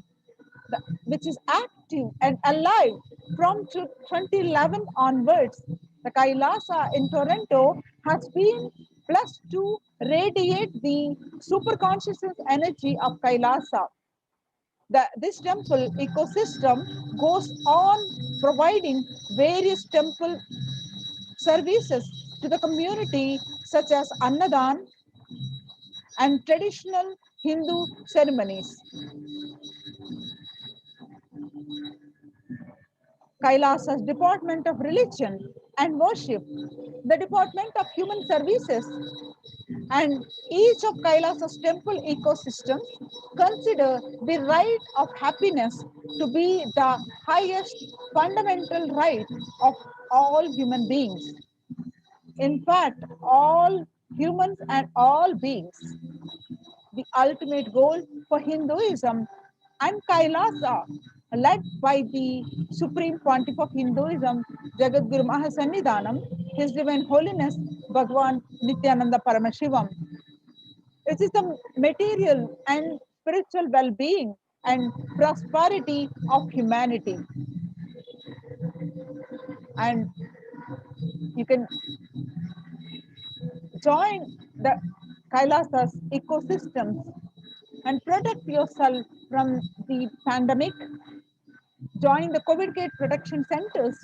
which is active and alive from 2011 onwards. The Kailasa in Toronto has been blessed to radiate the superconsciousness energy of Kailasa. This temple ecosystem goes on providing various temple services to the community, such as Annadan and traditional Hindu ceremonies. Kailasa's Department of Religion and Worship, the Department of Human Services, and each of Kailasa's temple ecosystems consider the right of happiness to be the highest fundamental right of all human beings. In fact, all humans and all beings. The ultimate goal for Hinduism and Kailasa, led by the Supreme Pontiff of Hinduism, Jagadguru Mahasannidhanam, His Divine Holiness Bhagwan Nithyananda Paramashivam. It is the material and spiritual well-being and prosperity of humanity. And you can join the Kailasa's ecosystems and protect yourself from the pandemic. Join the COVID Care Protection Centers.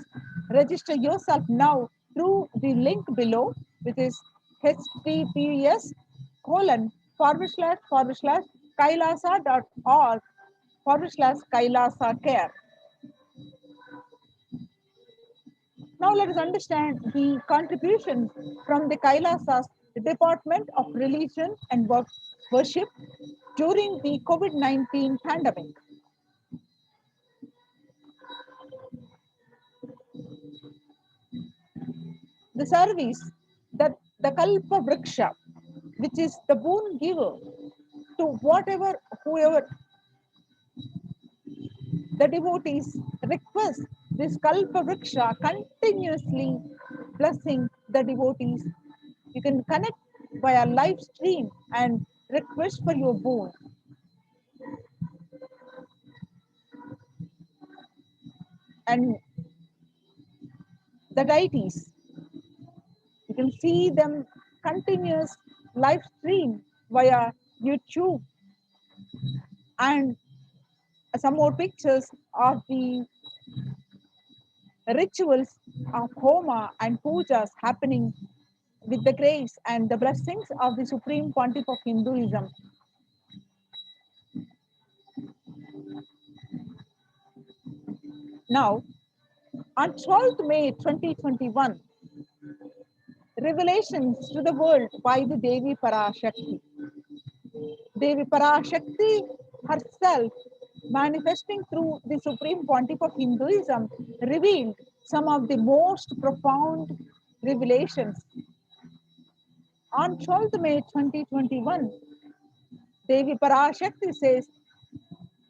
Register yourself now through the link below, which is https://kailasa.org/Kailasa care. Now let us understand the contributions from the Kailasa's Department of Religion and Worship during the COVID-19 pandemic. The service that the Kalpa Vriksha, which is the boon giver to whoever the devotees request, this Kalpa Vriksha continuously blessing the devotees. You can connect via live stream and request for your boon. And the deities, you can see them continuous live stream via YouTube, and some more pictures of the rituals of Homa and pujas happening with the grace and the blessings of the Supreme Pontiff of Hinduism. Now, on 12th May 2021, revelations to the world by the Devi Parashakti. Devi Parashakti herself, manifesting through the Supreme Pontiff of Hinduism, revealed some of the most profound revelations. On 12th May 2021, Devi Parashakti says,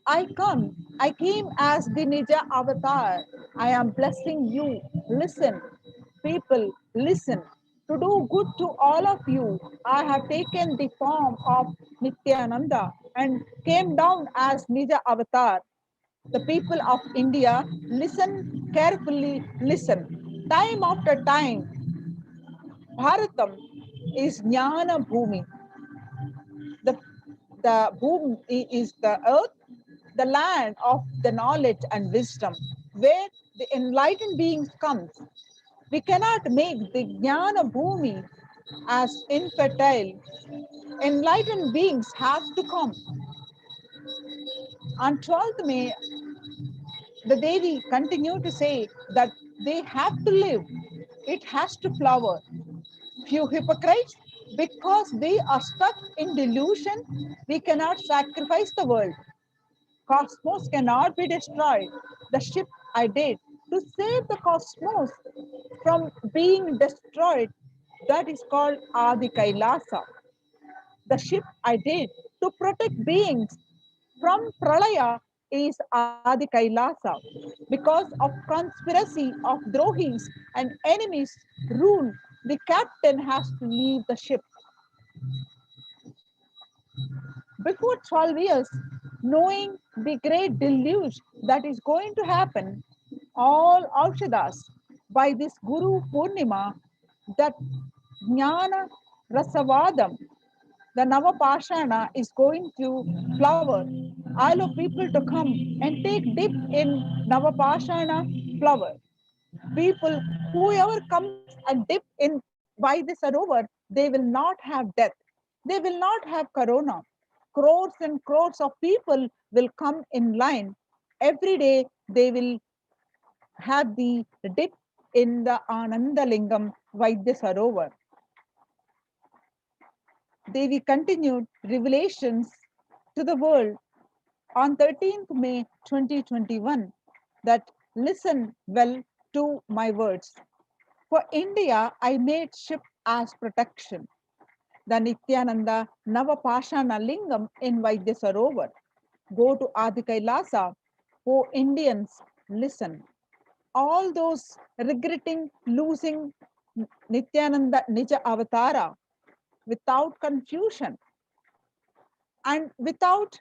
I came as the Nija avatar. I am blessing you. Listen, people, listen. To do good to all of you, I have taken the form of Nithyananda and came down as Nija avatar. The people of India, listen carefully, listen. Time after time, Bharatam is Jnana Bhumi. The Bhumi is the earth, the land of the knowledge and wisdom, where the enlightened beings come. We cannot make the Jnana Bhumi as infertile. Enlightened beings have to come. On 12th May, the Devi continued to say that they have to live. It has to flower. Few hypocrites, because they are stuck in delusion, we cannot sacrifice the world. Cosmos cannot be destroyed. The ship I did to save the cosmos from being destroyed, that is called Adi Kailasa. The ship I did to protect beings from Pralaya is Adi Kailasa. Because of conspiracy of Drohis and enemies rule, the captain has to leave the ship. Before 12 years, knowing the great deluge that is going to happen, all Aukshadas, by this Guru Purnima that Jnana Rasavadam, the Navapashana, is going to flower. I love people to come and take dip in Navapashana flower. People, whoever comes and dip in by the Sarovar, they will not have death. They will not have corona. Crores and crores of people will come in line. Every day they will have the dip in the Ananda Lingam Vaidya Sarovar. Devi continued revelations to the world on 13th May 2021 that listen well to my words. For India, I made ship as protection. The Nithyananda Navapashana Lingam in Vaidya Sarovar. Go to Adi Kailasa. Oh Indians, listen. All those regretting losing Nithyananda Nija Avatara without confusion and without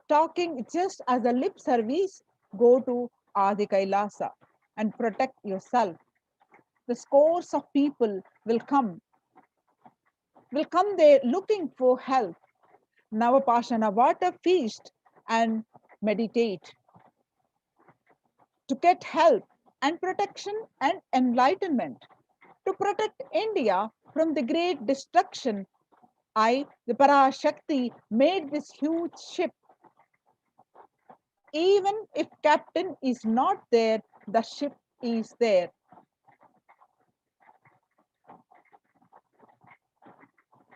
talking just as a lip service, go to Adi Kailasa and protect yourself. The scores of people will come there looking for help. Navapashana water feast and meditate to get help and protection and enlightenment. To protect India from the great destruction, I, the Parashakti, made this huge ship. Even if captain is not there, the ship is there.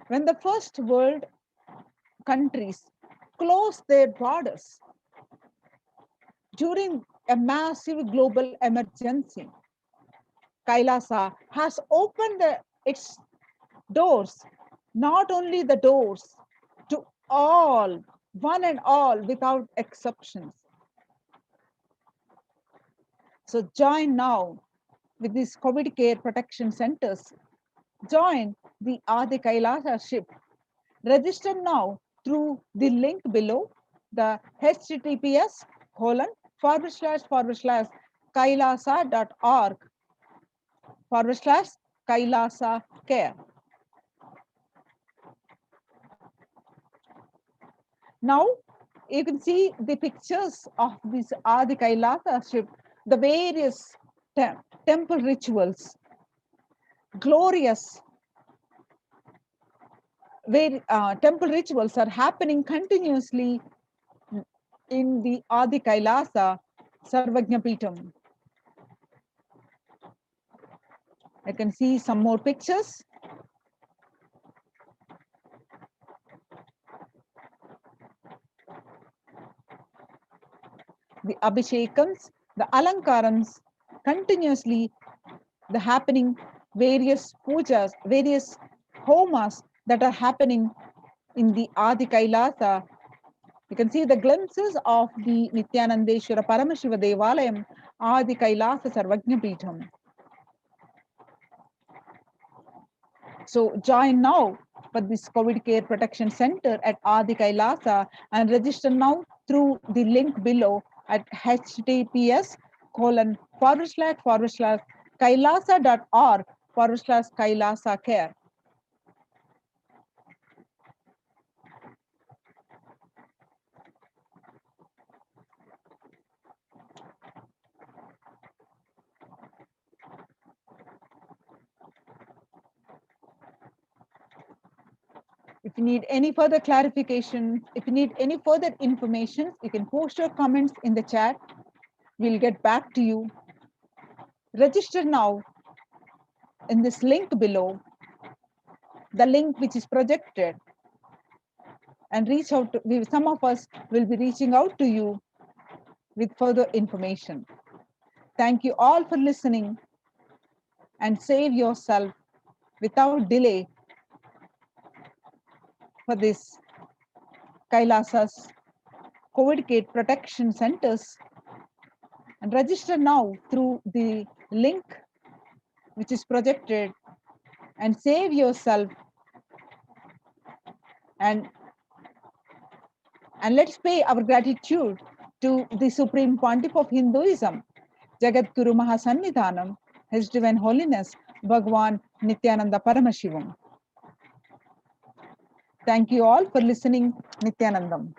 When the first world countries closed their borders during a massive global emergency, Kailasa has opened its doors, not only the doors, to all, one and all, without exceptions. So join now with these COVID care protection centers. Join the Adi Kailasa ship. Register now through the link below, the https://kailasa.org/Kailasa care. Now you can see the pictures of this Adi Kailasa ship, the various temple rituals, glorious temple rituals are happening continuously in the Adi Kailasa Sarvajna Peetham. I can see some more pictures. The Abhishekams, the Alankarams, continuously the happening, various pujas, various homas that are happening in the Adi Kailasa. You can see the glimpses of the Nithyanandeshwara Paramashiva Devalayam, Adi Kailasa Sarvajna Peetham. So join now for this COVID care protection center at Adi Kailasa and register now through the link below at https://kailasa.org/Kailasa care. If you need any further clarification, if you need any further information, you can post your comments in the chat. We'll get back to you. Register now in this link below, the link which is projected, and reach out to, some of us will be reaching out to you with further information. Thank you all for listening, and save yourself without delay for this Kailasa's COVID care protection centers, and register now through the link which is projected, and save yourself, and let's pay our gratitude to the Supreme Pontiff of Hinduism, Jagadguru Mahasannidhanam, His Divine Holiness, Bhagwan Nithyananda Paramashivam. Thank you all for listening. Nithyanandam.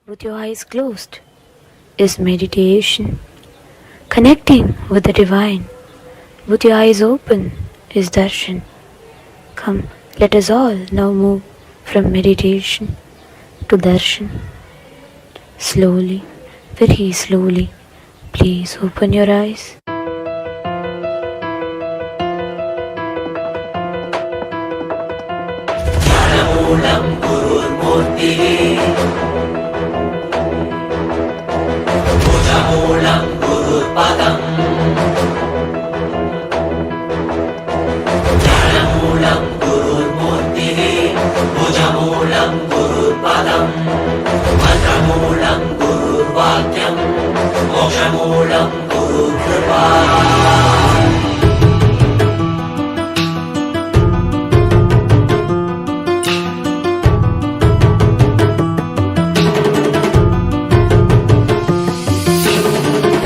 with your eyes closed is meditation. Connecting with the divine with your eyes open is darshan. Come, let us all now move from meditation to darshan. Slowly, very slowly, please open your eyes.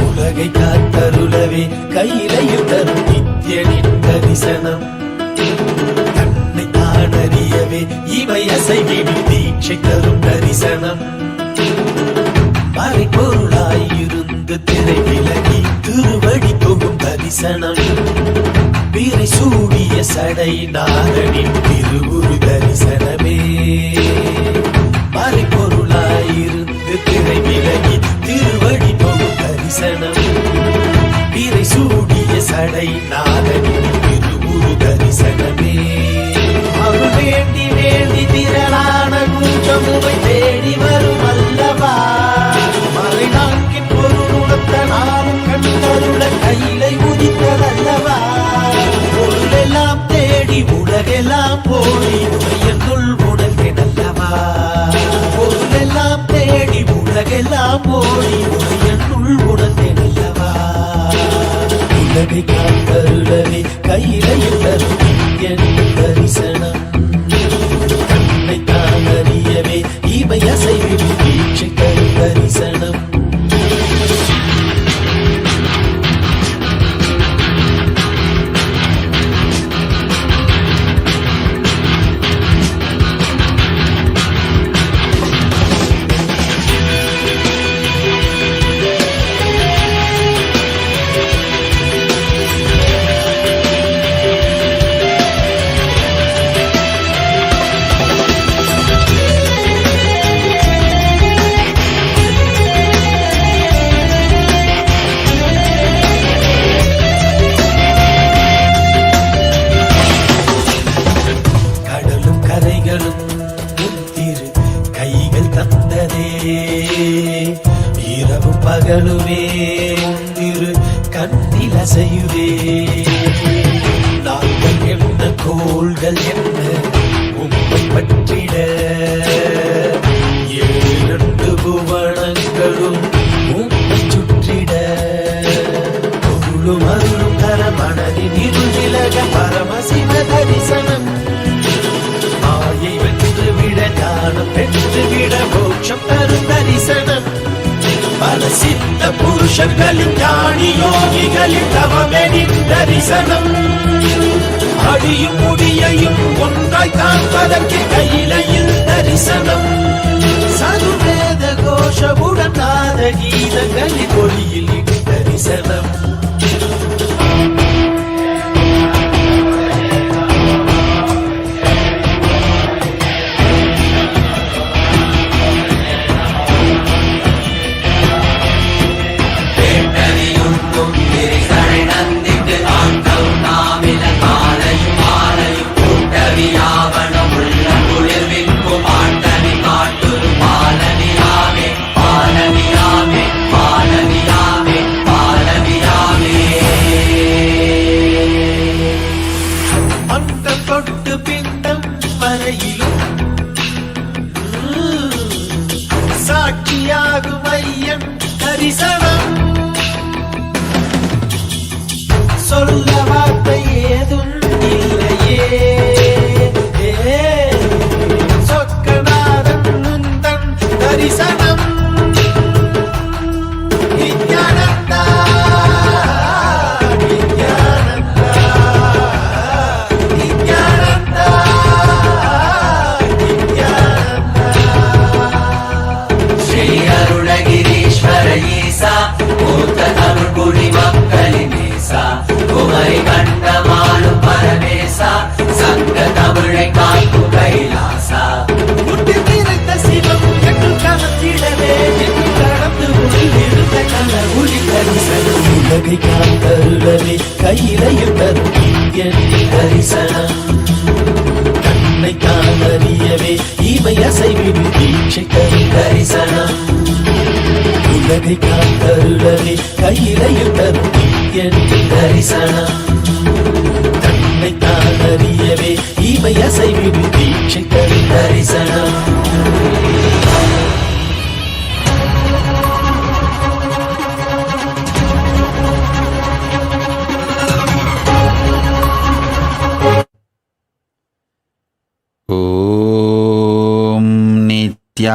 உலகை காத்தருளவே கையிலையில் தரும் நித்யனின் தரிசனம் தன்னை தான் அறியவே இவை அசைவிடும் தீட்சை தரும் தரிசனம் மறைப்பொருளாயிருந்து திரை விலகி திருவடி தொகும் தரிசனம் பிறை சூடிய சடை நாதனின் திருவுரு தரிசனமே மறைப்பொருளாயிருந்து திரை விலகி திருவடி தொகும் தரிசனம் பிறை சூடிய சடை நாதனின் திருவுரு தரிசனமே அருள் வேண்டி வேண்டி திரளான கூட்டமுவை தேடி வரும் அல்லவா மறை நான்கின் பொருள் உணர்த்த நானும் கண்டருள கையிலை உதித்ததல்லவா பொருளெல்லாம் தேடி உலகெல்லாம் போடி உரையனுள் உணர்ந்தல்லவா பொருளெல்லாம் தேடி உலகெல்லாம் போடி உரையனுள் உணர்ந்தல்லவா உலகை காத்தருளவே கையிலையில் தரும் நித்யன் தரிசனம் தன்னை தான் அறியவே இவை அசைவிடும் தீட்சை தரும் தரிசனம் இரவும் பகலுமே உந்திரு கண்ணில் அசையுதே நாங்கள் என்ன கோள்கள் என்ன உம்மை பற்றிட இரண்டு புவனங்களும் உம்மை சுற்றிட பொருளும் அருளும் தர மனதின் இருள் விலக பரமசிவ தரிசனம் மாயை வென்று விட ஞானம் பெற்று விட மோட்சம் தரும் தரிசனம் பல சித்த புருஷர்களின் ஞானி யோகிகளின் தவமெனின் தரிசனம் அடியும் முடியையும் ஒன்றாய் காண்பதற்கு கையிலையில் தரிசனம் சதுவேத கோஷமுடன் நாத கீதங்களின் ஒளியில் தரிசனம் சாட்சியாகும் ஐயன் தரிசனம் சொல்ல வார்த்தை ஏதும் இல்லையே சொக்கநாதன் முந்தன் தரிசனம் நித்யானந்தா நித்யானந்தா நித்யானந்தா நித்யானந்தா ஸ்ரீ அருணகிரீஸ்வர ஈசா மூத்த தமிழ் குடி மக்களின் ஈசா குமரி கண்டமாளும் பரமேசா சங்க தமிழை காக்கும் கைலாசா முட்டி நிறைந்த சிவம் என்று கமத்திடவே என்று கடந்து உள்ளிருந்த கல ஒளி தரிசனம் உலகை காத்தருளவே கையிலையும் தரும் எண்ணி தரிசனம் கண்ணை காணறியவே இவை அசைவிடு தீட்சை தரும் தரிசனம் உலகை காத்தருளவே கையிலையும் தரும் எண்ணி தரிசனம் கண்ணை காணறியவே இவை அசைவிடு தீட்சை தரும் தரிசனம் ॐ नित्यानन्देश्वर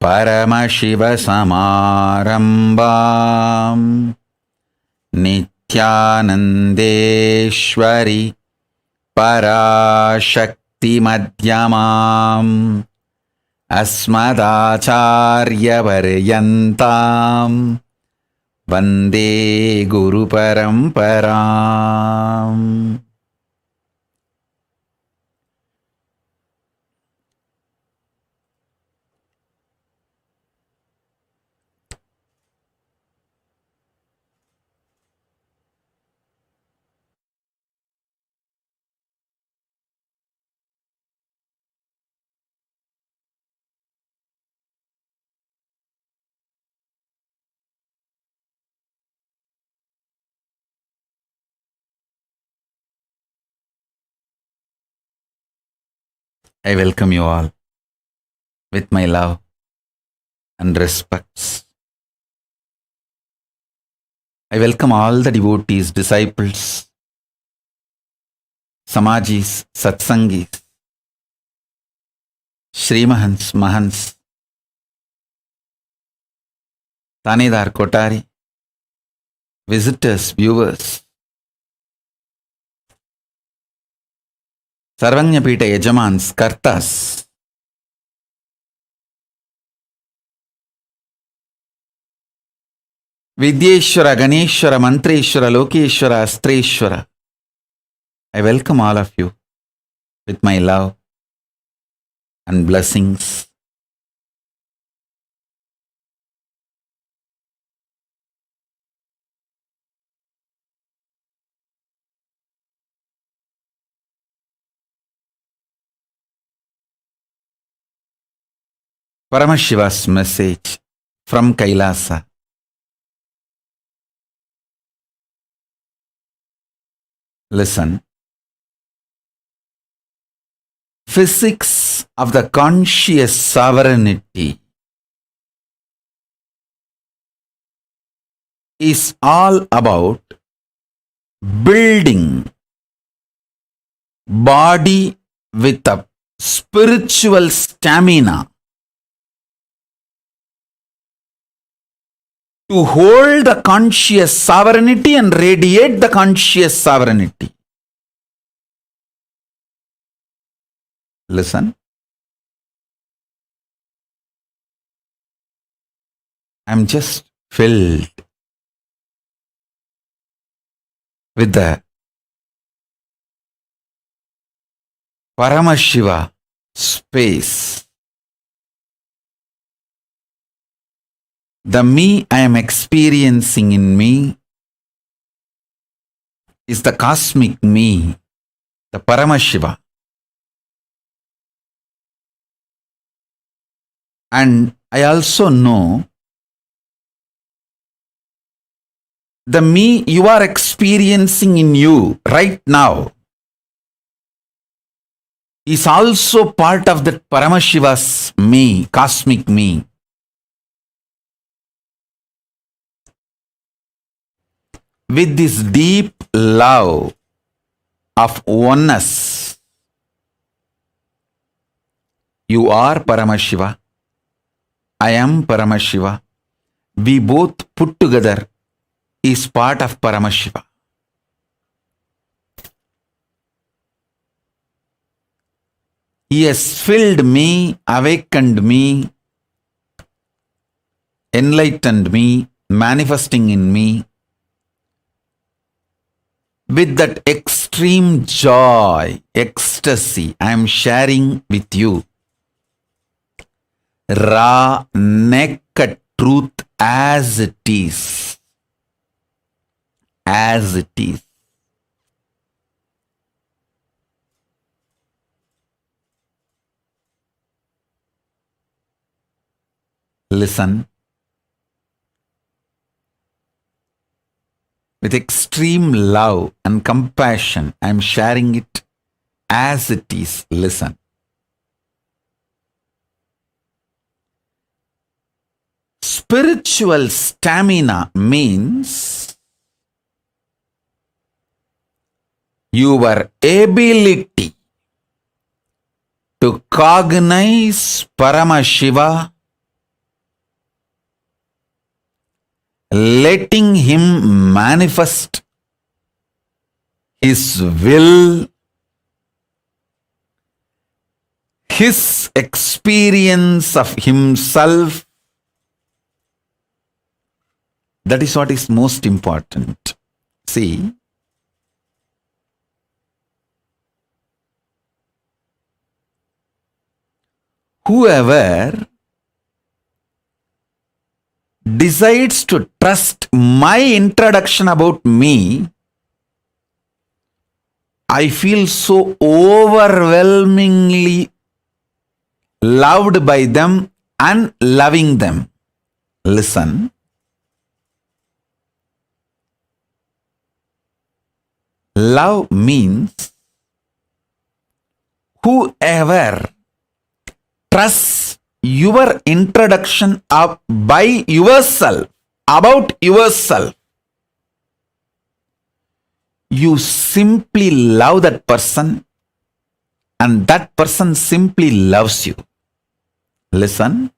परमशिवसमारम्भाम् नित्यानन्देश्वरि पराशक्तिमध्यमाम् अस्मदाचार्यपर्यन्ताम् वन्दे गुरुपरम्पराम्. I welcome you all with my love and respects. I welcome all the devotees, disciples, Samajis, Satsangis, Srimahans, Mahans, Tanedar, Kotari, visitors, viewers, Sarvanyapita Yajamans, Kartas, Vidyeshwara, Ganeshwara, Mantreshwara, Lokeshwara, Astreshwara. I welcome all of you with my love and blessings. Paramashiva's message from Kailasa. Listen. Physics of the conscious sovereignty is all about building body with a spiritual stamina to hold the conscious sovereignty and radiate the conscious sovereignty. Listen. I'm just filled with the Paramashiva space. The me I am experiencing in me is the cosmic me, the Paramashiva. And I also know the me you are experiencing in you right now is also part of that Paramashiva's me, cosmic me. With this deep love of oneness, you are Paramashiva, I am Paramashiva. We both put together is part of Paramashiva. He has filled me, awakened me, enlightened me, manifesting in me with that extreme joy, ecstasy I am sharing with you. Raw, naked truth as it is. As it is. Listen. With extreme love and compassion, I am sharing it as it is. Listen. Spiritual stamina means your ability to cognize Paramashiva, letting him manifest his will, his experience of himself. That is what is most important. See, whoever decides to trust my introduction about me, I feel so overwhelmingly loved by them and loving them. Listen. Love means whoever trusts your introduction up by yourself, about yourself, you simply love that person and that person simply loves you. Listen.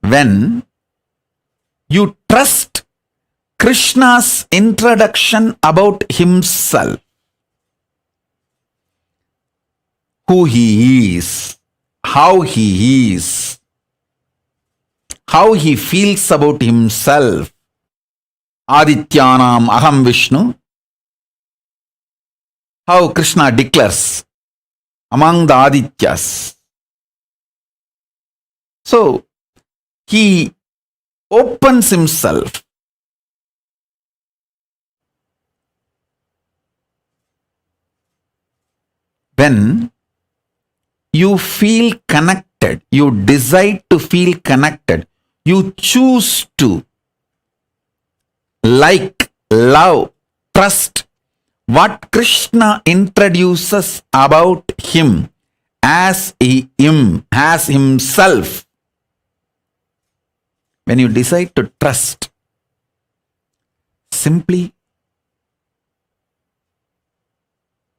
When you trust Krishna's introduction about himself, who he is, how he is, how he feels about himself. Adityanam Aham Vishnu. How Krishna declares among the Adityas. So, he opens himself. When you feel connected, you decide to feel connected, you choose to like, love, trust what Krishna introduces about him as as himself. When you decide to trust, simply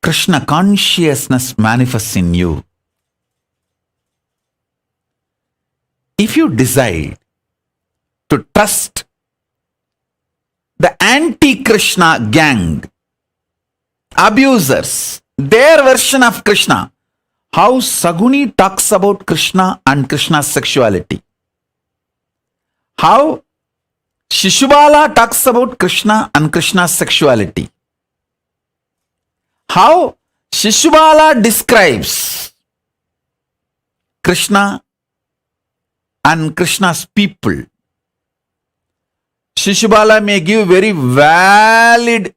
Krishna consciousness manifests in you. If you decide to trust the anti-Krishna gang, abusers, their version of Krishna, how Saguni talks about Krishna and Krishna's sexuality, how Shishubala talks about Krishna and Krishna's sexuality, how Shishubala describes Krishna and Krishna's people. Shishubala may give very valid,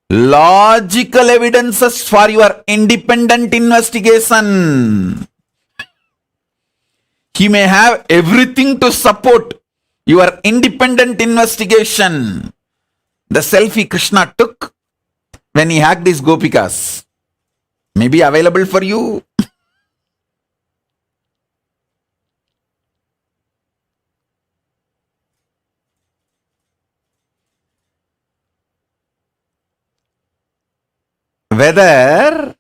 logical evidences for your independent investigation. He may have everything to support your independent investigation. The selfie Krishna took when he hacked his gopikas may be available for you. Whether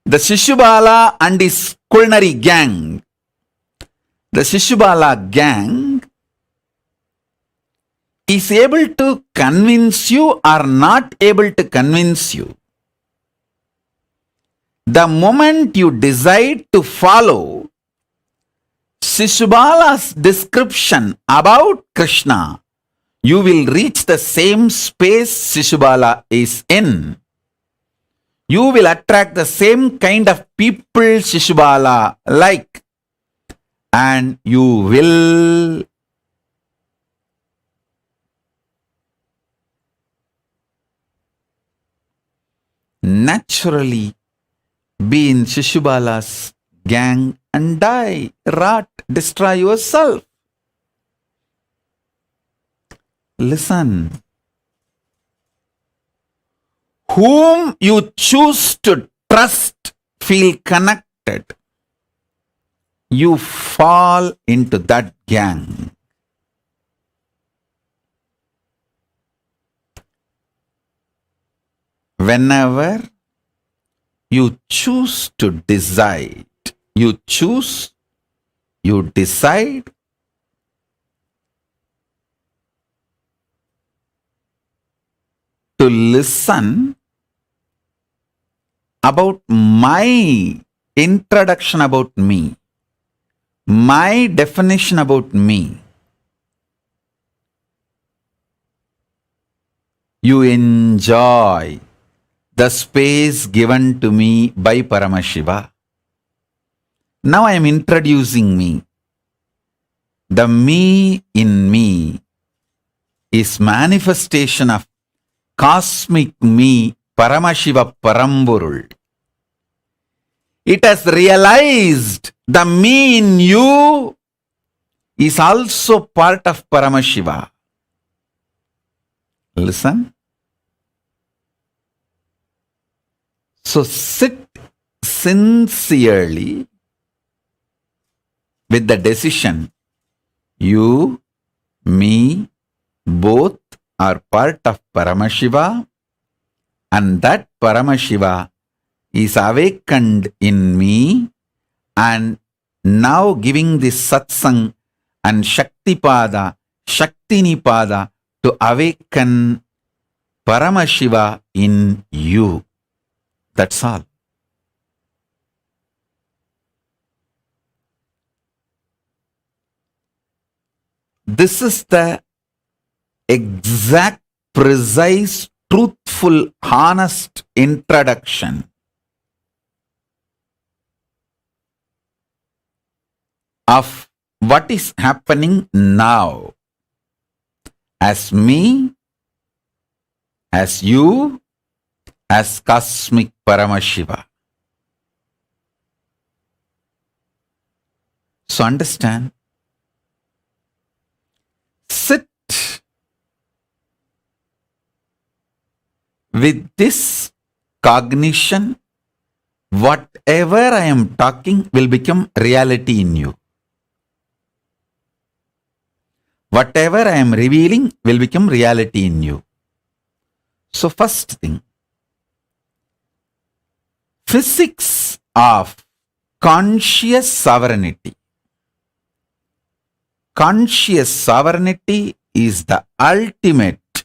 the Shishubala and his culinary gang, the Shishubala gang is able to convince you or not able to convince you, the moment you decide to follow Shishubala's description about Krishna, you will reach the same space Shishubala is in. You will attract the same kind of people Shishubala like, and you will naturally be in Shishubala's gang and die, rot, destroy yourself. Listen. Whom you choose to trust, feel connected, you fall into that gang. Whenever you choose to decide, you decide to listen about my introduction about me, my definition about me. You enjoy the space given to me by Paramashiva. Now I am introducing me. The me in me is manifestation of cosmic me, Paramashiva Paramburul. It has realized the me in you is also part of Paramashiva. Listen. So sit sincerely with the decision, you, me, both are part of Paramashiva, and that Paramashiva is awakened in me, and now giving this satsang and Shaktipada, Shaktinipada to awaken Paramashiva in you. That's all. This is the exact, precise, truthful, honest introduction of what is happening now as me, as you, as cosmic Paramashiva. So understand. Sit with this cognition. Whatever I am talking will become reality in you. Whatever I am revealing will become reality in you. So first thing, physics of conscious sovereignty. Conscious sovereignty is the ultimate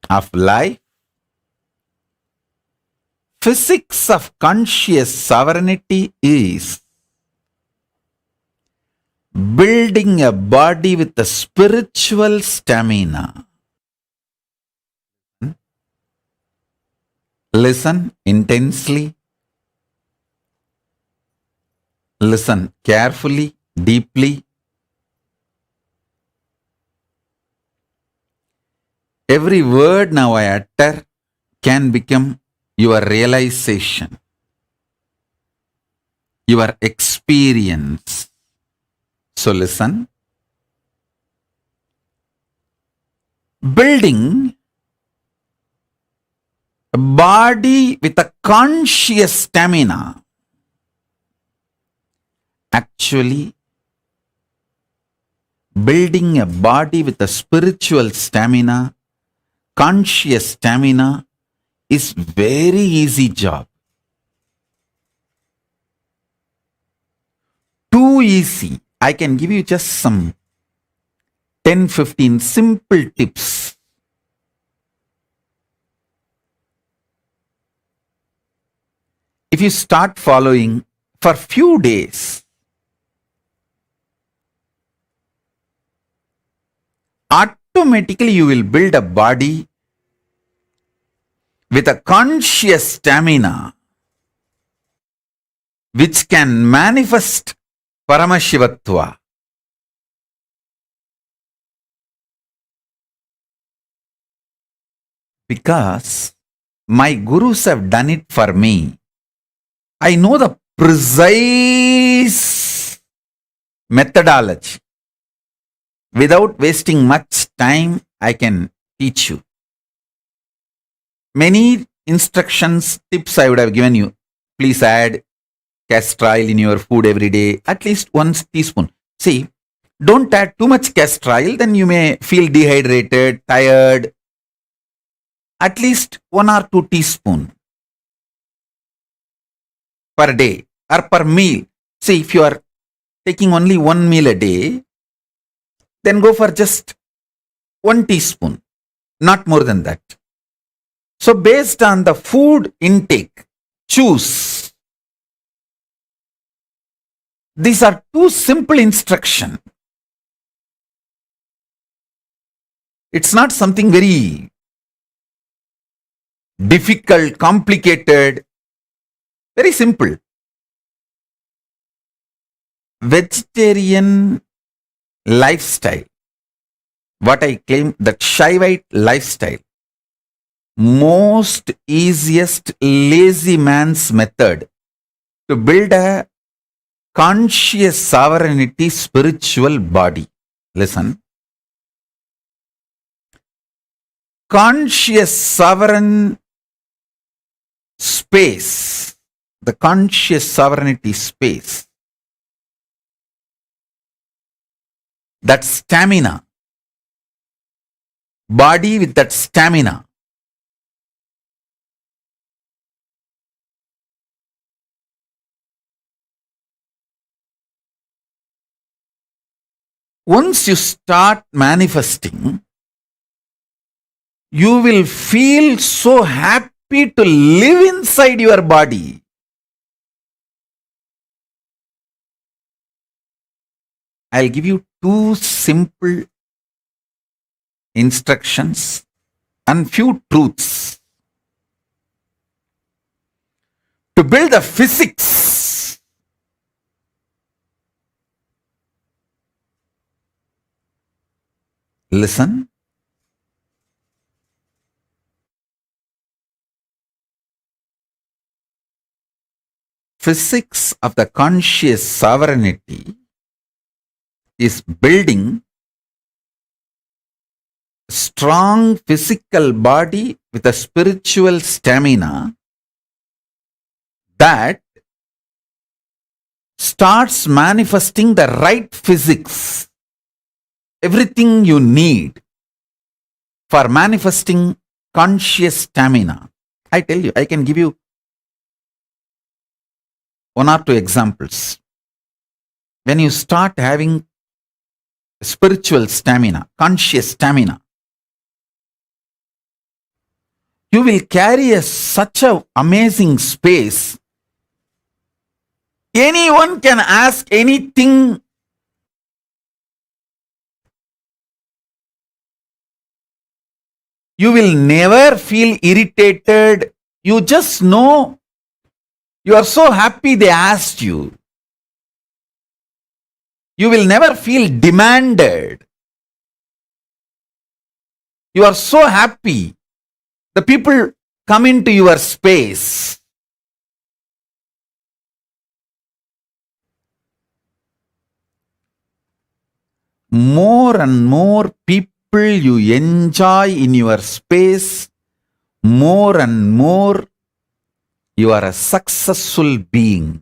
of life. Physics of conscious sovereignty is building a body with a spiritual stamina. Listen intensely. Listen carefully, deeply. Every word now I utter can become your realization, your experience. So listen. Building a body with a conscious stamina. Actually, building a body with a spiritual stamina, conscious stamina, is very easy job. Too easy. I can give you just some 10-15 simple tips if you start following for few days, automatically you will build a body with a conscious stamina which can manifest Paramashivatva. Because my gurus have done it for me. I know the precise methodology. Without wasting much time, I can teach you. Many instructions, tips I would have given you. Please add castor oil in your food every day, at least 1 teaspoon. See, don't add too much castor oil, then you may feel dehydrated, tired. At least 1 or 2 teaspoon per day or per meal. See, if you are taking only 1 meal a day, then go for just 1 teaspoon, not more than that. So based on the food intake, choose. These are 2 simple instructions. It's not something very difficult, complicated, very simple. Vegetarian lifestyle, what I claim, that Shaivite lifestyle, most easiest lazy man's method to build a conscious sovereignty spiritual body. Listen. Conscious sovereign space, the conscious sovereignty space, that stamina, body with that stamina. Once you start manifesting, you will feel so happy to live inside your body. I'll give you 2 simple instructions and few truths. To build the physics, listen. Physics of the conscious sovereignty is building strong physical body with a spiritual stamina that starts manifesting the right physics, everything you need for manifesting conscious stamina. I tell you, I can give you 1 or 2 examples. When you start having spiritual stamina, conscious stamina, you will carry such an amazing space. Anyone can ask anything. You will never feel irritated. You just know you are so happy they asked you. You will never feel demanded. You are so happy. The people come into your space. More and more people you enjoy in your space, more and more you are a successful being.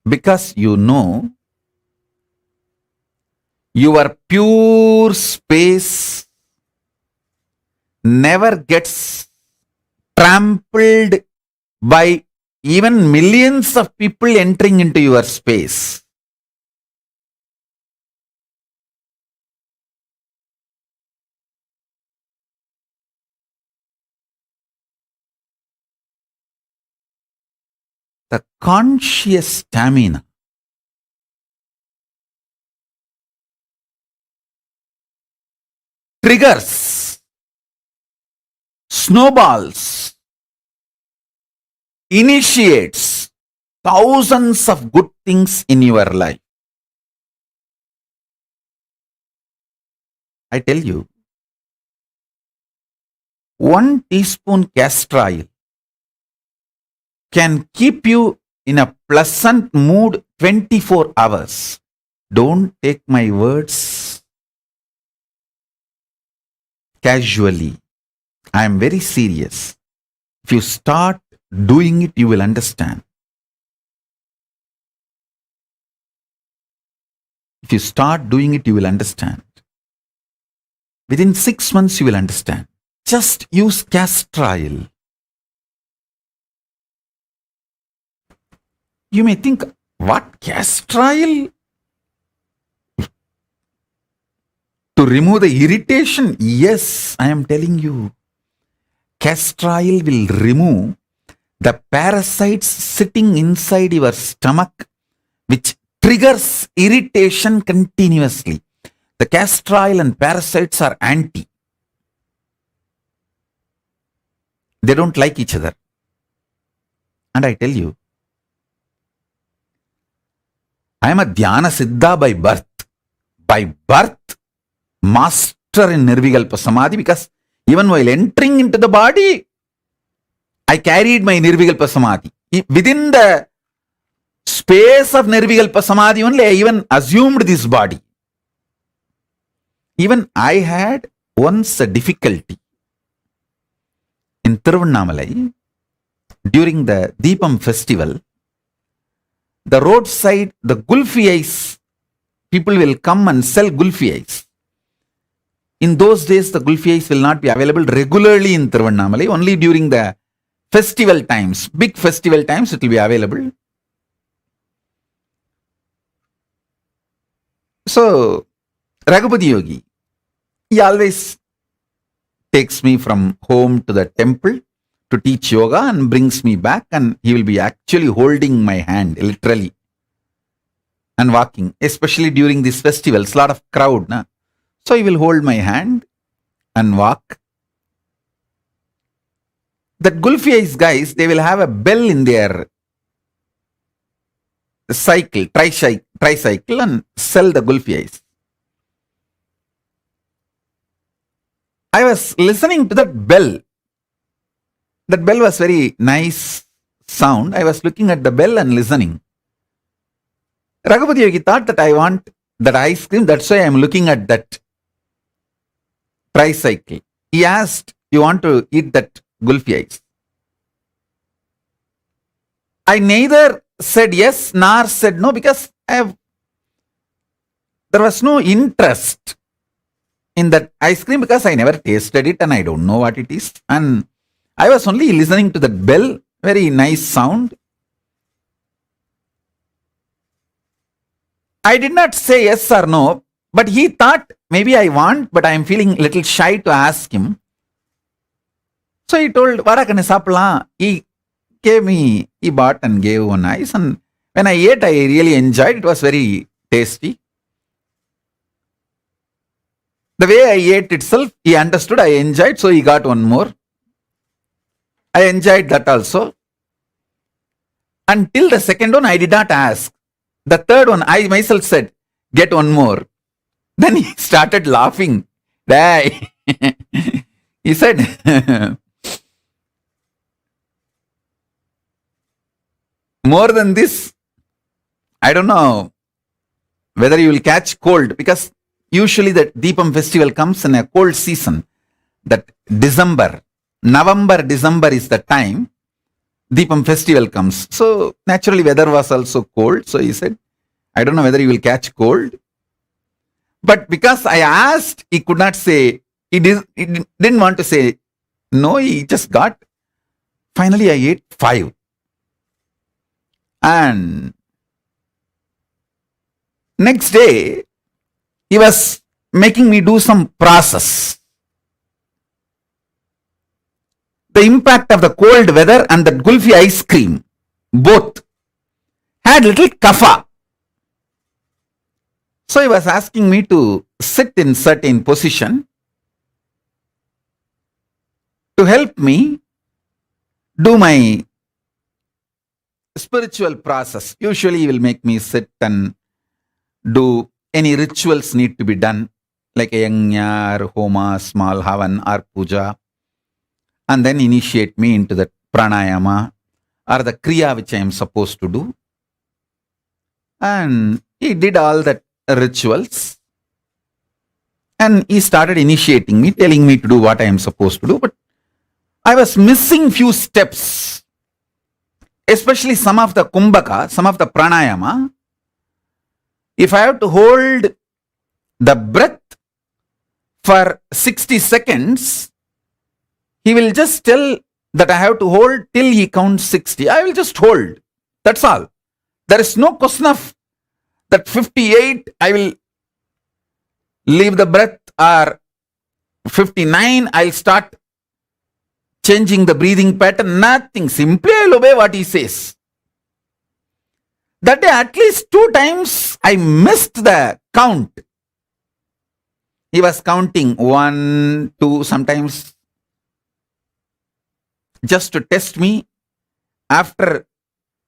Because you know your pure space never gets trampled by even millions of people entering into your space. the conscious stamina. Triggers, snowballs, initiates thousands of good things in your life. I tell you, 1 teaspoon castor oil can keep you in a pleasant mood 24 hours. Don't take my words casually. I am very serious. If you start doing it, you will understand. If you start doing it, you will understand. Within 6 months, you will understand. Just use castor oil. You may think, what, castor oil? To remove the irritation? Yes, I am telling you. Castor oil will remove the parasites sitting inside your stomach, which triggers irritation continuously. The castor oil and parasites are anti. They don't like each other. And I tell you, I am a Dhyana Siddha by birth. By birth, master in Nirvikalpa Samadhi, because even while entering into the body, I carried my Nirvikalpa Samadhi. Within the space of Nirvikalpa Samadhi only, I even assumed this body. Even I had once a difficulty in Tiruvannamalai during the Deepam festival. The roadside, the gulfi ice, people will come and sell gulfi ice. In those days, the gulfi ice will not be available regularly in Tiruvannamalai. Only during the festival times, big festival times, it will be available. So, Raghupati Yogi, he always takes me from home to the temple to teach yoga and brings me back, and he will be actually holding my hand, literally, and walking, especially during these festivals, lot of crowd. Na? So he will hold my hand and walk. That gulfi ice guys, they will have a bell in their cycle, tricycle, and sell the gulfi ice. I was listening to that bell. That bell was very nice sound. I was looking at the bell and listening. Raghupati Yogi thought that I want that ice cream. That's why I am looking at that tricycle. He asked, you want to eat that gulfi ice? I neither said yes nor said no, because there was no interest in that ice cream, because I never tasted it and I don't know what it is. And I was only listening to that bell, very nice sound. I did not say yes or no, but he thought maybe I want, but I am feeling a little shy to ask him. So he told, Varakane sapla. He gave me, he bought and gave one ice, and when I ate, I really enjoyed. It was very tasty. The way I ate itself, he understood, I enjoyed, so he got one more. I enjoyed that also. Until the second one, I did not ask. The third one, I myself said, get one more. Then he started laughing. He said, more than this, I don't know whether you will catch cold, because usually the Deepam festival comes in a cold season. That December, November, December is the time Deepam festival comes. So naturally weather was also cold. So he said, I don't know whether you will catch cold. But because I asked, he could not say, he didn't want to say no, he just got. Finally I ate 5. And next day, he was making me do some process. The impact of the cold weather and the gulfi ice cream, both had little kapha. So he was asking me to sit in certain position to help me do my spiritual process. Usually he will make me sit and do any rituals need to be done, like a yajna or homa, small havan or puja, and then initiate me into the pranayama or the kriya which I am supposed to do. And he did all that rituals and he started initiating me, telling me to do what I am supposed to do, but I was missing few steps, especially some of the kumbhaka, some of the pranayama. If I have to hold the breath for 60 seconds, he will just tell that I have to hold till he counts 60. I will just hold. That's all. There is no question of that 58, I will leave the breath, or 59, I'll start changing the breathing pattern. Nothing. Simply I'll obey what he says. That day at least 2 times I missed the count. He was counting 1, 2, sometimes just to test me. After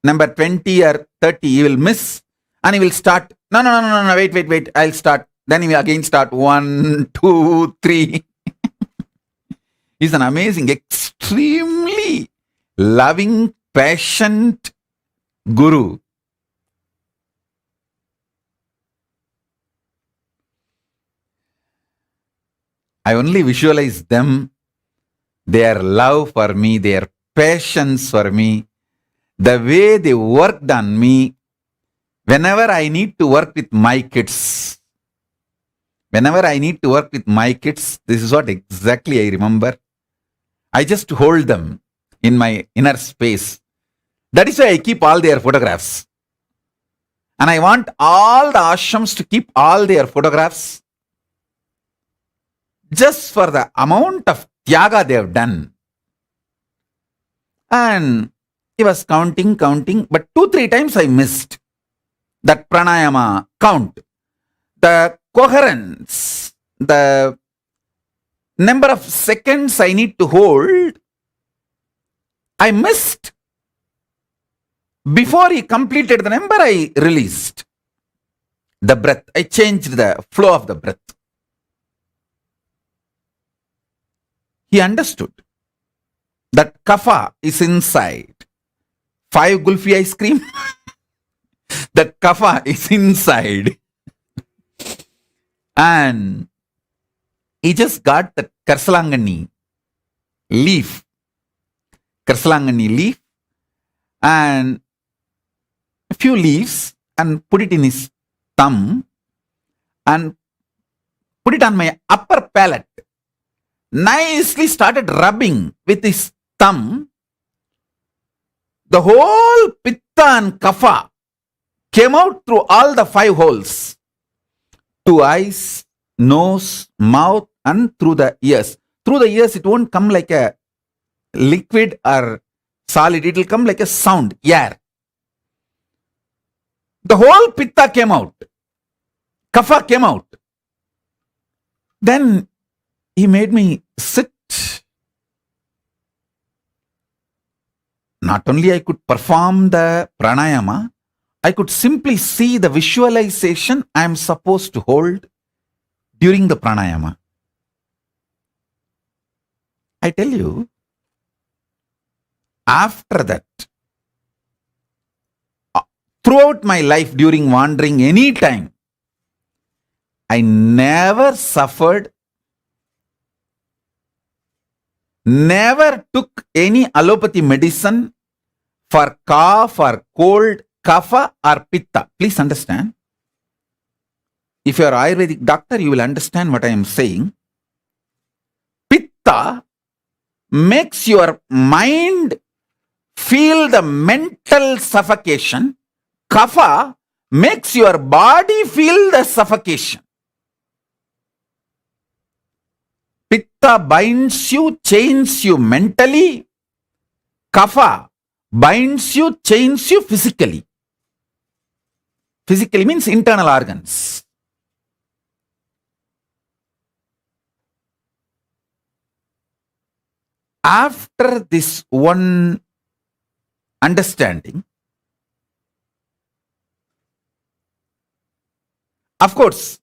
number 20 or 30, he will miss and he will start. No, wait, I'll start. Then he will again start 1, 2, 3. He's an amazing, extremely loving, patient guru. I only visualize them, their love for me, their patience for me, the way they worked on me. Whenever I need to work with my kids, this is what exactly I remember. I just hold them in my inner space. That is why I keep all their photographs. And I want all the ashrams to keep all their photographs just for the amount of tyaga they have done. And he was counting, but 2-3 times I missed that pranayama count. The coherence, the number of seconds I need to hold, I missed. Before he completed the number, I released the breath. I changed the flow of the breath. He understood that kapha is inside. 5 gulfi ice cream, that kapha is inside. And he just got the karsalangani leaf and a few leaves and put it in his thumb and put it on my upper palate. Nicely started rubbing with his thumb. The whole pitta and kapha came out through all the 5 holes. 2 eyes, nose, mouth, and through the ears. Through the ears, it won't come like a liquid or solid. It will come like a sound, air. The whole pitta came out. Kapha came out. Then he made me sit. Not only I could perform the pranayama, I could simply see the visualization I am supposed to hold during the pranayama. I tell you, after that, throughout my life, during wandering any time, I never suffered, never took any allopathy medicine for cough or cold, kapha or pitta. Please understand. If you are Ayurvedic doctor, you will understand what I am saying. Pitta makes your mind feel the mental suffocation. Kapha makes your body feel the suffocation. Pitta binds you, chains you mentally. Kapha binds you, chains you physically. Physically means internal organs. After this one understanding, of course,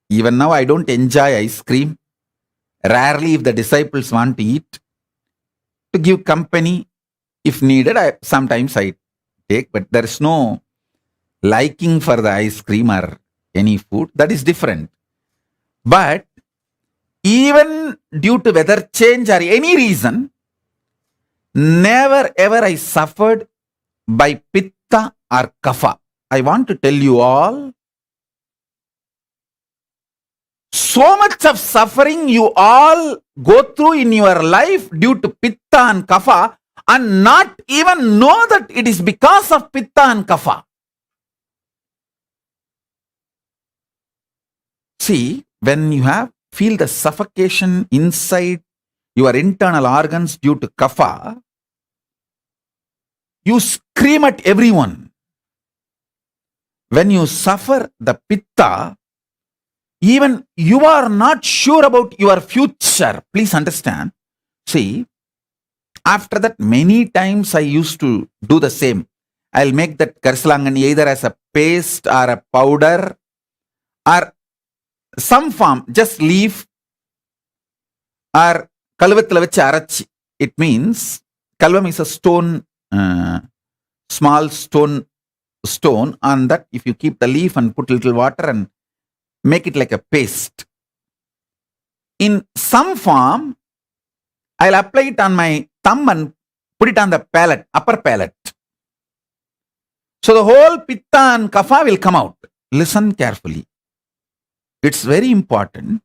even now I don't enjoy ice cream. Rarely, if the disciples want to eat, to give company, if needed, sometimes I take, but there is no liking for the ice cream or any food. That is different. But even due to weather change or any reason, never ever I suffered by pitta or kapha. I want to tell you all, so much of suffering you all go through in your life due to pitta and kapha, and not even know that it is because of pitta and kapha. See, when you feel the suffocation inside your internal organs due to kapha, you scream at everyone. When you suffer the pitta, even you are not sure about your future. Please understand. See, after that, many times I used to do the same. I'll make that karsalangani either as a paste or a powder or some form, just leaf or kalvathila vechi arachi. It means kalvam is a stone, small stone on that. If you keep the leaf and put little water and make it like a paste. In some form, I'll apply it on my thumb and put it on the palate, upper palate. So the whole pitta and kapha will come out. Listen carefully. It's very important.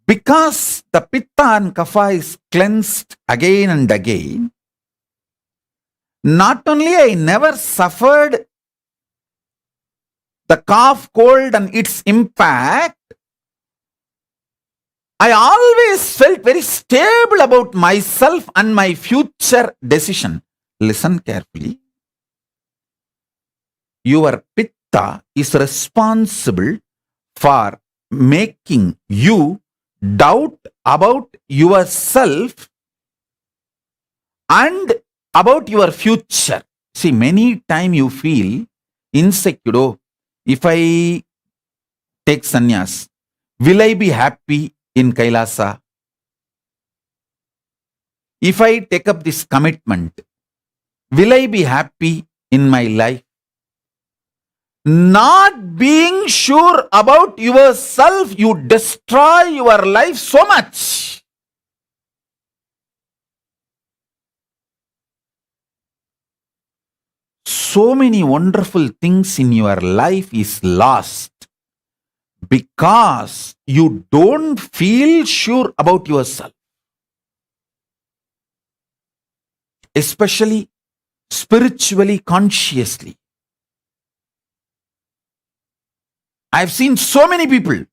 Because the pitta and kapha is cleansed again and again, not only I never suffered the cough, cold and its impact, I always felt very stable about myself and my future decision. Listen carefully. Your pitta is responsible for making you doubt about yourself and about your future. See, many times you feel insecure. Oh, if I take sannyas, will I be happy in Kailasa? If I take up this commitment, will I be happy in my life? Not being sure about yourself, you destroy your life so much. So many wonderful things in your life is lost because you don't feel sure about yourself. Especially spiritually, consciously. I've seen so many people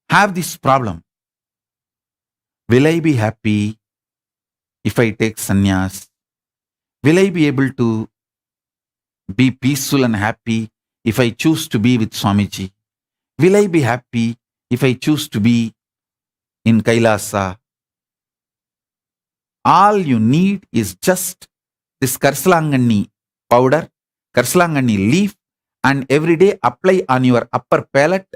have this problem. Will I be happy if I take sannyas? Will I be able to be peaceful and happy if I choose to be with Swamiji? Will I be happy if I choose to be in Kailasa? All you need is just this karsalangani powder, karsalangani leaf, and every day apply on your upper palate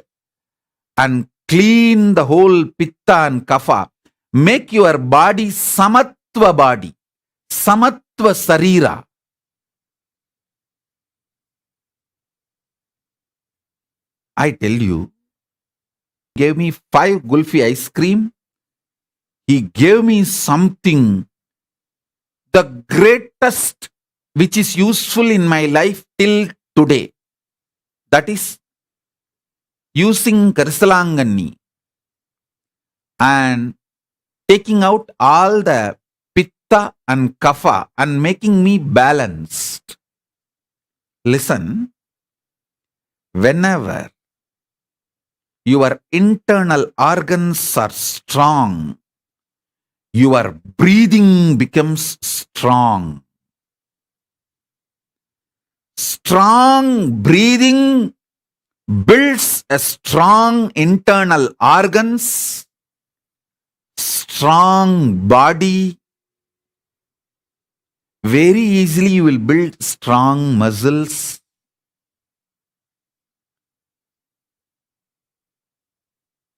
and clean the whole pitta and kapha. Make your body samatva body, samatva sarira. I tell you, he gave me 5 gulfi ice cream. He gave me something, the greatest, which is useful in my life till today. That is using karsalangani and taking out all the pitta and kapha and making me balanced. Listen, whenever your internal organs are strong, your breathing becomes strong. Strong breathing builds a strong internal organs, strong body. Very easily you will build strong muscles.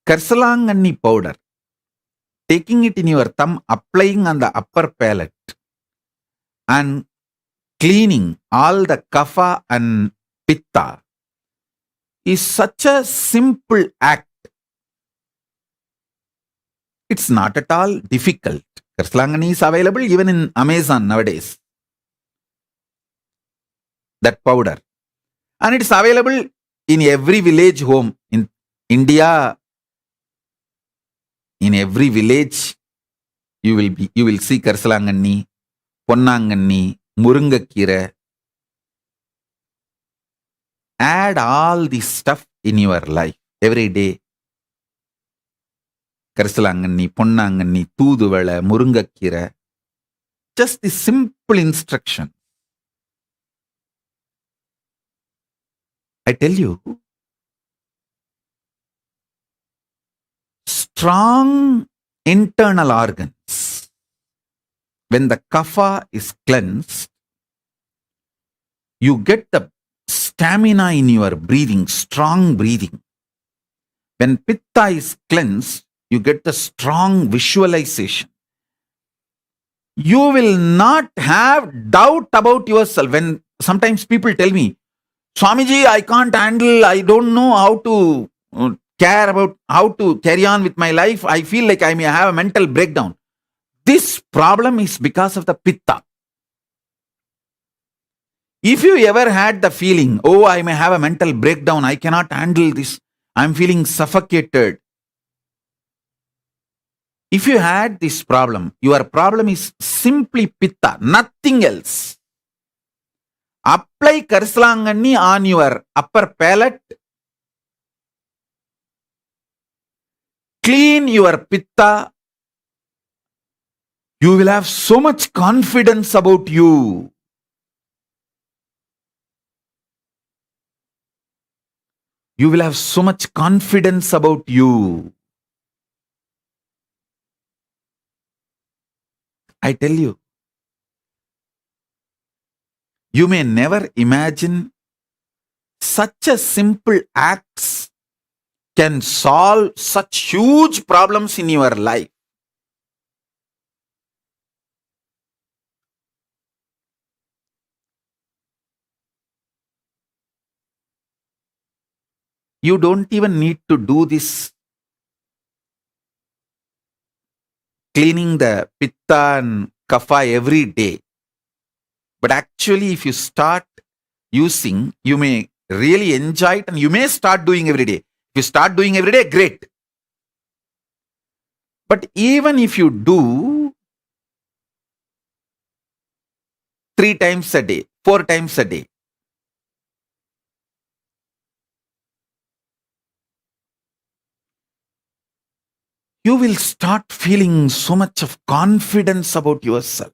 Karsalanganni powder, taking it in your thumb, applying on the upper palate and cleaning all the kapha and pitta is such a simple act. It's not at all difficult. Karsalangani is available even in Amazon nowadays. That powder. And it's available in every village home in India. In every village, you will see Karsalanganni, Ponnanganni, Murungakkira. Add all this stuff in your life every day. Karsalanganni, Ponnanganni, Tooduvala, Murungakkira. Just the simple instruction. I tell you, strong internal organs. When the kapha is cleansed, you get the stamina in your breathing, strong breathing. When pitta is cleansed, you get the strong visualization. You will not have doubt about yourself. When sometimes people tell me, Swamiji, I can't handle, I don't know how to care about how to carry on with my life. I feel like I may have a mental breakdown. This problem is because of the pitta. If you ever had the feeling, oh, I may have a mental breakdown, I cannot handle this, I'm feeling suffocated. If you had this problem, your problem is simply pitta, nothing else. Apply Karsalanganni on your upper palate. Clean your pitta. You will have so much confidence about you. You will have so much confidence about you. I tell you. You may never imagine such a simple acts can solve such huge problems in your life. You don't even need to do this cleaning the pitta and kapha every day. But actually, if you start using, you may really enjoy it and you may start doing every day. If you start doing every day, great. But even if you do 3 times a day, 4 times a day, you will start feeling so much of confidence about yourself.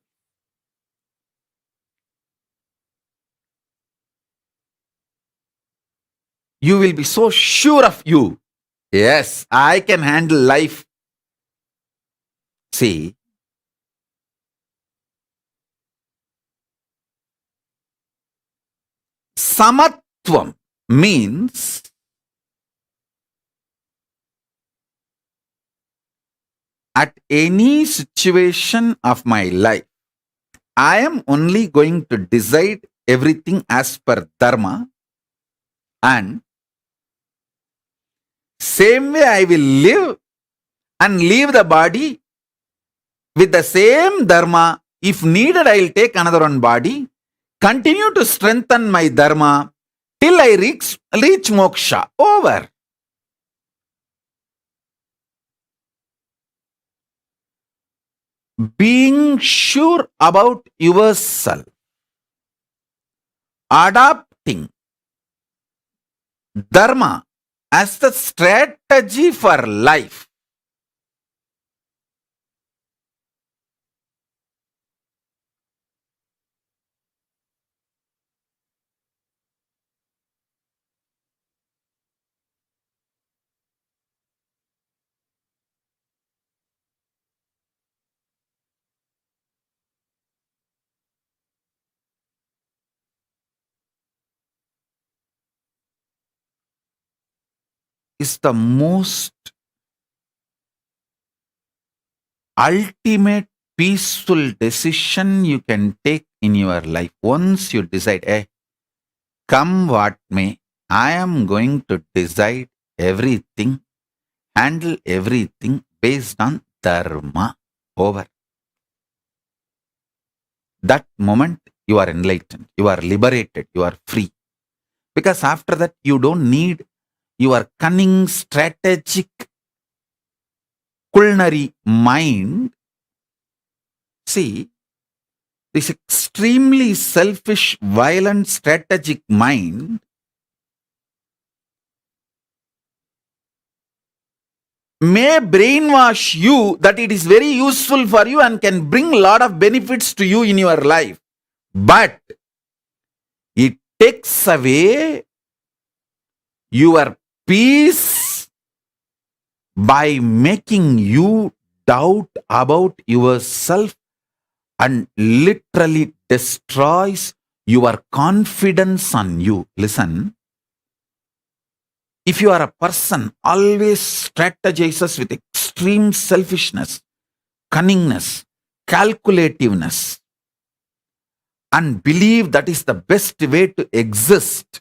You will be so sure of you. Yes, I can handle life. See, samatvam means at any situation of my life, I am only going to decide everything as per dharma, and same way I will live and leave the body with the same dharma. If needed, I will take another one body, continue to strengthen my dharma till I reach moksha. Over. Being sure about yourself, adopting dharma as the strategy for life. is the most ultimate peaceful decision you can take in your life. Once you decide, come what may, I am going to decide everything, handle everything based on dharma. Over. That moment you are enlightened, you are liberated, you are free. Because after that you don't need your cunning, strategic, culinary mind. See, this extremely selfish, violent, strategic mind may brainwash you that it is very useful for you and can bring a lot of benefits to you in your life. But it takes away your peace by making you doubt about yourself and literally destroys your confidence on you. Listen, if you are a person always strategizes with extreme selfishness, cunningness, calculativeness, and believe that is the best way to exist,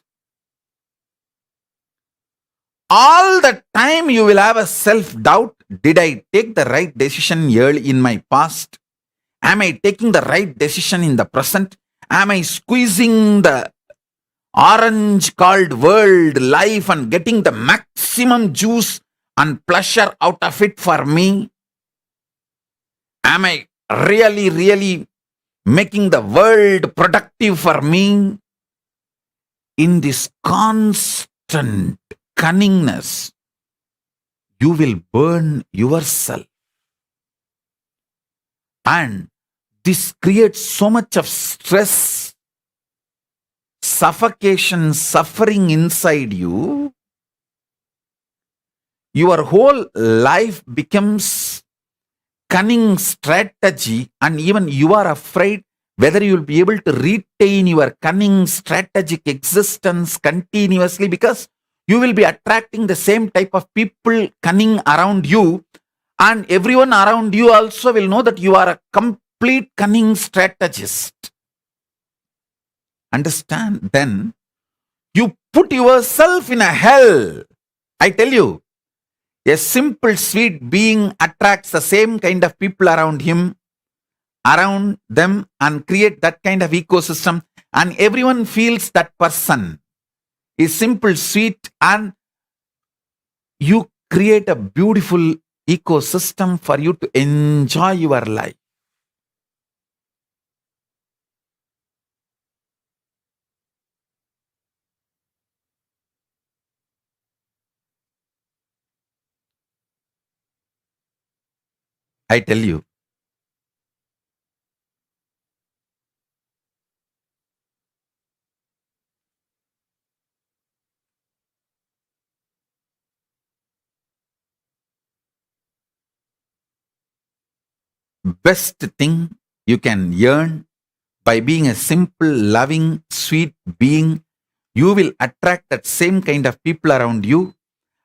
all the time you will have a self-doubt. Did I take the right decision early in my past? Am I taking the right decision in the present? Am I squeezing the orange called world life and getting the maximum juice and pleasure out of it for me? Am I really making the world productive for me? In this constant cunningness, you will burn yourself. And this creates so much of stress, suffocation, suffering inside you. Your whole life becomes cunning strategy, and even you are afraid whether you will be able to retain your cunning strategic existence continuously, because you will be attracting the same type of people cunning around you, and everyone around you also will know that you are a complete cunning strategist. Understand? Then you put yourself in a hell. I tell you, a simple sweet being attracts the same kind of people around him, around them, and create that kind of ecosystem, and everyone feels that person is simple, sweet, and you create a beautiful ecosystem for you to enjoy your life. I tell you, best thing you can earn by being a simple, loving, sweet being, you will attract that same kind of people around you,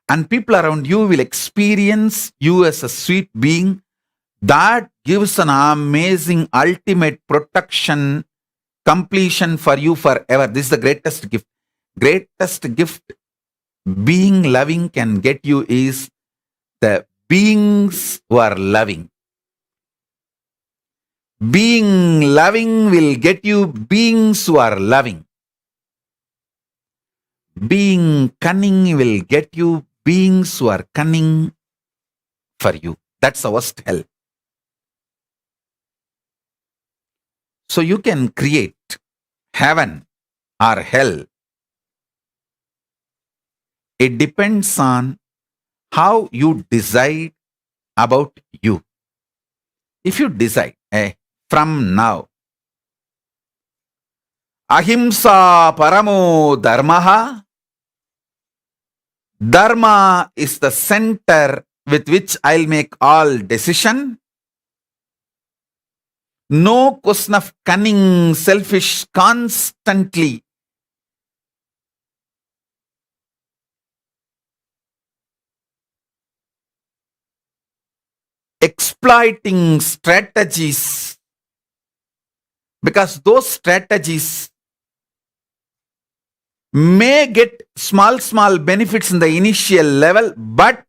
and people around you will experience you as a sweet being. That gives an amazing ultimate protection, completion for you forever. This is the greatest gift. Greatest gift being loving can get you is the beings who are loving. Being loving will get you beings who are loving. Being cunning will get you beings who are cunning for you. That's the worst hell. So you can create heaven or hell. It depends on how you decide about you. If you decide, from now, ahimsa paramo dharmaha, dharma is the center with which I'll make all decision. No question of cunning, selfish, constantly exploiting strategies, because those strategies may get small benefits in the initial level, but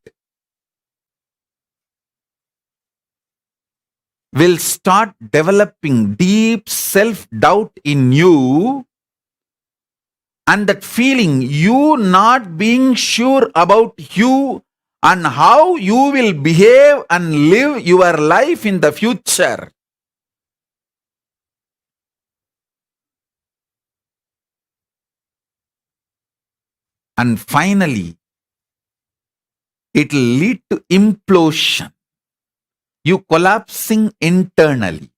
will start developing deep self-doubt in you, and that feeling, you not being sure about you and how you will behave and live your life in the future. And finally, it will lead to implosion. You collapsing internally.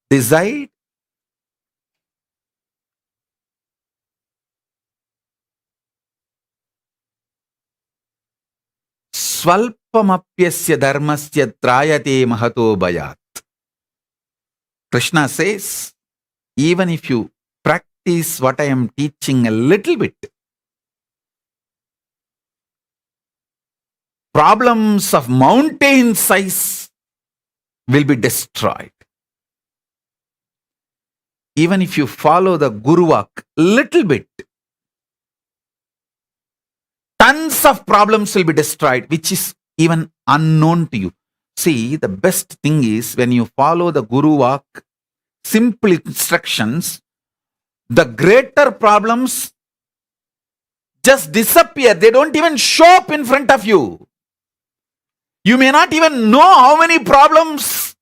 Decide Swalpamapyasya dharmasya trayate mahato bhayat. Krishna says, even if you practice what I am teaching a little bit, problems of mountain size will be destroyed. Even if you follow the Guru Vak little bit, tons of problems will be destroyed, which is even unknown to you. See, the best thing is when you follow the Guru Vak, simple instructions, the greater problems just disappear. They don't even show up in front of you. You may not even know how many problems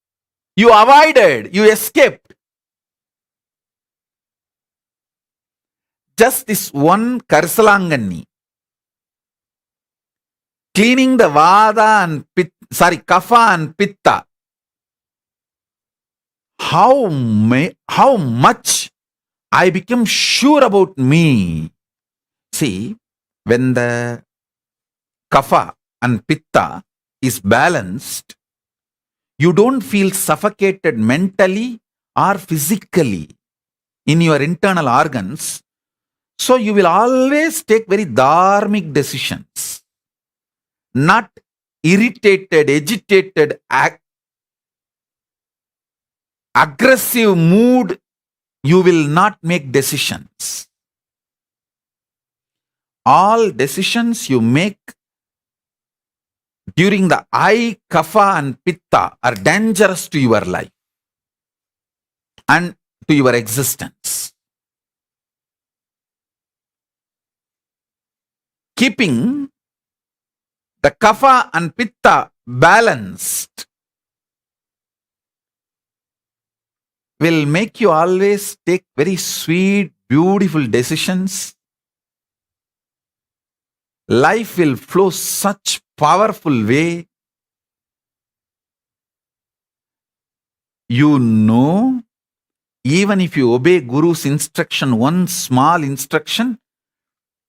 you avoided, you escaped. Just this one Karsalangani, cleaning the Vada and Kapha and Pitta. How much I become sure about me. See, when the Kapha and Pitta is balanced, you don't feel suffocated mentally or physically in your internal organs. So you will always take very dharmic decisions, not irritated, agitated, aggressive mood. You will not make decisions. All decisions you make during the I, Kapha and Pitta are dangerous to your life and to your existence. Keeping the Kapha and Pitta balanced will make you always take very sweet, beautiful decisions. Life will flow such powerful way. You know, even if you obey Guru's instruction, one small instruction,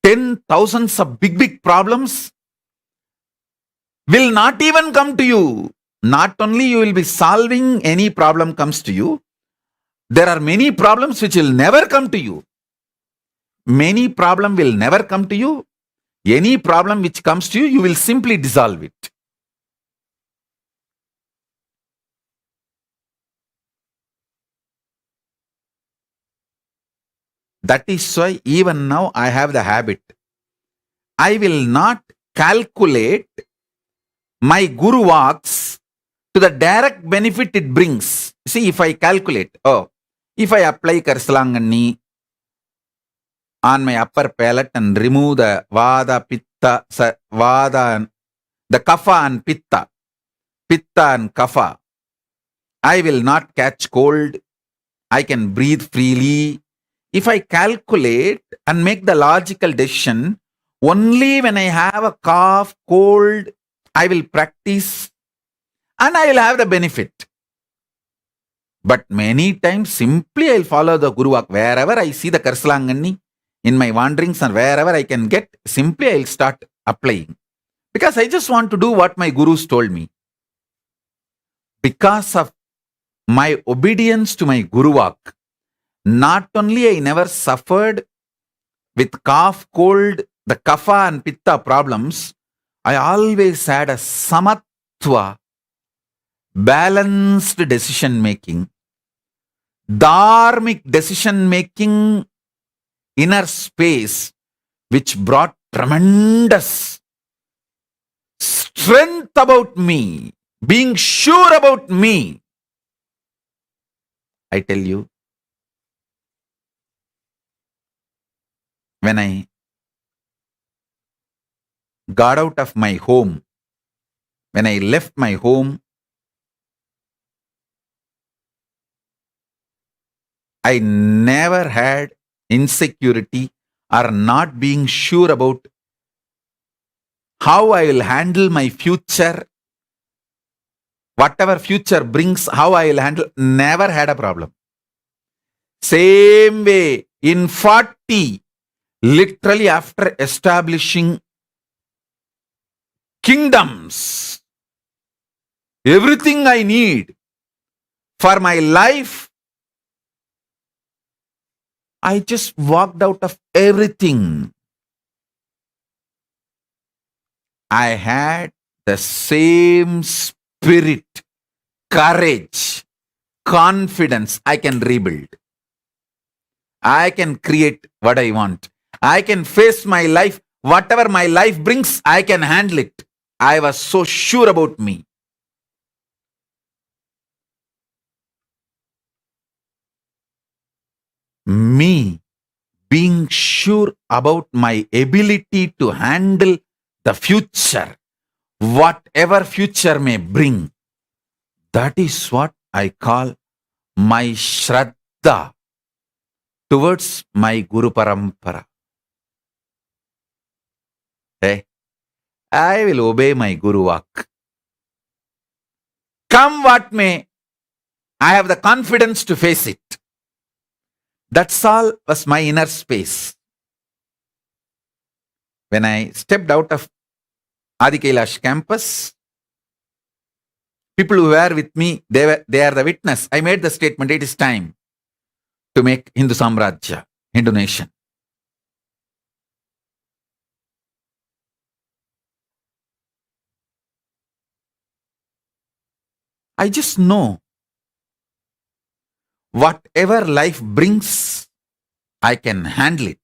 10,000s of big problems will not even come to you. Not only you will be solving any problem comes to you, there are many problems which will never come to you. Many problem will never come to you. Any problem which comes to you, you will simply dissolve it. That is why even now I have the habit. I will not calculate my Guru Vaks to the direct benefit it brings. See, if I calculate, if I apply Karsalangani on my upper palate and remove the Vada, Pitta, the Kapha and Pitta and Kapha, I will not catch cold. I can breathe freely. If I calculate and make the logical decision, only when I have a cough, cold, I will practice and I will have the benefit. But many times simply I will follow the Guru Vak. Wherever I see the Karsalangani in my wanderings and wherever I can get, simply I will start applying. Because I just want to do what my Gurus told me. Because of my obedience to my Guru Vak, not only I never suffered with cough, cold, the kapha and pitta problems, I always had a samatva, balanced decision making, dharmic decision making, inner space, which brought tremendous strength about me, being sure about me. I tell you, when I got out of my home, when I left my home, I never had insecurity or not being sure about how I will handle my future. Whatever future brings, how I will handle, never had a problem. Same way, in 40, literally after establishing kingdoms, everything I need for my life, I just walked out of everything. I had the same spirit, courage, confidence. I can rebuild. I can create what I want. I can face my life. Whatever my life brings, I can handle it. I was so sure about me. Me being sure about my ability to handle the future, whatever future may bring, that is what I call my Shraddha towards my Guru Parampara. Hey, I will obey my Guru Vak. Come what may, I have the confidence to face it. That's all was my inner space. When I stepped out of Adi Kailash campus, people who were with me, they are the witness. I made the statement, it is time to make Hindu Samrajya, Hindu nation. I just know whatever life brings, I can handle it.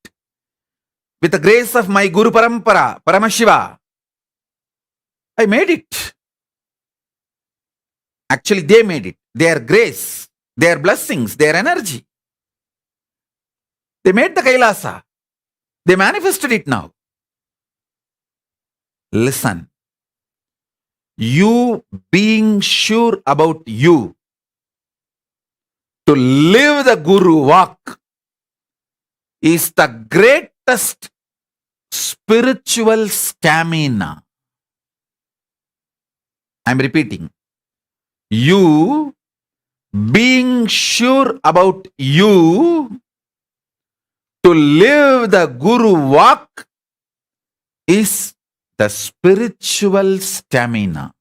With the grace of my Guru Parampara, Paramashiva, I made it. Actually, they made it. Their grace, their blessings, their energy. They made the Kailasa. They manifested it now. Listen. You being sure about you, to live the Guru Vak, is the greatest spiritual stamina. I'm repeating. You being sure about you, to live the Guru Vak, is the spiritual stamina.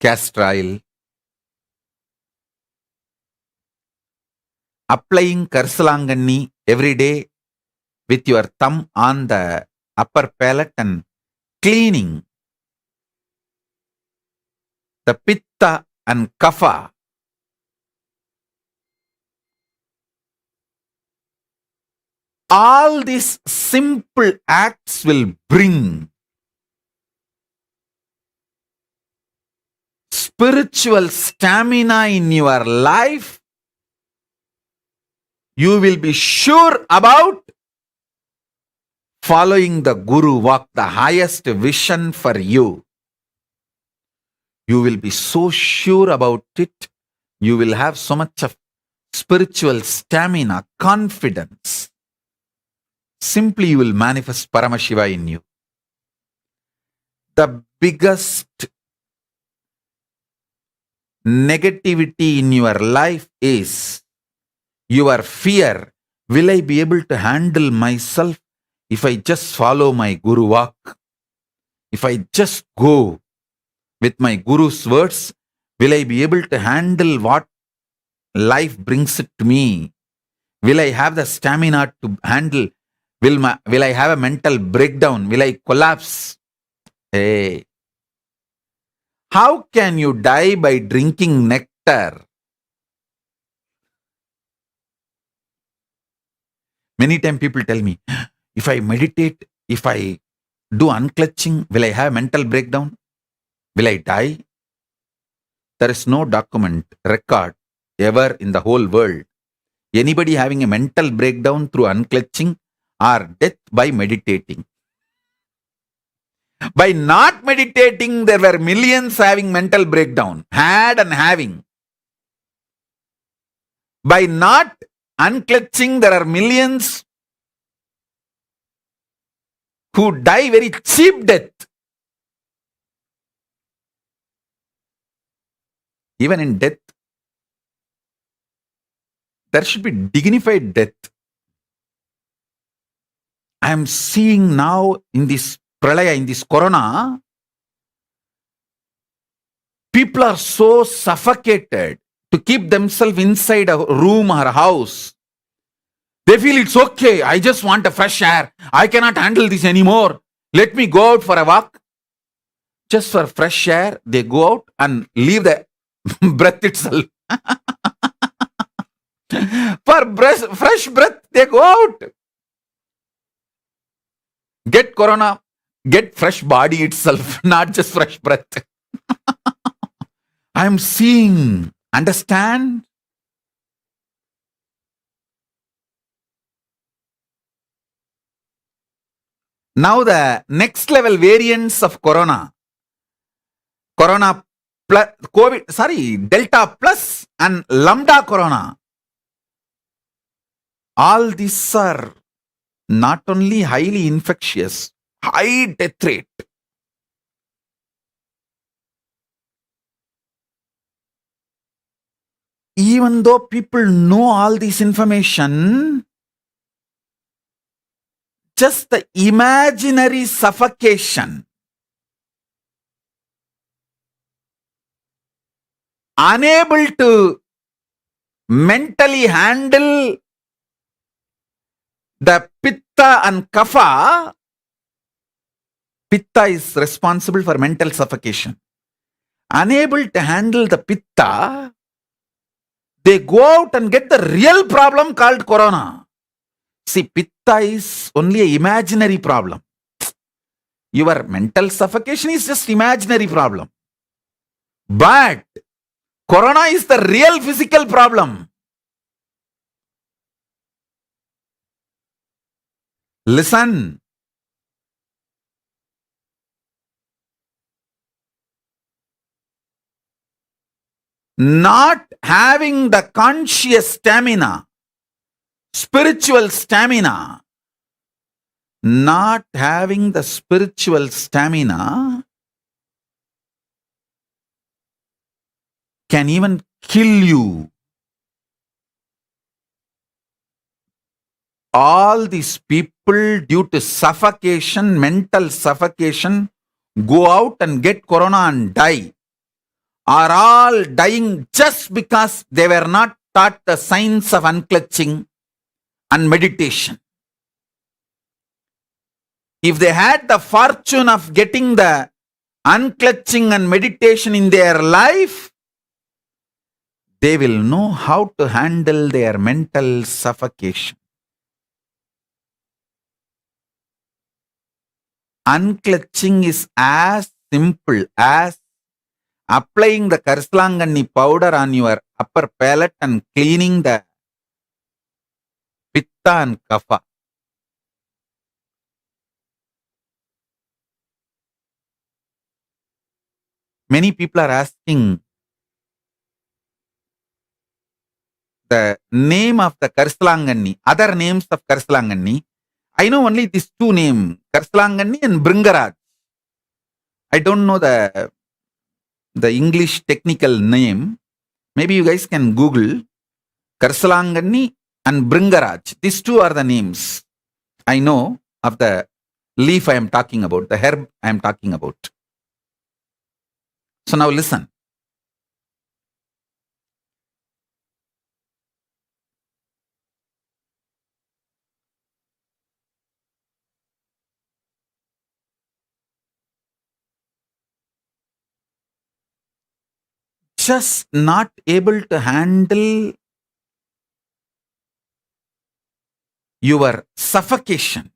Castor oil, applying Karsalanganni every day with your thumb on the upper palate and cleaning the pitta and kapha. All these simple acts will bring spiritual stamina in your life. You will be sure about following the Guru Vak, the highest vision for you. You will be so sure about it. You will have so much of spiritual stamina, confidence. Simply you will manifest Paramashiva in you. The biggest negativity in your life is your fear. Will I be able to handle myself if I just follow my Guru Vak? If I just go with my Guru's words, Will I be able to handle what life brings it to me? Will I have the stamina to handle? Will I have a mental breakdown? Will I collapse? Hey, how can you die by drinking nectar? Many times people tell me, if I meditate, if I do unclutching, will I have mental breakdown? Will I die? There is no document, record ever in the whole world anybody having a mental breakdown through unclutching or death by meditating. By not meditating, there were millions having mental breakdown, had and having. By not unclutching, there are millions who die very cheap death. Even in death, there should be dignified death. I am seeing now in this pralaya, in this corona, people are so suffocated to keep themselves inside a room or a house. They feel it's okay. I just want a fresh air. I cannot handle this anymore. Let me go out for a walk. Just for fresh air, they go out and leave the breath itself. For fresh breath, they go out. Get corona, get fresh body itself, not just fresh breath. I am seeing, understand? Now the next level variants of corona. Corona plus, Delta plus and Lambda corona. All these are not only highly infectious, high death rate. Even though people know all this information, just the imaginary suffocation, unable to mentally handle the pitta and kapha. Pitta is responsible for mental suffocation. Unable to handle the pitta, they go out and get the real problem called corona. See, pitta is only an imaginary problem. Your mental suffocation is just imaginary problem. But corona is the real physical problem. Listen. Not having the conscious stamina, spiritual stamina, not having the spiritual stamina can even kill you. All these people, due to suffocation, mental suffocation, go out and get corona and die, are all dying just because they were not taught the science of unclutching and meditation. If they had the fortune of getting the unclutching and meditation in their life, they will know how to handle their mental suffocation. Unclutching is as simple as applying the Karslangani powder on your upper palate and cleaning the pitta and kapha. Many people are asking the name of the Karslangani, other names of Karslangani. I know only these two names, Karslangani and Bringaraj. I don't know the English technical name. Maybe you guys can Google Karslangani and Bringaraj. These two are the names I know of the leaf I am talking about, the herb I am talking about. So now listen. just not able to handle your suffocation.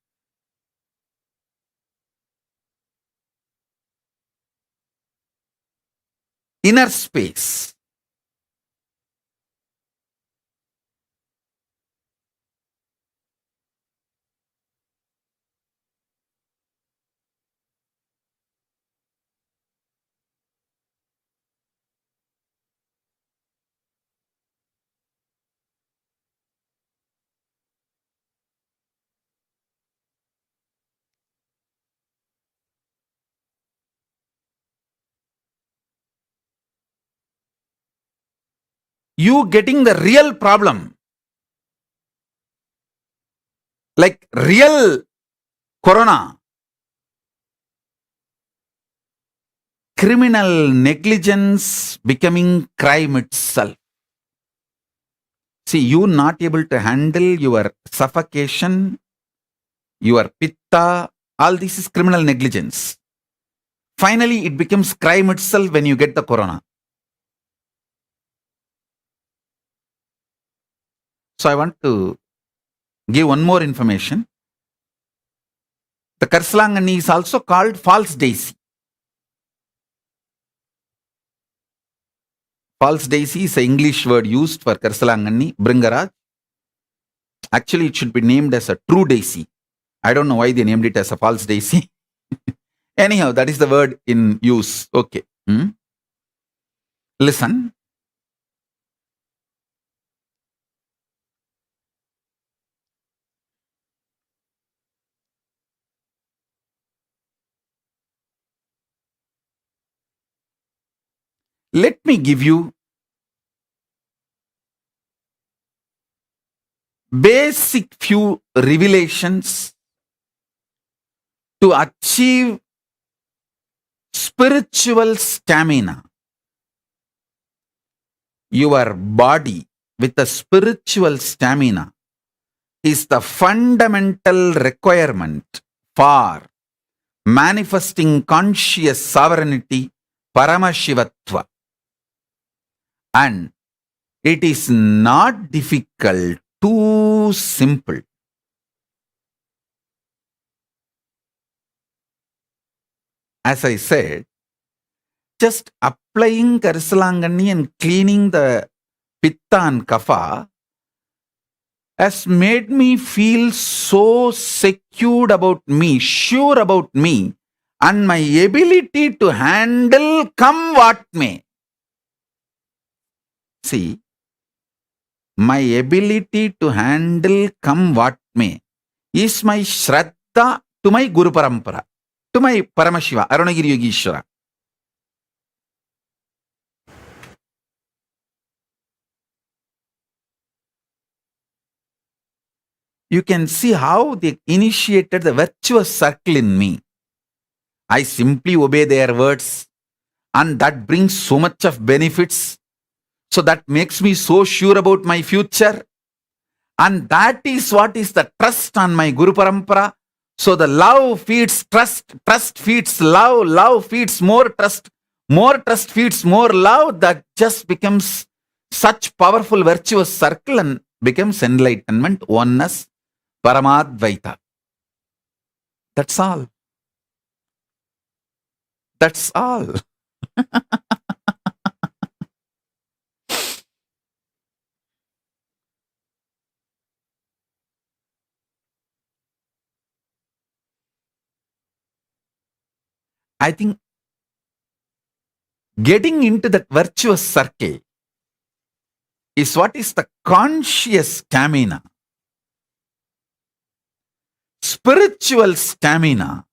Inner space. You getting the real problem. Like real corona. Criminal negligence becoming crime itself. See, you not able to handle your suffocation, your pitta, all this is criminal negligence. Finally, it becomes crime itself when you get the corona. So I want to give one more information. The Karsalangani is also called false daisy. False daisy is an English word used for Karsalangani, Bringaraj. Actually, it should be named as a true daisy. I don't know why they named it as a false daisy. Anyhow, that is the word in use. Okay. Listen. Let me give you basic few revelations to achieve spiritual stamina. Your body with a spiritual stamina is the fundamental requirement for manifesting conscious sovereignty, Paramashivatva. And it is not difficult, too simple. As I said, just applying Karisalangani and cleaning the Pitta and Kapha has made me feel so secure about me, sure about me, and my ability to handle come what may. See, my ability to handle come what may is my Shraddha to my Guru Parampara, to my Paramashiva, Arunagiri Yogishwara. You can see how they initiated the virtuous circle in me. I simply obey their words, and that brings so much of benefits. So that makes me so sure about my future. And that is what is the trust on my Guru Parampara. So the love feeds trust, trust feeds love, love feeds more trust feeds more love. That just becomes such powerful virtuous circle and becomes enlightenment, oneness, Paramadvaita. That's all. That's all. I think getting into that virtuous circle is what is the conscious stamina. Spiritual stamina.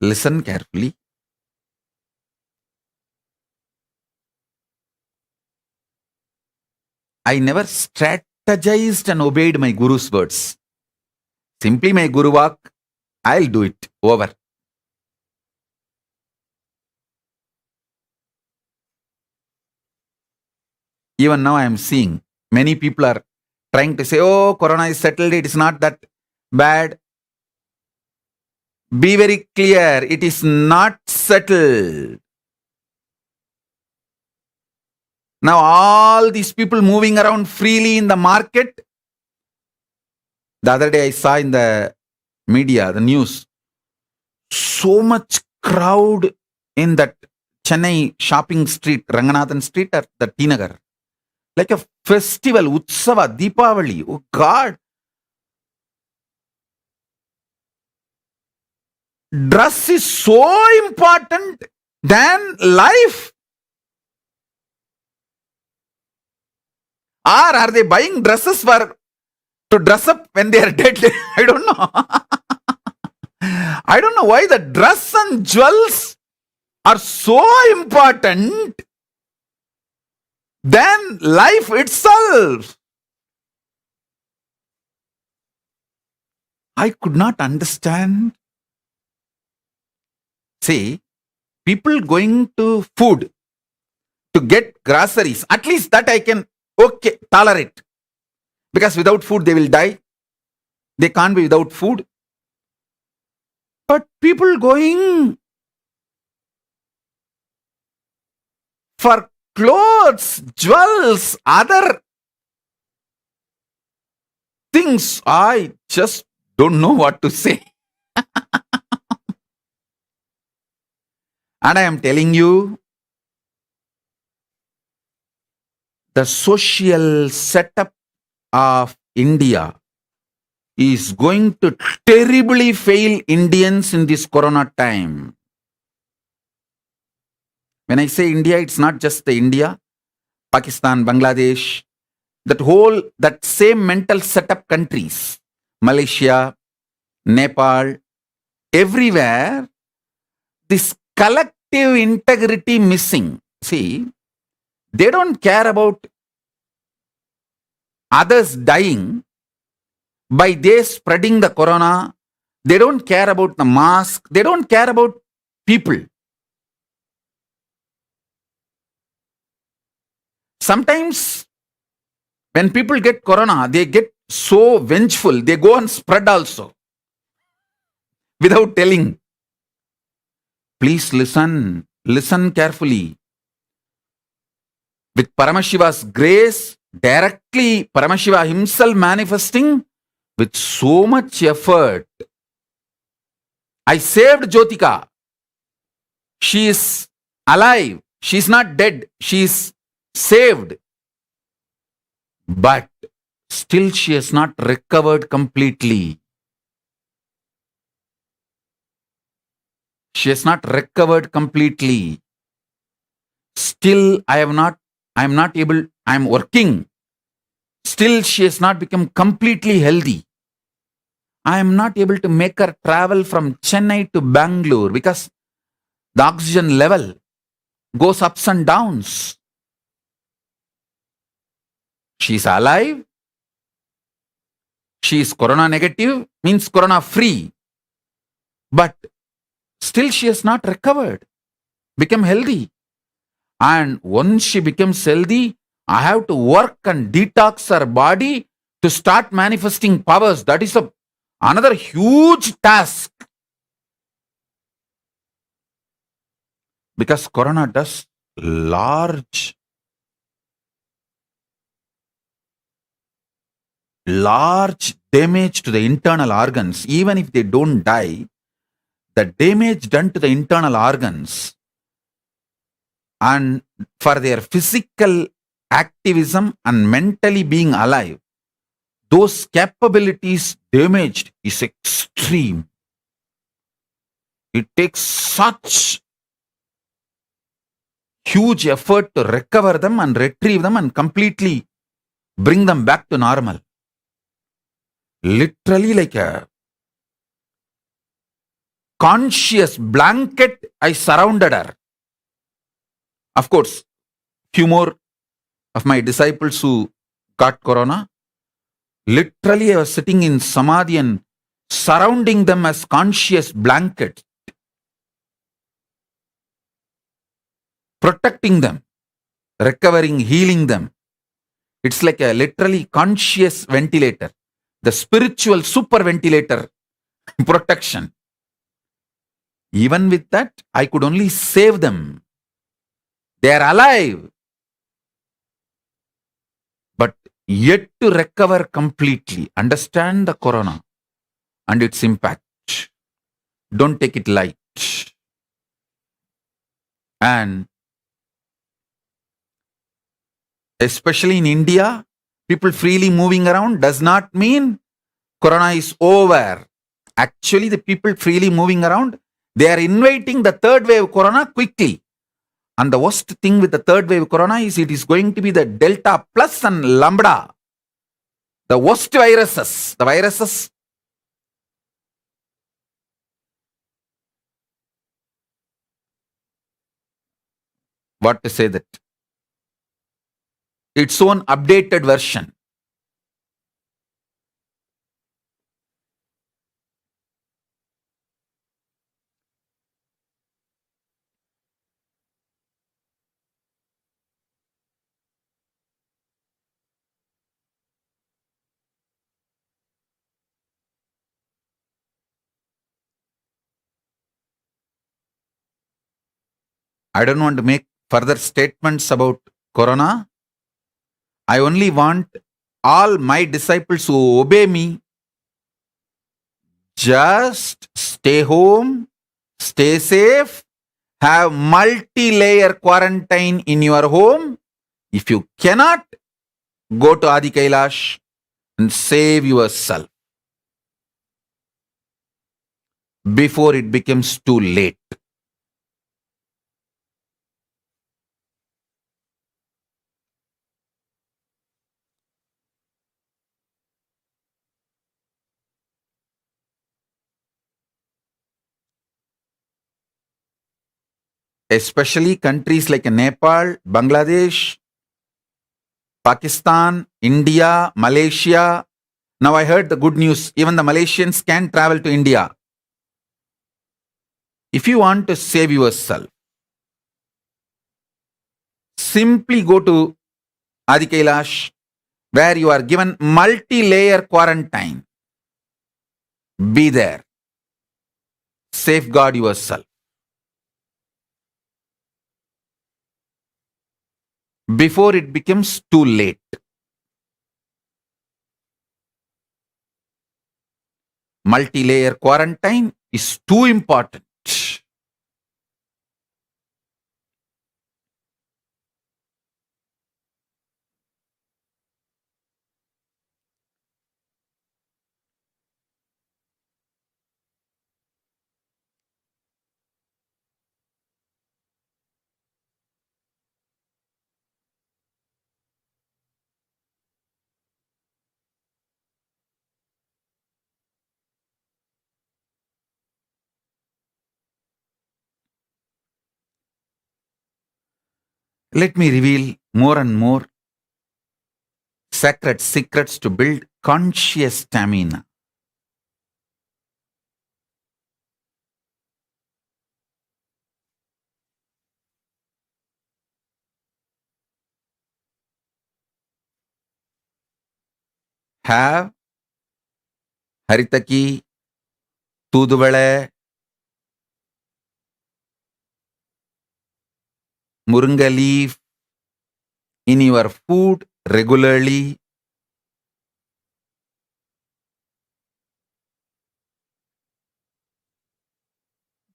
Listen carefully. I never strategized and obeyed my Guru's words. Simply my Guru walk, I'll do it. Over. Even now I am seeing many people are trying to say, oh, corona is settled, it is not that bad. Be very clear, it is not settled. Now all these people moving around freely in the market. The other day I saw in the media, the news, so much crowd in that Chennai shopping street, Ranganathan street or the T Nagar. Like a festival, Utsava, Deepavali. Oh God. Dress is so important than life. Or are they buying dresses to dress up when they are dead? I don't know. I don't know why the dress and jewels are so important than life itself. I could not understand. See, people going to food to get groceries, at least that I can tolerate. Because without food they will die. They can't be without food. But people going for clothes, jewels, other things, I just don't know what to say. And I am telling you, the social setup of India is going to terribly fail Indians in this corona time. When I say India, it's not just the India, Pakistan, Bangladesh, that same mental setup countries, Malaysia, Nepal, everywhere, this collective integrity missing. See, they don't care about others dying by they spreading the corona. They don't care about the mask. They don't care about people. Sometimes when people get corona, they get so vengeful. They go and spread also without telling. Please listen carefully. With Paramashiva's grace, directly Paramashiva himself manifesting with so much effort. I saved Jyotika. She is alive. She is not dead. She is saved. But still she has not recovered completely. She has not recovered completely. Still I am working. Still she has not become completely healthy. I am not able to make her travel from Chennai to Bangalore because the oxygen level goes ups and downs. She is alive. She is corona negative, means corona free. But still she has not recovered, become healthy. And once she becomes healthy, I have to work and detox her body to start manifesting powers. That is another huge task. Because corona does large damage to the internal organs. Even if they don't die, the damage done to the internal organs and for their physical activism and mentally being alive, those capabilities damaged is extreme. It takes such huge effort to recover them and retrieve them and completely bring them back to normal. Literally like a conscious blanket, I surrounded her. Of course, few more of my disciples who got corona, literally I was sitting in samadhi and surrounding them as conscious blanket, protecting them, recovering, healing them. It's like a literally conscious ventilator, the spiritual super ventilator protection. Even with that, I could only save them. They are alive, but yet to recover completely. Understand the corona and its impact. Don't take it light. And especially in India, people freely moving around does not mean corona is over. Actually, the people freely moving around, they are inviting the third wave corona quickly. And the worst thing with the third wave corona is it is going to be the Delta plus and Lambda. The worst viruses. The viruses. What to say that? Its own updated version. I don't want to make further statements about corona. I only want all my disciples who obey me, just stay home, stay safe, have multi-layer quarantine in your home. If you cannot, go to Adi Kailash and save yourself before it becomes too late. Especially countries like Nepal, Bangladesh, Pakistan, India, Malaysia. Now I heard the good news. Even the Malaysians can travel to India. If you want to save yourself, simply go to Adi Kailash, where you are given multi-layer quarantine. Be there. Safeguard yourself before it becomes too late. Multi-layer quarantine is too important. Let me reveal more and more sacred secrets to build conscious stamina. Have haritaki, tuduvale, murunga leaf in your food regularly.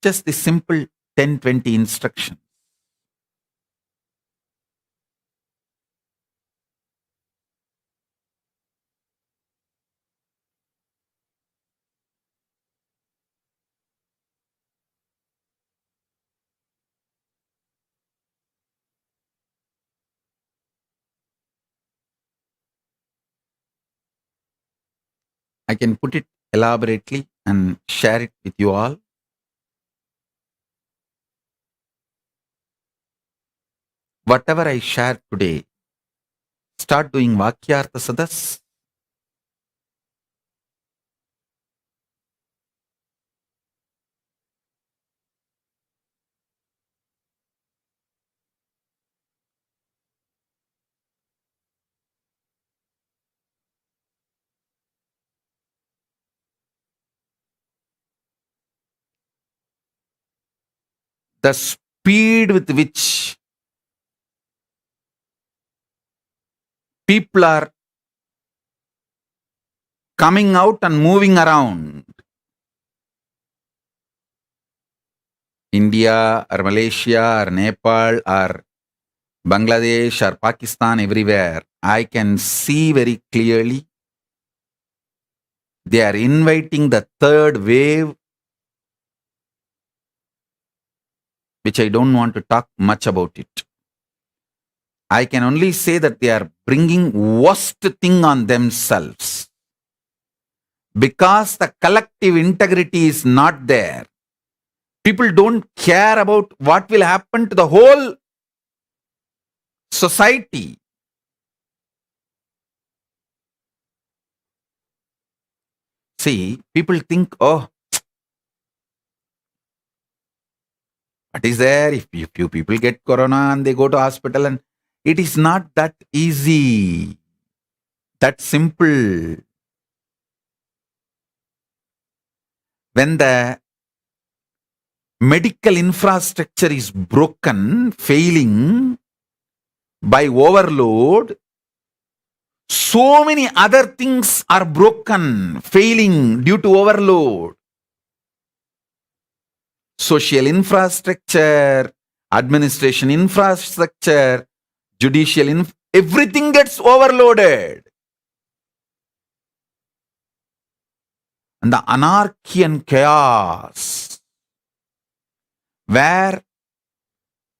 Just the simple 10-20 instruction. I can put it elaborately and share it with you all. Whatever I share today, start doing Vakyartha Sadas. the speed with which people are coming out and moving around, India or Malaysia or Nepal or Bangladesh or Pakistan, everywhere, I can see very clearly they are inviting the third wave, which I don't want to talk much about it. I can only say that they are bringing worst thing on themselves. Because the collective integrity is not there. People don't care about what will happen to the whole society. See, people think, oh, what is there? If few people get corona and they go to hospital, and it is not that easy, that simple. When the medical infrastructure is broken, failing by overload, so many other things are broken, failing due to overload. Social infrastructure, administration infrastructure, judicial everything gets overloaded. And the anarchy and chaos, where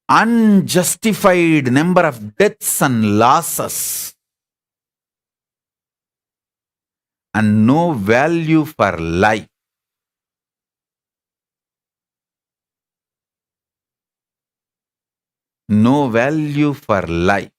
unjustified number of deaths and losses, and no value for life. No value for life.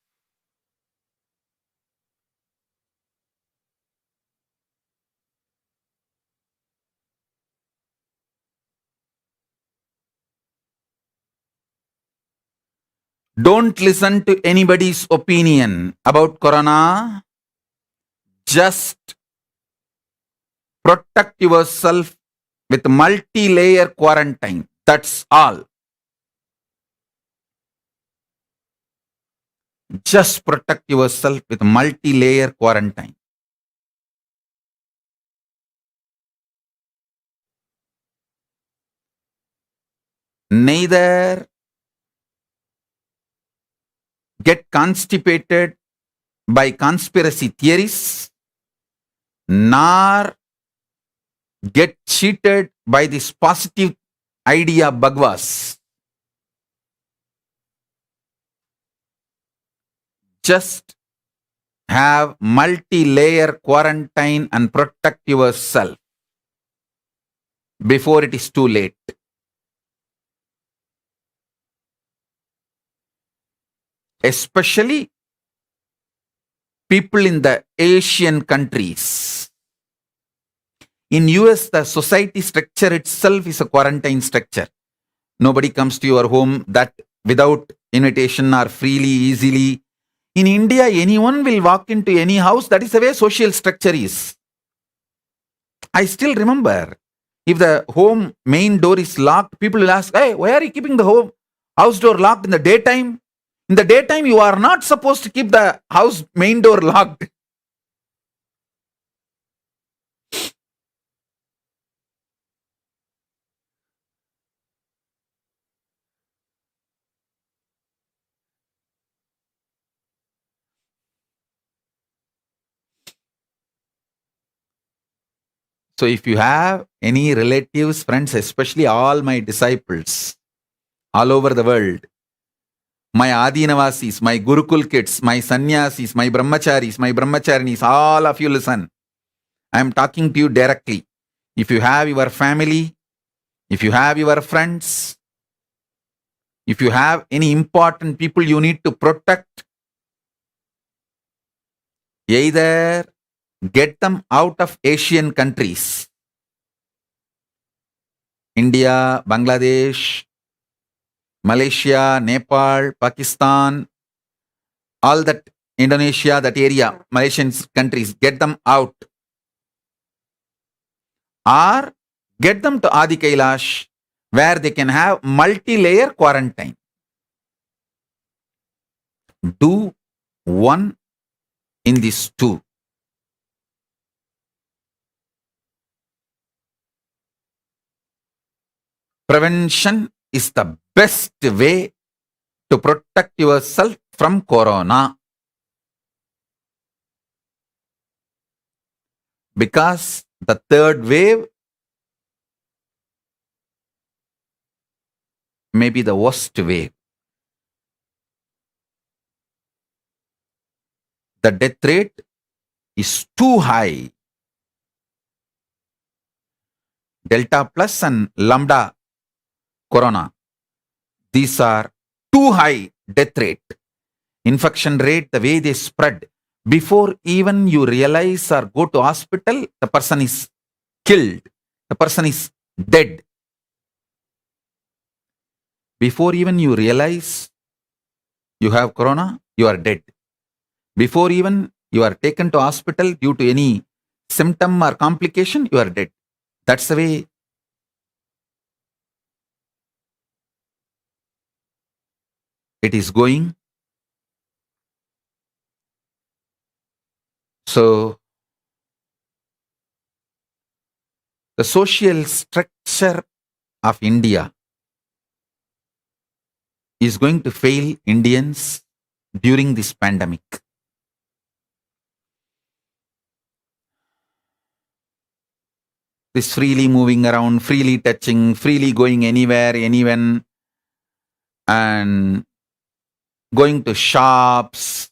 Don't listen to anybody's opinion about corona. Just protect yourself with multi-layer quarantine. That's all. Just protect yourself with multi-layer quarantine. Neither get constipated by conspiracy theories, nor get cheated by this positive idea Bhagwas. Just have multi-layer quarantine and protect yourself before it is too late. Especially people in the Asian countries. In US, the society structure itself is a quarantine structure. Nobody comes to your home that without invitation or freely, easily. In India, anyone will walk into any house. That is the way social structure is. I still remember, if the home main door is locked, people will ask, hey, why are you keeping the house door locked in the daytime? In the daytime, you are not supposed to keep the house main door locked. So if you have any relatives, friends, especially all my disciples all over the world, my Adinavasis, my Gurukul kids, my Sannyasis, my Brahmacharis, my Brahmacharinis, all of you listen. I am talking to you directly. If you have your family, if you have your friends, if you have any important people you need to protect, either get them out of Asian countries, India, Bangladesh, Malaysia, Nepal, Pakistan, all that, Indonesia, that area, Malaysian countries, get them out. Or get them to Adi Kailash, where they can have multi-layer quarantine. Do one in these two. Prevention is the best way to protect yourself from corona. Because the third wave may be the worst wave. The death rate is too high. Delta plus and lambda corona, these are too high death rate. Infection rate, the way they spread, before even you realize or go to hospital, the person is killed. The person is dead. Before even you realize you have corona, you are dead. Before even you are taken to hospital due to any symptom or complication, you are dead. That's the way it is going. So, the social structure of India is going to fail Indians during this pandemic. This freely moving around, freely touching, freely going anywhere, anyone, and going to shops,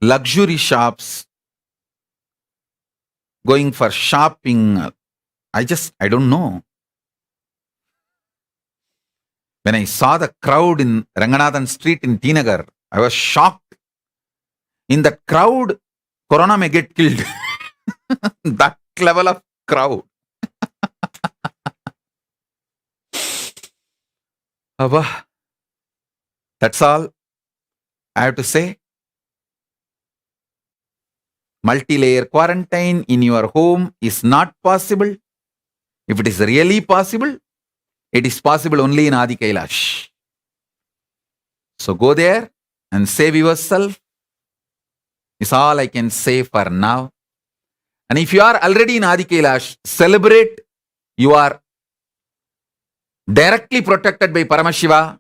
luxury shops, going for shopping. I don't know. When I saw the crowd in Ranganathan Street in Tinagar, I was shocked. In that crowd, corona may get killed. That level of crowd. Abba. That's all I have to say. Multi-layer quarantine in your home is not possible. If it is really possible, it is possible only in Adi Kailash. So go there and save yourself. Is all I can say for now. And if you are already in Adi Kailash, celebrate. You are directly protected by Paramashiva.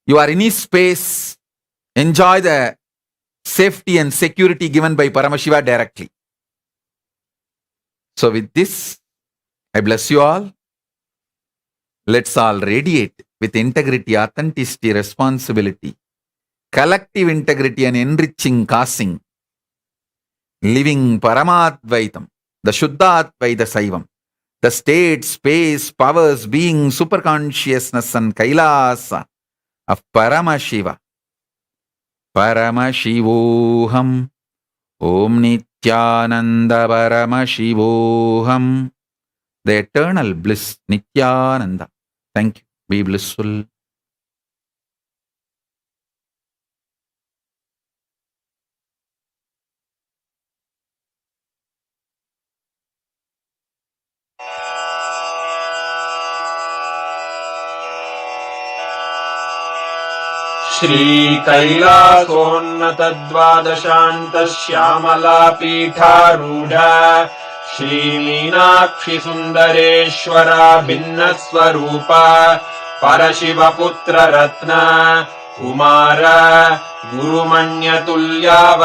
You are in his space. Enjoy the safety and security given by Paramashiva directly. So with this, I bless you all. Let's all radiate with integrity, authenticity, responsibility, collective integrity and enriching causing, living Paramadvaitam, the Shuddhadvaita Saivam, the state, space, powers, being, superconsciousness and Kailasa of Paramashiva. Paramashivoham. Om Nithyananda Paramashivoham. The eternal bliss, Nithyananda. Thank you. Be blissful. श्रीकैलासोन्नतद्वादशान्तश्यामलापीठारूढा श्रीमीनाक्षिसुन्दरेश्वरा भिन्नस्वरूपा परशिवपुत्ररत्ना Kumar गुरुमण्यतुल्याव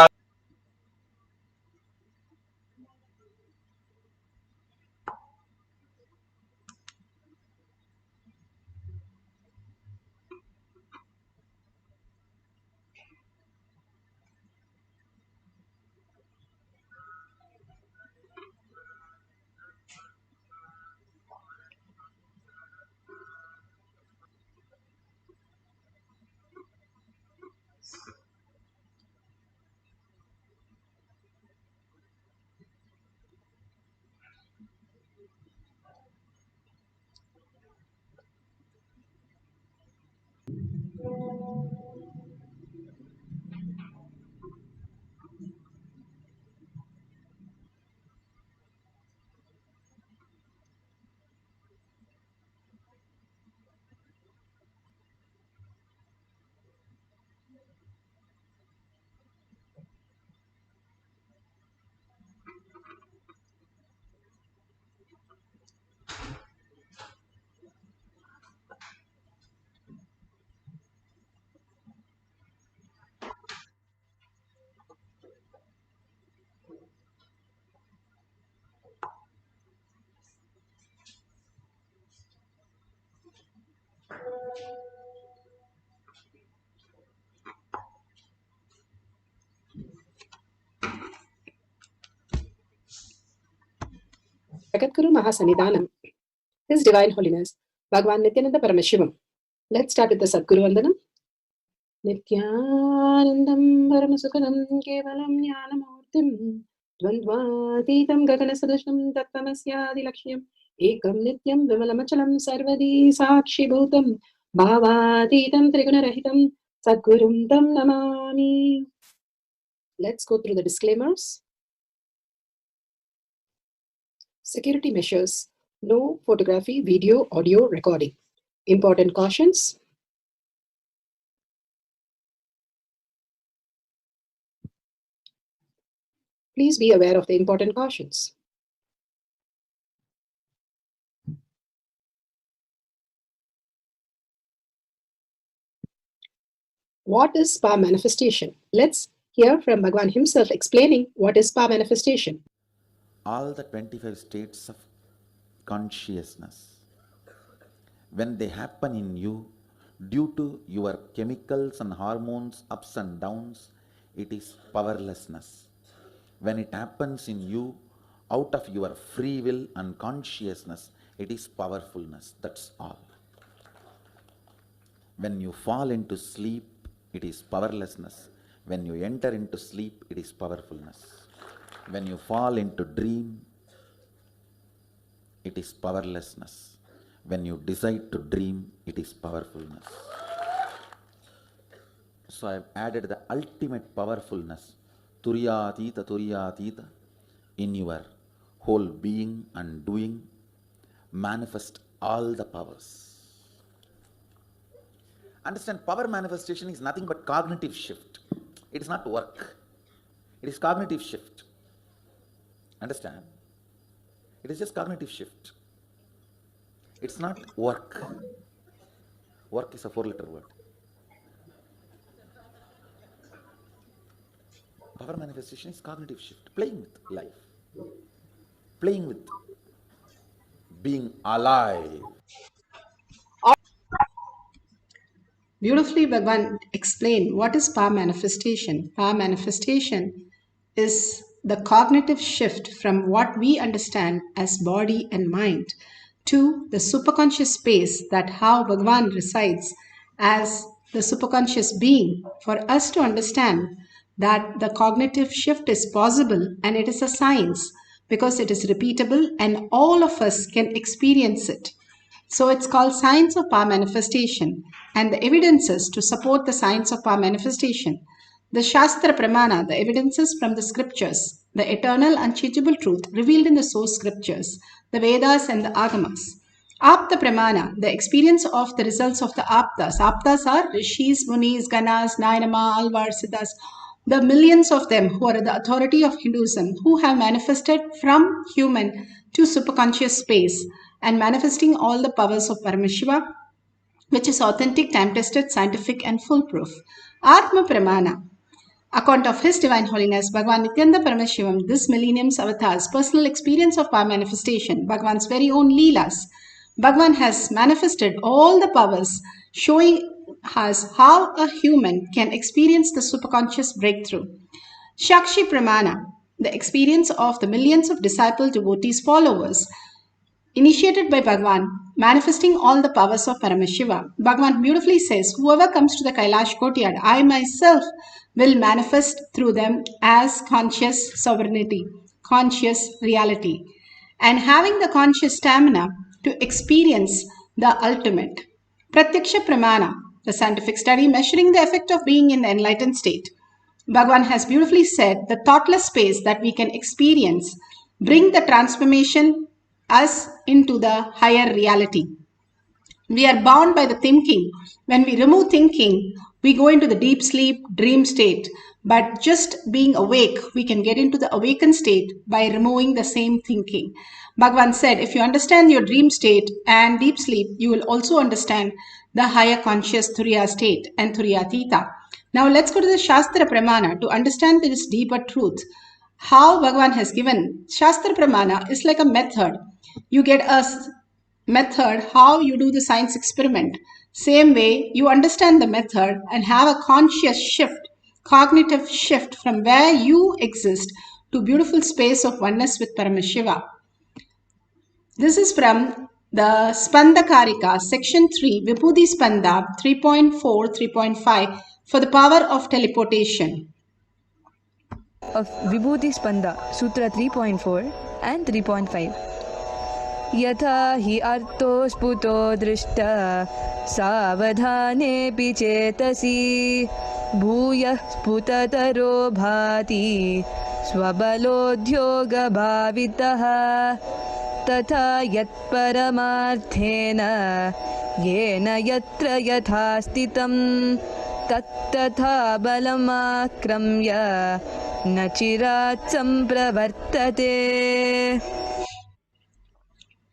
Jagadguru Mahasannidhanam, His Divine Holiness, Bhagavan Nithyananda Paramashivam. Let's start with the Sadguru Vandanam. Nithyanandam Paramasukhanam Kevalam Jnanamurtim Dvandvatitam Gaganasadushnam Tattvamasyaadilakshmyam Ekam Nityam Vimalamachalam Sarvadi Sakshi Bhutam Bhavatitam Trigunarahitam Sadgurum Tam Namami. Let's go through the disclaimers. Security measures. No photography, video, audio recording. Important cautions. Please be aware of the important cautions. What is spa manifestation? Let's hear from Bhagavan himself explaining what is spa manifestation. All the 25 states of consciousness, when they happen in you, due to your chemicals and hormones ups and downs, it is powerlessness. When it happens in you, out of your free will and consciousness, it is powerfulness. That's all. When you fall into sleep, it is powerlessness. When you enter into sleep, it is powerfulness. When you fall into dream, it is powerlessness. When you decide to dream, it is powerfulness. So I have added the ultimate powerfulness, Turyatita, in your whole being and doing. Manifest all the powers. Understand, power manifestation is nothing but cognitive shift. It is not work. It is cognitive shift. Understand? It is just cognitive shift. It's not work. Work is a 4-letter word. Power manifestation is cognitive shift. Playing with life. Playing with being alive. Beautifully, Bhagavan explained what is power manifestation. Power manifestation is the cognitive shift from what we understand as body and mind to the superconscious space, that how Bhagavan resides as the superconscious being, for us to understand that the cognitive shift is possible, and it is a science because it is repeatable and all of us can experience it. So it's called science of power manifestation, and the evidences to support the science of power manifestation. The Shastra Pramana, the evidences from the scriptures, the eternal unchangeable truth revealed in the source scriptures, the Vedas and the Agamas. Apta Pramana, the experience of the results of the Aptas. Aptas are Rishis, Munis, Ganas, Nayanama, Alvar, Siddhas, the millions of them who are the authority of Hinduism, who have manifested from human to superconscious space and manifesting all the powers of Paramashiva, which is authentic, time-tested, scientific and foolproof. Atma Pramana, account of His Divine Holiness Bhagavan Nithyananda Paramashivam, this millennium's avatar's personal experience of power manifestation, Bhagavan's very own Leelas. Bhagavan has manifested all the powers, showing us how a human can experience the superconscious breakthrough. Shakshi Pramana, the experience of the millions of disciple devotees followers, initiated by Bhagavan, manifesting all the powers of Paramashiva. Bhagavan beautifully says, whoever comes to the Kailash courtyard, I myself will manifest through them as conscious sovereignty, conscious reality, and having the conscious stamina to experience the ultimate. Pratyaksha Pramana, the scientific study measuring the effect of being in the enlightened state. Bhagavan has beautifully said, the thoughtless space that we can experience bring the transformation us into the higher reality. We are bound by the thinking. When we remove thinking, we go into the deep sleep, dream state. But just being awake, we can get into the awakened state by removing the same thinking. Bhagavan said, if you understand your dream state and deep sleep, you will also understand the higher conscious Turiya state and Turiyatita. Now let's go to the Shastra Pramana to understand this deeper truth. how Bhagavan has given Shastra Pramana is like a method. You get a method how you do the science experiment. Same way, you understand the method and have a conscious shift, cognitive shift from where you exist to beautiful space of oneness with Paramashiva. This is from the Spanda Karika, section 3, Vibhuti Spanda 3.4, 3.5 for the power of teleportation. Of Vibhuti Spanda, Sutra 3.4 and 3.5. Yatha hi arto sputo drishta savadhanepi chetasi bhuyah sputataro bhati swabalodhyoga bhavitaha tatha yat paramarthena yena yatra yatha stitam tattatha balamakramya nachirat sampravartate.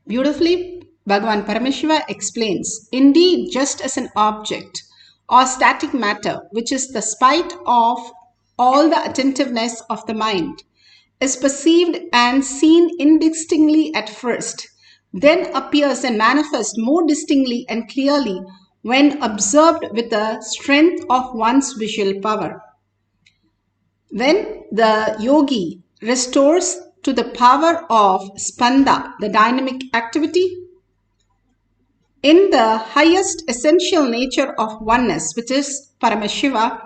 Beautifully, Bhagavan Paramashiva explains, indeed, just as an object or static matter, which is the spite of all the attentiveness of the mind, is perceived and seen indistinctly at first, then appears and manifests more distinctly and clearly when observed with the strength of one's visual power. When the yogi restores to the power of spanda, the dynamic activity, in the highest essential nature of oneness, which is Paramashiva,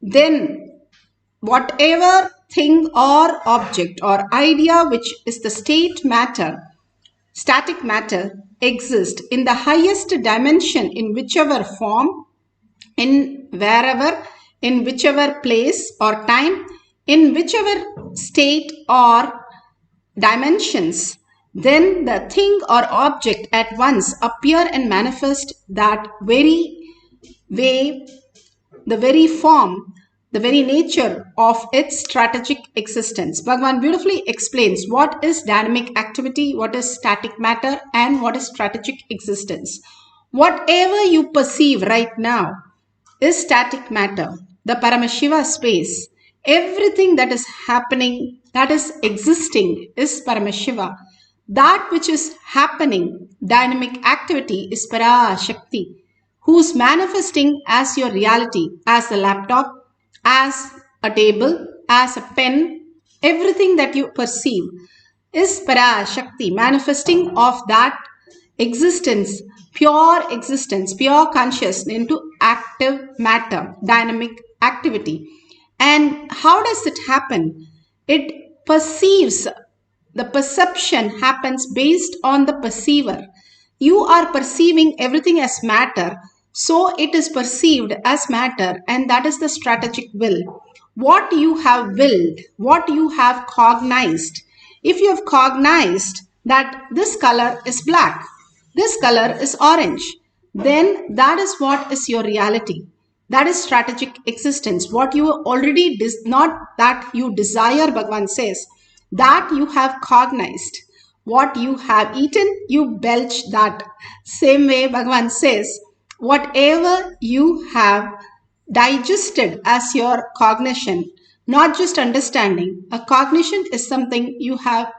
then whatever thing or object or idea which is the state matter, static matter, exists in the highest dimension in whichever form, in wherever, in whichever place or time, in whichever state or dimensions, then the thing or object at once appear and manifest that very way, the very form, the very nature of its strategic existence. Bhagavan beautifully explains what is dynamic activity, what is static matter, and what is strategic existence. Whatever you perceive right now is static matter, the Paramashiva space. Everything that is happening, that is existing, is Paramashiva. That which is happening, dynamic activity, is Parashakti, who's manifesting as your reality, as a laptop, as a table, as a pen. Everything that you perceive is Parashakti, manifesting of that existence, pure consciousness into active matter, dynamic activity. And how does it happen? It perceives, the perception happens based on the perceiver. You are perceiving everything as matter, so it is perceived as matter, and that is the strategic will. What you have willed, what you have cognized. If you have cognized that this color is black, this color is orange, then that is what is your reality. That is strategic existence. What you already, not that you desire, Bhagavan says, that you have cognized. What you have eaten, you belch that. Same way, Bhagavan says, whatever you have digested as your cognition, not just understanding. A cognition is something you have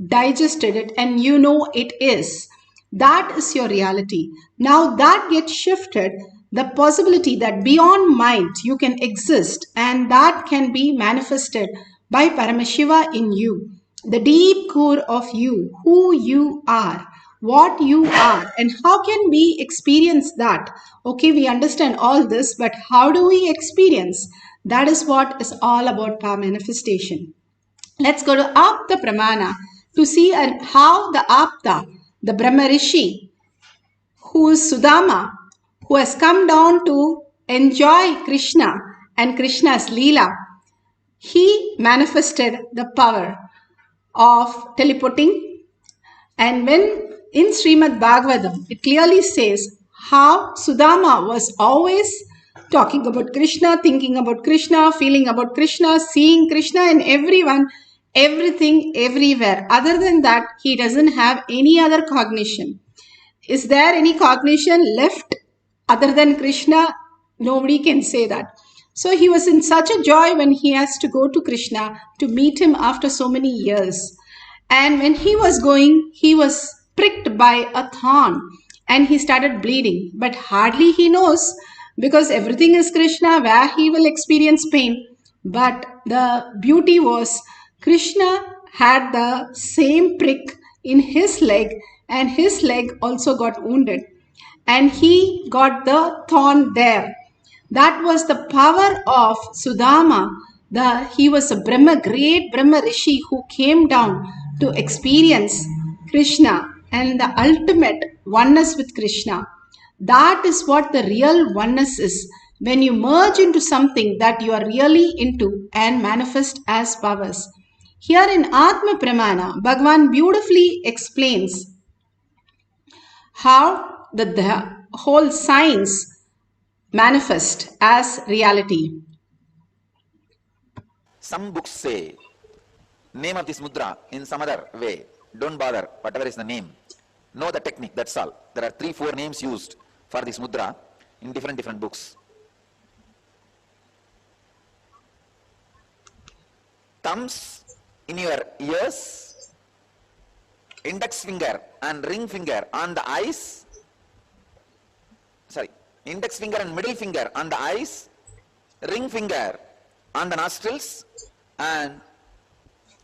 digested it and you know it is. That is your reality. Now that gets shifted, the possibility that beyond mind you can exist, and that can be manifested by Paramashiva in you. The deep core of you, who you are, what you are, and how can we experience that? Okay, we understand all this, but how do we experience? That is what is all about power manifestation. Let's go to Apta Pramana to see how the Apta, the Brahma Rishi, who is Sudama, who has come down to enjoy Krishna and Krishna's Leela, he manifested the power of teleporting. And when in Srimad Bhagavatam, it clearly says how Sudama was always talking about Krishna, thinking about Krishna, feeling about Krishna, seeing Krishna in everyone, everything, everywhere. Other than that, he doesn't have any other cognition. Is there any cognition left other than Krishna? Nobody can say that. So he was in such a joy when he has to go to Krishna to meet him after so many years. And when he was going, he was pricked by a thorn and he started bleeding. But hardly he knows, because everything is Krishna, where he will experience pain. But the beauty was, Krishna had the same prick in his leg, and his leg also got wounded. And he got the thorn there. That was the power of Sudama. He was a great Brahma Rishi who came down to experience Krishna and the ultimate oneness with Krishna. That is what the real oneness is. When you merge into something that you are really into and manifest as powers. Here in Atma Pramana, Bhagavan beautifully explains how the whole science manifest as reality. Some books say name of this mudra in some other way. Don't bother, whatever is the name. Know the technique, that's all. There are 3-4 names used for this mudra in different books. Thumbs in your ears, index finger and ring finger on the eyes, index finger and middle finger on the eyes, ring finger on the nostrils, and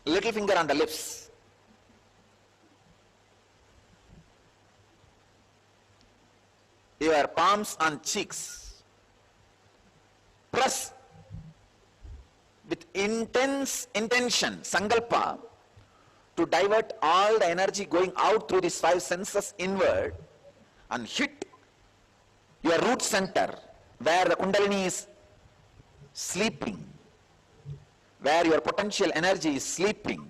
little finger on the lips. Your palms on cheeks. Press with intense intention, sankalpa, to divert all the energy going out through these 5 senses inward and hit your root center where the Kundalini is sleeping, where your potential energy is sleeping,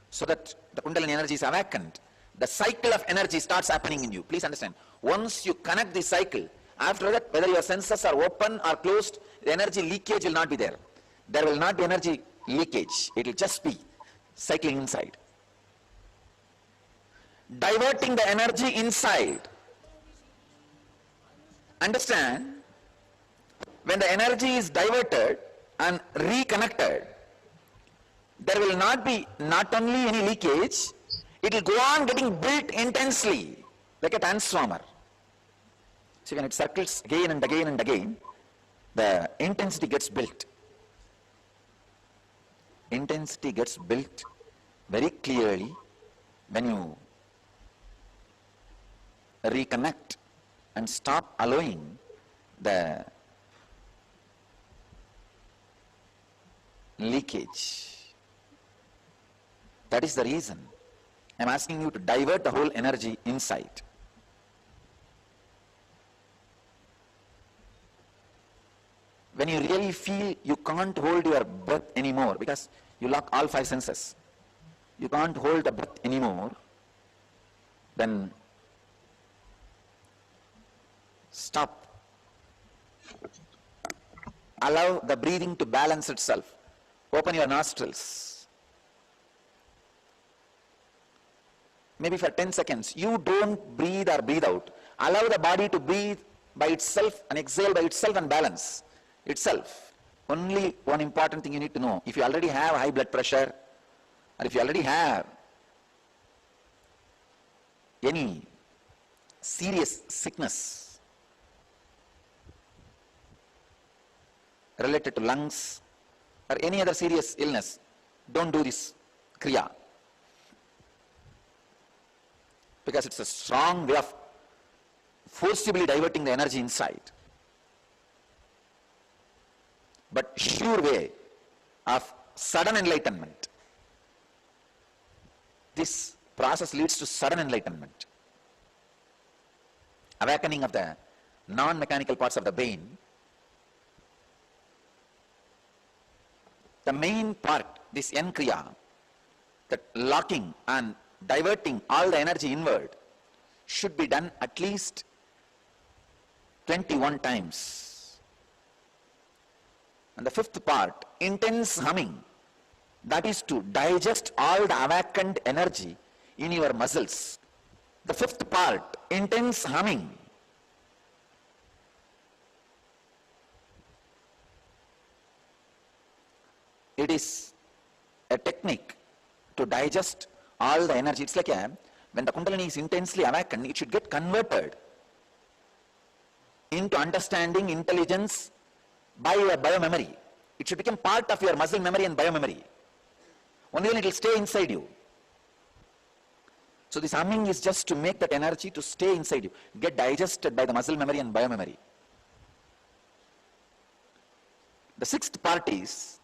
so that the Kundalini energy is awakened. The cycle of energy starts happening in you. Please understand, once you connect the cycle, after that, whether your senses are open or closed, the energy leakage will not be there. There will not be energy leakage. It will just be cycling inside. Diverting the energy inside. Understand, when the energy is diverted and reconnected, there will not be not only any leakage, it will go on getting built intensely like a transformer. See, when it circles again and again and again, the intensity gets built. Intensity gets built very clearly when you reconnect and stop allowing the leakage. That is the reason I'm asking you to divert the whole energy inside. When you really feel you can't hold your breath anymore because you lock all 5 senses, you can't hold the breath anymore, then stop. Allow the breathing to balance itself. Open your nostrils. Maybe for 10 seconds, you don't breathe or breathe out. Allow the body to breathe by itself and exhale by itself and balance itself. Only one important thing you need to know. If you already have high blood pressure, or if you already have any serious sickness related to lungs or any other serious illness, don't do this kriya, because it's a strong way of forcibly diverting the energy inside. But sure way of sudden enlightenment. This process leads to sudden enlightenment. Awakening of the non-mechanical parts of the brain. The main part, this N Kriya, that locking and diverting all the energy inward, should be done at least 21 times. And the 5th part, intense humming, that is to digest all the awakened energy in your muscles. The 5th part, intense humming, it is a technique to digest all the energy. It's like when the Kundalini is intensely awakened, it should get converted into understanding, intelligence by a biomemory. It should become part of your muscle memory and biomemory. Only then it will stay inside you. So this humming is just to make that energy to stay inside you, get digested by the muscle memory and biomemory. The sixth part is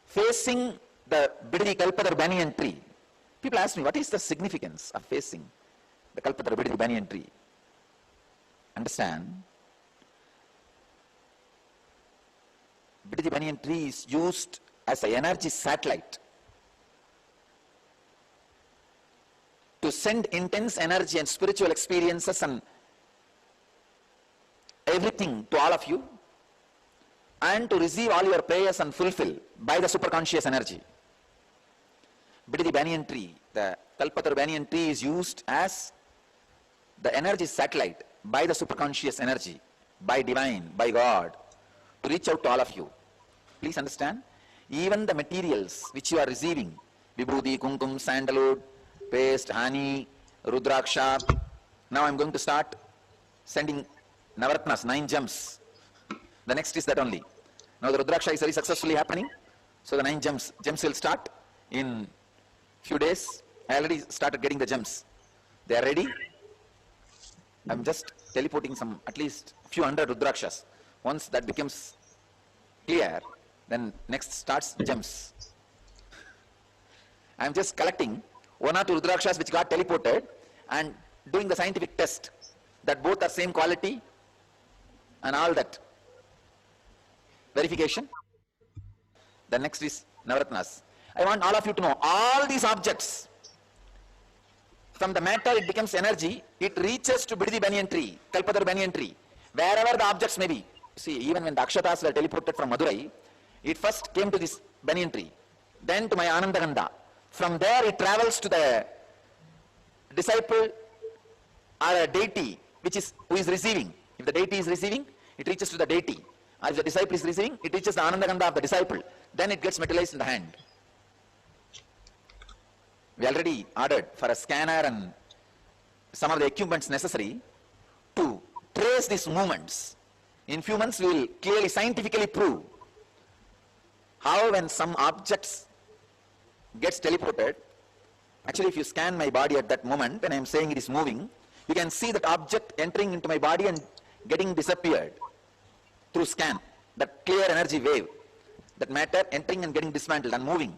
facing the Bidri Kalpadar banyan tree. People ask me, what is the significance of facing the Kalpadar Bidri banyan tree? Understand, Bidri banyan tree is used as an energy satellite to send intense energy and spiritual experiences and everything to all of you, and to receive all your prayers and fulfill by the superconscious energy. Bidri banyan tree, the Kalpatar banyan tree, is used as the energy satellite by the superconscious energy, by divine, by God, to reach out to all of you. Please understand, even the materials which you are receiving, vibhuti, kumkum, sandalwood, paste, honey, rudraksha. Now I'm going to start sending Navaratnas, 9 gems. The next is that only. Now the rudraksha is very successfully happening. So the 9 gems will start in few days. I already started getting the gems. They are ready. I'm just teleporting some, at least few hundred rudrakshas. Once that becomes clear, then next starts gems. I'm just collecting 1 or 2 rudrakshas which got teleported and doing the scientific test that both are same quality and all that. Verification. The next is Navaratnas. I want all of you to know, all these objects, from the matter it becomes energy, it reaches to Bidri banyan tree, Kalpadar banyan tree, wherever the objects may be. See, even when the Akshatas were teleported from Madurai, it first came to this banyan tree, then to my Anandaganda. From there it travels to the disciple or a deity who is receiving. If the deity is receiving, it reaches to the deity. Or if the disciple is receiving, it reaches the Anandaganda of the disciple. Then it gets materialized in the hand. We already ordered for a scanner and some of the equipments necessary to trace these movements. In few months we will clearly scientifically prove how when some objects gets teleported, actually if you scan my body at that moment when I am saying it is moving, you can see that object entering into my body and getting disappeared through scan, that clear energy wave, that matter entering and getting dismantled and moving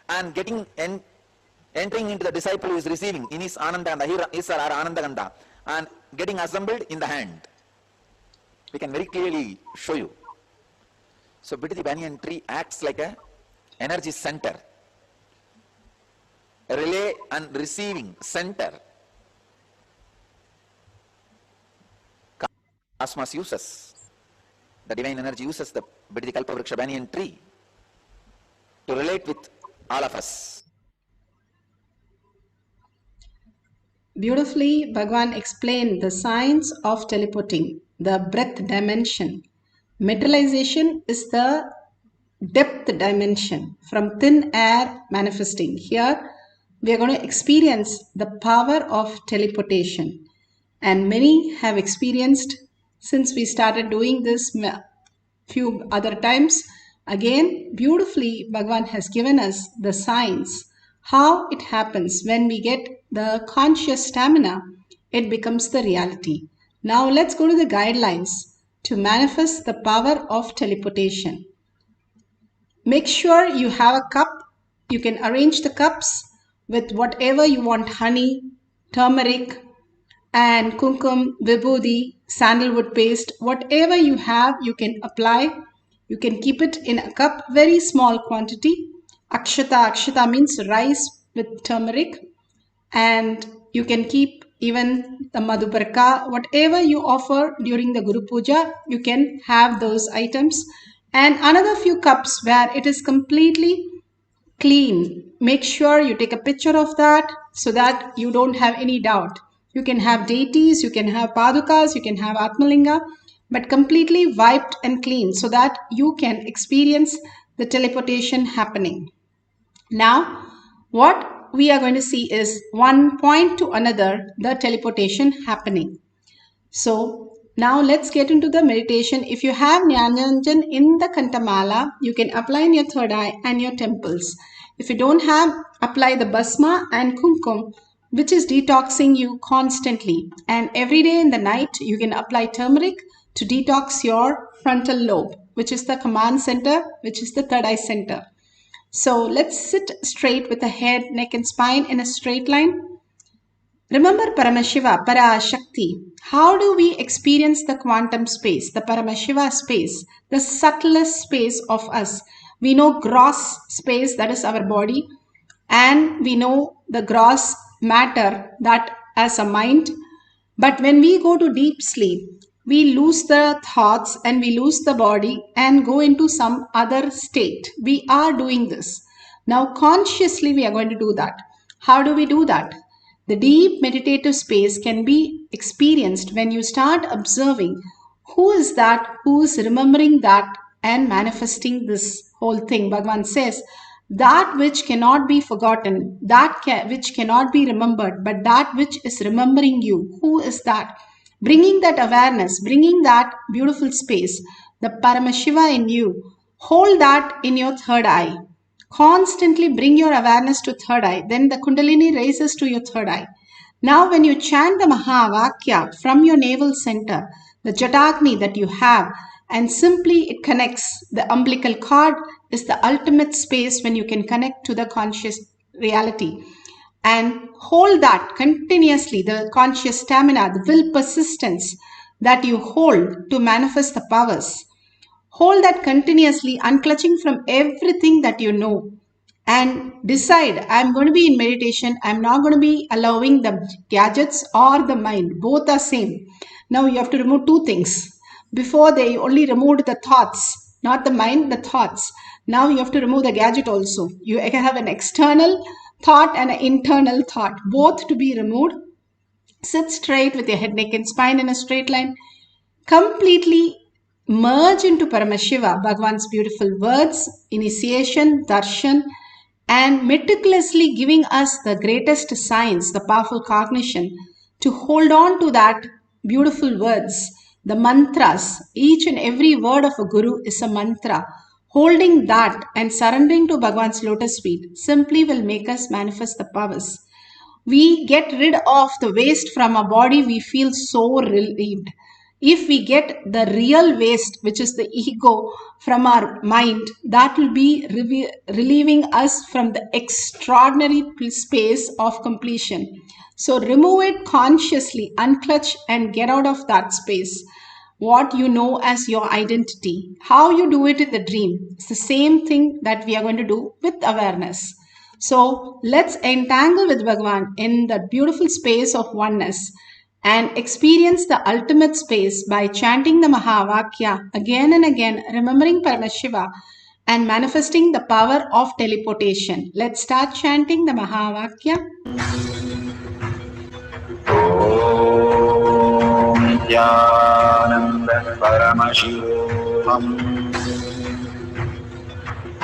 and getting entering into the disciple who is receiving in his Anandaganda, his or our Anandaganda, and getting assembled in the hand. We can very clearly show you. So Bidri banyan tree acts like a energy center, a relay and receiving center. Cosmos uses, the divine energy uses the Bidri Kalpavriksha banyan tree to relate with all of us. Beautifully, Bhagwan explained the science of teleporting, the breadth dimension. Materialization is the depth dimension, from thin air manifesting. Here, we are going to experience the power of teleportation. And many have experienced since we started doing this few other times. Again, beautifully, Bhagwan has given us the science, how it happens when we get the conscious stamina, it becomes the reality. Now let's go to the guidelines to manifest the power of teleportation. Make sure you have a cup. You can arrange the cups with whatever you want, honey, turmeric, and kumkum, vibhuti, sandalwood paste, whatever you have, you can apply. You can keep it in a cup, very small quantity. Akshata means rice with turmeric. And you can keep even the madhuparka, whatever you offer during the Guru Puja, you can have those items. And another few cups where it is completely clean. Make sure you take a picture of that so that you don't have any doubt. You can have deities, you can have padukas, you can have Atmalinga, but completely wiped and clean so that you can experience the teleportation happening. Now, what we are going to see is one point to another, the teleportation happening. So, now let's get into the meditation. If you have Jnananjan in the Kantamala, you can apply in your third eye and your temples. If you don't have, apply the Basma and Kumkum, which is detoxing you constantly. And every day in the night, you can apply turmeric to detox your frontal lobe, which is the command center, which is the third eye center. So let's sit straight with the head, neck and spine in a straight line. Remember Paramashiva, Parashakti. How do we experience the quantum space, the Paramashiva space, the subtlest space of us? We know gross space, that is our body, and we know the gross matter, that as a mind. But when we go to deep sleep, we lose the thoughts and we lose the body and go into some other state. We are doing this. Now consciously we are going to do that. How do we do that? The deep meditative space can be experienced when you start observing who is that, who is remembering that and manifesting this whole thing. Bhagavan says, that which cannot be forgotten, which cannot be remembered, but that which is remembering you. Who is that? Bringing that awareness, bringing that beautiful space, the Paramashiva in you. Hold that in your third eye. Constantly bring your awareness to third eye. Then the Kundalini raises to your third eye. Now when you chant the Mahavakya from your navel center, the Jatagni that you have, and simply it connects. The umbilical cord is the ultimate space when you can connect to the conscious reality. And hold that continuously, the conscious stamina, the will persistence that you hold to manifest the powers. Hold that continuously, unclutching from everything that you know. And decide, I'm going to be in meditation. I'm not going to be allowing the gadgets or the mind. Both are same. Now you have to remove two things. Before they only removed the thoughts, not the mind, the thoughts. Now you have to remove the gadget also. You have an external thought and an internal thought, both to be removed. Sit straight with your head, neck and spine in a straight line. Completely merge into Paramashiva, Bhagavan's beautiful words, initiation, darshan, and meticulously giving us the greatest science, the powerful cognition, to hold on to that beautiful words, the mantras. Each and every word of a guru is a mantra. Holding that and surrendering to Bhagavan's lotus feet simply will make us manifest the powers. We get rid of the waste from our body, we feel so relieved. If we get the real waste, which is the ego, from our mind, that will be relieving us from the extraordinary space of completion. So remove it consciously, unclutch and get out of that space. What you know as your identity, how you do it in the dream, it's the same thing that we are going to do with awareness. So let's entangle with Bhagavan in that beautiful space of oneness and experience the ultimate space by chanting the Mahavakya again and again, remembering Paramashiva and manifesting the power of teleportation. Let's start chanting the Mahavakya. Om Nithyananda Paramashivoham.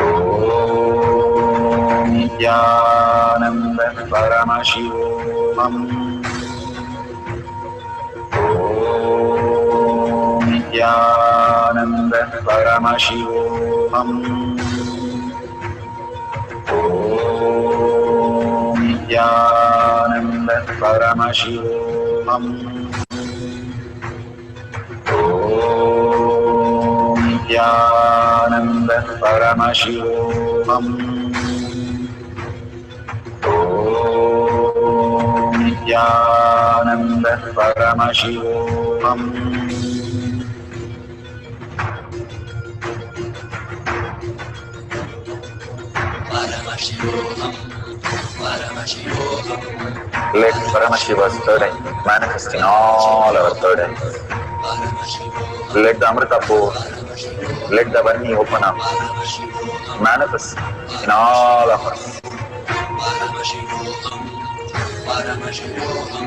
Om Nithyananda Paramashivoham. Om Nithyananda Paramashivoham. Om Nithyananda Paramashivoham. Om Nithyananda Paramashivoham. Om Nithyananda Paramashivoham. Paramashivoham, Paramashivoham. Let Paramashiva's third eye manifest in all our third eyes. Let the Amrita pour, let the Varni open up, manifest in all of us. Paramashivoham, Paramashivoham,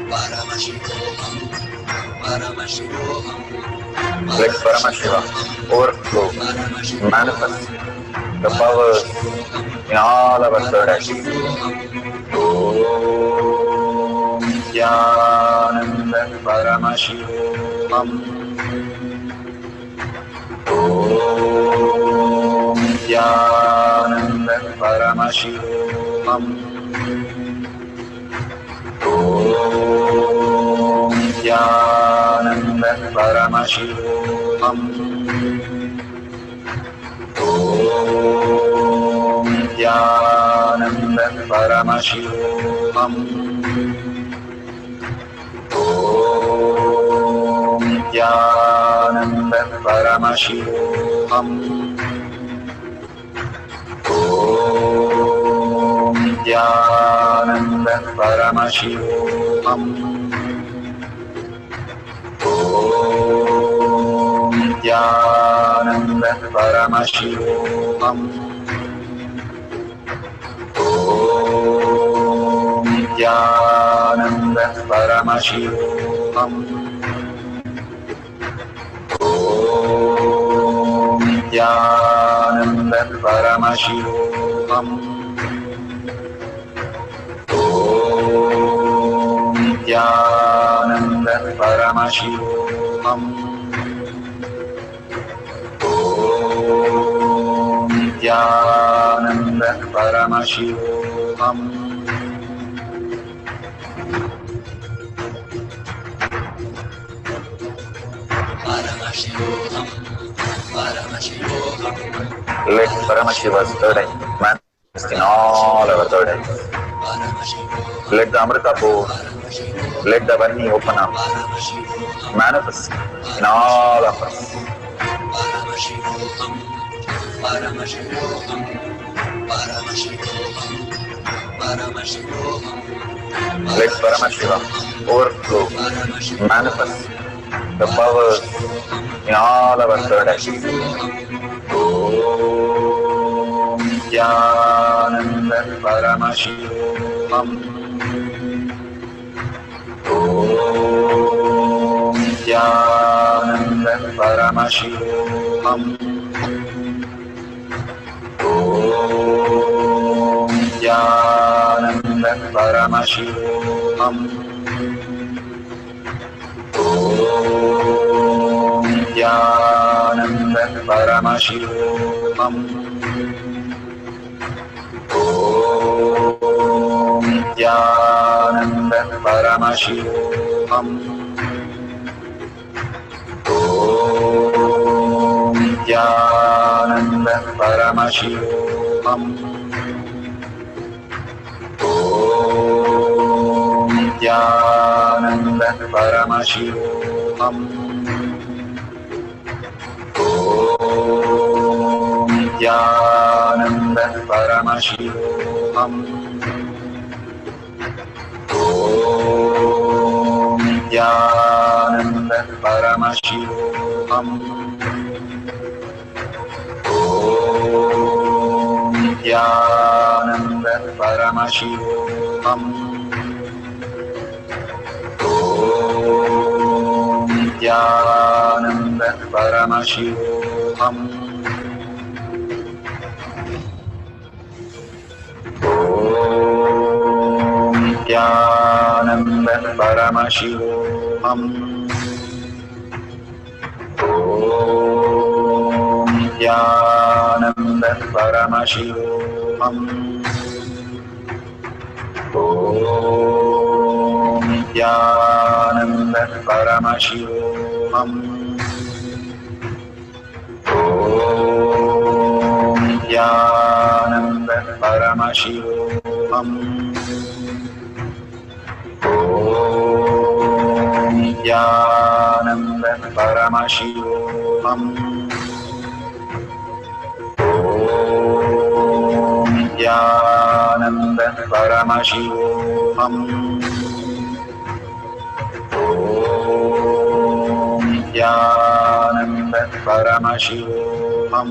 Paramashivoham, Paramashivoham, Let Paramashiva overflow, manifest the powers in all our third activities. Om Nithyananda Paramashivam. Om Nithyananda Paramashivam. Om Nithyananda Paramashivam. Om Nithyananda Paramashivam. Om Nithyananda Paramashivam. Om Nithyananda Paramashivam. Om Nithyananda Paramashivoham. Om Nithyananda Paramashivoham. Om Nithyananda Paramashivoham. Om Nithyananda Paramashivoham. Om Nithyananda Paramashivoham. Paramashivoham, Paramashivoham. Let Paramashiva's third eye manifest in all our third eyes. Let the Amrita pour, let the Varni open up, manifest in all of us. Paramashivoham, Paramashivoham, Paramashivoham, Paramashivoham. Let Paramashiva overflow, manifest the powers in all our third activities. Om Nithyananda Paramashivoham. Om Nithyananda Paramashivoham. Om Nithyananda Paramashivoham. Om Nithyananda Paramashivoham. Om Nithyananda Paramashivoham. Om Nithyananda Paramashivoham. Om Nithyananda Paramashivoham. Om Nithyananda Paramashivoham. Om Nithyananda Paramashivoham. Om Nithyananda Paramashivoham. Om Nithyananda Paramashivoham. Om Nithyananda Paramashivoham. Om Nithyananda Paramashivoham. Om Nithyananda Paramashivoham. Om Nithyananda Paramashivoham. Om Nithyananda Paramashivoham. Om Nithyananda Paramashivoham. Om Nithyananda Paramashivoham.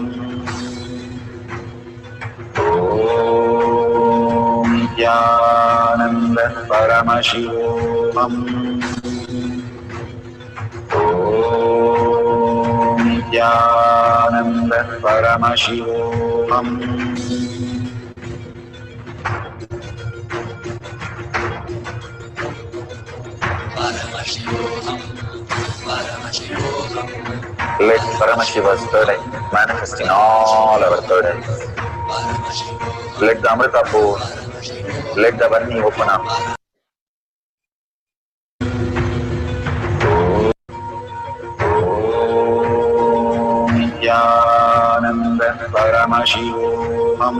Om Nithyananda Paramashivoham. Om Nithyananda Paramashivoham. Paramashivoham. Paramashivoham. Let Paramashiva's third eye manifest in all our third eyes. Let the Amrita pour, let the Varni open up. Nithyananda Paramashivoham.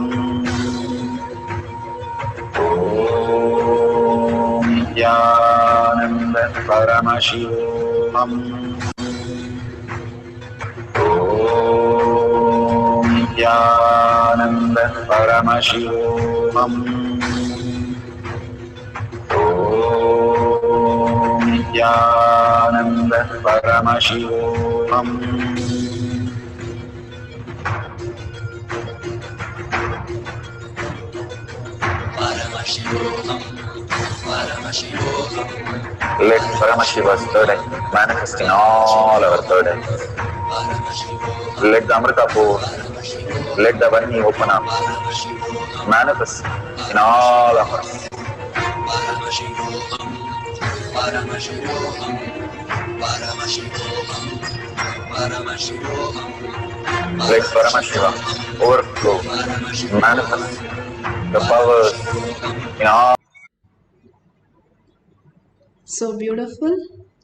Nithyananda Paramashivoham. Nithyananda Paramashivoham. Nithyananda Paramashivoham. Paramashivoham. Paramashivoham. Let Paramashiva's third eye manifest in all our third eyes. Let the Amrita pour, let the Varni open up, manifest in all of us. Paramashivoham. Paramashivoham. Paramashivoham. Paramashivoham. Let Paramashiva overflow, manifest the powers in all. So beautiful.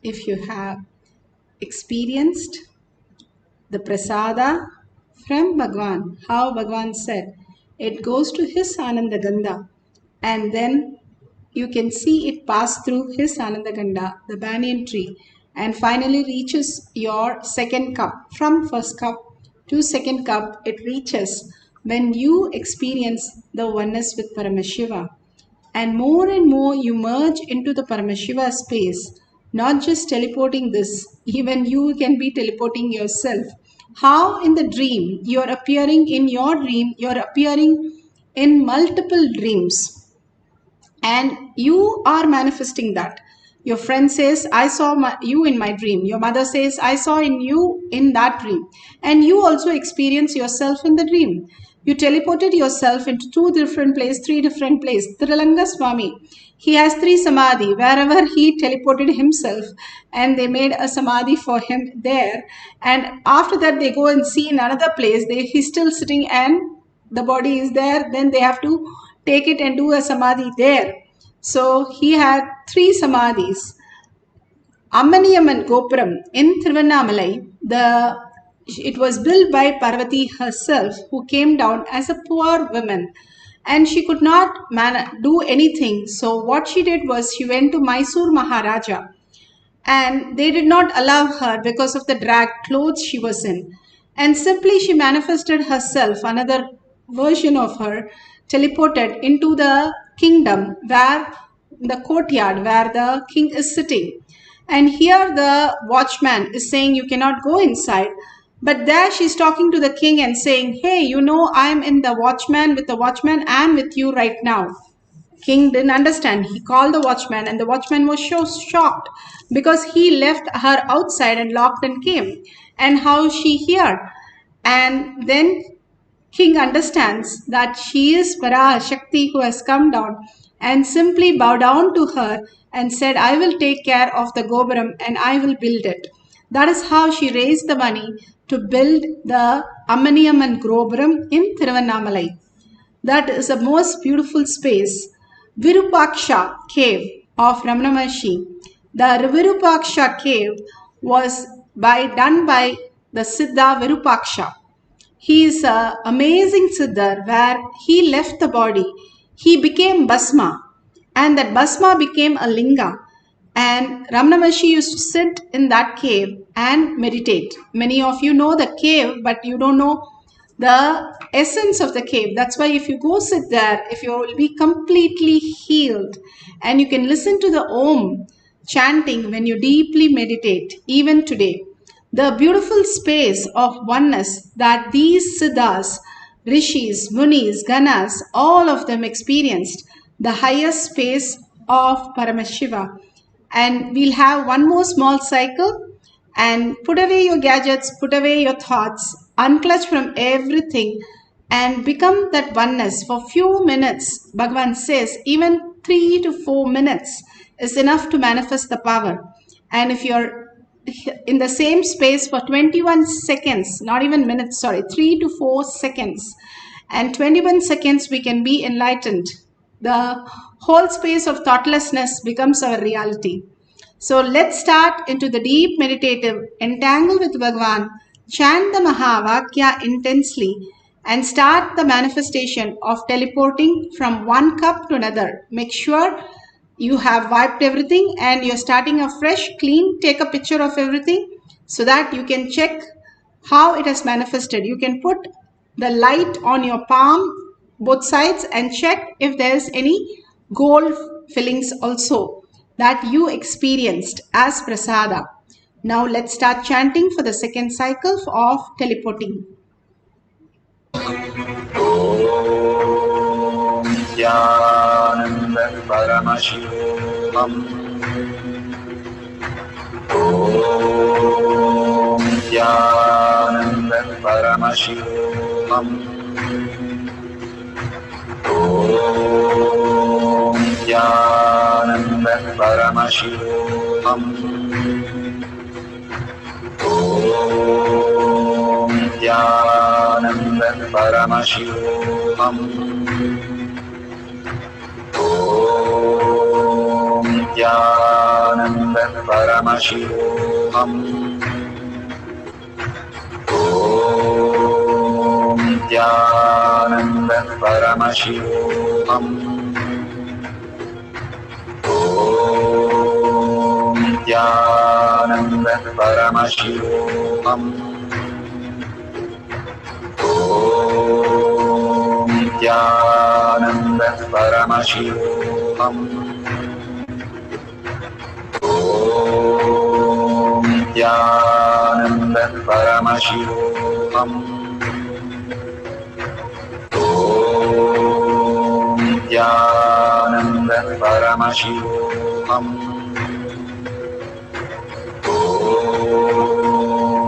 If you have experienced the prasada from Bhagwan, how Bhagwan said, it goes to his Ananda Gandha, and then you can see it pass through his Ananda Gandha, the banyan tree, and finally reaches your second cup. From first cup to second cup, it reaches when you experience the oneness with Paramashiva. And more you merge into the Paramashiva space, not just teleporting this, even you can be teleporting yourself. How in the dream, you're appearing in your dream, you're appearing in multiple dreams, and you are manifesting that. Your friend says, I saw you in my dream. Your mother says, I saw in you in that dream. And you also experience yourself in the dream. You teleported yourself into 2 different places, 3 different places. Trilanga Swami, he has 3 samadhi wherever he teleported himself, and they made a samadhi for him there. And after that, they go and see in another place. He's still sitting and the body is there. Then they have to take it and do a samadhi there. So he had 3 samadhis. Ammaniyamman Gopuram in Thiruvannamalai, it was built by Parvati herself, who came down as a poor woman, and she could not do anything. So what she did was she went to Mysore Maharaja, and they did not allow her because of the drag clothes she was in. And simply she manifested herself, another version of her, teleported into the kingdom, where the courtyard where the king is sitting. And here the watchman is saying, you cannot go inside. But there she's talking to the king and saying, hey, you know, I'm in the watchman, with the watchman and with you right now. King didn't understand. He called the watchman, and the watchman was so shocked because he left her outside and locked and came. And how she heard. And then king understands that she is Parashakti who has come down, and simply bow down to her and said, I will take care of the Gopuram and I will build it. That is how she raised the money to build the Ammaniyamman Gopuram in Thiruvannamalai. That is a most beautiful space. Virupaksha cave of Ramana Maharshi. The Virupaksha cave was done by the Siddha Virupaksha. He is an amazing Siddhar where he left the body. He became Bhasma, and that Bhasma became a Linga. And Ramana Maharshi used to sit in that cave and meditate. Many of you know the cave, but you don't know the essence of the cave. That's why if you go sit there, if you will be completely healed, and you can listen to the Om chanting when you deeply meditate, even today. The beautiful space of oneness that these Siddhas, Rishis, Munis, Ganas, all of them experienced, the highest space of Paramashiva. And we'll have one more small cycle. and put away your gadgets, put away your thoughts, unclutch from everything and become that oneness for few minutes. Bhagavan says even 3 to 4 minutes is enough to manifest the power. And if you're in the same space for 21 seconds, not even minutes, sorry, 3 to 4 seconds, and 21 seconds we can be enlightened. The whole space of thoughtlessness becomes our reality. So let's start into the deep meditative, entangle with Bhagavan, chant the Mahavakya intensely, and start the manifestation of teleporting from one cup to another. Make sure you have wiped everything and you're starting afresh, clean. Take a picture of everything so that you can check how it has manifested. You can put the light on your palm, both sides, and check if there's any gold fillings also that you experienced as prasada. Now let's start chanting for the second cycle of teleporting. Nithyananda Paramashivoham. Om Nithyananda Paramashivoham. Om Nithyananda Paramashivoham. Om Nithyananda Paramashivoham. Om Nithyananda Paramashivoham. Om Nithyananda Paramashivoham. Om Nithyananda Paramashivoham. Om Nithyananda Paramashivoham. Om Nithyananda Paramashivoham. Om Nithyananda Paramashivoham. Om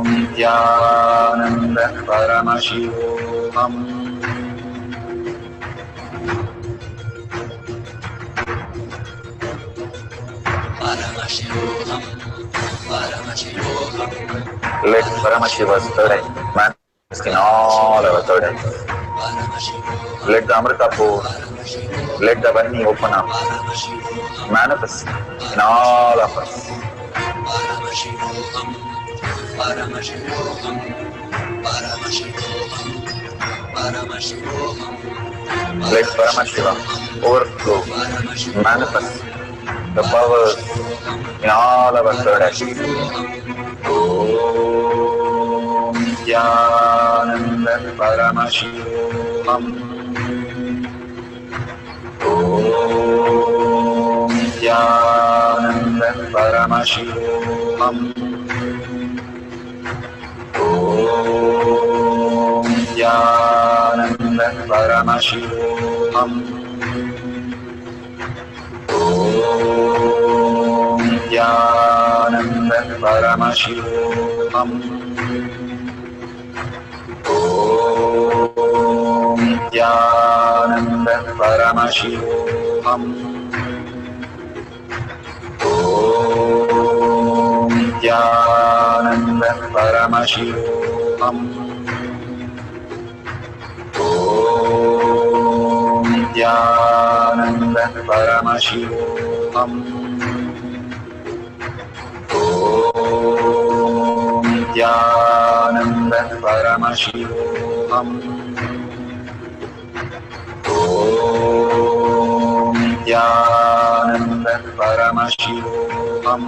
Nithyananda Paramashivoham. Paramashivoham, Paramashivoham. Let Paramashiva's third eye manifest in all our third eyes. Let the Amrita pour, let the Vani open up, manifest in all of us. Paramashivoham, Paramashivoham, Paramashivoham, Paramashivoham. Let Paramashiva overflow, manifest the powers in all our third eyes. Om Nithyananda Paramashivoham. Om Nithyananda Paramashivoham. Om Nithyananda Paramashivoham. Om Nithyananda Paramashivoham. Om Nithyananda Paramashivoham. Om Nithyananda Paramashivoham. Om Nithyananda Paramashivoham. Om Nithyananda Paramashivoham. Om Nithyananda Paramashivoham.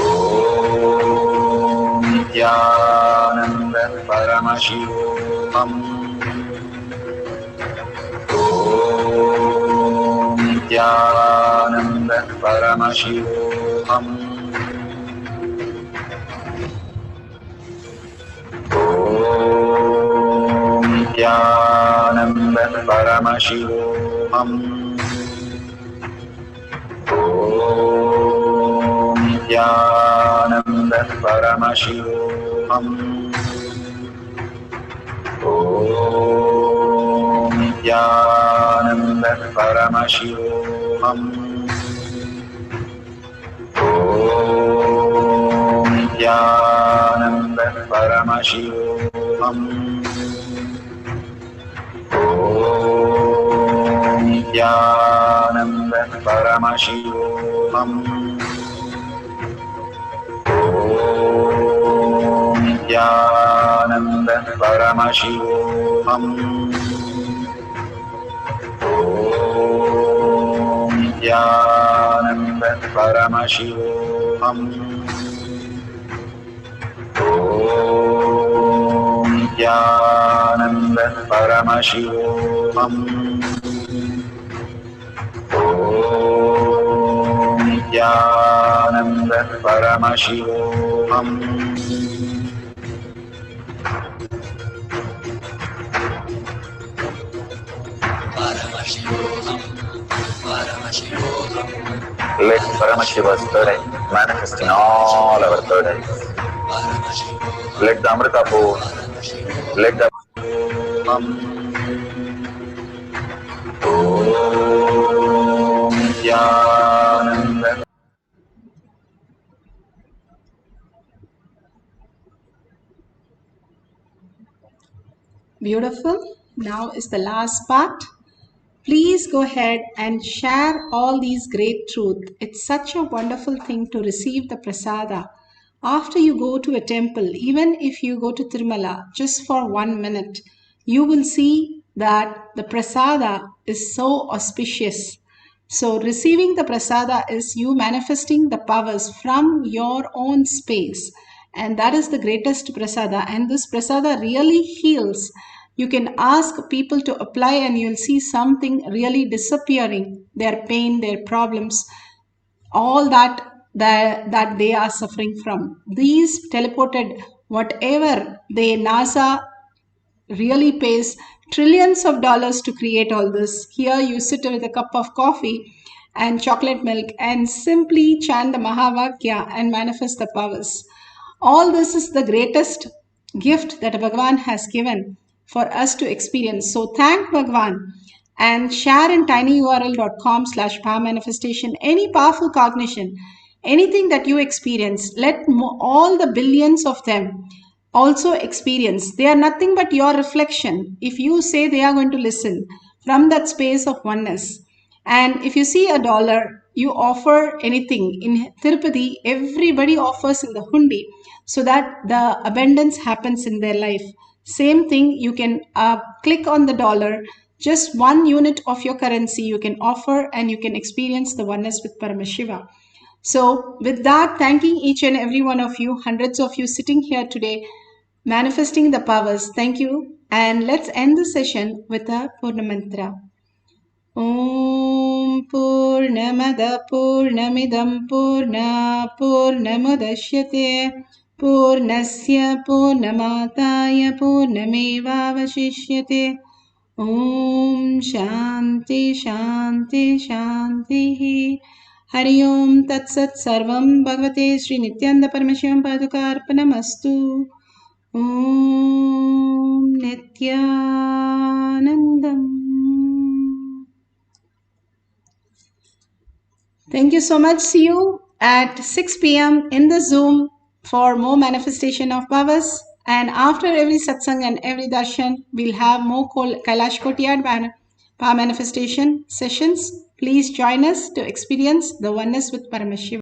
Om Nithyananda Paramashivoham. Om Nithyananda Paramashivoham. Om Nithyananda Paramashivoham. Om Nithyananda Paramashivoham. Om Nithyananda Paramashivam. Om Nithyananda Paramashivam. Om Nithyananda Paramashivam. Om Nithyananda Paramashivoham. Om Nithyananda Paramashivoham. Om Nithyananda Paramashivoham. Om Nithyananda Paramashivoham. Paramashivoham, Paramashivoham. Let Paramashiva's third eye manifest in all our third eyes. Let the Amrita pour, let the Om Nithyananda. Beautiful. Now is the last part. Please go ahead and share all these great truths. It's such a wonderful thing to receive the prasada. After you go to a temple, even if you go to Tirumala just for 1 minute, you will see that the prasada is so auspicious. So receiving the prasada is you manifesting the powers from your own space. And that is the greatest prasada. And this prasada really heals. You can ask people to apply and you'll see something really disappearing, their pain, their problems, all that they are suffering from. These teleported, whatever NASA really pays trillions of dollars to create all this. Here you sit with a cup of coffee and chocolate milk and simply chant the Mahavakya and manifest the powers. All this is the greatest gift that Bhagavan has given for us to experience. So thank Bhagavan and share in tinyurl.com/power manifestation any powerful cognition, anything that you experience. Let all the billions of them also experience. They are nothing but your reflection. If you say, they are going to listen from that space of oneness. And if you see $1, you offer anything. In Tirupati, everybody offers in the hundi so that the abundance happens in their life. Same thing, you can click on the dollar, just 1 unit of your currency you can offer and you can experience the oneness with Paramashiva. So with that, thanking each and every one of you, hundreds of you sitting here today, manifesting the powers. Thank you. And let's end the session with a Purna Mantra. Om Purnamada Purnamidam Purna Purnamudashyate Purnasya Purnamataya Purnamevavashishyate. Om Shanti Shanti Shanti. Hari Om Tat Sat Sarvam Bhagavate Sri Nithyananda Paramashivam Padukarpanamastu. Om Nithyanandam. Thank you so much. See you at 6 p.m. in the Zoom for more manifestation of powers. And after every satsang and every darshan, we'll have more Kailash Kotiyad power manifestation sessions. Please join us to experience the oneness with Paramashiva.